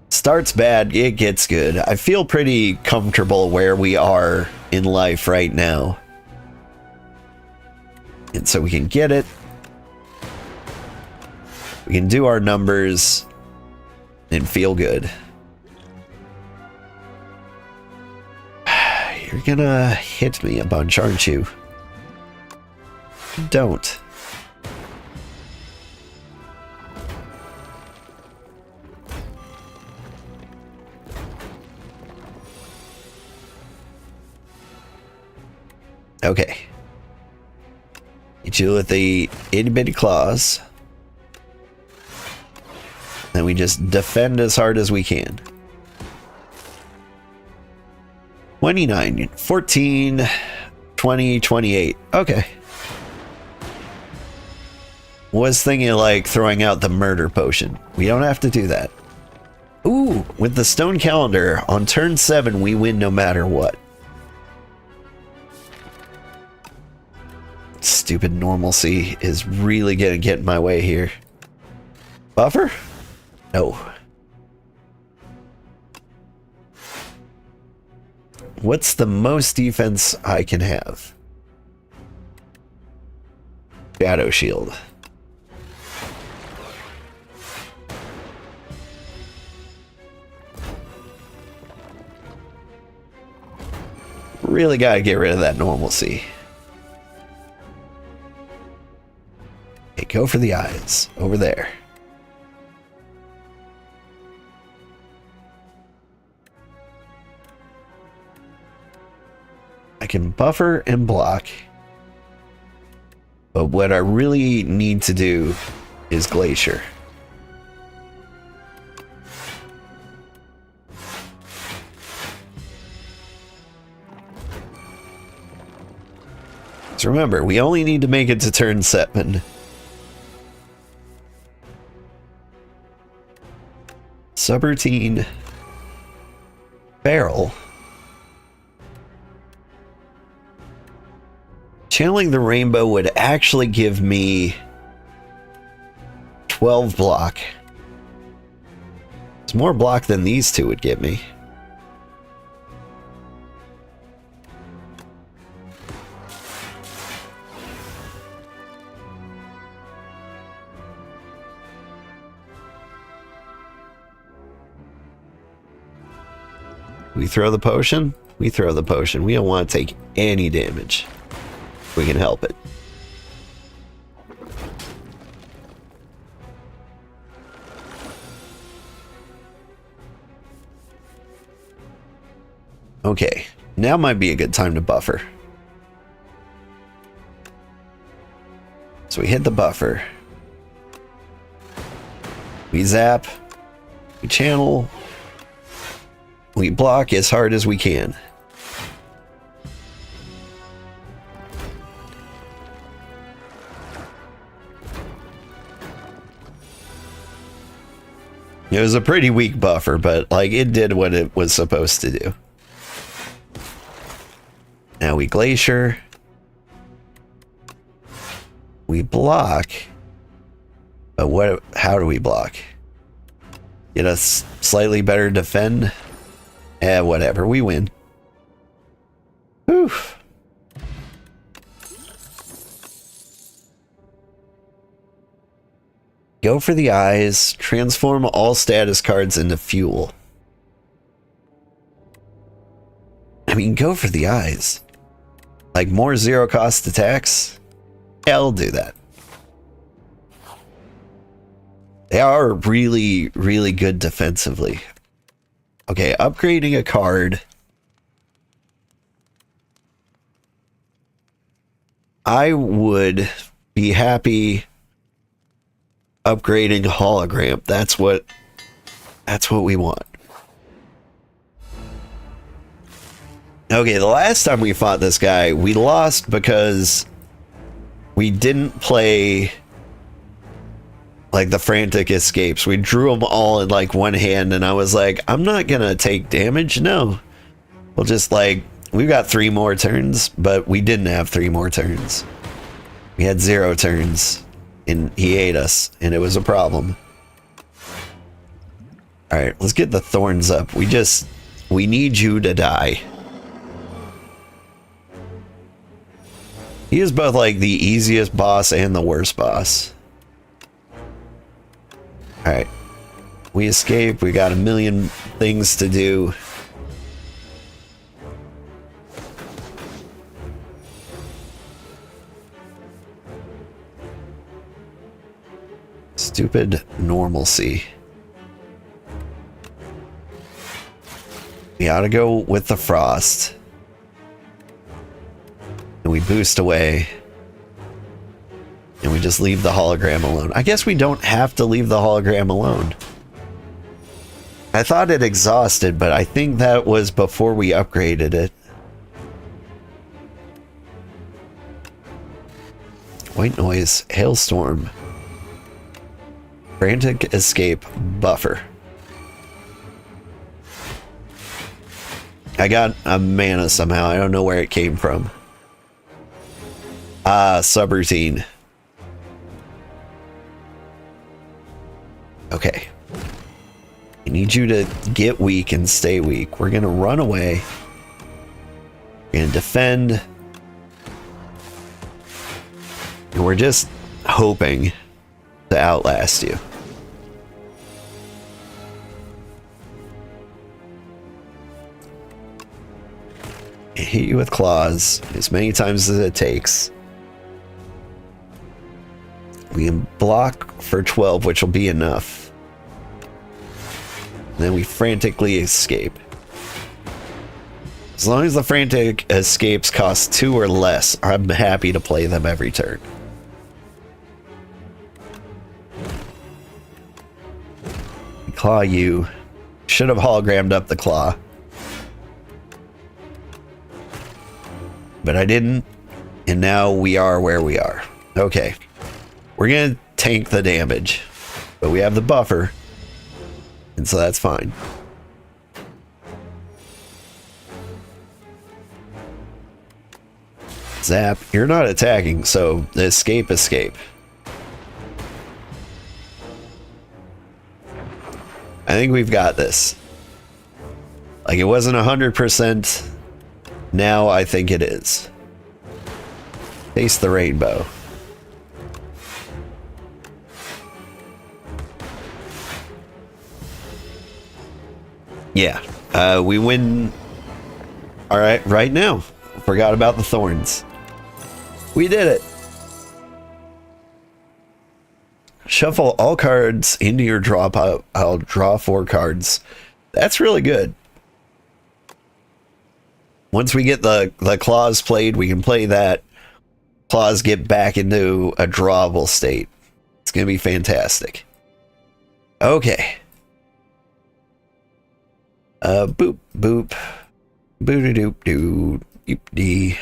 starts bad, it gets good. I feel pretty comfortable where we are in life right now. And so we can get it. We can do our numbers and feel good. You're gonna hit me a bunch, aren't you? Don't. Okay. Hit you with the itty bitty claws. Then we just defend as hard as we can. 29, 14, 20, 28. Okay. Was thinking like throwing out the murder potion. We don't have to do that. Ooh, with the stone calendar, on turn 7, we win no matter what. Stupid normalcy is really gonna get in my way here. Buffer? No. What's the most defense I can have? Shadow Shield. Really gotta get rid of that normalcy. Okay, go for the eyes. Over there. I can buffer and block. But what I really need to do is Glacier. So remember, we only need to make it to turn 7. Subroutine. Barrel. Channeling the rainbow would actually give me 12 block. It's more block than these two would give me. We throw the potion? We throw the potion. We don't want to take any damage. We can help it. Okay, now might be a good time to buffer. So we hit the buffer. We zap. We channel. We block as hard as we can. It was a pretty weak buffer, but like it did what it was supposed to do. Now we glacier. We block. But how do we block? Get us slightly better defend? Whatever, we win. Oof. Go for the eyes. Transform all status cards into fuel. I mean, go for the eyes. Like more zero cost attacks? Yeah, I'll do that. They are really, really good defensively. Okay, upgrading a card. I would be happy upgrading hologram. That's what we want. Okay, the last time we fought this guy, we lost because we didn't play like the frantic escapes. We drew them all in like one hand, and I was like, I'm not gonna take damage. No, we'll just like, we've got 3 more turns, but we didn't have 3 more turns. We had 0 turns, and he ate us, and it was a problem. All right, let's get the thorns up. We need you to die. He is both like the easiest boss and the worst boss. Alright. We escape. We got a million things to do. Stupid normalcy. We ought to go with the frost. And we boost away. And we just leave the hologram alone. I guess we don't have to leave the hologram alone. I thought it exhausted, but I think that was before we upgraded it. White noise, hailstorm. Frantic escape, buffer. I got a mana somehow. I don't know where it came from. Subroutine. Okay. I need you to get weak and stay weak. We're gonna run away. We're gonna defend. And we're just hoping to outlast you. Hit you with claws as many times as it takes. We can block for 12, which will be enough. And then we frantically escape. As long as the frantic escapes cost 2 or less, I'm happy to play them every turn. Claw you. Should have hologrammed up the claw. But I didn't, and now we are where we are. Okay. We're gonna tank the damage, but we have the buffer, and so that's fine. Zap, you're not attacking, so the escape. I think we've got this. Like, it wasn't 100%. Now I think it is. Face the rainbow. Yeah, we win. All right now. Forgot about the thorns. We did it. Shuffle all cards into your draw pile. I'll draw 4 cards. That's really good. once we get the claws played, we can play that. Claws get back into a drawable state. It's going to be fantastic. Okay. Boop, boop. Boo-doo-doop, doo. Doop-dee.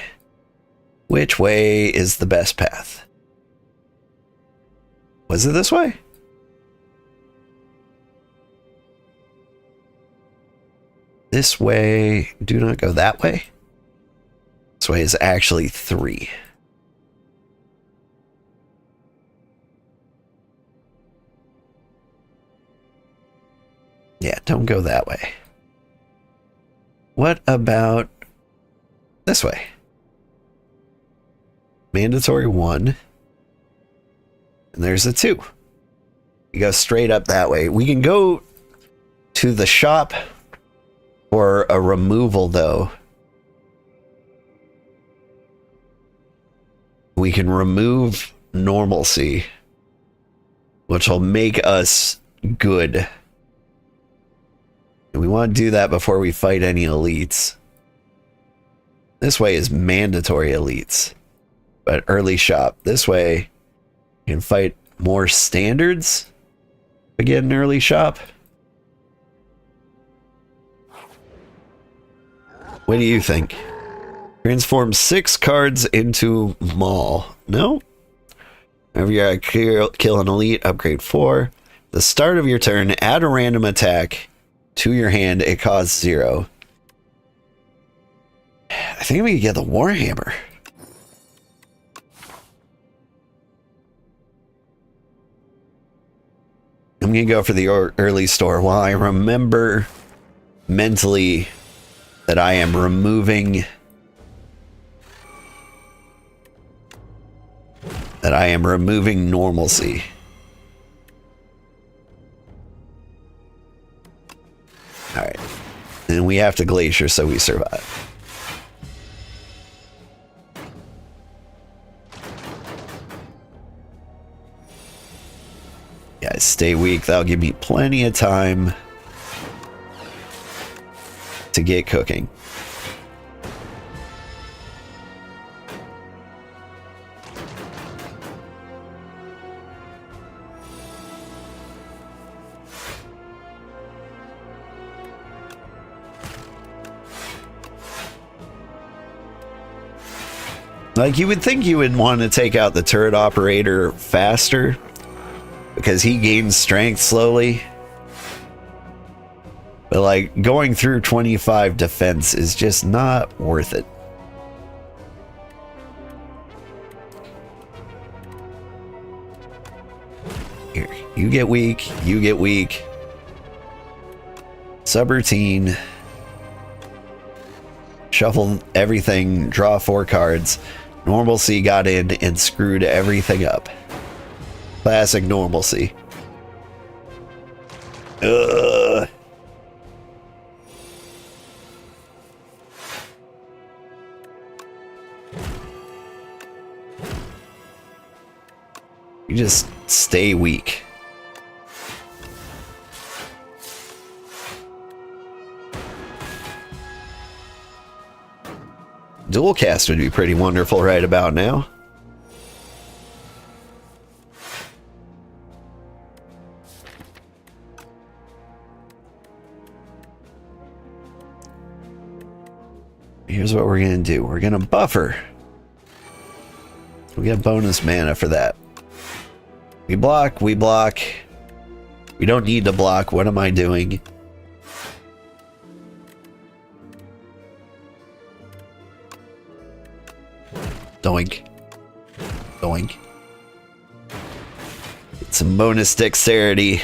Which way is the best path? Was it this way? This way. Do not go that way. This way is actually 3. Yeah, don't go that way. What about this way? Mandatory 1. And there's a 2. You go straight up that way. We can go to the shop for a removal, though. We can remove normalcy, which will make us good. And we want to do that before we fight any elites. This way is mandatory elites. But early shop. This way, you can fight more standards. Again, an early shop. What do you think? Transform 6 cards into Maul. No? Whenever you kill an elite, upgrade 4. The start of your turn, add a random attack to your hand. It costs 0. I think we can get the Warhammer. I'm going to go for the early store while I remember mentally that I am removing normalcy. All right. And we have to glacier so we survive. Yeah, stay weak. That'll give me plenty of time to get cooking. Like, you would think you would want to take out the turret operator faster, because he gains strength slowly. But like, going through 25 defense is just not worth it. Here, you get weak, you get weak. Subroutine. Shuffle everything, draw 4 cards. Normalcy got in and screwed everything up. Classic normalcy. Ugh. You just stay weak. Dual cast would be pretty wonderful right about now. Here's what we're going to do. We're going to buffer. We get bonus mana for that. We block, we block. We don't need to block. What am I doing? Doink. Doink. Get some bonus dexterity.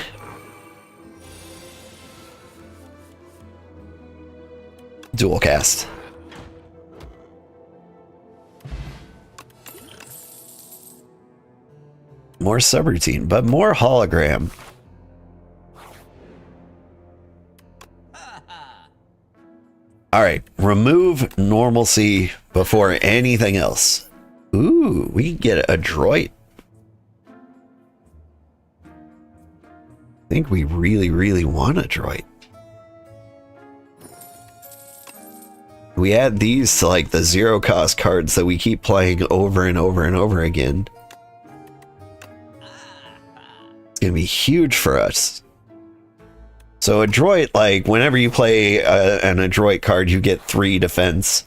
Dual cast. More subroutine, but more hologram. Alright, remove normalcy before anything else. Ooh, we can get a droid. I think we really, really want a droid. We add these to like the 0 cost cards that we keep playing over and over and over again. It's gonna be huge for us. So adroit, like whenever you play an adroit card, you get 3 defense.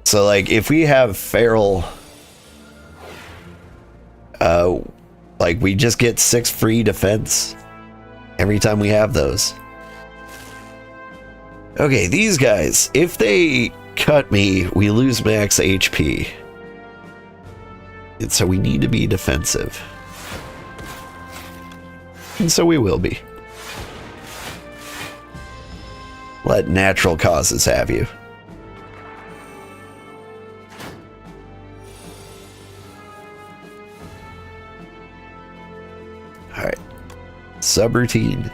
So like if we have feral, like we just get 6 free defense every time we have those. Okay, these guys, if they cut me, we lose max HP. And so we need to be defensive. And so we will be. Let natural causes have you. Alright. Subroutine.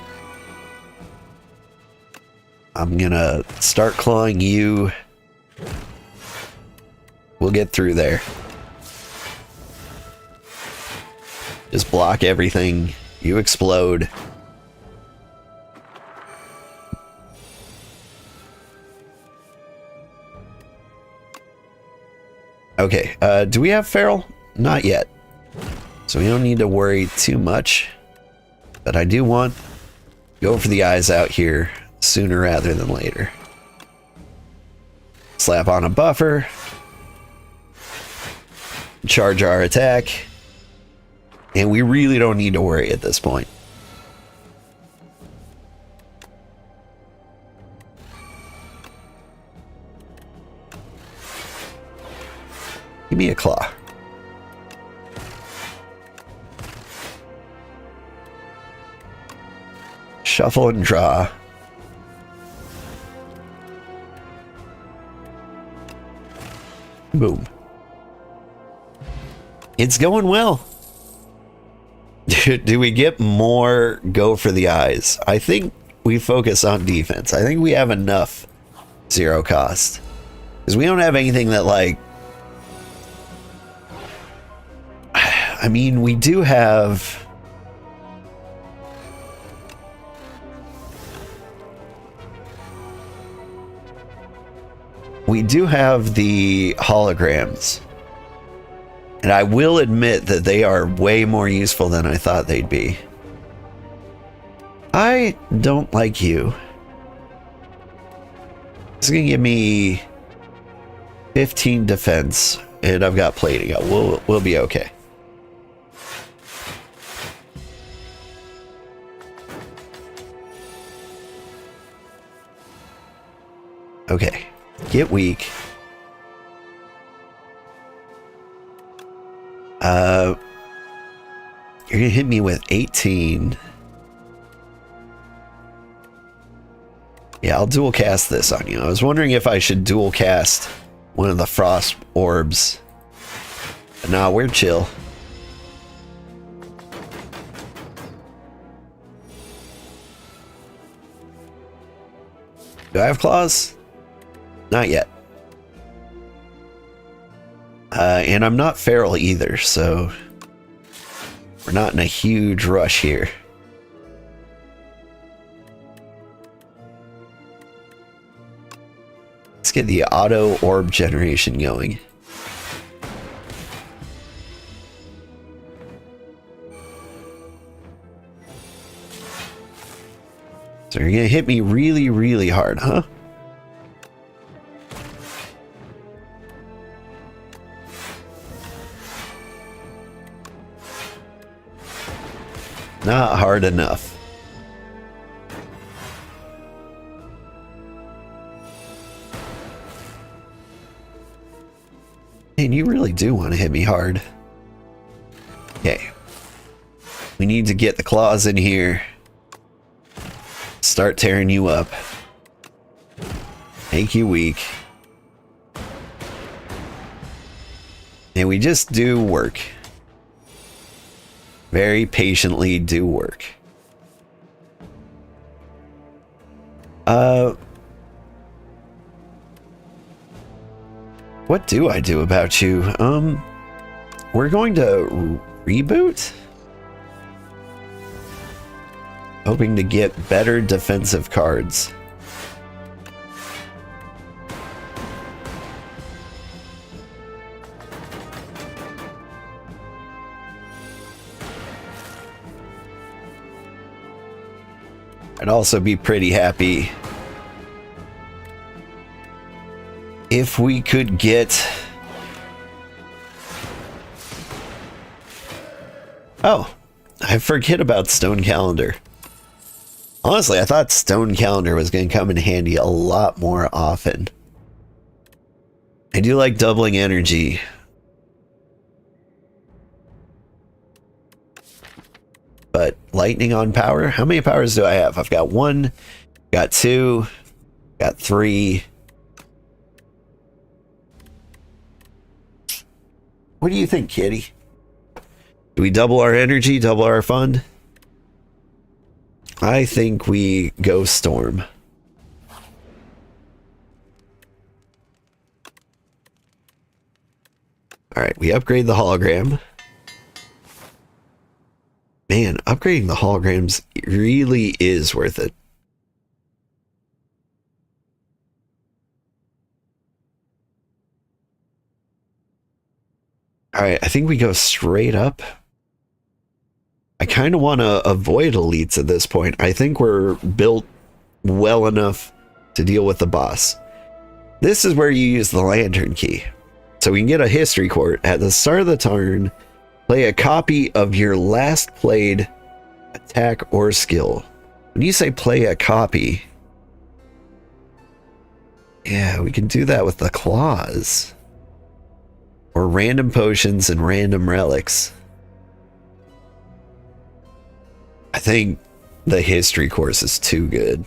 I'm gonna start clawing you. We'll get through there. Just block everything. You explode. Okay, do we have feral? Not yet. So we don't need to worry too much. But I do want to go for the eyes out here sooner rather than later. Slap on a buffer. Charge our attack. And we really don't need to worry at this point. Give me a claw. Shuffle and draw. Boom. It's going well. Do we get more go for the eyes? I think we focus on defense. I think we have enough 0 cost. Because we don't have anything that like... I mean, we do have... We do have the holograms. And I will admit that they are way more useful than I thought they'd be. I don't like you. It's gonna give me 15 defense, and I've got plating. We'll be okay. Okay, get weak. You're gonna hit me with 18. Yeah, I'll dual cast this on you. I was wondering if I should dual cast one of the frost orbs. But nah, we're chill. Do I have claws? Not yet. And I'm not feral either, so we're not in a huge rush here. Let's get the auto orb generation going. So you're gonna hit me really, really hard, huh? Not hard enough. Man, you really do want to hit me hard. Okay. We need to get the claws in here. Start tearing you up. Make you weak. And we just do work. Very patiently do work. What do I do about you? We're going to reboot? Hoping to get better defensive cards. I'd also be pretty happy if we could get... Oh, I forget about Stone Calendar. Honestly, I thought Stone Calendar was going to come in handy a lot more often. I do like doubling energy. But lightning on power? How many powers do I have? I've got 1, got 2, got 3. What do you think, kitty? Do we double our energy, double our fun? I think we go Storm. Alright, we upgrade the hologram. Man, upgrading the holograms really is worth it. Alright, I think we go straight up. I kind of want to avoid elites at this point. I think we're built well enough to deal with the boss. This is where you use the lantern key. So we can get a history court. At the start of the turn, play a copy of your last played attack or skill. When you say play a copy, yeah, we can do that with the claws. Or random potions and random relics. I think the history course is too good.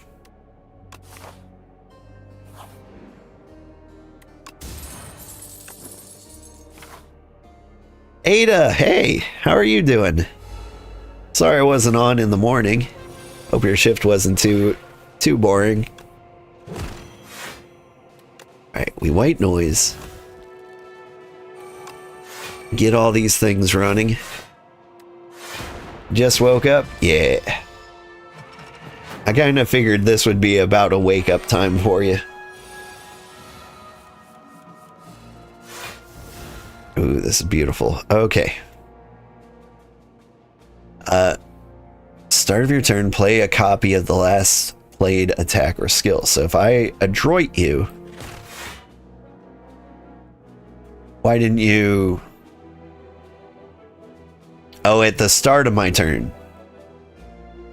Ada, hey, how are you doing? Sorry I wasn't on in the morning. Hope your shift wasn't too boring. Alright, we white noise. Get all these things running. Just woke up? Yeah. I kind of figured this would be about a wake up time for you. Ooh, this is beautiful. Okay. Start of your turn, play a copy of the last played attack or skill. So if I adroit you, why didn't you... Oh, at the start of my turn.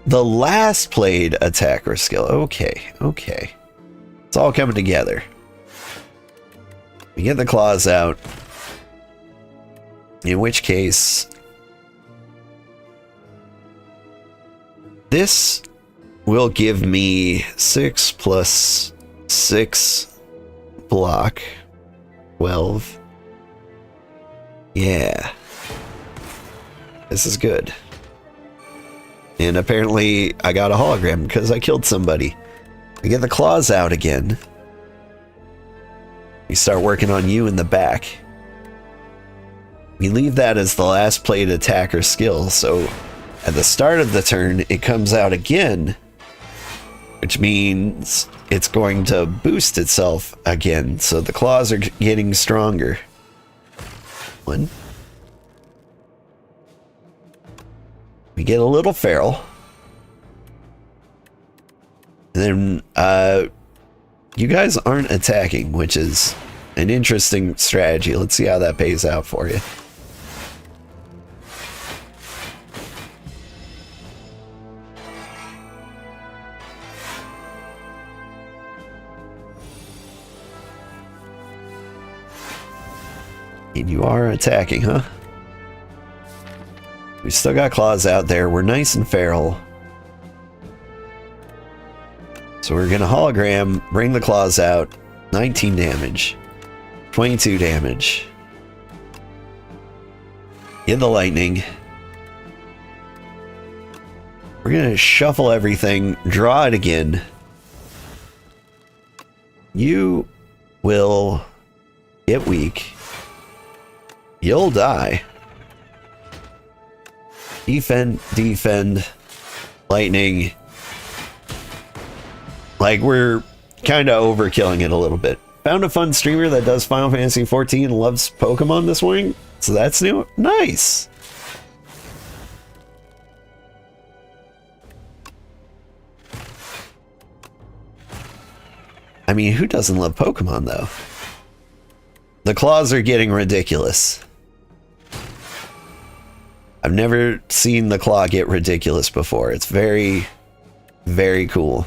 The last played attack or skill. Okay, okay. It's all coming together. We get the claws out. In which case... This will give me 6 plus 6 block. 12. Yeah. This is good. And apparently I got a hologram because I killed somebody. We get the claws out again. We start working on you in the back. We leave that as the last played attack or skill, so at the start of the turn it comes out again, which means it's going to boost itself again, so the claws are getting stronger. 1. We get a little feral. And then, you guys aren't attacking, which is an interesting strategy. Let's see how that pays out for you. And you are attacking, huh? We still got claws out there. We're nice and feral. So we're going to hologram, bring the claws out. 19 damage. 22 damage. Get the lightning. We're going to shuffle everything. Draw it again. You will get weak. You'll die. Defend, defend, lightning. Like, we're kind of overkilling it a little bit. Found a fun streamer that does Final Fantasy XIV and loves Pokemon this morning. So that's new. Nice. I mean, who doesn't love Pokemon, though? The claws are getting ridiculous. I've never seen the claw get ridiculous before. It's very, very cool.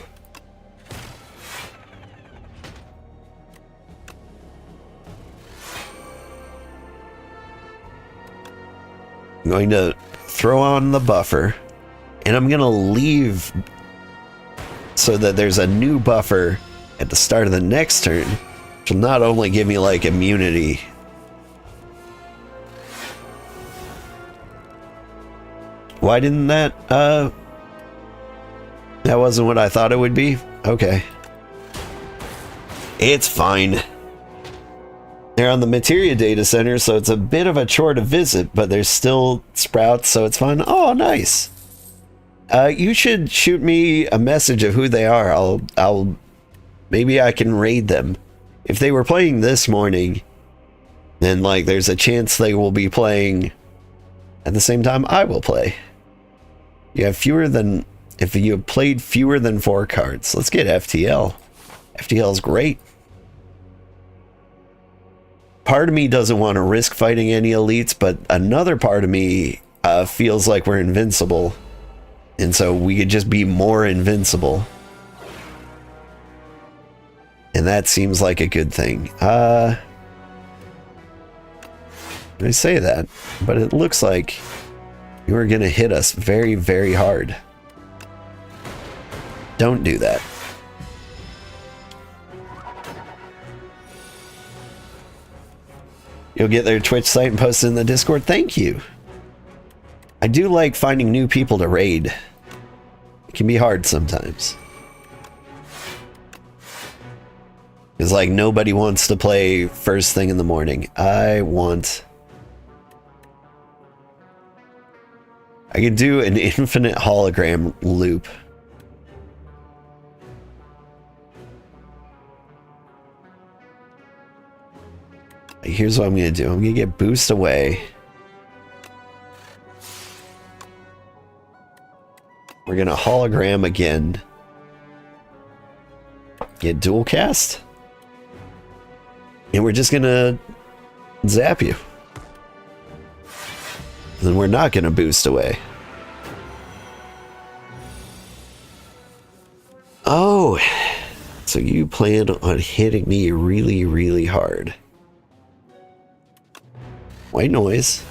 I'm going to throw on the buffer, and I'm going to leave so that there's a new buffer at the start of the next turn, which will not only give me like immunity. Why didn't that, that wasn't what I thought it would be? Okay. It's fine. They're on the Materia data center, so it's a bit of a chore to visit, but there's still sprouts, so it's fun. Oh, nice. You should shoot me a message of who they are. Maybe I can raid them. If they were playing this morning, then like there's a chance they will be playing at the same time I will play. You have if you have played fewer than 4 cards. Let's get FTL. FTL is great. Part of me doesn't want to risk fighting any elites, but another part of me feels like we're invincible. And so we could just be more invincible. And that seems like a good thing. I say that, but it looks like you are going to hit us very, very hard. Don't do that. You'll get their Twitch site and post it in the Discord. Thank you. I do like finding new people to raid. It can be hard sometimes. It's like nobody wants to play first thing in the morning. I can do an infinite hologram loop. Here's what I'm going to do. I'm going to get boost away. We're going to hologram again. Get dual cast. And we're just going to zap you. Then we're not going to boost away. Oh. So you plan on hitting me really, really hard. White noise.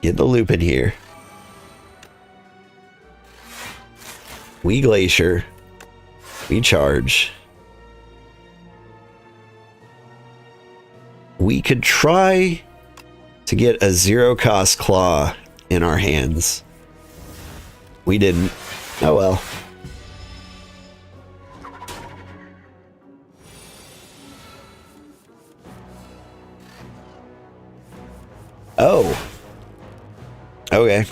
Get the loop in here. We glacier. We charge. We could try to get a 0-cost claw in our hands. We didn't. Oh well. Oh. Okay.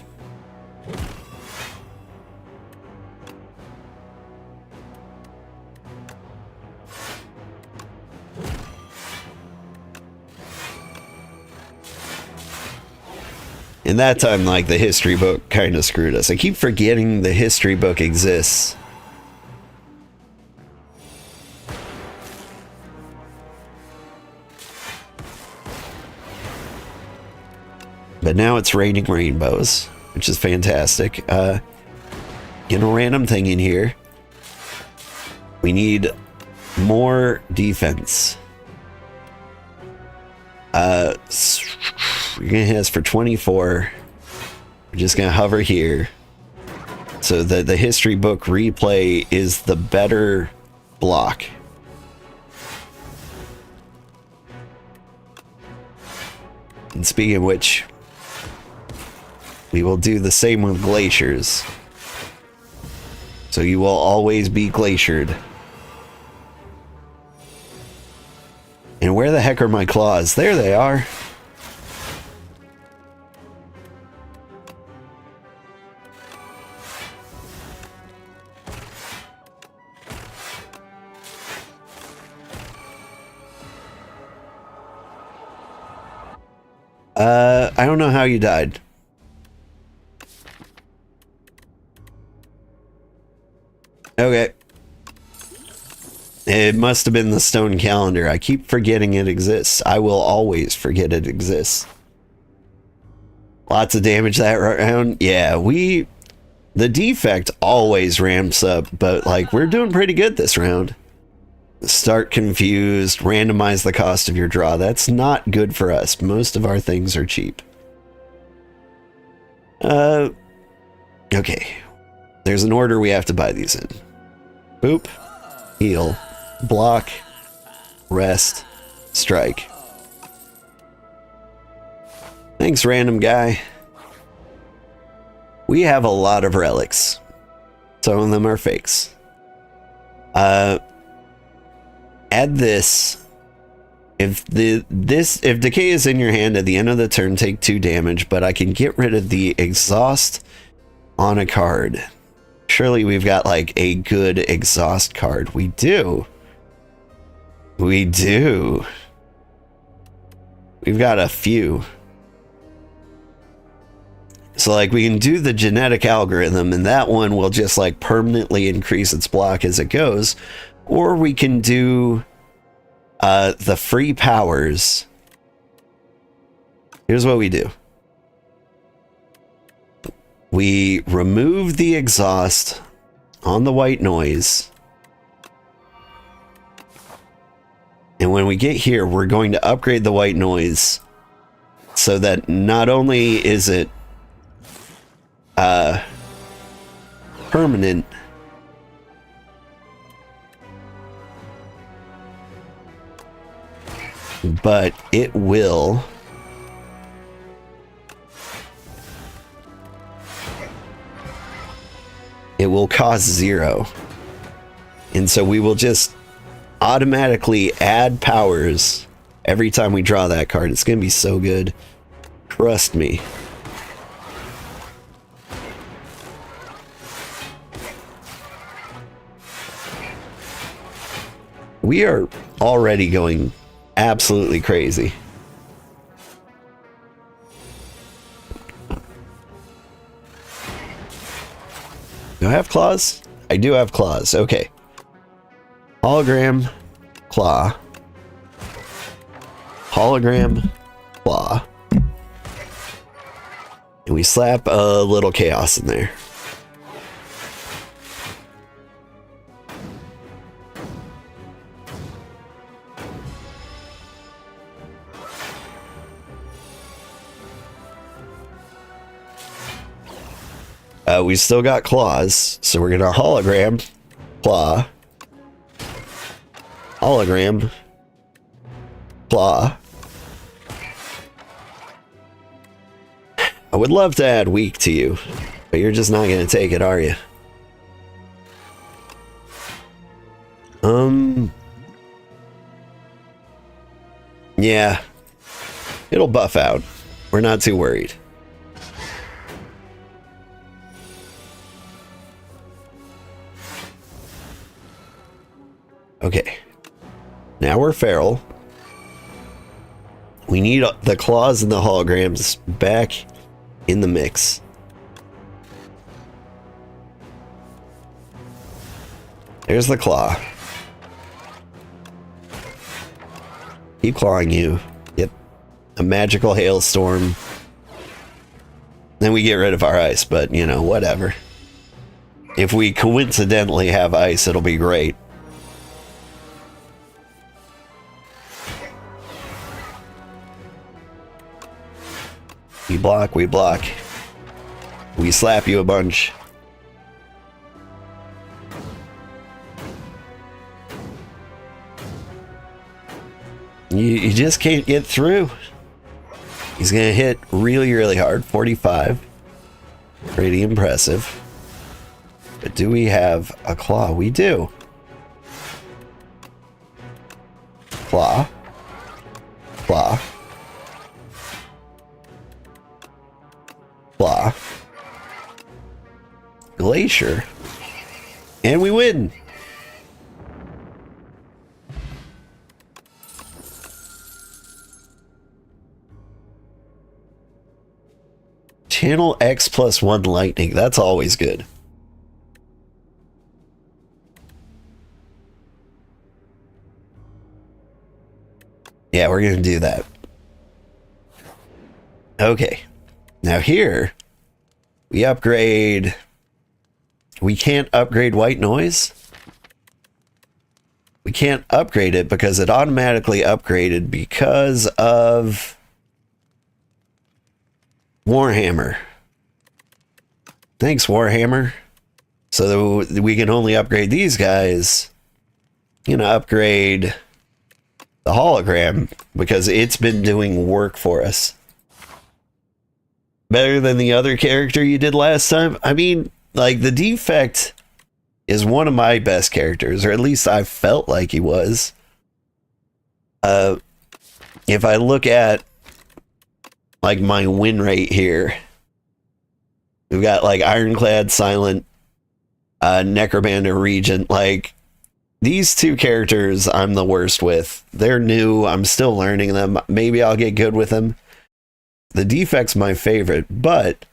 And that time, like, the history book kind of screwed us. I keep forgetting the history book exists. But now it's raining rainbows, which is fantastic. Get a random thing in here. We need more defense. You're gonna hit us for 24. We're just gonna hover here. So that the history book replay is the better block. And speaking of which, we will do the same with glaciers. So you will always be glaciered. And where the heck are my claws? There they are. I don't know how you died. Okay. It must have been the stone calendar. I keep forgetting it exists. I will always forget it exists. Lots of damage that round. Yeah, the defect always ramps up, but like we're doing pretty good this round. Start confused, randomize the cost of your draw. That's not good for us. Most of our things are cheap. Okay. There's an order we have to buy these in. Boop, heal, block, rest, strike. Thanks, random guy. We have a lot of relics. Some of them are fakes. Add this. If decay is in your hand at the end of the turn, take 2 damage, but I can get rid of the exhaust on a card. Surely we've got like a good exhaust card. We do. We do. We've got a few. So like we can do the genetic algorithm and that one will just like permanently increase its block as it goes. Or we can do the free powers. Here's what we do. We remove the exhaust on the white noise. And when we get here, we're going to upgrade the white noise so that not only is it permanent, but it will cost 0. And so we will just automatically add powers every time we draw that card. It's gonna be so good. Trust me. We are already going absolutely crazy. Do I have claws? I do have claws. Okay. Hologram, claw. Hologram, claw. And we slap a little chaos in there. We still got claws, so we're gonna hologram, claw, hologram, claw. I would love to add weak to you, but you're just not gonna take it, are you? Yeah, it'll buff out. We're not too worried. Okay, now we're feral. We need the claws and the holograms back in the mix. There's the claw. Keep clawing you. Yep. A magical hailstorm. Then we get rid of our ice, but you know, whatever. If we coincidentally have ice, it'll be great. We block, we block. We slap you a bunch. You just can't get through. He's gonna hit really, really hard. 45. Pretty impressive. But do we have a claw? We do. Claw. Claw. Claw. Glacier. And we win. Channel X+1 lightning. That's always good. Yeah, we're gonna do that. Okay. Now here, we upgrade... We can't upgrade white noise. We can't upgrade it because it automatically upgraded because of Warhammer. Thanks, Warhammer. So we can only upgrade these guys. You know, upgrade the hologram because it's been doing work for us. Better than the other character you did last time? I mean, like, the Defect is one of my best characters, or at least I felt like he was. If I look at, like, my win rate here, we've got, like, Ironclad, Silent, Necrobinder, Regent. Like, these two characters I'm the worst with. They're new. I'm still learning them. Maybe I'll get good with them. The Defect's my favorite, but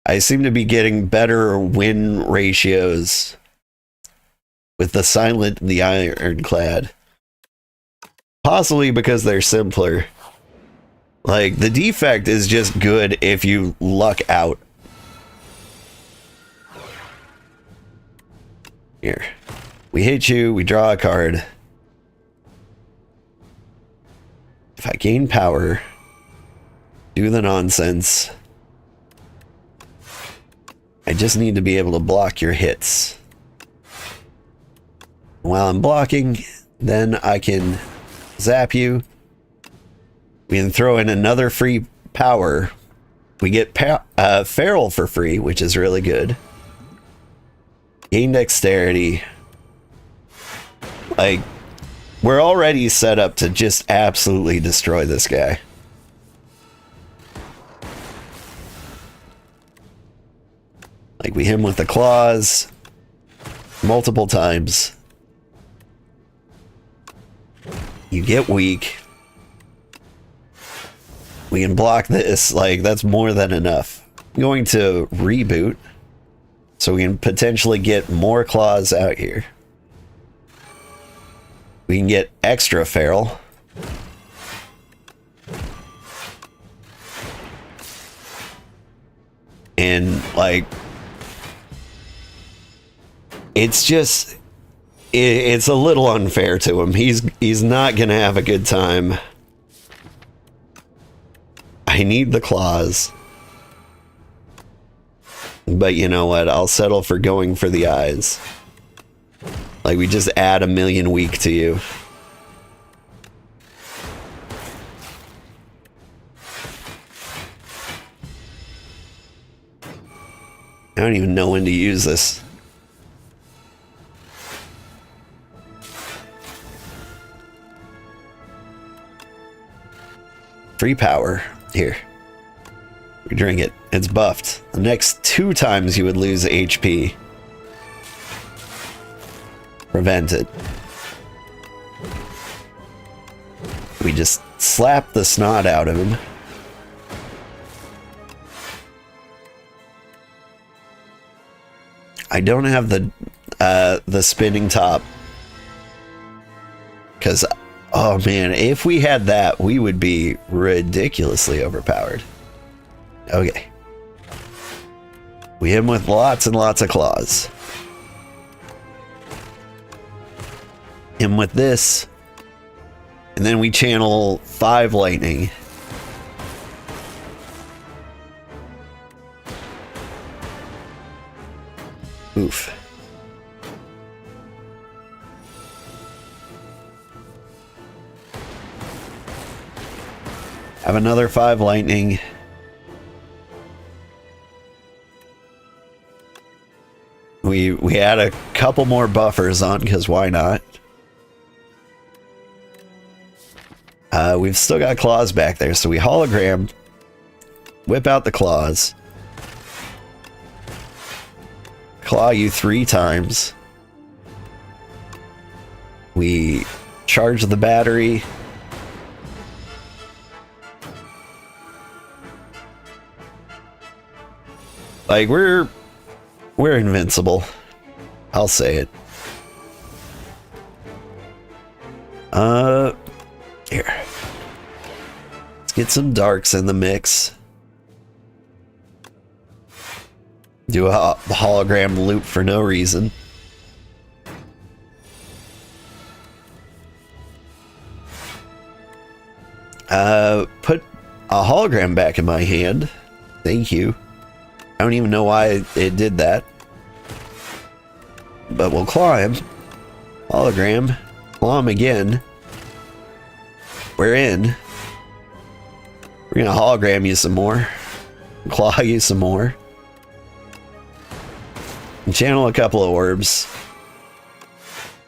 I seem to be getting better win ratios with the Silent and the Ironclad. Possibly because they're simpler. Like, the Defect is just good if you luck out. Here. We hit you, we draw a card. If I gain power, do the nonsense. I just need to be able to block your hits. While I'm blocking, then I can zap you. We can throw in another free power. We get Feral for free, which is really good. Gain dexterity. Like, we're already set up to just absolutely destroy this guy. Like, we hit him with the claws multiple times. You get weak. We can block this. Like, that's more than enough. I'm going to reboot so we can potentially get more claws out here. We can get extra feral. And, like, it's just, it's a little unfair to him. He's not gonna have a good time. I need the claws. But you know what? I'll settle for going for the eyes. Like, we just add 1,000,000 weak to you. I don't even know when to use this. Free power. Here. We drink it. It's buffed. The next 2 times you would lose HP. Prevent it. We just slap the snot out of him. I don't have the spinning top. Because, oh man, if we had that, we would be ridiculously overpowered. Okay. We hit him with lots and lots of claws. Him with this. And then we channel 5 lightning. Oof. Have another 5 lightning. We had a couple more buffers on, because why not? We've still got claws back there, so we hologram, whip out the claws, claw you 3 times. We charge the battery. Like, we're invincible. I'll say it. Here. Get some darks in the mix. Do a hologram loop for no reason. Put a hologram back in my hand. Thank you. I don't even know why it did that. But we'll claw him. Hologram. Claw him again. We're in. We're gonna hologram you some more. Claw you some more. And channel a couple of orbs.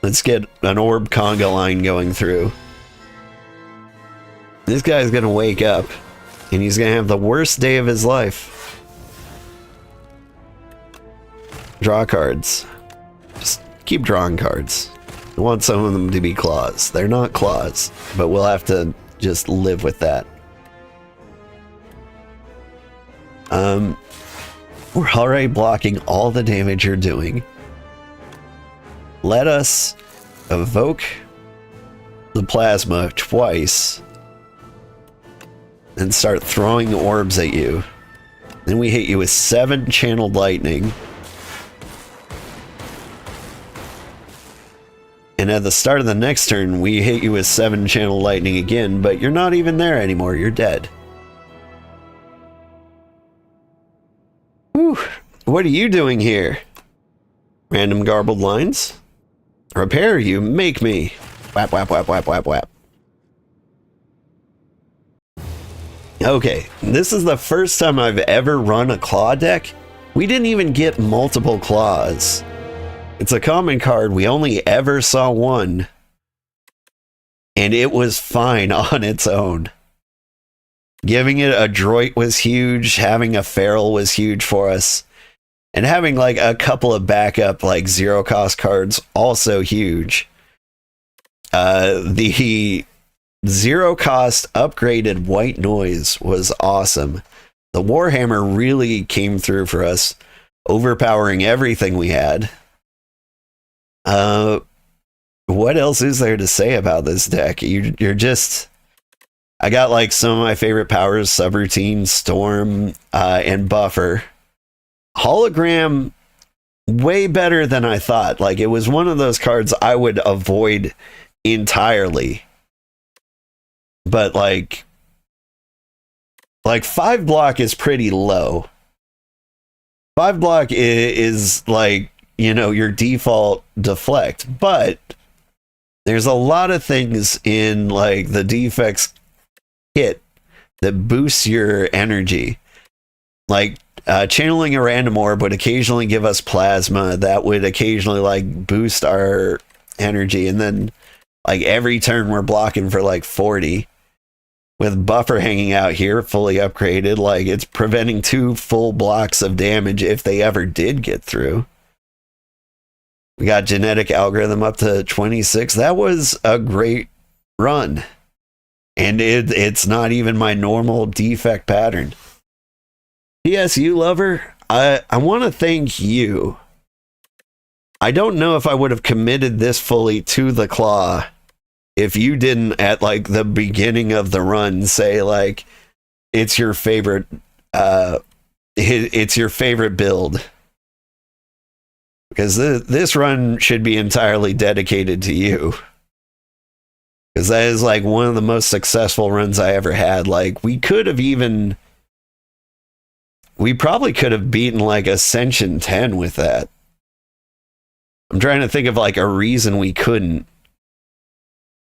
Let's get an orb conga line going through. This guy's gonna wake up, and he's gonna have the worst day of his life. Draw cards. Just keep drawing cards. I want some of them to be claws. They're not claws, but we'll have to just live with that. We're already blocking all the damage you're doing. Let us evoke the plasma twice and start throwing orbs at you. Then we hit you with 7 channeled lightning. And at the start of the next turn, we hit you with 7 channeled lightning again, but you're not even there anymore. You're dead. Whew. What are you doing here? Random garbled lines. Repair you, make me. Whap, whap, whap, whap, whap, whap. Okay, this is the first time I've ever run a claw deck. We didn't even get multiple claws. It's a common card. We only ever saw one. And it was fine on its own. Giving it a droid was huge. Having a feral was huge for us. And having like a couple of backup like 0 cost cards also huge. The 0 cost upgraded white noise was awesome. The Warhammer really came through for us, overpowering everything we had. What else is there to say about this deck? You're just... I got like some of my favorite powers, Subroutine, Storm, and Buffer. Hologram, way better than I thought. Like, it was one of those cards I would avoid entirely. But like 5 block is pretty low. 5 block is like, you know, your default deflect. But there's a lot of things in like the Defect's kit that boosts your energy. Like channeling a random orb would occasionally give us plasma that would occasionally like boost our energy, and then like every turn we're blocking for like 40 with Buffer hanging out here fully upgraded. Like, it's preventing 2 full blocks of damage if they ever did get through. We got Genetic Algorithm up to 26. That was a great run. And it's not even my normal Defect pattern. PSU lover, I want to thank you. I don't know if I would have committed this fully to the claw if you didn't at like the beginning of the run say like it's your favorite it's your favorite build. Because this run should be entirely dedicated to you. Because that is like one of the most successful runs I ever had. Like, we probably could have beaten like Ascension 10 with that. I'm trying to think of like a reason we couldn't.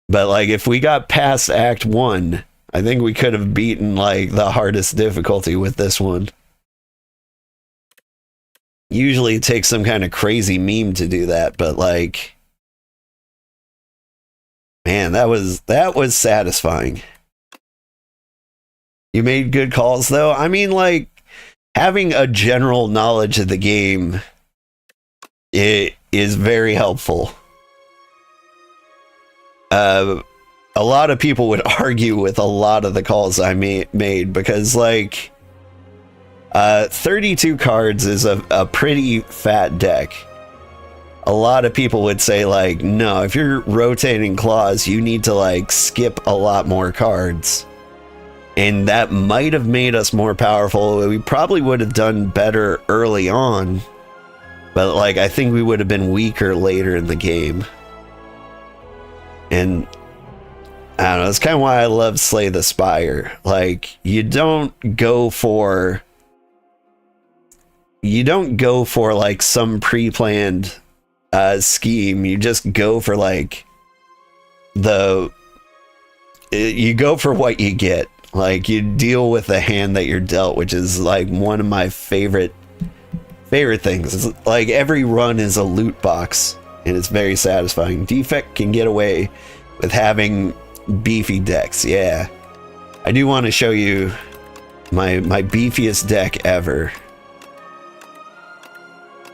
But like, if we got past Act 1, I think we could have beaten like the hardest difficulty with this one. Usually it takes some kind of crazy meme to do that, but like, man, that was satisfying. You made good calls though. I mean, like, having a general knowledge of the game, it is very helpful. A lot of people would argue with a lot of the calls I made because like 32 cards is a pretty fat deck. A lot of people would say like, no, if you're rotating claws, you need to like skip a lot more cards. And that might have made us more powerful. We probably would have done better early on, but like I think we would have been weaker later in the game. And I don't know, that's kind of why I love Slay the Spire. Like, you don't go for like some pre-planned scheme. You just go for like you go for what you get. Like, you deal with the hand that you're dealt, which is like one of my favorite things. It's like every run is a loot box, and it's very satisfying. Defect can get away with having beefy decks. Yeah, I do want to show you my beefiest deck ever.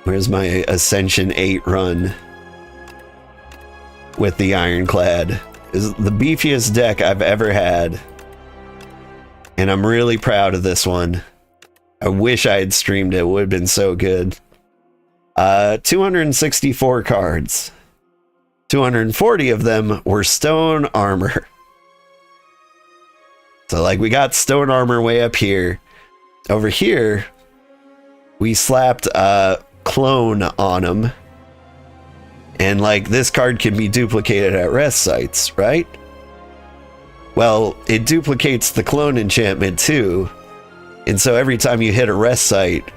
Where's my Ascension 8 run with the Ironclad? Is the beefiest deck I've ever had. And I'm really proud of this one. I wish I had streamed it. It would have been so good. 264 cards. 240 of them were stone armor. So like we got stone armor way up here. Over here, we slapped clone on them. And like this card can be duplicated at rest sites, right? Well, it duplicates the clone enchantment too. And so every time you hit a rest site,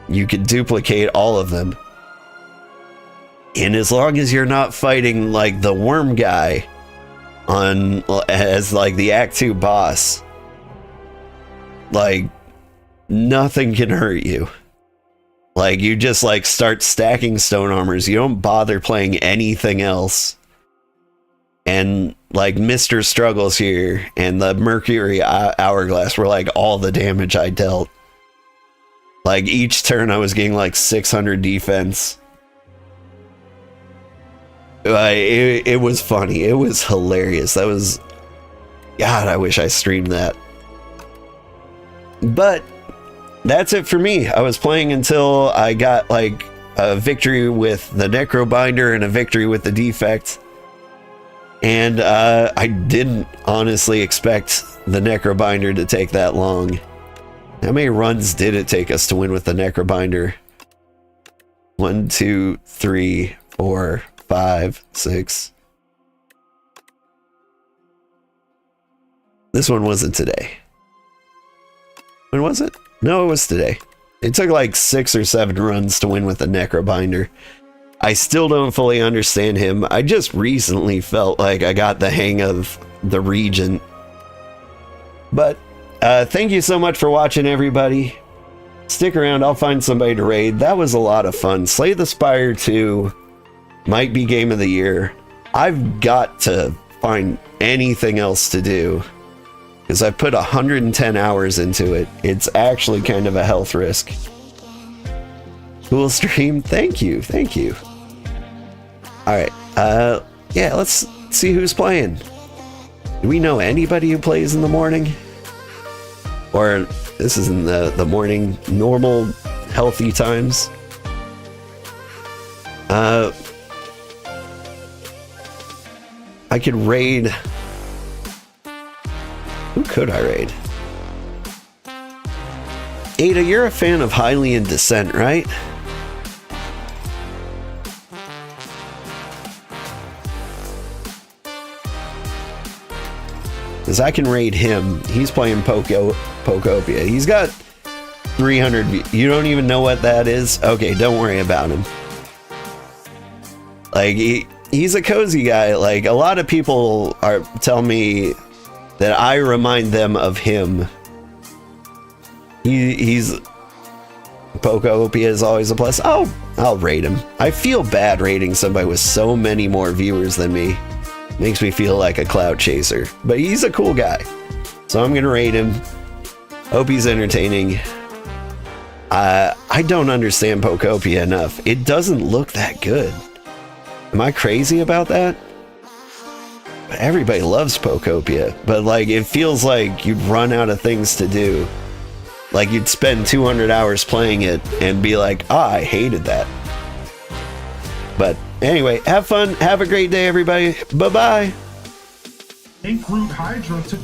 you can duplicate all of them. And as long as you're not fighting like the worm guy as like the Act 2 boss, like nothing can hurt you. Like you just like start stacking stone armors. You don't bother playing anything else. And like Mr. Struggles here and the Mercury Hourglass were like all the damage I dealt. Like each turn I was getting like 600 defense. It was funny. It was hilarious. That was... God, I wish I streamed that. But that's it for me. I was playing until I got like a victory with the Necrobinder and a victory with the Defect. And I didn't honestly expect the Necrobinder to take that long. How many runs did it take us to win with the Necrobinder? 1, 2, 3, 4, 5, 6. This one wasn't today. When was it? No, it was today. It took like 6 or 7 runs to win with the Necrobinder. I still don't fully understand him. I just recently felt like I got the hang of the Regent. But thank you so much for watching, everybody. Stick around. I'll find somebody to raid. That was a lot of fun. Slay the Spire 2 might be game of the year. I've got to find anything else to do because I put 110 hours into it. It's actually kind of a health risk. Cool stream. Thank you. Thank you. All right. Yeah, let's see who's playing. Do we know anybody who plays in the morning? Or this is in the morning, normal, healthy times? I could raid. Who could I raid? Ada, you're a fan of Hylian Descent, right? Because I can raid him. He's playing Pokopia. He's got 300. You don't even know what that is? Okay, don't worry about him. Like, he's a cozy guy. Like, a lot of people tell me that I remind them of him. He's... Pokopia is always a plus. I'll raid him. I feel bad raiding somebody with so many more viewers than me. Makes me feel like a clout chaser. But he's a cool guy. So I'm gonna raid him. Hope he's entertaining. I don't understand Pokopia enough. It doesn't look that good. Am I crazy about that? Everybody loves Pokopia. But like, it feels like you'd run out of things to do. Like you'd spend 200 hours playing it and be like, I hated that. But anyway, have fun. Have a great day, everybody. Bye-bye. Ink Root Hydra to